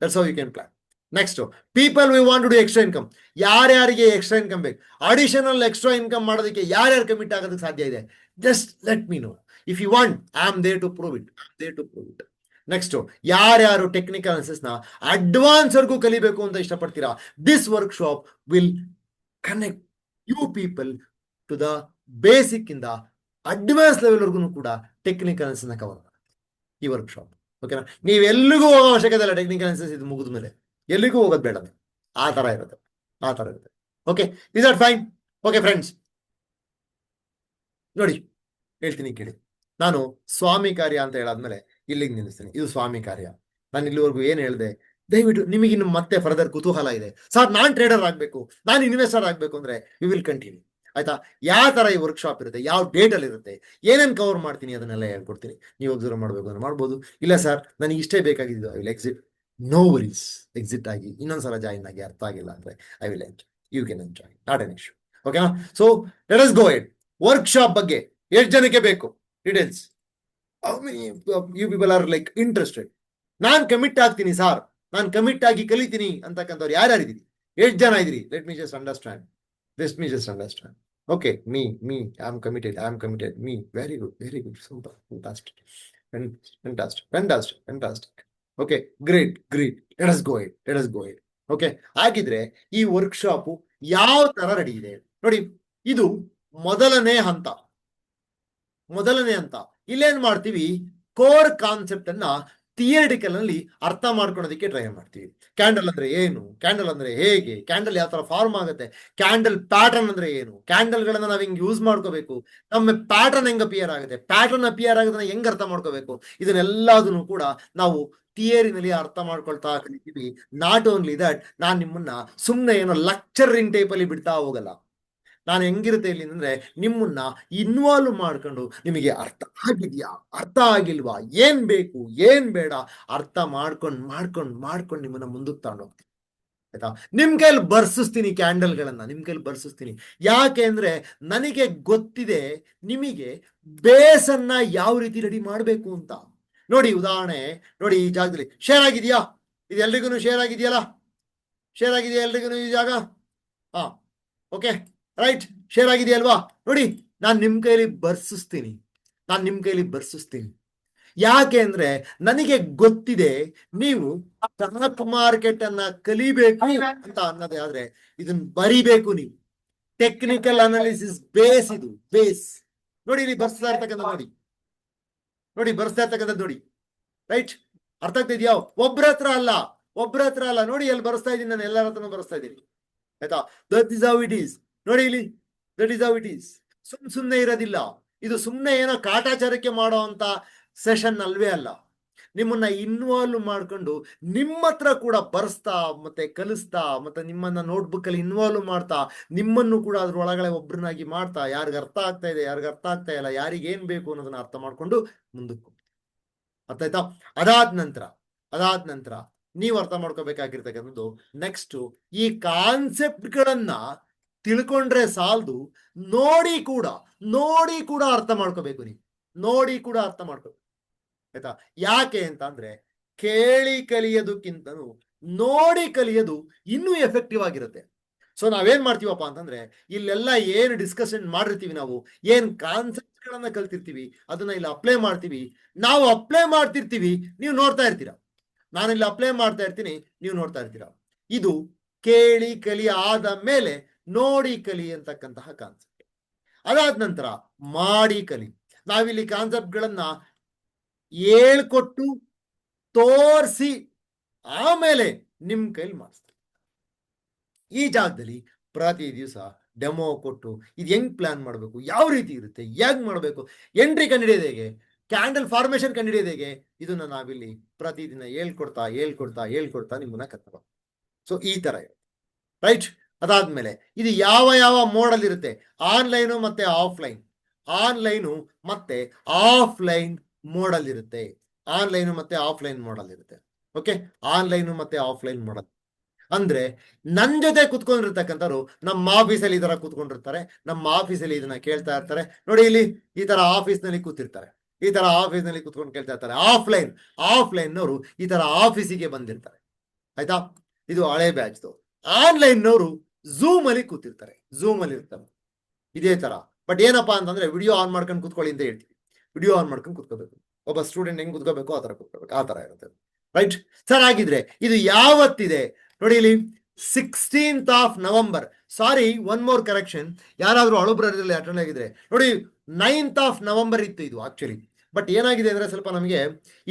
that's how you can plan. Next, people we want to do extra income. ಯಾರ್ಯಾರಿಗೆ ಎಕ್ಸ್ಟ್ರಾ ಇನ್ಕಮ್ ಬೇಕು, ಅಡಿಷನಲ್ ಎಕ್ಸ್ಟ್ರಾ ಇನ್ಕಮ್ ಮಾಡೋದಕ್ಕೆ ಯಾರ್ಯಾರು ಕಮಿಟ್ ಆಗೋದಕ್ಕೆ ಸಾಧ್ಯ ಇದೆ, just let me know. If you want, I am there to prove it. Next, ಯಾರ್ಯಾರು technical analysis ನ advance ವರ್ಗೂ ಕಲಿಬೇಕು ಅಂತ ಇಷ್ಟಪಡ್ತೀರಾ, this workshop will connect you people to the basic ಇಂದ ಅಡ್ವಾನ್ಸ್ ಲೆವೆಲ್ ವರ್ಗು ಕೂಡ ಟೆಕ್ನಿಕಲ್ ಅನಾಲಿಸಿಸ್ ನ ಕವರ್ ಮಾಡಿ ಈ ವರ್ಕ್ಶಾಪ್. ಓಕೆನಾ? ನೀವೆಲ್ಲಿಗೂ ಹೋಗೋ ಅವಶ್ಯಕತೆ ಇಲ್ಲ. ಟೆಕ್ನಿಕಲ್ ಅನಾಲಿಸಿಸ್ ಇದು ಮುಗಿದ ಮೇಲೆ ಎಲ್ಲಿಗೂ ಹೋಗೋದು ಬೇಡ. ಆ ತರ ಇರುತ್ತೆ. Okay, is that fine? Okay friends, ನೋಡಿ ಹೇಳ್ತೀನಿ ಕೇಳಿ. ನಾನು ಸ್ವಾಮಿ ಕಾರ್ಯ ಅಂತ ಹೇಳಾದ್ಮೇಲೆ ಇಲ್ಲಿಗೆ ನಿಲ್ಲಿಸ್ತೀನಿ. ಇದು ಸ್ವಾಮಿ ಕಾರ್ಯ. ನಾನು ಇಲ್ಲಿವರೆಗೂ ಏನ್ ಹೇಳಿದೆ, ದಯವಿಟ್ಟು ನಿಮಗೆ ಇನ್ನು ಮತ್ತೆ ಫರ್ದರ್ ಕುತೂಹಲ ಇದೆ, ಸರ್ ನಾನ್ ಟ್ರೇಡರ್ ಆಗ್ಬೇಕು, ನಾನು ಇನ್ವೆಸ್ಟರ್ ಆಗ್ಬೇಕು ಅಂದ್ರೆ ವಿ ವಿಲ್ ಕಂಟಿನ್ಯೂ. ಆಯ್ತಾ? ಯಾವ ತರ ಈ ವರ್ಕ್ಶಾಪ್ ಇರುತ್ತೆ, ಯಾವ ಡೇಟ್ ಅಲ್ಲಿ ಇರುತ್ತೆ, ಏನೇನ್ ಕವರ್ ಮಾಡ್ತೀನಿ ಅದನ್ನೆಲ್ಲ ಹೇಳ್ಕೊಡ್ತೀನಿ. ನೀವು ಅಬ್ಸರ್ವ್ ಮಾಡ್ಬೇಕು ಅಂದ್ರೆ ಮಾಡ್ಬೋದು. ಇಲ್ಲ ಸರ್ ನನಗೆ ಇಷ್ಟೇ ಬೇಕಾಗಿದ್ದು, I will exit. No worries, exit ಆಗಿ ಇನ್ನೊಂದ್ಸಲ ಜಾಯಿನ್ ಆಗಿ. ಅರ್ಥ ಆಗಿಲ್ಲ ಅಂದ್ರೆ I will enjoy, you can enjoy, not an issue. ಓಕೆನಾ? So let us go it. Workshop ಬಗ್ಗೆ ಎಷ್ಟು ಜನಕ್ಕೆ ಬೇಕು details? How many you people are like interested? ನಾನ್ ಕಮಿಟ್ ಆಗ್ತೀನಿ ಸರ್, ನಾನು ಕಮಿಟ್ ಆಗಿ ಕಲಿತೀನಿ ಅಂತಕ್ಕಂಥವ್ರು ಯಾರ್ಯಾರಿದ್ದೀರಿ? ಎಷ್ಟು ಜನ ಇದ್ದೀರಿ? Let me just understand. Okay, me, I'm committed. Me, very good, super, fantastic. Okay, great. Let us go it. Okay, ಹಾಗಿದ್ರೆ ಈ ವರ್ಕ್ಶಾಪ್ ಯಾವ ತರ ರೆಡಿ ಇದೆ ನೋಡಿ. ಇದು ಮೊದಲನೇ ಹಂತ. ಇಲ್ಲೇನ್ ಮಾಡ್ತೀವಿ? ಕೋರ್ ಕಾನ್ಸೆಪ್ಟ್ ಅನ್ನ ಥಿಯರಿಟಿಕಲ್ ನಲ್ಲಿ ಅರ್ಥ ಮಾಡ್ಕೊಳ್ಳೋದಕ್ಕೆ ಟ್ರೈ ಮಾಡ್ತೀವಿ. ಕ್ಯಾಂಡಲ್ ಅಂದ್ರೆ ಏನು, ಕ್ಯಾಂಡಲ್ ಅಂದ್ರೆ ಹೇಗೆ, ಕ್ಯಾಂಡಲ್ ಯಾವ ತರ ಫಾರ್ಮ್ ಆಗುತ್ತೆ, ಕ್ಯಾಂಡಲ್ ಪ್ಯಾಟರ್ನ್ ಅಂದ್ರೆ ಏನು, ಕ್ಯಾಂಡಲ್ ಗಳನ್ನ ನಾವ್ ಹೆಂಗ್ ಯೂಸ್ ಮಾಡ್ಕೋಬೇಕು, ನಮ್ಮ ಪ್ಯಾಟರ್ನ್ ಹೆಂಗ್ ಅಪಿಯರ್ ಆಗುತ್ತೆ, ಪ್ಯಾಟರ್ನ್ ಅಪಿಯರ್ ಆಗೋದನ್ನ ಹೆಂಗ್ ಅರ್ಥ ಮಾಡ್ಕೋಬೇಕು, ಇದನ್ನೆಲ್ಲದನ್ನು ಕೂಡ ನಾವು ಥಿಯರಿನಲ್ಲಿ ಅರ್ಥ ಮಾಡ್ಕೊಳ್ತಾ ಕಲಿತೀವಿ. ನಾಟ್ ಓನ್ಲಿ ದಟ್, ನಾನ್ ನಿಮ್ಮನ್ನ ಸುಮ್ಮನೆ ಏನೋ ಲೆಕ್ಚರಿಂಗ್ ಟೈಪ್ ಅಲ್ಲಿ ಬಿಡ್ತಾ ಹೋಗಲ್ಲ. ನಾನು ಹೆಂಗಿರುತ್ತೆ ಇಲ್ಲಿ ಅಂದ್ರೆ ನಿಮ್ಮನ್ನ ಇನ್ವಾಲ್ವ್ ಮಾಡ್ಕೊಂಡು ನಿಮಗೆ ಅರ್ಥ ಆಗಿದ್ಯಾ, ಅರ್ಥ ಆಗಿಲ್ವಾ, ಏನ್ ಬೇಕು ಏನ್ ಬೇಡ ಅರ್ಥ ಮಾಡ್ಕೊಂಡು ನಿಮ್ಮನ್ನ ಮುಂದಕ್ಕೆ ತಗೊಂಡು ಹೋಗ್ತೀನಿ. ಆಯ್ತಾ? ನಿಮ್ ಕೈಲಿ ಬರ್ಸಿಸ್ತೀನಿ, ಕ್ಯಾಂಡಲ್ಗಳನ್ನ ನಿಮ್ ಕೈಲಿ ಬರ್ಸಿಸ್ತೀನಿ. ಯಾಕೆ ಅಂದ್ರೆ ನನಗೆ ಗೊತ್ತಿದೆ ನಿಮಗೆ ಬೇಸನ್ನ ಯಾವ ರೀತಿ ರೆಡಿ ಮಾಡ್ಬೇಕು ಅಂತ. ನೋಡಿ ಉದಾಹರಣೆ ನೋಡಿ, ಈ ಜಾಗದಲ್ಲಿ ಶೇರ್ ಆಗಿದೆಯಾ? ಇದು ಎಲ್ರಿಗೂ ಶೇರ್ ಆಗಿದೆಯಲ್ಲ? ಶೇರ್ ಆಗಿದೆಯಾ ಎಲ್ರಿಗೂ ಈ ಜಾಗ? ಹಾ, ಓಕೆ ರೈಟ್, ಶೇರ್ ಆಗಿದೆಯಲ್ವಾ? ನೋಡಿ, ನಾನು ನಿಮ್ ಕೈಲಿ ಬರ್ಸಿಸ್ತೀನಿ. ಯಾಕೆ ಅಂದ್ರೆ ನನಗೆ ಗೊತ್ತಿದೆ ನೀವು ಸ್ಟಾಕ್ ಮಾರ್ಕೆಟ್ ಅನ್ನ ಕಲಿಬೇಕು ಅಂತ ಅನ್ನೋದೇ ಆದ್ರೆ ಇದನ್ನ ಬರಿಬೇಕು ನೀವು. ಟೆಕ್ನಿಕಲ್ ಅನಾಲಿಸಿಸ್ ಬೇಸ್, ಇದು ಬೇಸ್. ನೋಡಿ ಇಲ್ಲಿ ಬರ್ಸ್ತಾ ಇರ್ತಕ್ಕಂಥ ನೋಡಿ ರೈಟ್, ಅರ್ಥ ಆಗ್ತಾ ಇದೆಯಾ? ಒಬ್ರ ಹತ್ರ ಅಲ್ಲ ನೋಡಿ, ಎಲ್ಲಿ ಬರ್ಸ್ತಾ ಇದ್ದೀನಿ ನಾನು, ಎಲ್ಲರ ಹತ್ರನೂ ಬರ್ಸ್ತಾ ಇದ್ದೀನಿ. ಆಯ್ತಾ? That is how it is. ನೋಡಿ ಇಲ್ಲಿ, that is how it is. ಸುಮ್ಮನೆ ಇರೋದಿಲ್ಲ ಇದು. ಸುಮ್ಮನೆ ಏನೋ ಕಾಟಾಚಾರಕ್ಕೆ ಮಾಡೋ ಅಂತ ಸೆಷನ್ ಅಲ್ವೇ ಅಲ್ಲ. ನಿಮ್ಮನ್ನ ಇನ್ವಾಲ್ವ್ ಮಾಡ್ಕೊಂಡು ನಿಮ್ಮ ಹತ್ರ ಕೂಡ ಬರ್ಸ್ತಾ ಮತ್ತೆ ಕಲಿಸ್ತಾ ಮತ್ತೆ ನಿಮ್ಮನ್ನ ನೋಟ್ಬುಕ್ ಅಲ್ಲಿ ಇನ್ವಾಲ್ವ್ ಮಾಡ್ತಾ ನಿಮ್ಮನ್ನು ಕೂಡ ಅದ್ರ ಒಳಗಡೆ ಒಬ್ರನ್ನಾಗಿ ಮಾಡ್ತಾ, ಯಾರಿಗ ಅರ್ಥ ಆಗ್ತಾ ಇದೆ, ಯಾರಿಗ ಅರ್ಥ ಆಗ್ತಾ ಇಲ್ಲ, ಯಾರಿಗೆ ಏನ್ ಬೇಕು ಅನ್ನೋದನ್ನ ಅರ್ಥ ಮಾಡ್ಕೊಂಡು ಮುಂದಕ್ಕೆ. ಅರ್ಥ ಆಯ್ತಾ? ಅದಾದ ನಂತರ ನೀವು ಅರ್ಥ ಮಾಡ್ಕೋಬೇಕಾಗಿರ್ತಕ್ಕಂಥದ್ದು ನೆಕ್ಸ್ಟ್, ಈ ಕಾನ್ಸೆಪ್ಟ್ಗಳನ್ನ ತಿಳ್ಕೊಂಡ್ರೆ ಸಾಲದು, ನೋಡಿ ಕೂಡ ಅರ್ಥ ಮಾಡ್ಕೋಬೇಕು. ನೀವು ನೋಡಿ ಕೂಡ ಅರ್ಥ ಮಾಡ್ಕೋಬೇಕು. ಆಯ್ತಾ? ಯಾಕೆ ಅಂತ ಅಂದ್ರೆ ಕೇಳಿ ಕಲಿಯೋದಕ್ಕಿಂತನೂ ನೋಡಿ ಕಲಿಯೋದು ಇನ್ನೂ ಎಫೆಕ್ಟಿವ್ ಆಗಿರುತ್ತೆ. ಸೊ ನಾವೇನ್ ಮಾಡ್ತೀವಪ್ಪ ಅಂತಂದ್ರೆ, ಇಲ್ಲೆಲ್ಲ ಏನು ಡಿಸ್ಕಷನ್ ಮಾಡಿರ್ತೀವಿ, ನಾವು ಏನ್ ಕಾನ್ಸೆಪ್ಟ್ ಗಳನ್ನ ಕಲ್ತಿರ್ತೀವಿ ಅದನ್ನ ಇಲ್ಲಿ ಅಪ್ಲೈ ಮಾಡ್ತೀವಿ. ನಾವು ಅಪ್ಲೈ ಮಾಡ್ತಿರ್ತೀವಿ, ನೀವು ನೋಡ್ತಾ ಇರ್ತೀರಾ. ನಾನಿಲ್ಲಿ ಅಪ್ಲೈ ಮಾಡ್ತಾ ಇರ್ತೀನಿ, ನೀವು ನೋಡ್ತಾ ಇರ್ತೀರಾ. ಇದು ಕೇಳಿ ಕಲಿ ಆದ ಮೇಲೆ ನೋಡಿ ಕಲಿ ಅಂತಕ್ಕಂತಹ ಕಾನ್ಸೆಪ್ಟ್. ಅದಾದ ನಂತರ ಮಾಡಿ ಕಲಿ. ನಾವಿಲ್ಲಿ ಕಾನ್ಸೆಪ್ಟ್ ಗಳನ್ನ ಹೇಳ್ಕೊಟ್ಟು ತೋರಿಸಿ ಆಮೇಲೆ ನಿಮ್ ಕೈಲಿ ಮಾಡಿಸ್ತೀವಿ. ಈ ಜಾಗದಲ್ಲಿ ಪ್ರತಿ ದಿವಸ ಡೆಮೋ ಕೊಟ್ಟು ಇದು ಹೆಂಗ್ ಪ್ಲಾನ್ ಮಾಡಬೇಕು, ಯಾವ ರೀತಿ ಇರುತ್ತೆ, ಹೇಗ್ ಮಾಡಬೇಕು, ಎಂಟ್ರಿ ಕಂಡಿಡಿಯೋದು ಹೇಗೆ, ಕ್ಯಾಂಡಲ್ ಫಾರ್ಮೇಶನ್ ಕಂಡಿಡಿಯೋದು ಹೇಗೆ, ಇದನ್ನ ನಾವಿಲ್ಲಿ ಪ್ರತಿದಿನ ಹೇಳ್ಕೊಡ್ತಾ ನಿಮ್ಮನ್ನ ಕರ್ಕೊಂಡು. ಸೊ ಈ ತರ ರೈಟ್. ಅದಾದ್ಮೇಲೆ ಇದು ಯಾವ ಮೋಡಲ್ ಇರುತ್ತೆ, ಆನ್ಲೈನು ಮತ್ತೆ ಆಫ್ಲೈನ್. ಆನ್ಲೈನು ಮತ್ತೆ ಆಫ್ಲೈನ್ ಮೋಡಲ್ ಇರುತ್ತೆ. ಓಕೆ, ಆನ್ಲೈನು ಮತ್ತೆ ಆಫ್ಲೈನ್ ಮೋಡಲ್ ಅಂದ್ರೆ ನನ್ ಜೊತೆ ಕುತ್ಕೊಂಡಿರ್ತಕ್ಕಂಥವ್ರು ನಮ್ಮ ಆಫೀಸಲ್ಲಿ ಈ ತರ ಕೂತ್ಕೊಂಡಿರ್ತಾರೆ, ನಮ್ಮ ಆಫೀಸಲ್ಲಿ ಇದನ್ನ ಕೇಳ್ತಾ ಇರ್ತಾರೆ. ನೋಡಿ ಇಲ್ಲಿ ಈ ತರ ಆಫೀಸ್ನಲ್ಲಿ ಕೂತಿರ್ತಾರೆ, ಈ ತರ ಆಫೀಸ್ನಲ್ಲಿ ಕೂತ್ಕೊಂಡು ಕೇಳ್ತಾ ಇರ್ತಾರೆ. ಆಫ್ಲೈನ್ನವರು ಈ ತರ ಆಫೀಸಿಗೆ ಬಂದಿರ್ತಾರೆ. ಆಯ್ತಾ? ಇದು ಹಳೆ ಬ್ಯಾಚ್ದು. ಆನ್ಲೈನ್ನವರು ಝೂಮ್ ಅಲ್ಲಿ ಕೂತಿರ್ತಾರೆ, ಇದೇ ತರ. ಬಟ್ ಏನಪ್ಪಾ ಅಂತಂದ್ರೆ ವಿಡಿಯೋ ಆನ್ ಮಾಡ್ಕೊಂಡು ಕೂತ್ಕೊಳ್ಳಿ ಅಂತ ಹೇಳ್ತೀವಿ. ವಿಡಿಯೋ ಆನ್ ಮಾಡ್ಕೊಂಡು ಕೂತ್ಕೋಬೇಕು. ಒಬ್ಬ ಸ್ಟೂಡೆಂಟ್ ಹೆಂಗ್ ಕೂತ್ಕೋಬೇಕು ಆ ತರ ಕೂತ್ಕೋಬೇಕು, ಆ ತರ ಇರುತ್ತೆ. Right sir? ಆಗಿದ್ರೆ ಇದು ಯಾವತ್ತಿದೆ ನೋಡಿ, ಇಲ್ಲಿ 16th of November. Sorry, one more correction. ಯಾರಾದ್ರೂ ಹಳುಬ್ರಲ್ಲಿ ಅಟೆಂಡ್ ಆಗಿದ್ರೆ ನೋಡಿ, 9th of November ಇತ್ತು ಇದು ಆಕ್ಚುಲಿ. ಬಟ್ ಏನಾಗಿದೆ ಅಂದ್ರೆ ಸ್ವಲ್ಪ ನಮಗೆ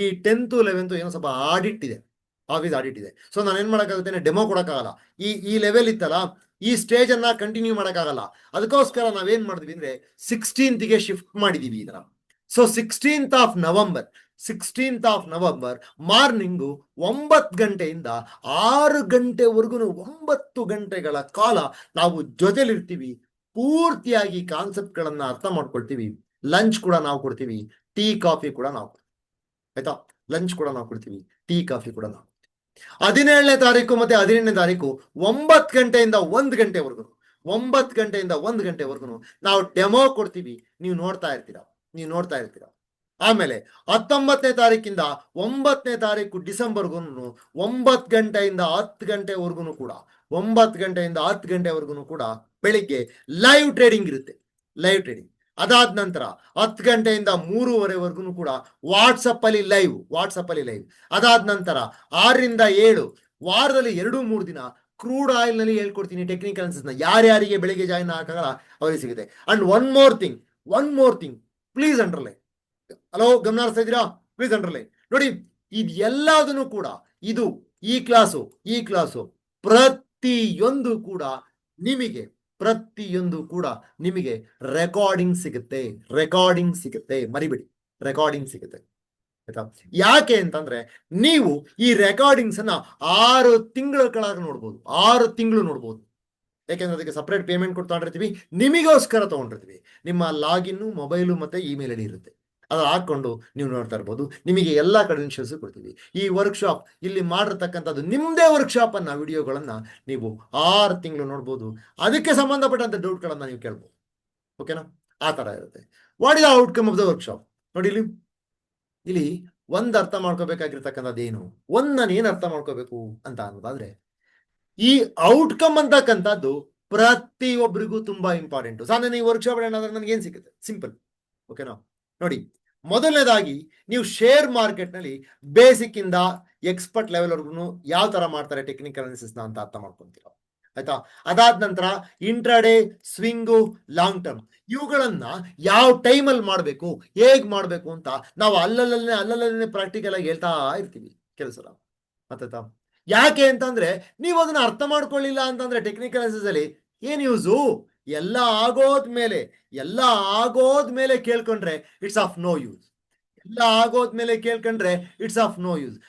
ಈ 10th 11th ಏನೋ ಸ್ವಲ್ಪ ಆಡಿಟ್ ಇದೆ, ಆಫೀಸ್ ಆಡಿಟ್ ಇದೆ. ಸೊ ನಾನು ಏನ್ ಮಾಡಕ್ಕಾಗುತ್ತೆ, ಡೆಮೋ ಕೊಡಕ್ಕಾಗಲ್ಲ. ಈ ಲೆವೆಲ್ ಇತ್ತಲ್ಲ, ಈ ಸ್ಟೇಜ್ ಅನ್ನ ಕಂಟಿನ್ಯೂ ಮಾಡಕ್ಕಾಗಲ್ಲ. ಅದಕ್ಕೋಸ್ಕರ ನಾವೇನ್ ಮಾಡಿದ್ವಿ ಅಂದ್ರೆ 16th ಶಿಫ್ಟ್ ಮಾಡಿದೀವಿ ಇದನ್ನ. So 16th of November morning 9 ಗಂಟೆಯಿಂದ 6 ಗಂಟೆವರೆಗೂ 9 ಗಂಟೆಗಳ ಕಾಲ ನಾವು ಜೊತೆಲಿರ್ತೀವಿ. ಪೂರ್ತಿಯಾಗಿ ಕಾನ್ಸೆಪ್ಟ್ ಗಳನ್ನ ಅರ್ಥ ಮಾಡ್ಕೊಳ್ತೀವಿ. ಲಂಚ್ ಕೂಡ ನಾವು ಕೊಡ್ತೀವಿ, ಟೀ ಕಾಫಿ ಕೂಡ ನಾವು. ಆಯ್ತಾ? ಲಂಚ್ ಕೂಡ ನಾವು ಕೊಡ್ತೀವಿ, ಟೀ ಕಾಫಿ ಕೂಡ ನಾವು. 17ನೇ ತಾರೀಕು ಮತ್ತೆ 18ನೇ ತಾರೀಕು 9 ಗಂಟೆಯಿಂದ 1 ಗಂಟೆವರೆಗೂ 9 ಗಂಟೆಯಿಂದ 1 ಗಂಟೆವರೆಗೂ ನಾವು ಡೆಮೋ ಕೊಡ್ತೀವಿ, ನೀವು ನೋಡ್ತಾ ಇರ್ತೀರಾ. ಆಮೇಲೆ 19ನೇ ತಾರೀಕಿಂದ 9ನೇ ತಾರೀಕು ಡಿಸೆಂಬರ್ಗೂ 9 ಗಂಟೆಯಿಂದ 10 ಗಂಟೆವರೆಗೂ ಕೂಡ 9 ಗಂಟೆಯಿಂದ 10 ಗಂಟೆವರೆಗೂ ಕೂಡ ಬೆಳಿಗ್ಗೆ ಲೈವ್ ಟ್ರೇಡಿಂಗ್ ಇರುತ್ತೆ. ಅದಾದ ನಂತರ 10 ಗಂಟೆಯಿಂದ 3:30ವರೆಗೂ ಕೂಡ ವಾಟ್ಸಪ್ ಅಲ್ಲಿ ಲೈವ್. ಅದಾದ ನಂತರ 6ರಿಂದ 7 ವಾರದಲ್ಲಿ 2-3 ದಿನ ಕ್ರೂಡ್ ಆಯಿಲ್ ನಲ್ಲಿ ಹೇಳ್ಕೊಡ್ತೀನಿ ಟೆಕ್ನಿಕಲ್ ಅನಾಲಿಸಿಸ್ ನ. ಯಾರ್ಯಾರಿಗೆ ಬೆಳಿಗ್ಗೆ ಜಾಯಿನ್ ಆಗಲ್ಲ ಅವರಿಗೆ ಸಿಗುತ್ತೆ. And one more thing please underline. Hello, ಗಮನ ಹರಿಸ್ತಾ ಇದ್ದೀರಾ? Please underline. ನೋಡಿ, ಇದೆಲ್ಲದನ್ನು ಕೂಡ ಈ ಕ್ಲಾಸು ಪ್ರತಿಯೊಂದು ಕೂಡ ನಿಮಗೆ ರೆಕಾರ್ಡಿಂಗ್ ಸಿಗುತ್ತೆ. ಮರಿಬೇಡಿ, ರೆಕಾರ್ಡಿಂಗ್ ಸಿಗುತ್ತೆ. ಆಯ್ತಾ? ಯಾಕೆ ಅಂತಂದ್ರೆ ನೀವು ಈ ರೆಕಾರ್ಡಿಂಗ್ಸ್ ಅನ್ನ 6 ತಿಂಗಳ ಕೆಳಗೆ ನೋಡ್ಬೋದು. 6 ತಿಂಗಳು ನೋಡ್ಬೋದು. ಯಾಕೆಂದ್ರೆ ಅದಕ್ಕೆ ಸಪ್ರೇಟ್ ಪೇಮೆಂಟ್ ಕೊಟ್ಟು ತಗೊಂಡಿರ್ತೀವಿ, ನಿಮಗೋಸ್ಕರ ತಗೊಂಡಿರ್ತೀವಿ. ನಿಮ್ಮ ಲಾಗಿನ್, ಮೊಬೈಲು ಮತ್ತೆ ಇಮೇಲ್ ಐಡಿ ಇರುತ್ತೆ. ಅದು ಹಾಕೊಂಡು ನೀವು ನೋಡ್ತಾ ಇರ್ಬೋದು. ನಿಮಗೆ ಎಲ್ಲಾ ಕ್ರೆಡೆನ್ಷಿಯಲ್ಸ್ ಕೊಡ್ತೀವಿ. ಈ ವರ್ಕ್ಶಾಪ್ ಇಲ್ಲಿ ಮಾಡಿರ್ತಕ್ಕಂಥದ್ದು ನಿಮ್ಮದೇ ವರ್ಕ್ಶಾಪ್ ಅನ್ನ ವಿಡಿಯೋಗಳನ್ನ ನೀವು 6 ತಿಂಗಳು ನೋಡ್ಬೋದು. ಅದಕ್ಕೆ ಸಂಬಂಧಪಟ್ಟಂತ ಡೌಟ್ಗಳನ್ನ ನೀವು ಕೇಳ್ಬೋದು. ಓಕೆನಾ? ಆ ತರ ಇರುತ್ತೆ. What is the outcome of the workshop? ನೋಡಿ, ಇಲ್ಲಿ ಒಂದ್ ಅರ್ಥ ಮಾಡ್ಕೋಬೇಕಾಗಿರ್ತಕ್ಕಂಥದ್ದು ಏನು, ನಾನು ಏನ್ ಅರ್ಥ ಮಾಡ್ಕೋಬೇಕು ಅಂತ ಅನ್ನೋದಾದ್ರೆ, ಈ ಔಟ್ಕಮ್ ಅಂತಕ್ಕಂಥದ್ದು ಪ್ರತಿಯೊಬ್ಬರಿಗೂ ತುಂಬಾ ಇಂಪಾರ್ಟೆಂಟ್. ಸಾಧಾರಣ ಈ ವರ್ಕ್ಶಾಪ್ ಏನಾದ್ರೆ ನನಗೆ ಏನ್ ಸಿಗುತ್ತೆ? ಸಿಂಪಲ್. ಓಕೆನಾ? ನೋಡಿ, ಮೊದಲನೇದಾಗಿ ನೀವು ಶೇರ್ ಮಾರ್ಕೆಟ್ ನಲ್ಲಿ ಬೇಸಿಕ್ ಇಂದ ಎಕ್ಸ್ಪರ್ಟ್ ಲೆವೆಲ್ ವರ್ಗು ಯಾವ ತರ ಮಾಡ್ತಾರೆ ಟೆಕ್ನಿಕಲ್ ಅನಾಲಿಸಿಸ್ ನ ಅಂತ ಅರ್ಥ ಮಾಡ್ಕೊಂತೀರಾ. ಆಯ್ತಾ? ಅದಾದ ನಂತರ ಇಂಟ್ರಾಡೇ, ಸ್ವಿಂಗು, ಲಾಂಗ್ ಟರ್ಮ್ ಇವುಗಳನ್ನ ಯಾವ ಟೈಮಲ್ಲಿ ಮಾಡಬೇಕು, ಹೇಗ್ ಮಾಡಬೇಕು ಅಂತ ನಾವು ಅಲ್ಲಲ್ಲೇ ಪ್ರಾಕ್ಟಿಕಲ್ ಆಗಿ ಹೇಳ್ತಾ ಇರ್ತೀವಿ ಕೆಲಸ. ಮತ್ತೆ ಯಾಕೆ ಅಂತಂದ್ರೆ ನೀವು ಅದನ್ನ ಅರ್ಥ ಮಾಡ್ಕೊಳ್ಳಿಲ್ಲ ಅಂತಂದ್ರೆ ಟೆಕ್ನಿಕಲ್ ಅನಾಲಿಸಿಸ್ ಅಲ್ಲಿ ಏನ್ ಯೂಸು? ಎಲ್ಲ ಆಗೋದ್ಮೇಲೆ ಕೇಳ್ಕೊಂಡ್ರೆ it's of no use.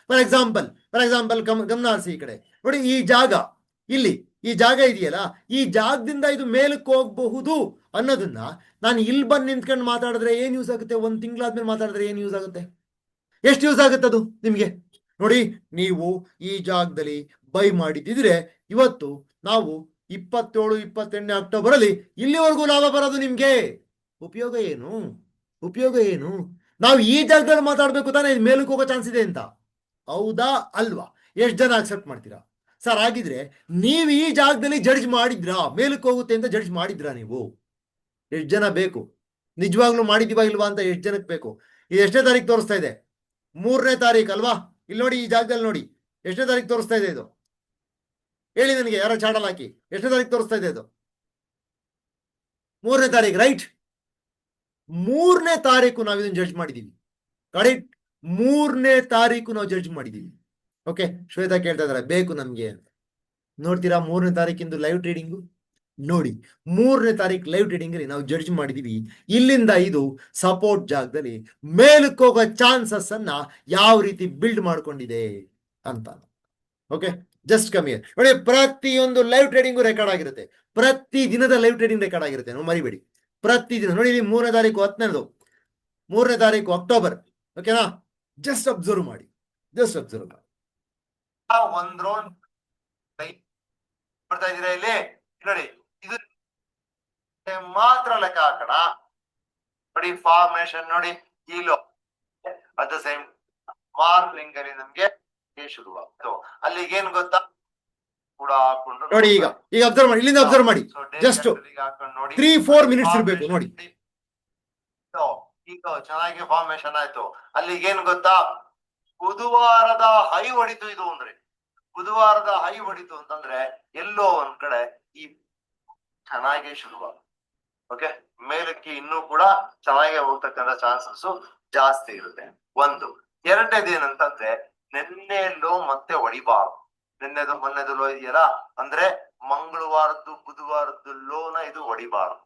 For example ಗಮನ ಹರಿಸಿ ಈ ಕಡೆ ನೋಡಿ. ಈ ಜಾಗ ಇದೆಯಲ್ಲ, ಈ ಜಾಗದಿಂದ ಇದು ಮೇಲಕ್ಕೆ ಹೋಗಬಹುದು ಅನ್ನೋದನ್ನ ನಾನು ಇಲ್ಲಿ ಬಂದು ನಿಂತ್ಕೊಂಡು ಮಾತಾಡಿದ್ರೆ ಏನ್ ಯೂಸ್ ಆಗುತ್ತೆ? 1 ತಿಂಗಳಾದ್ಮೇಲೆ ಮಾತಾಡಿದ್ರೆ ಏನ್ ಯೂಸ್ ಆಗುತ್ತೆ? ಎಷ್ಟು ಯೂಸ್ ಆಗುತ್ತೆ ಅದು ನಿಮ್ಗೆ? ನೋಡಿ, ನೀವು ಈ ಜಾಗದಲ್ಲಿ ಬೈ ಮಾಡಿದ್ರೆ ಇವತ್ತು ನಾವು 27-28 ಅಕ್ಟೋಬರ್ ಅಲ್ಲಿ ಇಲ್ಲಿವರೆಗೂ ಲಾಭ ಬರೋದು ನಿಮ್ಗೆ ಉಪಯೋಗ ಏನು? ನಾವು ಈ ಜಾಗದಲ್ಲಿ ಮಾತಾಡ್ಬೇಕು ತಾನೇ ಮೇಲಕ್ಕೆ ಹೋಗೋ ಚಾನ್ಸ್ ಇದೆ ಅಂತ. ಹೌದಾ ಅಲ್ವಾ? ಎಷ್ಟು ಜನ ಅಕ್ಸೆಪ್ಟ್ ಮಾಡ್ತೀರಾ ಸರ್? ಆಗಿದ್ರೆ ನೀವು ಈ ಜಾಗದಲ್ಲಿ ಜಡ್ಜ್ ಮಾಡಿದ್ರಾ? ಮೇಲಕ್ಕೆ ಹೋಗುತ್ತೆ ಅಂತ ಜಡ್ಜ್ ಮಾಡಿದ್ರಾ ನೀವು? ಎಷ್ಟು ಜನ ಬೇಕು? ನಿಜವಾಗ್ಲೂ ಮಾಡಿದೀವಾ ಇಲ್ವಾ ಅಂತ ಎಷ್ಟು ಜನಕ್ಕೆ ಬೇಕು? ಇದು ಎಷ್ಟನೇ ತಾರೀಕು ತೋರಿಸ್ತಾ ಇದೆ? 3ನೇ ತಾರೀಕು ಅಲ್ವಾ? ಇಲ್ಲಿ ನೋಡಿ, ಈ ಜಾಗದಲ್ಲಿ ನೋಡಿ, ಎಷ್ಟನೇ ತಾರೀಕು ತೋರಿಸ್ತಾ ಇದೆ ಇದು? ಹೇಳಿ ನನಗೆ, ಯಾರೋ ಚಾಡಲ್ ಹಾಕಿ. ಎಷ್ಟನೇ ತಾರೀಕು ತೋರಿಸ್ತಾ ಇದೆ ಇದು? 3ನೇ ತಾರೀಕು, ರೈಟ್? 3ನೇ ತಾರೀಕು ನಾವು ಇದನ್ನು ಜಡ್ಜ್ ಮಾಡಿದೀವಿ. ಕರೆಕ್ಟ್? 3ನೇ ತಾರೀಕು ನಾವು ಜಡ್ಜ್ ಮಾಡಿದೀವಿ. ಓಕೆ, ಶ್ವೇತಾ ಕೇಳ್ತಾ ಇದಾರೆ ಬೇಕು ನಮ್ಗೆ ಅಂತ. ನೋಡ್ತೀರಾ 3ನೇ ತಾರೀಕಿಂದು ಲೈವ್ ಟ್ರೇಡಿಂಗು? ನೋಡಿ, 3ನೇ ತಾರೀಕು ಲೈವ್ ಟ್ರೇಡಿಂಗ್ ಅಲ್ಲಿ ನಾವು ಜಡ್ಜ್ ಮಾಡಿದೀವಿ. ಇಲ್ಲಿಂದ ಇದು ಸಪೋರ್ಟ್ ಜಾಗದಲ್ಲಿ ಮೇಲಕ್ಕೆ ಹೋಗೋ ಚಾನ್ಸಸ್ ಅನ್ನ ಯಾವ ರೀತಿ ಬಿಲ್ಡ್ ಮಾಡ್ಕೊಂಡಿದೆ ಅಂತ. Okay, just come here. ನೋಡಿ, ಪ್ರತಿಯೊಂದು ಲೈವ್ ಟ್ರೇಡಿಂಗು ರೆಕಾರ್ಡ್ ಆಗಿರುತ್ತೆ. ಪ್ರತಿ ದಿನದ ಲೈವ್ ಟ್ರೇಡಿಂಗ್ ರೆಕಾರ್ಡ್ ಆಗಿರುತ್ತೆ, ನಾವು ಮರಿಬೇಡಿ. ಪ್ರತಿದಿನ ನೋಡಿ, ಇಲ್ಲಿ 3ನೇ ತಾರೀಕು 10ನೇದು, 3ನೇ ತಾರೀಕು ಅಕ್ಟೋಬರ್. ಓಕೆನಾ? ಜಸ್ಟ್ ಅಬ್ಸರ್ವ್ ಮಾಡಿ. ಒಂದ್ ರೌಂಡ್ ಬರ್ತಾ ಇದೀರಾ ಇಲ್ಲಿ ನೋಡಿ, ಇದು ಮಾತ್ರ ಲೆಕ್ಕ ಹಾಕೋಣ. ನೋಡಿ, ಫಾರ್ಮೇಶನ್ ನೋಡಿ, ಇಲ್ಲೋ ಅಟ್ ದ ಸೇಮ್ ಮಾರ್ನಿಂಗ್ ಅಲ್ಲಿ ನಮ್ಗೆ ಶುರುವಾಗ್ತು. ಅಲ್ಲಿಗೆ ಏನ್ ಗೊತ್ತಾ ಕೂಡ ಹಾಕೊಂಡು ನೋಡಿ. ಈಗ ಅಬ್ಸರ್ವ್ ಮಾಡಿ, ಇಲ್ಲಿಂದ ಅಬ್ಸರ್ವ್ ಮಾಡಿ. ಜಸ್ಟ್ 3-4 ಮಿನಿಟ್ಸ್ ಇರ್ಬೇಕು ನೋಡಿ. ಈಗ ಚೆನ್ನಾಗಿ ಫಾರ್ಮೇಶನ್ ಆಯ್ತು. ಅಲ್ಲಿಗೆ ಏನ್ ಗೊತ್ತಾ, ಬುಧವಾರದ ಹೈ ಹೊಡಿತು. ಇದು ಅಂದ್ರೆ ಬುಧವಾರದ ಹೈ ಹೊಡಿತು ಅಂತಂದ್ರೆ ಎಲ್ಲೋ ಒಂದ್ ಕಡೆ ಈ ಚೆನ್ನಾಗಿ ಶುರುವಾಗ. ಓಕೆ, ಮೇಲಕ್ಕೆ ಇನ್ನೂ ಕೂಡ ಚೆನ್ನಾಗಿ ಹೋಗ್ತಕ್ಕಂಥ ಚಾನ್ಸಸ್ ಜಾಸ್ತಿ ಇರುತ್ತೆ. ಒಂದು. ಎರಡನೇದು ಏನಂತಂದ್ರೆ, ನಿನ್ನೆಲ್ಲೋ ಮತ್ತೆ ಹೊಡಿಬಾರ್ದು. ಮೊನ್ನೆದು ಲೋ ಇದೆಯಲ್ಲ, ಅಂದ್ರೆ ಮಂಗಳವಾರದ್ದು ಬುಧವಾರದ್ದು ಲೋನ ಇದು ಹೊಡಿಬಾರ್ದು.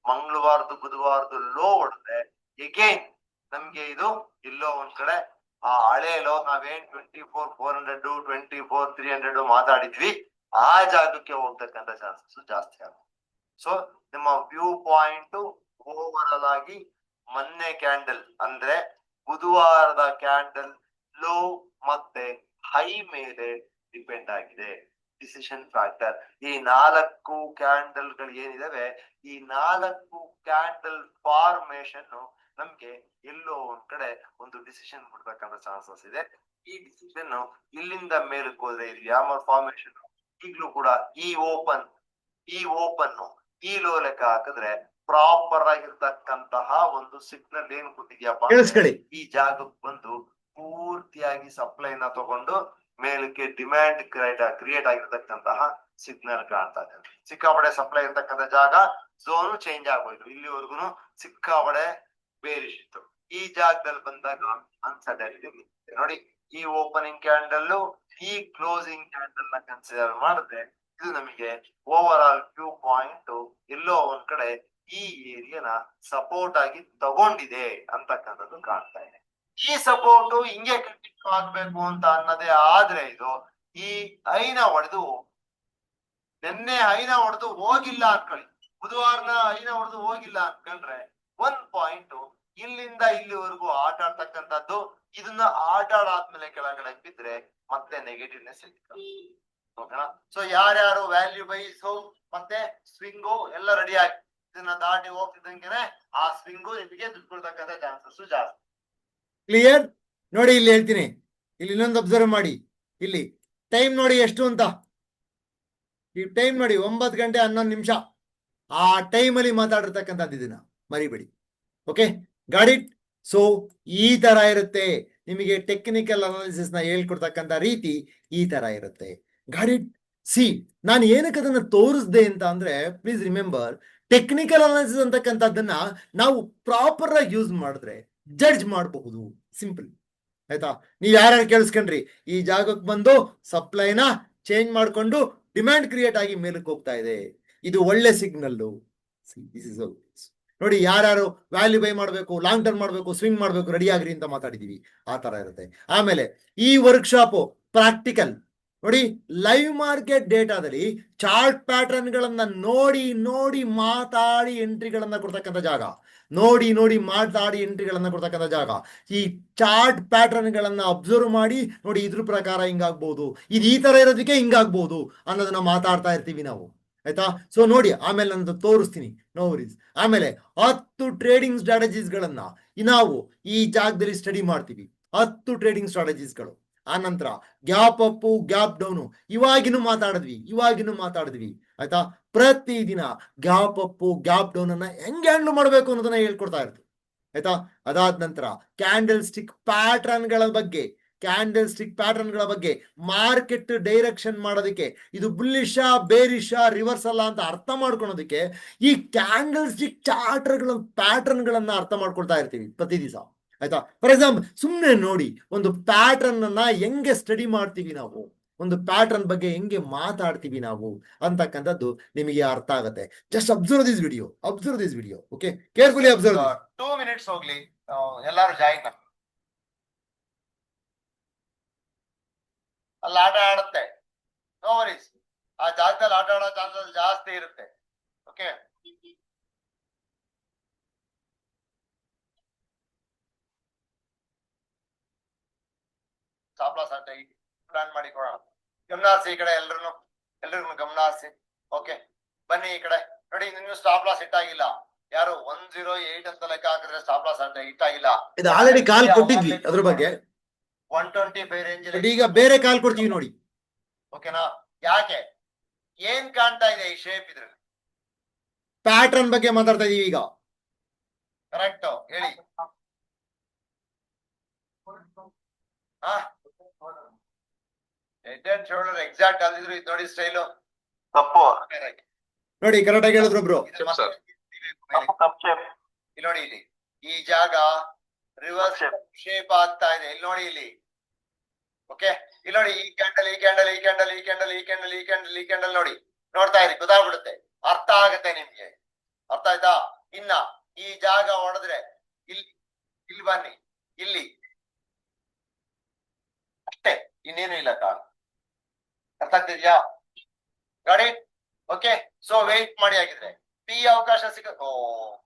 ಮಂಗಳವಾರದ್ದು ಬುಧವಾರದ್ದು ಲೋ ಹೊಡೆದ್ರೆ ಎಗೈನ್ ನಮ್ಗೆ ಇದು ಎಲ್ಲೋ ಒಂದ್ ಕಡೆ ಆ ಹಳೆ ಲೋ, ನಾವೇನ್ 24,400 24,300 ಮಾತಾಡಿದ್ವಿ, ಆ ಜಾಗಕ್ಕೆ ಹೋಗ್ತಕ್ಕಂಥ ಚಾನ್ಸಸ್ ಜಾಸ್ತಿ ಆಗುತ್ತೆ. ಸೊ ನಿಮ್ಮ ವ್ಯೂ ಪಾಯಿಂಟ್ ಓವರ್ ಆಗಿ ಮೊನ್ನೆ ಕ್ಯಾಂಡಲ್ ಅಂದ್ರೆ ಬುಧವಾರದ ಕ್ಯಾಂಡಲ್ ಲೋ ಮತ್ತೆ ಹೈ ಮೇಲೆ ಡಿಪೆಂಡ್ ಆಗಿದೆ. Decision factor. ಈ 4 ಕ್ಯಾಂಡಲ್ ಗಳು ಏನಿದಾವೆ, ಈ 4 ಕ್ಯಾಂಡಲ್ ಫಾರ್ಮೇಶನ್ ನಮ್ಗೆ ಎಲ್ಲೋ ಒಂದ್ ಕಡೆ ಒಂದು ಡಿಸಿಷನ್ ಕೊಡ್ಬೇಕಂತ ಚಾನ್ಸಸ್ ಇದೆ. ಈ ಡಿಸಿಷನ್ ಇಲ್ಲಿಂದ ಮೇಲಕ್ಕೆ ಹೋದ್ರೆ ಇದು ಯಾವ ಫಾರ್ಮೇಶನ್, ಈಗಲೂ ಕೂಡ ಈ ಓಪನ್ ಈ ಲೋ ಲೆಕ್ಕ ಹಾಕಿದ್ರೆ ಪ್ರಾಪರ್ ಆಗಿರ್ತಕ್ಕಂತಹ ಒಂದು ಸಿಗ್ನಲ್ ಏನ್ ಕೊಟ್ಟಿದ್ಯಪ್ಪ, ಈ ಜಾಗಕ್ಕೆ ಬಂದು ಪೂರ್ತಿಯಾಗಿ ಸಪ್ಲೈನ ತಗೊಂಡು ಮೇಲಕ್ಕೆ ಡಿಮ್ಯಾಂಡ್ ಕ್ರಿಯೇಟ್ ಆಗಿರ್ತಕ್ಕಂತಹ ಸಿಗ್ನಲ್ ಕಾಣ್ತಾ ಇದೆ. ಸಿಕ್ಕಾಪಡೆ ಸಪ್ಲೈ ಇರ್ತಕ್ಕಂಥ ಜಾಗ, ಝೋನು ಚೇಂಜ್ ಆಗೋಯ್ತು. ಇಲ್ಲಿವರೆಗೂ ಸಿಕ್ಕಾಪಡೆ ಬೇರಿಶ್ ಇತ್ತು. ಈ ಜಾಗದಲ್ಲಿ ಬಂದಾಗ ಅನ್ಸರ್ಟನಿಟಿ ನೋಡಿ. ಈ ಓಪನಿಂಗ್ ಕ್ಯಾಂಡಲ್, ಈ ಕ್ಲೋಸಿಂಗ್ ಕ್ಯಾಂಡಲ್ ನ ಕನ್ಸಿಡರ್ ಮಾಡಿದ್ರೆ ಇದು ನಮಗೆ ಓವರ್ ಆಲ್ ವ್ಯೂ ಪಾಯಿಂಟ್ ಎಲ್ಲೋ ಒಂದ್ ಕಡೆ ಈ ಏರಿಯಾನ ಸಪೋರ್ಟ್ ಆಗಿ ತಗೊಂಡಿದೆ ಅಂತಕ್ಕಂಥದ್ದು ಕಾಣ್ತಾ ಇದೆ. ಈ ಸಪೋರ್ಟ್ ಹಿಂಗೆ ಕಂಟಿನ್ಯೂ ಆಗ್ಬೇಕು ಅಂತ ಅನ್ನೋದೇ ಆದ್ರೆ ಇದು ಈ ಐನ ಹೊಡೆದು, ನಿನ್ನೆ ಐನ ಹೊಡೆದು ಹೋಗಿಲ್ಲ ಅನ್ಕೊಳ್ಳಿ, ಬುಧವಾರನ ಐನ ಹೊಡೆದು ಹೋಗಿಲ್ಲ ಅನ್ಕೊಂಡ್ರೆ 1 ಪಾಯಿಂಟ್ ಇಲ್ಲಿಂದ ಇಲ್ಲಿವರೆಗೂ ಆಟ ಆಡ್ತಕ್ಕಂಥದ್ದು. ಇದನ್ನ ಆಟ ಆಡಾದ್ಮೇಲೆ ಕೆಳಗಡೆ ಬಿದ್ರೆ ಮತ್ತೆ ನೆಗೆಟಿವ್ನೆಸ್ ಇರ್ತದೆ. ಓಕೆನಾ? ಸೊ ಯಾರ್ಯಾರು ವ್ಯಾಲ್ಯೂ ಬೈಸ್ ಮತ್ತೆ ಸ್ವಿಂಗು ಎಲ್ಲ ರೆಡಿ ಆಗಿ ಇದನ್ನ ದಾಟಿ ಹೋಗ್ತಿದ್ದಂಗೆನೆ ಆ ಸ್ವಿಂಗು ನಿಮಗೆ ದುಡ್ಡು ಕೊಡ್ತಕ್ಕಂಥ ಚಾನ್ಸಸ್ ಜಾಸ್ತಿ. ಕ್ಲಿಯರ್? ನೋಡಿ ಇಲ್ಲಿ ಹೇಳ್ತೀನಿ, ಇಲ್ಲಿ ಇನ್ನೊಂದು ಅಬ್ಸರ್ವ್ ಮಾಡಿ. ಇಲ್ಲಿ ಟೈಮ್ ನೋಡಿ ಎಷ್ಟು ಅಂತ. ಈ ಟೈಮ್ ನೋಡಿ 9 ಗಂಟೆ 11 ನಿಮಿಷ. ಆ ಟೈಮಲ್ಲಿ ಮಾತಾಡಿರ್ತಕ್ಕಂಥದ್ದು ಇದನ್ನ ಮರಿಬೇಡಿ. Okay, got it? ಸೊ ಈ ತರ ಇರುತ್ತೆ ನಿಮಗೆ ಟೆಕ್ನಿಕಲ್ ಅನಾಲಿಸಿಸ್ ನ ಹೇಳ್ಕೊಡ್ತಕ್ಕಂಥ ರೀತಿ ಈ ತರ ಇರುತ್ತೆ. Got it? ಸಿ, ನಾನು ಏನಕ್ಕೆ ಅದನ್ನ ತೋರಿಸ್ದೆ ಅಂತ ಅಂದ್ರೆ, ಪ್ಲೀಸ್ ರಿಮೆಂಬರ್, ಟೆಕ್ನಿಕಲ್ ಅನಾಲಿಸಿಸ್ ಅಂತಕ್ಕಂಥದ್ದನ್ನ ನಾವು ಪ್ರಾಪರ್ ಆಗಿ ಯೂಸ್ ಮಾಡಿದ್ರೆ ಜಡ್ಜ್ ಮಾಡಬಹುದು. ಸಿಂಪಲ್, ಆಯ್ತಾ? ನೀವ್ ಯಾರ್ಯಾರು ಕೇಳಿಸ್ಕೊಂಡ್ರಿ, ಈ ಜಾಗಕ್ಕೆ ಬಂದು ಸಪ್ಲೈನ ಚೇಂಜ್ ಮಾಡ್ಕೊಂಡು ಡಿಮ್ಯಾಂಡ್ ಕ್ರಿಯೇಟ್ ಆಗಿ ಮೇಲಕ್ಕೆ ಹೋಗ್ತಾ ಇದೆ, ಇದು ಒಳ್ಳೆ ಸಿಗ್ನಲ್ಲು. ನೋಡಿ, ಯಾರ್ಯಾರು ವ್ಯಾಲ್ಯೂ ಬೈ ಮಾಡಬೇಕು, ಲಾಂಗ್ ಟರ್ಮ್ ಮಾಡಬೇಕು, ಸ್ವಿಂಗ್ ಮಾಡಬೇಕು, ರೆಡಿ ಆಗ್ರಿ ಅಂತ ಮಾತಾಡಿದೀವಿ. ಆ ತರ ಇರುತ್ತೆ. ಆಮೇಲೆ ಈ ವರ್ಕ್ಶಾಪ್ ಪ್ರಾಕ್ಟಿಕಲ್ ನೋಡಿ. ಲೈವ್ ಮಾರ್ಕೆಟ್ ಡೇಟಾದಲ್ಲಿ ಚಾರ್ಟ್ ಪ್ಯಾಟರ್ನ್ ಗಳನ್ನ ನೋಡಿ ಮಾತಾಡಿ ಎಂಟ್ರಿಗಳನ್ನ ಕೊಡ್ತಕ್ಕಂಥ ಜಾಗ, ನೋಡಿ ಮಾತಾಡಿ ಎಂಟ್ರಿಗಳನ್ನ ಕೊಡ್ತಕ್ಕಂಥ ಜಾಗ. ಈ ಚಾರ್ಟ್ ಪ್ಯಾಟರ್ನ್ ಗಳನ್ನ ಅಬ್ಸರ್ವ್ ಮಾಡಿ ನೋಡಿ, ಇದ್ರ ಪ್ರಕಾರ ಹಿಂಗಾಗ್ಬಹುದು, ಇದು ಈ ತರ ಇರೋದಕ್ಕೆ ಹಿಂಗಾಗ್ಬಹುದು ಅನ್ನೋದನ್ನ ಮಾತಾಡ್ತಾ ಇರ್ತೀವಿ ನಾವು, ಆಯ್ತಾ? ಸೊ ನೋಡಿ, ಆಮೇಲೆ ನಾನು ತೋರಿಸ್ತೀನಿ, ನೋ ವರೀಸ್. ಆಮೇಲೆ 10 ಟ್ರೇಡಿಂಗ್ ಸ್ಟ್ರಾಟಜೀಸ್ ಗಳನ್ನ ನಾವು ಈ ಜಾಗದಲ್ಲಿ ಸ್ಟಡಿ ಮಾಡ್ತೀವಿ. 10 ಟ್ರೇಡಿಂಗ್ ಸ್ಟ್ರಾಟಜೀಸ್ಗಳು. ಆ ನಂತರ ಗ್ಯಾಪ್ ಅಪ್, ಗ್ಯಾಪ್ ಡೌನು ಇವಾಗಿನೂ ಮಾತಾಡಿದ್ವಿ, ಆಯ್ತಾ? ಪ್ರತಿದಿನ ಗ್ಯಾಪ್ ಅಪ್, ಗ್ಯಾಪ್ ಡೌನ್ ಅನ್ನ ಹೆಂಗ್ ಹ್ಯಾಂಡಲ್ ಮಾಡ್ಬೇಕು ಅನ್ನೋದನ್ನ ಹೇಳ್ಕೊಡ್ತಾ ಇರ್ತೀವಿ, ಆಯ್ತಾ? ಅದಾದ ನಂತರ ಕ್ಯಾಂಡಲ್ ಸ್ಟಿಕ್ ಪ್ಯಾಟರ್ನ್ ಗಳ ಬಗ್ಗೆ ಮಾರ್ಕೆಟ್ ಡೈರೆಕ್ಷನ್ ಮಾಡೋದಕ್ಕೆ, ಇದು ಬುಲ್ಲಿಶಾ ಬೇರಿಶಾ ರಿವರ್ಸಲ್ಲ ಅಂತ ಅರ್ಥ ಮಾಡ್ಕೊಳೋದಕ್ಕೆ ಈ ಕ್ಯಾಂಡಲ್ ಸ್ಟಿಕ್ ಪ್ಯಾಟರ್ನ್ ಗಳನ್ನ ಅರ್ಥ ಮಾಡ್ಕೊಳ್ತಾ ಇರ್ತೀವಿ ಪ್ರತಿ ದಿವಸ, ಆಯ್ತಾ? ಫಾರ್ ಎಕ್ಸಾಂಪಲ್, ಸುಮ್ಮನೆ ನೋಡಿ, ಒಂದು ಪ್ಯಾಟರ್ನ್ ಅನ್ನ ಹೆಂಗೆ ಸ್ಟಡಿ ಮಾಡ್ತೀವಿ ನಾವು, ಒಂದು ಪ್ಯಾಟರ್ನ್ ಬಗ್ಗೆ ಹೆಂಗೆ ಮಾತಾಡ್ತೀವಿ ನಾವು ಅಂತಕ್ಕಂಥದ್ದು ನಿಮಗೆ ಅರ್ಥ ಆಗುತ್ತೆ. Just observe this video. Okay, carefully observe. 2 minutes ಹೋಗ್ಲಿ, ಎಲ್ಲಾರು ಜಾಯಿನ್. ಅಲ್ಲಿ ಆಟ ಆಡುತ್ತೆ, ನೋ ವರೀಸ್. ಆ ಜಾಗದಲ್ಲಿ ಆಟ ಆಡೋ ಚಾನ್ಸಸ್ ಜಾಸ್ತಿ ಇರುತ್ತೆ. ಓಕೆ, ಸ್ಟಾಪ್ ಲಾಸ್ ಆಟ ಪ್ಲಾನ್ ಮಾಡಿ ಕೊಡೋಣ. ಗಮನ ಹರಿಸಿ ಈ ಕಡೆ, ಎಲ್ರಿಗೂ ಗಮನ ಹರಿಸಿ. ಓಕೆ, ಬನ್ನಿ ಈ ಕಡೆ ನೋಡಿ. ನಿನ್ನ ಸ್ಟಾಪ್ ಲಾಸ್ ಇಟ್ಟಾಗಿಲ್ಲ. ಯಾರು 108 ಅಂತ ಲೆಕ್ಕ ಹಾಕಿದ್ರೆ ಸ್ಟಾಪ್ ಲಾಸ್ ಆಟ ಇಟ್ಟಾಗಿಲ್ಲ. ಇದು ಆಲ್ರೆಡಿ ಕಾಲ್ ಕೊಟ್ಟಿದ್ವಿ ಅದ್ರ ಬಗ್ಗೆ. 125 ರೇಂಜ್. ಈಗ ಬೇರೆ ಕಾಲ್ ಕೊಡ್ತೀವಿ ನೋಡಿ, ಓಕೆನಾ? ಯಾಕೆ, ಏನ್ ಕಾಣ್ತಾ ಇದೆ ಈ ಶೇಪ್? ಇದ್ರಲ್ಲಿ ಪ್ಯಾಟರ್ನ್ ಬಗ್ಗೆ ಮಾತಾಡ್ತಾ ಇದೀವಿ ಈಗ. ಕರೆಕ್ಟ್ ಹೇಳಿ. ಹೆಡ್ ಅಂಡ್ ಶೋಲ್ಡರ್ ಎಕ್ಸಾಕ್ಟ್ ಅಲ್ಲಿದ್ರು. ಇದು ನೋಡಿ ಸ್ಟೈಲು ತಪ್ಪು. ನೋಡಿ, ಕರೆಕ್ಟ್ ಆಗಿ ಹೇಳಿದ್ರು ಬ್ರೋ. ಇಲ್ಲಿ ನೋಡಿ, ಇಲ್ಲಿ ಈ ಜಾಗ ರಿವರ್ಸ್ ಶೇಪ್ ಆಗ್ತಾ ಇದೆ. ಇಲ್ಲಿ ನೋಡಿ, ಇಲ್ಲಿ ಓಕೆ, ಇಲ್ಲಿ ನೋಡಿ, ಈ ಕ್ಯಾಂಡಲ್ ನೋಡಿ, ನೋಡ್ತಾ ಇರಿ, ಗೊತ್ತಾಗ್ಬಿಡುತ್ತೆ, ಅರ್ಥ ಆಗತ್ತೆ ನಿಮ್ಗೆ. ಅರ್ಥ ಆಯ್ತಾ? ಇನ್ನ ಈ ಜಾಗ ಹೊಡೆದ್ರೆ ಇಲ್ಲಿ ಬನ್ನಿ, ಇಲ್ಲಿ ಅಷ್ಟೇ, ಇನ್ನೇನು ಇಲ್ಲ ಕಾರಣ. ಅರ್ಥ ಆಗ್ತಿದ್ಯಾ ಗಾಡಿ? ಓಕೆ, ಸೊ ವೇಟ್ ಮಾಡಿ. ಆಗಿದ್ರೆ ಪಿ ಅವಕಾಶ ಸಿಗುತ್ತೆ.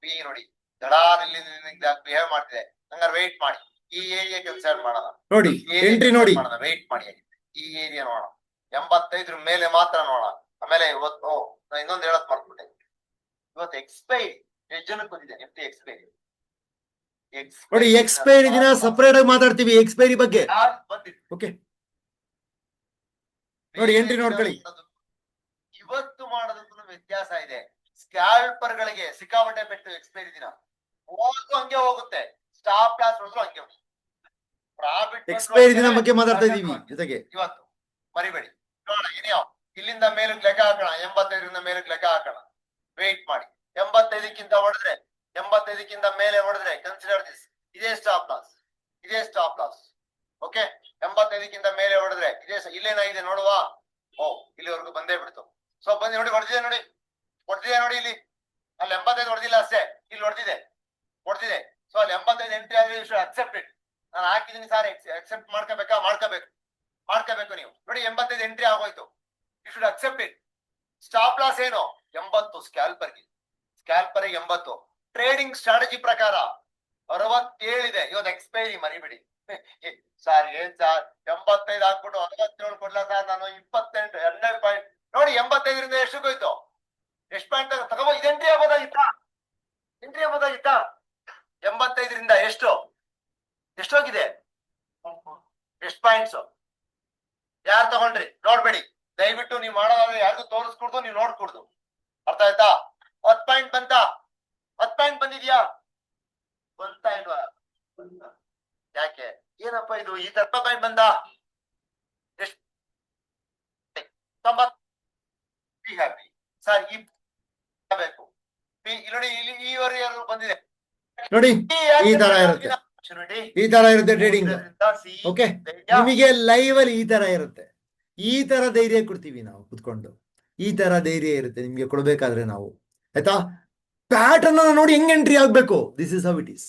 ಪಿ ನೋಡಿ ದಡಾರ್ ಇಲ್ಲಿ ಬಿಹೇವ್ ಮಾಡ್ತಿದೆ. ಹಂಗಾರೆ ವೇಟ್ ಮಾಡಿ, ಈ ಏರಿಯಾ ಕನ್ಸಿಡರ್ ಮಾಡೋಣ. ನೋಡಿ, ಎಂಟ್ರಿ ನೋಡಿ, ವೇಟ್ ಮಾಡಿ. ಈ ಏರಿಯಾ ನೋಡೋಣ. 85 ಮೇಲೆ ಮಾತ್ರ ನೋಡೋಣ. ಆಮೇಲೆ ಇವತ್ತು ನಾನು ಇನ್ನೊಂದು ಹೇಳಕ್ ಮರ್ತ್ಬಿಟ್ಟೆ. ಇವತ್ತು ಎಕ್ಸ್ಪೈರಿ ಎಷ್ಟು ಜನಕ್ಕೆ ಬಂದಿದೆ ನಿಫ್ಟಿ ಎಕ್ಸ್ಪೈರಿ? ನೋಡಿ ಎಕ್ಸ್ಪೈರಿ ದಿನ ಸಪರೇಟ್ ಆಗಿ ಮಾತಾಡ್ತೀವಿ ಎಕ್ಸ್ಪೈರಿ ಬಗ್ಗೆ. ಬಂದಿದೆ. ಓಕೆ ನೋಡಿ ಎಂಟ್ರಿ ನೋಡ್ಕೊಳ್ಳಿ. ಇವತ್ತು ಮಾಡೋದಕ್ಕೂ ವ್ಯತ್ಯಾಸ ಇದೆ. ಸ್ಕ್ಯಾಲ್ಪರ್ ಗಳಿಗೆ ಸಿಕ್ಕಾಪಟ್ಟೆ ಪೆಟ್ಟು ಎಕ್ಸ್ಪೈರಿ ದಿನ. ಹೋದ್ರು ಹಂಗೆ ಹೋಗುತ್ತೆ, ಸ್ಟಾಪ್ ಲಾಸ್ ಹೋದ್ರು ಹಂಗೆ ಹೋಗುತ್ತೆ. ಪ್ರಾಫಿಟ್ ಎಕ್ಸ್ಪೈರಿ ದಿನ ಬಗ್ಗೆ ಮಾತಾಡ್ತಾ ಇದೀವಿ ಜೊತೆಗೆ. ಇವತ್ತು ಮರಿಬೇಡಿ. ನೋಡೋಣ ಏನೇಯೋ ಇಲ್ಲಿಂದ ಮೇಲಕ್ಕೆ ಲೆಕ್ಕ ಹಾಕೋಣ. 85ರಿಂದ ಮೇಲಕ್ಕೆ ಲೆಕ್ಕ ಹಾಕೋಣ. ವೇಟ್ ಮಾಡಿ. 85ಕ್ಕಿಂತ ಹೊಡೆದ್ರೆ, 85ಕ್ಕಿಂತ ಮೇಲೆ ಹೊಡೆದ್ರೆ ಕನ್ಸಿಡರ್ ದಿಸ್. ಇದೇ ಸ್ಟಾಪ್ ಲಾಸ್, ಇದೇ ಸ್ಟಾಪ್ ಲಾಸ್. ಓಕೆ, 85ಕ್ಕಿಂತ ಮೇಲೆ ಹೊಡೆದ್ರೆ ಇದೇ. ಇಲ್ಲೇನಾಗಿದೆ ನೋಡುವ. ಓ, ಇಲ್ಲಿವರೆಗೂ ಬಂದೇ ಬಿಡ್ತು. ಸೊ ಬಂದು ನೋಡಿ, ಹೊಡೆದಿದೆ ನೋಡಿ, ಹೊಡೆದಿದೆ ನೋಡಿ. ಇಲ್ಲಿ ಅಲ್ಲಿ 85 ಹೊಡೆದಿಲ್ಲ ಅಷ್ಟೇ, ಇಲ್ಲಿ ಹೊಡೆದಿದೆ, ಹೊಡೆದಿದೆ. ಸೊ ಅಲ್ಲಿ 85 ಎಂಟ್ರಿ ಆದ್ರೆ ಯು ಶುಡ್ ಅಕ್ಸೆಪ್ಟ್ ಇಟ್. ನಾನು ಹಾಕಿದ್ದೀನಿ ಸರ್, ಅಕ್ಸೆಪ್ಟ್ ಮಾಡ್ಕೋಬೇಕಾ? ಮಾಡ್ಕೋಬೇಕು ನೀವು. ನೋಡಿ 85 ಎಂಟ್ರಿ ಆಗೋಯ್ತು. You should accept it. Stop loss ಏನು? 80 ಸ್ಕ್ಯಾಲ್ಪರ್ಗೆ 80. ಟ್ರೇಡಿಂಗ್ ಸ್ಟ್ರಾಟಜಿ ಪ್ರಕಾರ 67 ಇದೆ. ಇವತ್ತು ಎಕ್ಸ್ಪೈರಿ ಮರಿಬೇಡಿ. ಸರ್ ಏನ್ ಸರ್ 85 ಹಾಕ್ಬಿಟ್ಟು 67 ಕೊಡ್ಲಾ ಸರ್ ನಾನು? 28 12 ಪಾಯಿಂಟ್ ನೋಡಿ. 85ರಿಂದ ಎಷ್ಟಕ್ಕೋಯ್ತು? ಎಷ್ಟು ಪಾಯಿಂಟ್ ತಗೋ? ಇದು ಎಂಟ್ರಿ ಆಗ್ಬೋದಾಗಿತ್ತಾ? 85ರಿಂದ ಎಷ್ಟೋಗಿದೆ? ಎಷ್ಟು ಪಾಯಿಂಟ್ಸ್? ಯಾರು ತಗೊಂಡ್ರಿ ನೋಡ್ಬೇಡಿ ದಯವಿಟ್ಟು. ನೀವು ಮಾಡೋದಾದ್ರೆ ಯಾರಿಗೂ ತೋರಿಸ್ಕೊಡ್ದು, ನೀವು ನೋಡ್ಕೊಡ್ದು. ಅರ್ಥ ಆಯ್ತಾ? 10 ಪಾಯಿಂಟ್ ಬಂತಾ? 10 ಪಾಯಿಂಟ್ ಬಂದಿದ್ಯಾ? ಬಂತಾ ಇಲ್ವಾ? ಯಾಕೆ ಏನಪ್ಪ ಇದು ಈ ತರ ಪಾಯಿಂಟ್ ಬಂದ? ಎಷ್ಟು? 90 ಸರ್ ಬೇಕು. ನೋಡಿ ಇಲ್ಲಿ ಈವರೆಗೂ ಬಂದಿದೆ ನೋಡಿ. ಈ ತರ ಇರುತ್ತೆ ಟ್ರೇಡಿಂಗ್. ಓಕೆ, ನಿಮಗೆ ಲೈವ್ ಅಲ್ಲಿ ಈ ತರ ಇರುತ್ತೆ. ಈ ತರ ಧೈರ್ಯ ಕೊಡ್ತೀವಿ ನಾವು ಕುತ್ಕೊಂಡು. ಈ ತರ ಧೈರ್ಯ ಇರುತ್ತೆ ನಿಮ್ಗೆ ಕೊಡ್ಬೇಕಾದ್ರೆ ನಾವು. ಆಯ್ತಾ? ಪ್ಯಾಟರ್ನ್ ನೋಡಿ ಹೆಂಗ್ ಎಂಟ್ರಿ ಆಗ್ಬೇಕು. This is how it is.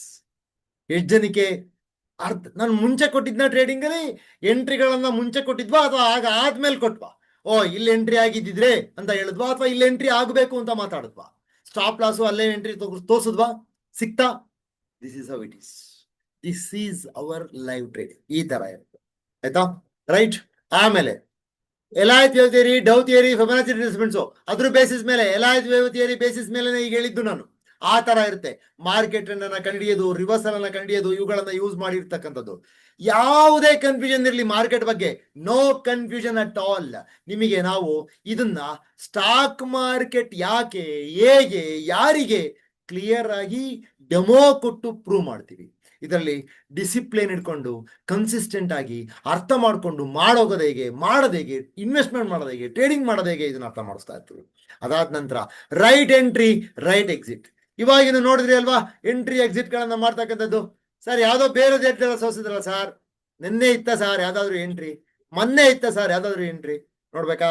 ಎಷ್ಟು ಜನಕ್ಕೆ ಅರ್ಥ? ನಾನು ಮುಂಚೆ ಕೊಟ್ಟಿದ್ನ ಟ್ರೇಡಿಂಗ್ ಅಲ್ಲಿ ಎಂಟ್ರಿಗಳನ್ನ ಮುಂಚೆ ಕೊಟ್ಟಿದ್ವಾ ಅಥವಾ ಆಗ ಆದ್ಮೇಲೆ ಕೊಟ್ವಾ? ಓ ಇಲ್ಲಿ ಎಂಟ್ರಿ ಆಗಿದ್ದಿದ್ರೆ ಅಂತ ಹೇಳಿದ್ವಾ ಅಥವಾ ಇಲ್ಲಿ ಎಂಟ್ರಿ ಆಗ್ಬೇಕು ಅಂತ ಮಾತಾಡಿದ್ವಾ? ಸ್ಟಾಪ್ ಲಾಸು ಅಲ್ಲೇ ಎಂಟ್ರಿ ತೋರ್ಸಿದ್ವಾ? ಸಿಕ್ತಾ? This is how it is. This is our live trading. ಈ ತರ ಇರುತ್ತೆ. ಆಯ್ತಾ? ರೈಟ್. ಆಮೇಲೆ ಎಲಾಯ್ತ್ ವೇವ್ ಥಿಯರಿ, ಡವ್ ಥಿಯರಿ, ಫಿಬೊನಾಚಿ ರಿಟ್ರೇಸ್ಮೆಂಟ್ಸ್ ಅದ್ರ ಬೇಸಿಸ್ ಮೇಲೆ, ಎಲಾಯ್ತ್ ವೇವ್ ಥಿಯರಿ ಬೇಸಿಸ್ ಮೇಲೆ ಈಗ ಹೇಳಿದ್ದು ನಾನು. ಆ ತರ ಇರುತ್ತೆ. ಮಾರ್ಕೆಟ್ ಅನ್ನ ಕಂಡಿಡಿಯೋದು, ರಿವರ್ಸಲ್ ಅನ್ನ ಕಂಡಿಡಿಯೋದು, ಇವುಗಳನ್ನ ಯೂಸ್ ಮಾಡಿರ್ತಕ್ಕಂಥದ್ದು. ಯಾವುದೇ ಕನ್ಫ್ಯೂಷನ್ ಇರಲಿ ಮಾರ್ಕೆಟ್ ಬಗ್ಗೆ, ನೋ ಕನ್ಫ್ಯೂಷನ್ ಅಟ್ ಆಲ್. ನಿಮಗೆ ನಾವು ಇದನ್ನ ಸ್ಟಾಕ್ ಮಾರ್ಕೆಟ್ ಯಾಕೆ, ಹೇಗೆ, ಯಾರಿಗೆ ಕ್ಲಿಯರ್ ಆಗಿ ಡೆಮೋ ಕೊಟ್ಟು ಪ್ರೂವ್ ಮಾಡ್ತೀವಿ. ಇದರಲ್ಲಿ ಡಿಸಿಪ್ಲಿನ್ ಇಟ್ಕೊಂಡು ಕನ್ಸಿಸ್ಟೆಂಟ್ ಆಗಿ ಅರ್ಥ ಮಾಡ್ಕೊಂಡು ಮಾಡೋದು ಹೇಗೆ, ಇನ್ವೆಸ್ಟ್ಮೆಂಟ್ ಮಾಡೋದು ಹೇಗೆ, ಟ್ರೇಡಿಂಗ್ ಮಾಡೋದು ಹೇಗೆ, ಇದನ್ನ ಅರ್ಥ ಮಾಡಿಸ್ತಾ ಇರ್ತೀವಿ. ಅದಾದ ನಂತರ ರೈಟ್ ಎಂಟ್ರಿ, ರೈಟ್ ಎಕ್ಸಿಟ್. ಇವಾಗಿನ ನೋಡಿದ್ರಿ ಅಲ್ವಾ ಎಂಟ್ರಿ ಎಕ್ಸಿಟ್ ಗಳನ್ನ ಮಾಡ್ತಕ್ಕಂಥದ್ದು. ಸರ್ ಯಾವ್ದೋ ಬೇರೆ ಡೇಟ್ ಸೋಸಿದ್ರಲ್ಲ ಸರ್, ನಿನ್ನೆ ಇತ್ತ ಸರ್ ಯಾವ್ದಾದ್ರು ಎಂಟ್ರಿ, ಮೊನ್ನೆ ಇತ್ತ ಸರ್ ಯಾವ್ದಾದ್ರು ಎಂಟ್ರಿ? ನೋಡ್ಬೇಕಾ?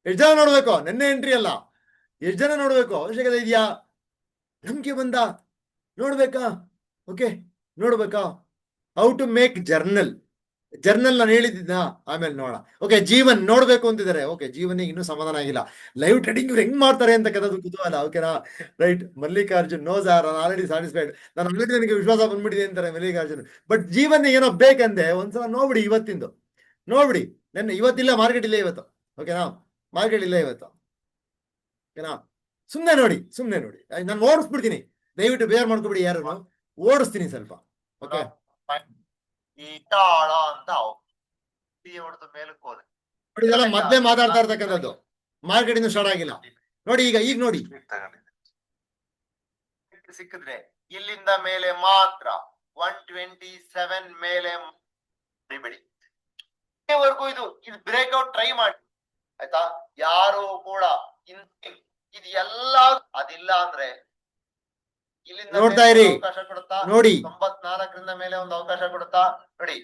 ಎಷ್ಟು ಜನ ನೋಡ್ಬೇಕು? ನಿನ್ನೆ ಎಂಟ್ರಿ ಅಲ್ಲ, ಎಷ್ಟು ಜನ ನೋಡ್ಬೇಕು? ಅವಶ್ಯಕತೆ ಇದೆಯಾ? ನಂಬಿಕೆ ಬಂದ ನೋಡ್ಬೇಕಾ? ಓಕೆ, ನೋಡ್ಬೇಕಾ? ಹೌ ಟು ಮೇಕ್ ಜರ್ನಲ್ ನಾನು ಹೇಳಿದ್ದ ಆಮೇಲೆ ನೋಡ. ಓಕೆ, ಜೀವನ್ ನೋಡ್ಬೇಕು ಅಂತಿದ್ದಾರೆ. ಓಕೆ, ಜೀವನಿಗೆ ಇನ್ನೂ ಸಮಾಧಾನ ಆಗಿಲ್ಲ. ಲೈವ್ ಟ್ರೇಡಿಂಗ್ ಇವ್ರು ಹೆಂಗ್ ಮಾಡ್ತಾರೆ ಅಂತ ಕದದು ಕುತೂಹಲ. ಓಕೆನಾ? ರೈಟ್. ಮಲ್ಲಿಕಾರ್ಜುನ್ ನೋ ಸಾರ್, ನಾನು ಆಲ್ರೆಡಿ ಸ್ಯಾಟಿಸ್ಫೈಡ್, ನಾನು ಆಲ್ರೆಡಿ ನನಗೆ ವಿಶ್ವಾಸ ಬಂದ್ಬಿಟ್ಟಿದೆ ಅಂತಾರೆ ಮಲ್ಲಿಕಾರ್ಜುನ್. ಬಟ್ ಜೀವನ್ ಏನೋ ಬೇಕಂದೆ ಒಂದ್ಸಲ ನೋಡ್ಬಿಡಿ. ಇವತ್ತಿಂದು ನೋಡ್ಬಿಡಿ. ಇವತ್ತಿಲ್ಲ, ಮಾರ್ಕೆಟ್ ಇಲ್ಲ ಇವತ್ತು. ಓಕೆನಾ? ಮಾರ್ಕೆಟ್ ಇಲ್ಲ ಇವತ್ತು. ಓಕೆನಾ? ಸುಮ್ನೆ ನೋಡಿ. ನಾನು ಓಡಿಸ್ಬಿಡ್ತೀನಿ. ದಯವಿಟ್ಟು ಬೇರ್ ಮಾಡ್ಕೊಬಿಡಿ. ಯಾರು ಓಡಿಸ್ತೀನಿ ಸ್ವಲ್ಪ. ಓಕೆ, ಈ ತಾಳ ಅಂತ ಹೊಡೆದ ಮೇಲಕ್ಕೆ ಹೋದೆ ನೋಡಿ. ಇದೆಲ್ಲ ಮೊದ್ಲೇ ಮಾತಾಡ್ತಾ ಇರ್ತಕ್ಕಂಥದ್ದು. ಮಾರ್ಕೆಟ್ ಇನ್ನು ಸ್ಟಾರ್ಟ್ ಆಗಿಲ್ಲ ನೋಡಿ. ಈಗ ನೋಡಿ ಸಿಕ್ಕಿದ್ರೆ ಇಲ್ಲಿಂದ ಮೇಲೆ ಮಾತ್ರ 127 ಮೇಲೆ ಬಿಡಿ. ಇಲ್ಲಿವರೆಗೂ ಇದು ಬ್ರೇಕ್ಔಟ್ ಟ್ರೈ ಮಾಡಿ. ಆಯ್ತಾ? ಯಾರು ಕೂಡ ಇದು ಎಲ್ಲ ಅದಿಲ್ಲ ಅಂದ್ರೆ ನೋಡ್ತಾ ಇರಿ. ಅವಕಾಶ ಕೊಡುತ್ತಾ? ನೋಡಿ 94ರಿಂದ ಮೇಲೆ ಒಂದು ಅವಕಾಶ ಕೊಡುತ್ತಾ? ನೋಡಿ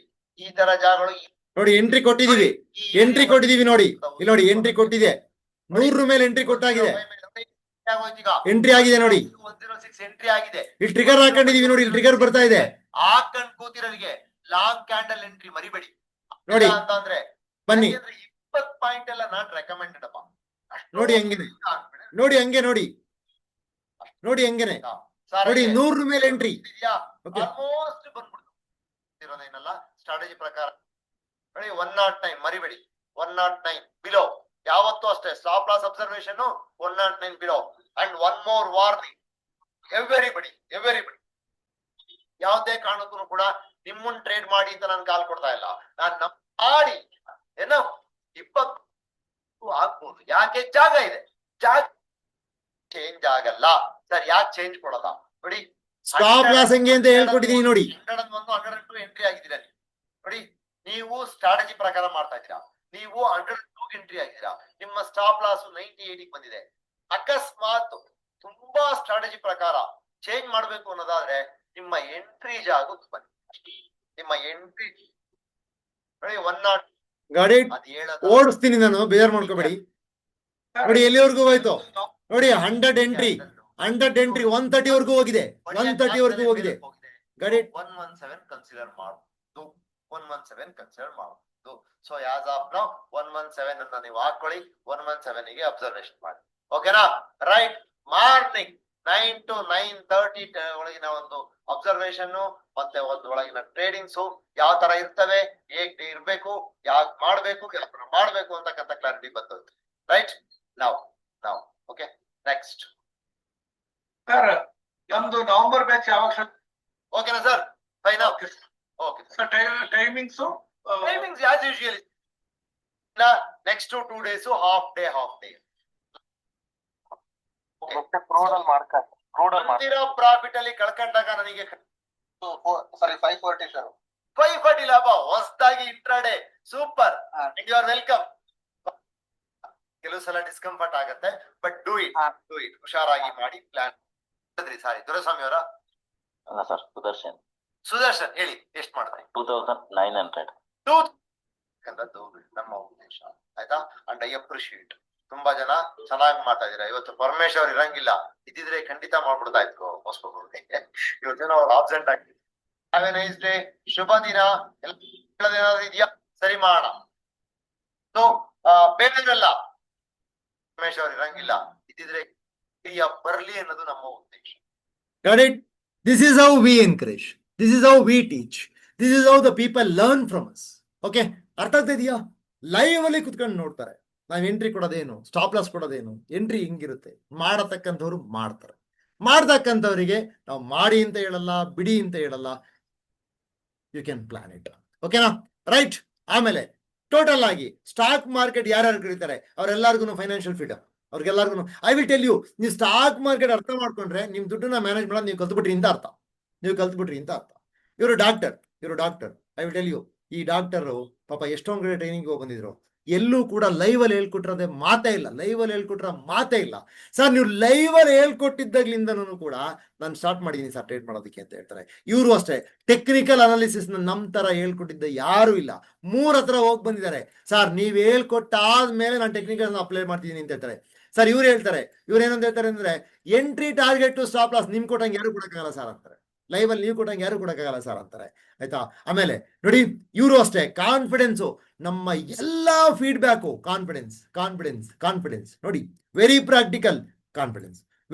ಈ ತರ ಜಾಗಗಳು ನೋಡಿ. ಎಂಟ್ರಿ ಕೊಟ್ಟಿದೀವಿ ನೋಡಿ. ಇಲ್ಲಿ ನೋಡಿ ಎಂಟ್ರಿ ಕೊಟ್ಟಿದೆ. 100 ಮೇಲೆ ಎಂಟ್ರಿ ಕೊಟ್ಟಾಗಿದೆ. ಎಂಟ್ರಿ ಆಗಿದೆ ನೋಡಿ. 106 ಎಂಟ್ರಿ ಆಗಿದೆ. ಇಲ್ಲಿ ಟ್ರಿಗರ್ ಹಾಕೊಂಡಿದೀವಿ ನೋಡಿ. ಇಲ್ಲಿ ಟ್ರಿಗರ್ ಬರ್ತಾ ಇದೆ. ಹಾಕೊಂಡ್ ಕೂತಿರೋರಿಗೆ ಲಾಂಗ್ ಕ್ಯಾಂಡಲ್ ಎಂಟ್ರಿ ಮರಿಬೇಡಿ ನೋಡಿ. ಅಂತಂದ್ರೆ ಬನ್ನಿ 20 ಪಾಯಿಂಟ್ ಎಲ್ಲ ನಾಟ್ ರೆಕಮೆಂಡೆಡ್ ಅಪ್ಪ. ನೋಡಿ ಹಂಗೇನೆ ನೋಡಿ 100 ಮೇಲೆ ಎಂಟ್ರಿ ಆಲ್ಮೋಸ್ಟ್ ಬಂದ್ಬಿಡ್ತು. ಸ್ಟ್ರಾಟಜಿ ಪ್ರಕಾರ ನೋಡಿ 109 ಮರಿಬೇಡಿ, 109 ಬಿಲೋ ಯಾವತ್ತೂ ಅಷ್ಟೇ stop loss observation 109 below. And one more warning, everybody ಯಾವುದೇ ಕಾರಣಕ್ಕೂ ಕೂಡ ನಿಮ್ಮನ್ ಟ್ರೇಡ್ ಮಾಡಿ ಅಂತ ನಾನು ಕಾಲ್ ಕೊಡ್ತಾ ಇಲ್ಲ. ನಾನು ಮಾಡಿ ಏನೋ 20 ಆಗ್ಬೋದು, ಯಾಕೆ ಜಾಗ ಇದೆ, ಜಾಗ ಚೇಂಜ್ ಆಗಲ್ಲ ಸರ್. ಯಾಕೆ ಚೇಂಜ್ ಕೊಡಲ್ಲ ನೋಡಿ, ಸ್ಟಾಪ್ ಲಾಸ್ ಹೆಂಗೆ ಅಂತ ಹೇಳ್ಕೊಟ್ಟಿದೀನಿ ನೋಡಿ. 102 ಎಂಟ್ರಿ ಆಗಿದ್ದೀರಾ ನೋಡಿ, ನೀವು ಸ್ಟ್ರಾಟಜಿ ಪ್ರಕಾರ ಮಾಡ್ತಾ ಇದ್ದೀರಾ, ನೀವು 102 ಎಂಟ್ರಿ ಆಗಿದ್ದೀರಾ, ನಿಮ್ಮ ಸ್ಟಾಪ್ ಲಾಸ್ 98 ಬಂದಿದೆ. ಅಕಸ್ಮಾತ್ ತುಂಬಾ ಸ್ಟ್ರಾಟಜಿ ಪ್ರಕಾರ ಚೇಂಜ್ ಮಾಡ್ಬೇಕು ಅನ್ನೋದಾದ್ರೆ ನಿಮ್ಮ ಎಂಟ್ರಿ ಜಾಗಕ್ಕೆ ಬನ್ನಿ, ನಿಮ್ಮ ಎಂಟ್ರಿ ನೋಡಿ 102 ಗಾಡಿ ಓಡಿಸ್ತೀನಿ ನಾನು, ಬೇಜಾರ್ ಮಾಡ್ಕೋಬೇಡಿ. ನೋಡಿ ಎಲ್ಲಿವರೆಗೂ ಹೋಯ್ತು ನೋಡಿ, 100 ಎಂಟ್ರಿ 130 ವರ್ಗೂ ಹೋಗಿದೆ, 130 ವರ್ಗೂ ಹೋಗಿದೆ. ಗಾಡಿ 117 ಕನ್ಸಿಡರ್ ಮಾಡುದು, 117 ಕನ್ಸಿಡರ್ ಮಾಡುದು. ಸೊ ಯಾಸ್ ಆಫ್ ನೌ 117 ಅನ್ನ ನೀವು ಹಾಕೊಳ್ಳಿ, 117 ಗೆ ಅಬ್ಸರ್ವೇಷನ್ ಮಾಡಿ. ಓಕೆನಾ? ರೈಟ್. ಮಾರ್ನಿಂಗ್ 9 to 9:30 ಒಳಗಿನ ಒಂದು ಅಬ್ಸರ್ವೇಷನ್ ಮತ್ತೆ ಒಂದು ಒಳಗಿನ ಟ್ರೇಡಿಂಗ್ಸ್ ಯಾವ ತರ ಇರ್ತವೆ, ಹೇಗ್ ಇರ್ಬೇಕು, ಯಾಕೆ ಮಾಡ್ಬೇಕು, ಯಾವ ತರ ಮಾಡ್ಬೇಕು ಅಂತಕ್ಕಂಥ ಕ್ಲಾರಿಟಿ ಬಂದೋಯ್ತು. ರೈಟ್. ನಾವು ಓಕೆ, ನೆಕ್ಸ್ಟ್ ಸರ್ ನಮ್ದು ನವೆಂಬರ್ ಬ್ಯಾಚ್ ಯಾವಾಗ? ಓಕೆನಾ sir? Fine. Okay sir timings as usual next 2 days half day profit ಅಲ್ಲಿ ಕಳ್ಕೊಂಡಾಗ ನನಗೆ 540 ಸರ್, 540 ಲಾಭ ಹೊಸದಾಗಿ intraday. Super, you are welcome. ಕೆಲವು ಸಲ ಡಿಸ್ಕಂಫರ್ಟ್ ಆಗತ್ತೆ, ಬಟ್ ಡೂ ಇಟ್ ಹುಷಾರಾಗಿ ಮಾಡಿ. ಪ್ಲಾನ್ ಸಾರಿ ದೊರೆಸ್ವಾಮಿ ಅವರ ಅಲ್ಲ ಸರ್, ಸುದರ್ಶನ್ ಹೇಳಿ, ಎಷ್ಟು ಮಾಡ್ತಾರೆ? 2900. ನಮ್ಮ ಉದ್ದೇಶ ಆಯ್ತಾ. ಅಂಡ್ ಐ ಅಪ್ರಿಶಿಯೇಟ್, ತುಂಬಾ ಜನ ಚೆನ್ನಾಗಿ ಮಾಡ್ತಾ ಇದೀರಾ. ಇವತ್ತು ಪರಮೇಶ್ ಅವ್ರು ಇರಂಗಿಲ್ಲ, ಇದ್ದಿದ್ರೆ ಖಂಡಿತ ಮಾಡ್ಬಿಡ್ತಾ ಇತ್ತು ಹೊಸಬರಿಗೆ. ಇವತ್ತೇನೋ ಅವ್ರು ಆಬ್ಸೆಂಟ್ ಆಗ್ತಿದ್ರು. ಹ್ಯಾವ್ ಎ ನೈಸ್ ಡೇ, ಶುಭ ದಿನ. ಏನಾದ್ರು ಇದೆಯಾ? ಸರಿ ಮಾಡೋಣ. ಸೊ ಬೇರೆಲ್ಲ ಪರಮೇಶ್ ಅವ್ರು ಇರಂಗಿಲ್ಲ, ಇದ್ದಿದ್ರೆ ಬರ್ಲಿ ಅನ್ನೋದು ನಮ್ಮ ಉದ್ದೇಶ. Got it? This is how we encourage. This is how we teach. This is how the people learn from us. Okay? ಅರ್ಥ ಆಗ್ತಾ ಇದೆಯಾ? ಲೈವ್ ಅಲ್ಲಿ ಕುತ್ಕೊಂಡು ನೋಡ್ತಾರೆ. ನಾವ್ ಎಂಟ್ರಿ ಕೊಡೋದೇನು, ಸ್ಟಾಪ್ ಲಾಸ್ ಕೊಡೋದೇನು, ಎಂಟ್ರಿ ಹಿಂಗಿರುತ್ತೆ. ಮಾಡತಕ್ಕಂಥವ್ರು ಮಾಡ್ತಾರೆ. ಮಾಡ್ತಕ್ಕಂಥವ್ರಿಗೆ ನಾವು ಮಾಡಿ ಅಂತ ಹೇಳಲ್ಲ, ಬಿಡಿ ಅಂತ ಹೇಳಲ್ಲ. You can plan it. ಓಕೆನಾ? ರೈಟ್. ಆಮೇಲೆ ಟೋಟಲ್ ಆಗಿ ಸ್ಟಾಕ್ ಮಾರ್ಕೆಟ್ ಯಾರ್ಯಾರು ಕರೀತಾರೆ ಅವರೆಲ್ಲರಿಗೂ ಫೈನಾನ್ಷಿಯಲ್ ಫ್ರೀಡಮ್. ಅವ್ರಿಗೆಲ್ಲರಿಗೂ ಐ ವಿಲ್ ಟೆಲ್ ಯು, ನೀವು ಸ್ಟಾಕ್ ಮಾರ್ಕೆಟ್ ಅರ್ಥ ಮಾಡ್ಕೊಂಡ್ರೆ ನಿಮ್ ದುಡ್ಡನ್ನ ಮ್ಯಾನೇಜ್ ಮಾಡೋದು ನೀವು ಕಲ್ತ್ಬಿಟ್ರಿ ಅಂತ ಅರ್ಥ. ಇವರು doctor, I will tell you, ಈ ಡಾಕ್ಟರು ಪಾಪ ಎಷ್ಟೊಂದ್ ಕಡೆ ಟ್ರೈನಿಂಗ್ ಹೋಗಿ ಬಂದಿದ್ರು. ಎಲ್ಲೂ ಕೂಡ ಲೈವ್ ಅಲ್ಲಿ ಹೇಳ್ಕೊಟ್ರದೆ ಮಾತೇ ಇಲ್ಲ. ಸರ್ ನೀವು ಲೈವ್ ಅಲ್ಲಿ ಹೇಳ್ಕೊಟ್ಟಿದ್ದಾಗ್ಲಿಂದನೂ ಕೂಡ ನಾನು ಸ್ಟಾರ್ಟ್ ಮಾಡಿದೀನಿ ಸರ್ ಟ್ರೇಡ್ ಮಾಡೋದಕ್ಕೆ ಅಂತ ಹೇಳ್ತಾರೆ. ಇವರು ಅಷ್ಟೇ ಟೆಕ್ನಿಕಲ್ ಅನಾಲಿಸಿಸ್ ನಮ್ ತರ ಹೇಳ್ಕೊಟ್ಟಿದ್ದ ಯಾರು ಇಲ್ಲ. 3 ಹತ್ರ ಹೋಗಿ ಬಂದಿದ್ದಾರೆ. ಸರ್ ನೀವ್ ಹೇಳ್ಕೊಟ್ಟಾದ್ಮೇಲೆ ನಾನು ಟೆಕ್ನಿಕಲ್ ಅಪ್ಲೈ ಮಾಡ್ತಿದ್ದೀನಿ ಅಂತ ಹೇಳ್ತಾರೆ. ಸರ್ ಇವ್ರು ಹೇಳ್ತಾರೆ, ಏನಂತ ಹೇಳ್ತಾರೆ ಅಂದ್ರೆ, entry target to stop loss ನಿಮ್ ಕೊಟ್ಟಂಗೆ ಯಾರು ಕೊಡಕ್ಕಾಗಲ್ಲ ಸರ್ ಅಂತಾರೆ. ಲೈವ್ ಅಲ್ಲಿ ನೀವು ಕೊಟ್ಟಂಗೆ ಯಾರು ಕೊಡಕ್ಕಾಗಲ್ಲ ಸರ್ ಅಂತಾರೆ. ಆಯ್ತಾ? ಆಮೇಲೆ ನೋಡಿ ಇವರು ಅಷ್ಟೇ ಕಾನ್ಫಿಡೆನ್ಸು, ನಮ್ಮ ಎಲ್ಲಾ ಫೀಡ್ಬ್ಯಾಕು ಕಾನ್ಫಿಡೆನ್ಸ್ ನೋಡಿ, very practical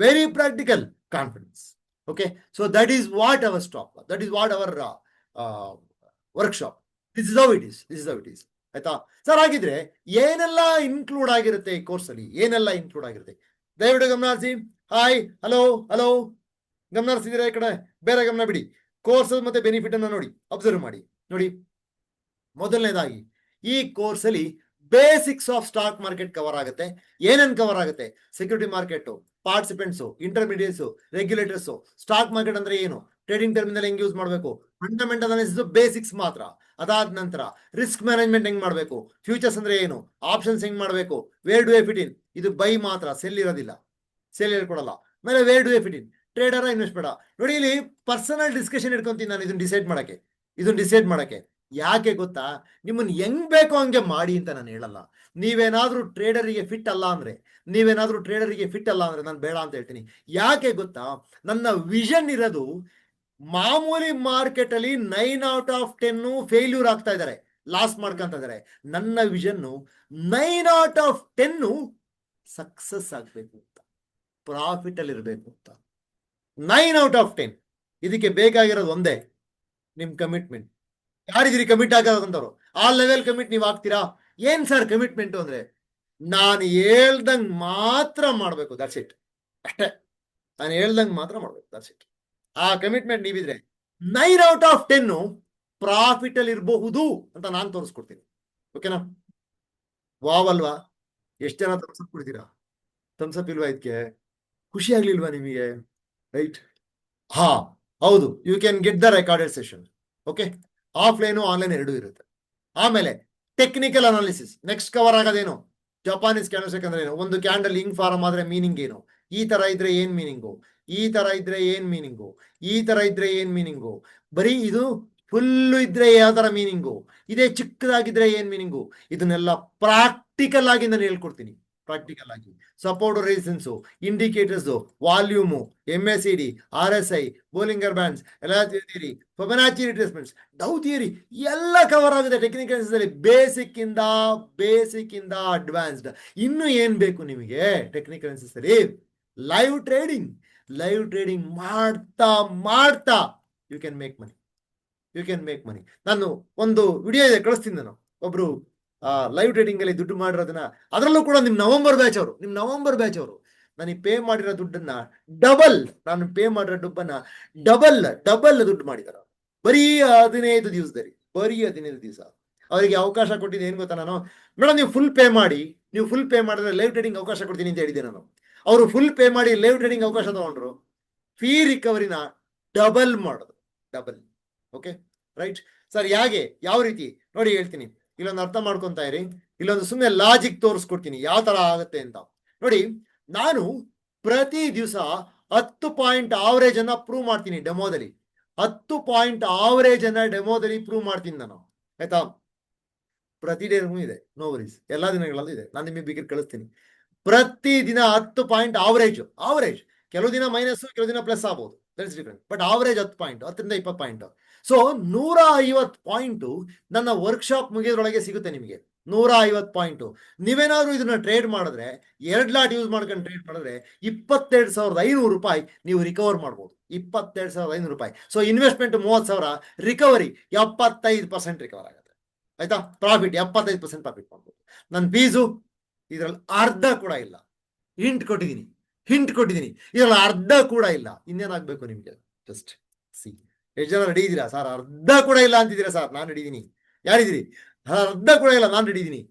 confidence. Okay, so that is what our stop, that is what our workshop. This is how it is. ಆಯ್ತಾ ಸರ್? ಹಾಗಿದ್ರೆ ಏನೆಲ್ಲ ಇನ್ಕ್ಲೂಡ್ ಆಗಿರುತ್ತೆ ಈ ಕೋರ್ಸ್ ಅಲ್ಲಿ, ದಯವಿಟ್ಟು ಗಮನ ಹರಿಸಿ. ಹಾಯ್, ಹಲೋ ಗಮನ ಹರಿಸಿದಿರ ಈ ಕಡೆ, ಬೇರೆ ಗಮನ ಬಿಡಿ. ಕೋರ್ಸ್ ಮತ್ತೆ ಬೆನಿಫಿಟ್ ಅನ್ನ ನೋಡಿ, ಅಬ್ಸರ್ವ್ ಮಾಡಿ. ನೋಡಿ, ಮೊದಲನೇದಾಗಿ ಈ ಕೋರ್ಸ್ ಅಲ್ಲಿ basics of stock market cover ಆಗುತ್ತೆ. ಏನೇನ್ ಕವರ್ ಆಗುತ್ತೆ? Security market, participants, intermediates, regulators, stock market ಅಂದ್ರೆ ಏನು, ಟ್ರೇಡಿಂಗ್ ಟರ್ಮಿನಲ್ ಹೆಂಗ್ ಯೂಸ್ ಮಾಡಬೇಕು, ಫಂಡಮೆಂಟಲ್ ಅನಾಲಿಸಿಸ್ ಬೇಸಿಕ್ಸ್ ಮಾತ್ರ. ಅದಾದ ನಂತರ ರಿಸ್ಕ್ ಮ್ಯಾನೇಜ್ಮೆಂಟ್ ಹೆಂಗ್ ಮಾಡಬೇಕು, ಫ್ಯೂಚರ್ಸ್ ಅಂದ್ರೆ ಏನು, ಆಪ್ಷನ್ಸ್ ಹೆಂಗ್ ಮಾಡಬೇಕು, where do F it in, ಇದು ಬೈ ಮಾತ್ರ, ಸೆಲ್ ಇರೋದಿಲ್ಲ, ಸೆಲ್ ಹೇಳ್ಕೊಡಲ್ಲ. ಆಮೇಲೆ where do F it in, trader invest ಬೇಡ. ನೋಡಿ ಇಲ್ಲಿ ಪರ್ಸನಲ್ ಡಿಸ್ಕಷನ್ ಇಟ್ಕೊಂತೀನಿ ನಾನು ಇದನ್ನ ಡಿಸೈಡ್ ಮಾಡಕ್ಕೆ. ಯಾಕೆ ಗೊತ್ತಾ? ನಿಮ್ಮನ್ನ ಹೆಂಗ್ ಬೇಕೋ ಹಂಗೆ ಮಾಡಿ ಅಂತ ನಾನು ಹೇಳಲ್ಲ. ನೀವೇನಾದ್ರೂ ಟ್ರೇಡರಿಗೆ ಫಿಟ್ ಅಲ್ಲ ಅಂದ್ರೆ ನಾನು ಬೇಡ ಅಂತ ಹೇಳ್ತೀನಿ. ಯಾಕೆ ಗೊತ್ತಾ? ನನ್ನ ವಿಷನ್ ಇರೋದು, ಮಾಮೂಲಿ ಮಾರ್ಕೆಟ್ ಅಲ್ಲಿ 9 out of 10 ಫೇಲ್ಯೂರ್ ಆಗ್ತಾ ಇದಾರೆ, ಲಾಸ್ ಮಾಡ್ಕೊಂತ ಇದಾರೆ. ನನ್ನ ವಿಷನ್ 9 out of 10 ಸಕ್ಸಸ್ ಆಗ್ಬೇಕು ಅಂತ, ಪ್ರಾಫಿಟ್ ಅಲ್ಲಿ ಇರ್ಬೇಕು ಅಂತ. 9 out of 10. ಇದಕ್ಕೆ ಬೇಕಾಗಿರೋದು ಒಂದೇ, ನಿಮ್ ಕಮಿಟ್ಮೆಂಟ್. ಯಾರಿದ್ದೀರಿ ಕಮಿಟ್ ಆಗೋದಂತವ್ರು? ಆ ಲೆವೆಲ್ ಕಮಿಟ್ ನೀವು ಆಗ್ತೀರಾ? ಏನ್ ಸರ್ ಕಮಿಟ್ಮೆಂಟ್ ಅಂದ್ರೆ ನಾನು ಹೇಳ್ದಂಗ್ ಮಾತ್ರ ಮಾಡ್ಬೇಕು, ದಟ್ಸ್ ಇಟ್, ಅಷ್ಟೇ. ನಾನು ಹೇಳ್ದಂಗ್ ಮಾತ್ರ ಮಾಡ್ಬೇಕು, ದಟ್ಸ್ ಇಟ್. ಆ ಕಮಿಟ್ಮೆಂಟ್ ನೀವಿದ್ರೆ 9 out of 10 ಪ್ರಾಫಿಟ್ ಅಲ್ಲಿ ಇರಬಹುದು ಅಂತ ನಾನು ತೋರಿಸ್ಕೊಡ್ತೀನಿ. ಓಕೆನಾ? ವಾವ್ ಅಲ್ವಾ? ಎಷ್ಟು ಜನ ಥಮ್ಸ್ ಅಪ್ ಕೊಡ್ತೀರಾ? ಥಮ್ಸ್ ಅಪ್ ಇಲ್ವಾ? ಇದಕ್ಕೆ ಖುಷಿ ಆಗ್ಲಿಲ್ವಾ ನಿಮಗೆ? ರೈಟ್? ಹಾ ಹೌದು, you can get the recorded session. Okay, offline online ಎರಡೂ ಇರುತ್ತೆ. ಆಮೇಲೆ ಟೆಕ್ನಿಕಲ್ ಅನಾಲಿಸಿಸ್ ನೆಕ್ಸ್ಟ್ ಕವರ್ ಆಗೋದೇನು? ಜಪಾನೀಸ್ ಕ್ಯಾಂಡಲ್ಸ್ಟಿಕ್ ಅಂದ್ರೆ ಏನು? ಒಂದು ಕ್ಯಾಂಡಲ್ ಹಿಂಗ್ ಫಾರ್ಮ್ ಆದ್ರೆ ಮೀನಿಂಗ್ ಏನು? ಈ ತರ ಇದ್ರೆ ಏನ್ ಮೀನಿಂಗು? ಈ ತರ ಇದ್ರೆ ಏನ್ ಮೀನಿಂಗು? ಈ ತರ ಇದ್ರೆ ಏನ್ ಮೀನಿಂಗು? ಬರೀ ಇದು ಫುಲ್ ಇದ್ರೆ ಯಾವ ತರ ಮೀನಿಂಗು? ಇದೇ ಚಿಕ್ಕದಾಗಿದ್ರೆ ಏನ್ ಮೀನಿಂಗು? ಇದನ್ನೆಲ್ಲ ಪ್ರಾಕ್ಟಿಕಲ್ ಆಗಿ ನಾನು ಹೇಳ್ಕೊಡ್ತೀನಿ. ಪ್ರಾಕ್ಟಿಕಲ್ ಆಗಿ support resistance, indicators, volume, MACD, RSI, Bollinger bands, elasticity theory, Fibonacci retracements, Dow theory ಎಲ್ಲ ಕವರ್ ಆಗುತ್ತೆ ಟೆಕ್ನಿಕಲ್ ಅನಾಲಿಸಿಸ್ ಅಲ್ಲಿ. ಬೇಸಿಕ್ ಇಂದ ಅಡ್ವಾನ್ಸ್ಡ್. ಇನ್ನು ಏನ್ ಬೇಕು ನಿಮಗೆ ಟೆಕ್ನಿಕಲ್ ಅನಾಲಿಸಿಸ್ ಅಲ್ಲಿ? ಲೈವ್ ಟ್ರೇಡಿಂಗ್ ಮಾಡ್ತಾ ಯು ಕ್ಯಾನ್ ಮೇಕ್ ಮನಿ. ನಾನು ಒಂದು ವಿಡಿಯೋ ಇದೆ, ಕಳಿಸ್ತೀನಿ ನಾನು. ಒಬ್ರು ಲೈವ್ ಟ್ರೇಡಿಂಗ್ ಅಲ್ಲಿ ದುಡ್ಡು ಮಾಡಿರೋದನ್ನ, ಅದರಲ್ಲೂ ಕೂಡ ನಿಮ್ ನವೆಂಬರ್ ಬ್ಯಾಚ್ ಅವರು ನನಗೆ ಪೇ ಮಾಡಿರೋ ದುಡ್ಡನ್ನ ನಾನು ಪೇ ಮಾಡಿರೋ ದುಡ್ಡನ್ನ ಡಬಲ್ ದುಡ್ಡು ಮಾಡಿದಾರ. ಬರೀ 15 ದಿವಸ ಅವರಿಗೆ ಅವಕಾಶ ಕೊಟ್ಟಿದ್ದೆ. ಏನ್ ಗೊತ್ತಾ? ನಾನು ಮೇಡಮ್ ನೀವು ಫುಲ್ ಪೇ ಮಾಡಿದ್ರೆ ಲೈವ್ ಟ್ರೇಡಿಂಗ್ ಅವಕಾಶ ಕೊಡ್ತೀನಿ ಅಂತ ಹೇಳಿದ್ದೆ ನಾನು. ಅವರು ಫುಲ್ ಪೇ ಮಾಡಿ ಲೈವ್ ಟ್ರೇಡಿಂಗ್ ಅವಕಾಶ ತಗೊಂಡ್ರು. ಫೀ ರಿಕವರಿನ ಡಬಲ್ ಮಾಡೋದು. Okay, right sir? ಯಾವ ರೀತಿ ನೋಡಿ ಹೇಳ್ತೀನಿ. ಇಲ್ಲೊಂದು ಅರ್ಥ ಮಾಡ್ಕೊಂತಾ ಇರಿ, ಇಲ್ಲೊಂದು ಸುಮ್ಮನೆ ಲಾಜಿಕ್ ತೋರಿಸ್ಕೊಡ್ತೀನಿ ಯಾವ ತರ ಆಗುತ್ತೆ ಅಂತ. ನೋಡಿ, ನಾನು ಪ್ರತಿ ದಿವಸ 10 ಪಾಯಿಂಟ್ ಆವರೇಜ್ ಅನ್ನ ಪ್ರೂವ್ ಮಾಡ್ತೀನಿ ಡೆಮೋದಲ್ಲಿ. 10 ಪಾಯಿಂಟ್ ಆವರೇಜ್ ಅನ್ನ ಡೆಮೋದಲ್ಲಿ ಪ್ರೂವ್ ಮಾಡ್ತೀನಿ ನಾನು, ಆಯ್ತಾ? ಪ್ರತಿ ಡೇ ಇದೆ, ನೋ ವರೀಸ್, ಎಲ್ಲಾ ದಿನಗಳಲ್ಲೂ ಇದೆ. ನಾನು ನಿಮಗೆ ಬೇಕಾದ್ರೆ ಕಳಿಸ್ತೀನಿ. ಪ್ರತಿ ದಿನ 10 ಪಾಯಿಂಟ್ ಆವರೇಜ್. ಕೆಲವು ದಿನ ಮೈನಸ್, ಕೆಲವು ದಿನ ಪ್ಲಸ್ ಆಗ್ಬೋದು, that's different. But average 10 point, 10ರಿಂದ 20 ಪಾಯಿಂಟ್. ಸೊ 150 ಪಾಯಿಂಟ್ ನನ್ನ ವರ್ಕ್ಶಾಪ್ ಮುಗಿಯೋದ್ರೊಳಗೆ ಸಿಗುತ್ತೆ ನಿಮಗೆ. 150 ಪಾಯಿಂಟ್. ನೀವೇನಾದ್ರೂ ಇದನ್ನ ಟ್ರೇಡ್ ಮಾಡಿದ್ರೆ, 2 ಲಾಟ್ ಯೂಸ್ ಮಾಡ್ಕೊಂಡು ಟ್ರೇಡ್ ಮಾಡಿದ್ರೆ 22,500 ರೂಪಾಯಿ ನೀವು ರಿಕವರ್ ಮಾಡ್ಬೋದು. 22,500 ರೂಪಾಯಿ. ಸೊ ಇನ್ವೆಸ್ಟ್ಮೆಂಟ್ 30,000, ರಿಕವರಿ 75% ರಿಕವರ್ ಆಗುತ್ತೆ, ಆಯ್ತಾ? ಪ್ರಾಫಿಟ್ 75% ಪ್ರಾಫಿಟ್ ಮಾಡ್ಬೋದು. ನನ್ನ ಫೀಸು ಇದ್ರಲ್ಲಿ ಅರ್ಧ ಕೂಡ ಇಲ್ಲ. ಹಿಂಟ್ ಕೊಟ್ಟಿದ್ದೀನಿ, ಇದ್ರಲ್ಲಿ ಅರ್ಧ ಕೂಡ ಇಲ್ಲ. ಇನ್ನೇನಾಗಬೇಕು ನಿಮ್ಗೆ? Just C. ಎಷ್ಟು ಜನ ರೆಡಿ ಇದ್ದೀರಾ? ಸರ್ ಅರ್ಧ ಕೂಡ ಇಲ್ಲ ಅಂತಿದ್ದೀರಾ? ಸರ್ ನಾನು ರೆಡಿ ಇದ್ದೀನಿ. ಯಾರಿದ್ದೀರಿ? ಅರ್ಧ ಕೂಡ ಇಲ್ಲ, ನಾನು ರೆಡಿ ಇದ್ದೀನಿ.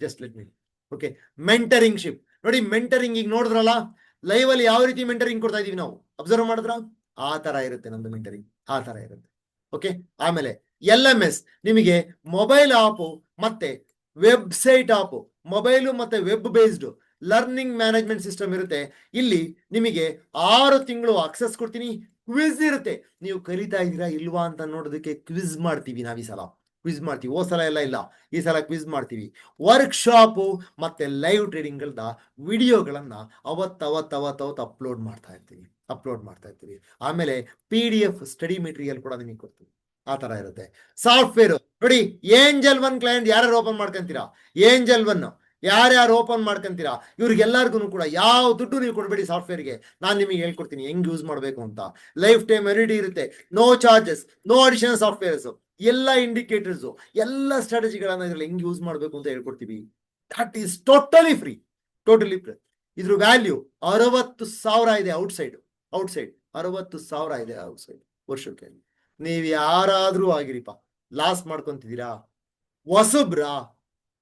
Just let me. Okay, mentoring ship ನೋಡಿ. ಮೆಂಟರಿಂಗ್ ಈಗ ನೋಡಿದ್ರಲ್ಲ, ಲೈವ್ ಅಲ್ಲಿ ಯಾವ ರೀತಿ ಮೆಂಟರಿಂಗ್ ಕೊಡ್ತಾ ಇದೀವಿ ನಾವು, ಅಬ್ಸರ್ವ್ ಮಾಡಿದ್ರ? ಆ ತರ ಇರುತ್ತೆ ನಮ್ದು ಮೆಂಟರಿಂಗ್, ಆ ತರ ಇರುತ್ತೆ. ಓಕೆ, ಆಮೇಲೆ LMS ನಿಮಗೆ ಮೊಬೈಲ್ ಆಪ್ ಮತ್ತೆ ವೆಬ್ಸೈಟ್ ಆಪ್, ಮೊಬೈಲು ಮತ್ತೆ web based learning management system ಇರುತ್ತೆ. ಇಲ್ಲಿ ನಿಮಗೆ 6 ತಿಂಗಳು ಅಕ್ಸೆಸ್ ಕೊಡ್ತೀನಿ. ಕ್ವಿಜ್ ಇರುತ್ತೆ. ನೀವು ಕಲಿತಾ ಇದ್ದೀರಾ ಇಲ್ವಾ ಅಂತ ನೋಡೋದಕ್ಕೆ ಕ್ವಿಜ್ ಮಾಡ್ತೀವಿ ನಾವು. ಈ ಸಲ ಕ್ವಿಜ್ ಮಾಡ್ತೀವಿ, ಓ ಸಲ ಎಲ್ಲ ಇಲ್ಲ, ಈ ಸಲ ಕ್ವಿಜ್ ಮಾಡ್ತೀವಿ. ವರ್ಕ್ಶಾಪು ಮತ್ತೆ ಲೈವ್ ಟ್ರೇಡಿಂಗ್ ವಿಡಿಯೋಗಳನ್ನ ಅವತ್ತು ಅಪ್ಲೋಡ್ ಮಾಡ್ತಾ ಇರ್ತೀವಿ. ಆಮೇಲೆ PDF ಸ್ಟಡಿ ಮೆಟೀರಿಯಲ್ ಕೂಡ ನಿಮಗೆ ಕೊಡ್ತೀವಿ. ಆ ತರ ಇರುತ್ತೆ. ಸಾಫ್ಟ್ವೇರ್ ನೋಡಿ, ಏಂಜಲ್ 1 ಕ್ಲೈಂಟ್ ಯಾರ್ಯಾರು ಓಪನ್ ಮಾಡ್ಕೊಂತೀರಾ, ಏಂಜಲ್ 1 ಯಾರ್ಯಾರು ಓಪನ್ ಮಾಡ್ಕೊಂತೀರಾ, ಇವ್ರಿಗೆಲ್ಲರಿಗೂ ಕೂಡ ಯಾವ ದುಡ್ಡು ನೀವು ಕೊಡಬೇಡಿ. ಸಾಫ್ಟ್ವೇರ್ಗೆ ನಾನು ನಿಮಗೆ ಹೇಳ್ಕೊಡ್ತೀನಿ ಹೆಂಗ್ ಯೂಸ್ ಮಾಡಬೇಕು ಅಂತ. ಲೈಫ್ ಟೈಮ್ ವ್ಯಾಲಿಡಿಟಿ ಇರುತ್ತೆ, no charges, no additional softwares, ಎಲ್ಲ ಇಂಡಿಕೇಟರ್ಸ್, ಎಲ್ಲ ಸ್ಟ್ರಾಟಜಿಗಳನ್ನ ಇದ್ರಲ್ಲಿ ಹೆಂಗ್ ಯೂಸ್ ಮಾಡಬೇಕು ಅಂತ ಹೇಳ್ಕೊಡ್ತೀವಿ. That is totally free. ಇದ್ರ ವ್ಯಾಲ್ಯೂ 60,000 ಇದೆ ಔಟ್ಸೈಡ್ 60,000 ಇದೆ ಔಟ್ಸೈಡ್ ವರ್ಷಕ್ಕೆ. ನೀವು ಯಾರಾದ್ರೂ ಆಗಿರಿಪ್ಪ, ಲಾಸ್ ಮಾಡ್ಕೊಂತಿದ್ದೀರಾ, ಹೊಸಬ್ರಾ,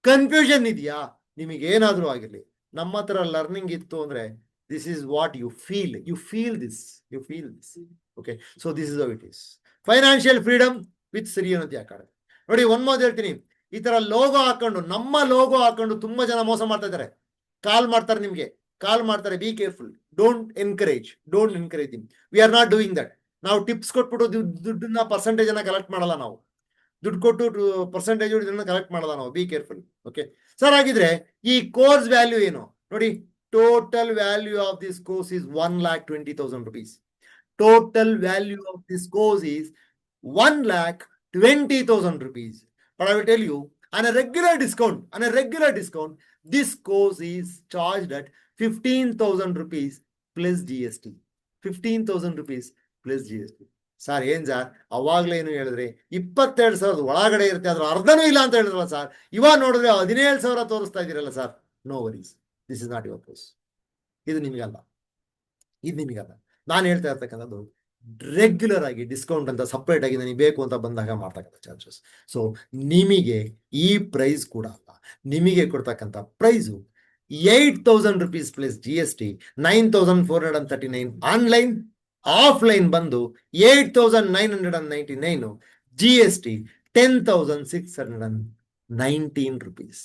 ಕನ್ಫ್ಯೂಷನ್ ಇದೆಯಾ, ನಿಮಗೇನಾದ್ರೂ ಆಗಿರ್ಲಿ, ನಮ್ಮ ಹತ್ರ ಲರ್ನಿಂಗ್ ಇತ್ತು ಅಂದ್ರೆ this is what you feel this. Okay, so this is how it is. Financial freedom with ಸಿರಿಯನತಿ ಅಕಾಡೆಮಿ. ನೋಡಿ, ಒಂದ್ ಮಾತು ಹೇಳ್ತೀನಿ, ಈ ತರ ಲೋಗೋ ಹಾಕೊಂಡು, ನಮ್ಮ ಲೋಗೋ ಹಾಕೊಂಡು ತುಂಬಾ ಜನ ಮೋಸ ಮಾಡ್ತಾ ಇದ್ದಾರೆ. ಕಾಲ್ ಮಾಡ್ತಾರೆ, be careful, don't encourage them. We are not doing that. ನಾವು ಟಿಪ್ಸ್ ಕೊಟ್ಬಿಟ್ಟು ದುಡ್ಡನ್ನ ಪರ್ಸೆಂಟೇಜ್ ಅನ್ನ ಕಲೆಕ್ಟ್ ಮಾಡಲ್ಲ. ನಾವು ದುಡ್ಡು ಕೊಟ್ಟು ಪರ್ಸೆಂಟೇಜ್ ಕಲೆಕ್ಟ್ ಮಾಡಲ್ಲ ನಾವು. Be careful. ಓಕೆ ಸರ್, ಹಾಗಿದ್ರೆ ಈ ಕೋರ್ಸ್ ವ್ಯಾಲ್ಯೂ ಏನು ನೋಡಿ? Total value of this course is 1,20,000 rupees. Total value of this course is 1,20,000 rupees. But I will tell you, on a regular discount, this course is charged at 15,000 rupees plus GST. 15,000 rupees plus GST. Sir ಏನ್ sir ಅವಾಗ್ಲೇ ಏನು ಹೇಳಿದ್ರಿ 22,000 ಒಳಗಡೆ ಇರುತ್ತೆ, ಅದ್ರ ಅರ್ಧನೂ ಇಲ್ಲ ಅಂತ ಹೇಳಿದ್ರಲ್ಲ ಸರ್. ಇವಾಗ ನೋಡಿದ್ರೆ 17,000 ತೋರಿಸ್ತಾ ಇದೀರಲ್ಲ sir. No worries, this is not your place. ಇದು ನಿಮಗಲ್ಲ, ಇದು ನಿಮಗಲ್ಲ. ನಾನು ಹೇಳ್ತಾ ಇರ್ತಕ್ಕಂಥದ್ದು ರೆಗ್ಯುಲರ್ ಆಗಿ ಡಿಸ್ಕೌಂಟ್ ಅಂತ ಸಪ್ರೇಟ್ ಆಗಿ ನನಗೆ ಬೇಕು ಅಂತ ಬಂದಾಗ ಮಾಡ್ತಕ್ಕಂಥ ಚಾರ್ಜಸ್. ಸೊ ನಿಮಗೆ ಈ ಪ್ರೈಸ್ ಕೂಡ ಅಲ್ಲ, ನಿಮಗೆ ಕೊಡ್ತಕ್ಕಂಥ price 8,000 rupees plus GST, 9,439 online. Offline ಬಂದು 8,999, GST 10,619 rupees.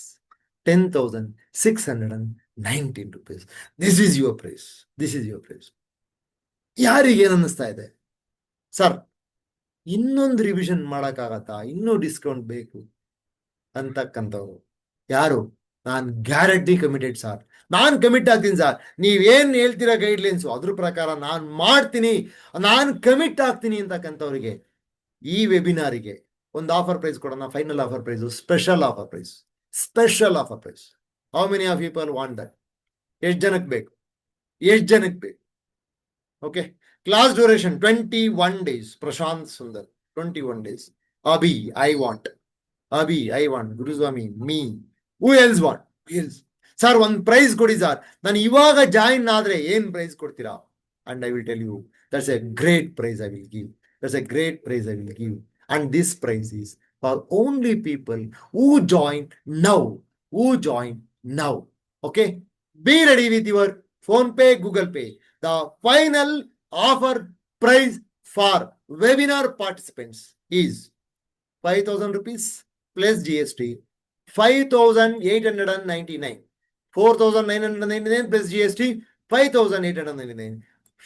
10,619 rupees. This is your price. This is your price. ಯಾರಿಗೆ ಏನು ಅನ್ನಿಸ್ತಾ ಇದೆ ಸರ್, ಇನ್ನೊಂದು ರಿವಿಷನ್ ಮಾಡೋಕ್ಕಾಗತ್ತಾ, ಇನ್ನೂ ಡಿಸ್ಕೌಂಟ್ ಬೇಕು ಅಂತಕ್ಕಂಥವ್ರು ಯಾರು? ನಾನು ಗ್ಯಾರಂಟಿ ಕಮಿಟೆಡ್ ಸರ್, ನಾನು ಕಮಿಟ್ ಆಗ್ತೀನಿ ಸರ್. ನೀವೇನು ಹೇಳ್ತೀರಾ ಗೈಡ್ಲೈನ್ಸು ಅದ್ರ ಪ್ರಕಾರ ನಾನು ಮಾಡ್ತೀನಿ, ನಾನು ಕಮಿಟ್ ಆಗ್ತೀನಿ ಅಂತಕ್ಕಂಥವ್ರಿಗೆ ಈ ವೆಬಿನಾರಿಗೆ ಒಂದು ಆಫರ್ ಪ್ರೈಸ್ ಕೊಡೋಣ. Final offer price, special offer price, special offer price. How many of people want that? ಎಷ್ಟು ಜನಕ್ಕೆ ಬೇಕು? ಎಷ್ಟು ಜನಕ್ಕೆ ಬೇಕು? Okay, class duration 21 days. Prashanth Sundar 21 days. Abhi I want, Abhi I want, Guruswamy me, who else want? Sir ಒಂದು price ಕೊಡಿ sir, ನಾನು ಇವಾಗ ಜಾಯಿನ್ ಆದ್ರೆ ಏನ್ ಪ್ರೈಸ್ ಕೊಡ್ತೀರಾ? And I will tell you, that's a great price I will give. That's a great price I will give. And this price is for only people who join now, who join now. Okay, be ready with your PhonePe, Google Pay. The final offer price for webinar participants is 5,000 rupees plus GST, 5,899, 4,999 plus GST, 5,899,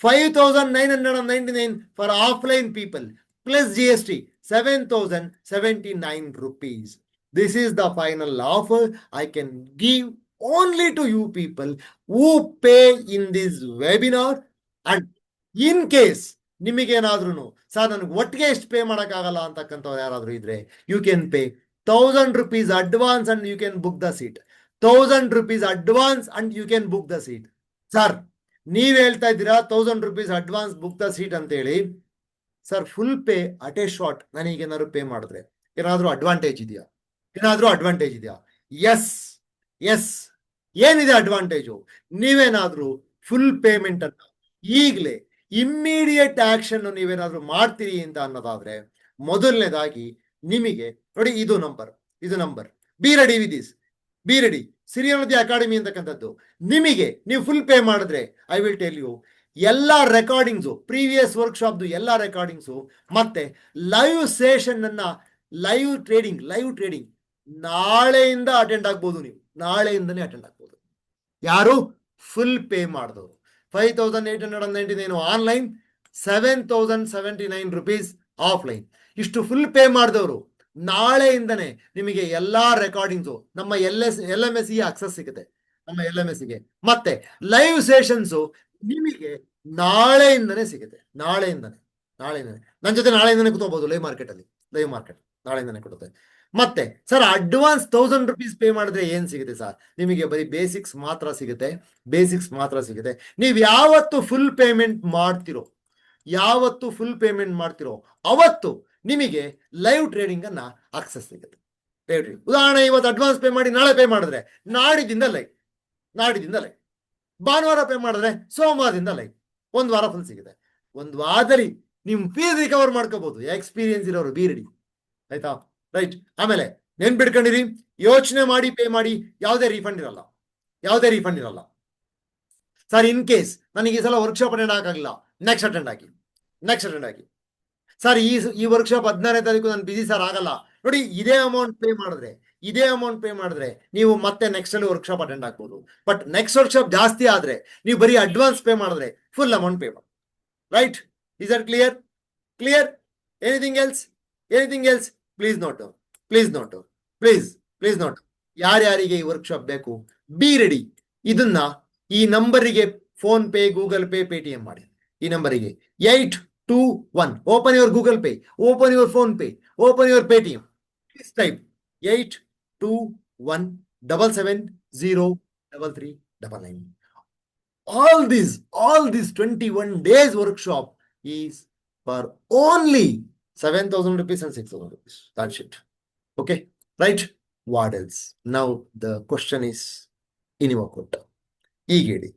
5,999 for offline people plus GST, 7,079 rupees. This is the final offer I can give only to you people who pay in this webinar. And in case ನಿಮಗೇನಾದ್ರೂ sir ನನಗೆ ಒಟ್ಟಿಗೆ ಎಷ್ಟು pay ಮಾಡೋಕ್ಕಾಗಲ್ಲ ಅಂತಕ್ಕಂಥವ್ರು ಯಾರಾದರೂ ಇದ್ರೆ, you can pay 1,000 rupees advance and you can book the seat. 1,000 rupees advance and you can book the seat. Sir ನೀವ್ ಹೇಳ್ತಾ ಇದ್ದೀರಾ 1,000 rupees advance book the seat ಅಂತೇಳಿ. Sir full pay at a shot ನನಗೇನಾದ್ರು pay ಮಾಡಿದ್ರೆ ಏನಾದರೂ advantage ಇದೆಯಾ? ಏನಾದರೂ advantage ಇದೆಯಾ? Yes, yes. ಏನಿದೆ ಅಡ್ವಾಂಟೇಜು? ನೀವೇನಾದ್ರೂ ಫುಲ್ ಪೇಮೆಂಟ್ ಅನ್ನ ಈಗಲೇ ಇಮ್ಮಿಡಿಯೇಟ್ ಆಕ್ಷನ್ ನೀವೇನಾದ್ರೂ ಮಾಡ್ತೀರಿ ಅಂತ ಅನ್ನೋದಾದ್ರೆ, ಮೊದಲನೇದಾಗಿ ನಿಮಗೆ ನೋಡಿ, ಇದು number be ready with this, be ready ಸಿರಿಯನದಿ ಅಕಾಡೆಮಿ ಅಂತಕ್ಕಂಥದ್ದು. ನಿಮಗೆ ನೀವು ಫುಲ್ ಪೇ ಮಾಡಿದ್ರೆ ಐ ವಿಲ್ ಟೆಲ್ ಯು, ಎಲ್ಲ ರೆಕಾರ್ಡಿಂಗ್ಸು, ಪ್ರೀವಿಯಸ್ ವರ್ಕ್ಶಾಪ್ದು ಎಲ್ಲ ರೆಕಾರ್ಡಿಂಗ್ಸು, ಮತ್ತೆ ಲೈವ್ ಸೆಷನ್ ಅನ್ನ, ಲೈವ್ ಟ್ರೇಡಿಂಗ್ ನಾಳೆಯಿಂದ ಅಟೆಂಡ್ ಆಗ್ಬೋದು. ನೀವು ನಾಳೆಯಿಂದನೇ ಅಟೆಂಡ್ ಆಗ್ಬೋದು. ಯಾರು ಫುಲ್ ಪೇ ಮಾಡಿದವರು 5,899 ಆನ್ಲೈನ್, 7,079 rupees ಆಫ್ಲೈನ್. ಇಷ್ಟು ಫುಲ್ ಪೇ ಮಾಡಿದವರು ನಾಳೆಯಿಂದನೇ ನಿಮಗೆ ಎಲ್ಲಾ ರೆಕಾರ್ಡಿಂಗ್ಸು ನಮ್ಮ LMS ಗೆ ಅಕ್ಸೆಸ್ ಸಿಗುತ್ತೆ. ನಮ್ಮ LMS ಗೆ ಮತ್ತೆ ಲೈವ್ ಸೆಷನ್ಸು ನಿಮಗೆ ನಾಳೆಯಿಂದನೇ ಸಿಗುತ್ತೆ. ನಾಳೆಯಿಂದನೇ ನನ್ನ ಜೊತೆ ನಾಳೆಯಿಂದನೇ ಕೂತ್ಕೋಬಹುದು. ಲೈವ್ ಮಾರ್ಕೆಟ್ ನಾಳೆಯಿಂದನೇ ಕೊಡುತ್ತೆ. ಮತ್ತೆ ಸರ್ ಅಡ್ವಾನ್ಸ್ 1,000 rupees ಪೇ ಮಾಡಿದ್ರೆ ಏನ್ ಸಿಗುತ್ತೆ ಸರ್? ನಿಮಗೆ ಬರೀ ಬೇಸಿಕ್ಸ್ ಮಾತ್ರ ಸಿಗುತ್ತೆ. ನೀವು ಯಾವತ್ತು ಫುಲ್ ಪೇಮೆಂಟ್ ಮಾಡ್ತಿರೋ ಅವತ್ತು ನಿಮಗೆ ಲೈವ್ ಟ್ರೇಡಿಂಗ್ ಅನ್ನ ಆಕ್ಸೆಸ್ ಸಿಗುತ್ತೆ. ಉದಾಹರಣೆ, ಇವತ್ತು ಅಡ್ವಾನ್ಸ್ ಪೇ ಮಾಡಿ ನಾಳೆ ಪೇ ಮಾಡಿದ್ರೆ ನಾಡಿದಿಂದ ಲೈವ್, ಭಾನುವಾರ ಪೇ ಮಾಡಿದ್ರೆ ಸೋಮವಾರದಿಂದ ಲೈವ್, ಒಂದು ವಾರ ಫುಲ್ ಸಿಗುತ್ತೆ. ಒಂದು ವಾರದಲ್ಲಿ ನಿಮ್ ಫೀಸ್ ರಿಕವರ್ ಮಾಡ್ಕೋಬಹುದು. ಎಕ್ಸ್ಪೀರಿಯನ್ಸ್ ಇರೋರು ಬಿ ರೆಡಿ, ಆಯ್ತಾ? ರೈಟ್. ಆಮೇಲೆ ನೆನ್ಪಿಡ್ಕೊಂಡಿರಿ, ಯೋಚನೆ ಮಾಡಿ ಪೇ ಮಾಡಿ, ಯಾವುದೇ ರೀಫಂಡ್ ಇರಲ್ಲ. ಸರ್ ಇನ್ ಕೇಸ್ ನನಗೆ ಈ ಸಲ ವರ್ಕ್ಶಾಪ್ ಅಟೆಂಡ್ ಆಗಲಿಲ್ಲ, ನೆಕ್ಸ್ಟ್ ಅಟೆಂಡ್ ಆಗಿ. ಸರ್ ಈ ವರ್ಕ್ಶಾಪ್ 16ನೇ ತಾರೀಕು ನಾನು ಬಿಸಿ ಸರ್ ಆಗಲ್ಲ ನೋಡಿ, ಇದೇ ಅಮೌಂಟ್ ಪೇ ಮಾಡಿದ್ರೆ ನೀವು ಮತ್ತೆ ನೆಕ್ಸ್ಟ್ ಅಲ್ಲಿ ವರ್ಕ್ಶಾಪ್ ಅಟೆಂಡ್ ಆಗ್ಬೋದು. ಬಟ್ ನೆಕ್ಸ್ಟ್ ವರ್ಕ್ಶಾಪ್ ಜಾಸ್ತಿ ಆದ್ರೆ ನೀವು ಬರೀ ಅಡ್ವಾನ್ಸ್ ಪೇ ಮಾಡಿದ್ರೆ ಫುಲ್ ಅಮೌಂಟ್ ಪೇ ಮಾಡಿ. Right? Is that clear? Anything else? Please note. ಯಾರ್ಯಾರಿಗೆ ಈ ವರ್ಕ್ಶಾಪ್ ಬೇಕು ಬಿ ರೆಡಿ. ಇದನ್ನ ಈ ನಂಬರಿಗೆ phone pay, Google pay, Paytm ಮಾಡಿ. ಈ ನಂಬರಿಗೆ 821. Open your Google pay, open your phone pay, open your Paytm. Please type 82177033399. All this 21 days workshop is for only 7,000 rupees and 6,000 rupees. That's it. Okay, right? What else? Now the question is, in your quota. ಈಗ ಹೇಳಿ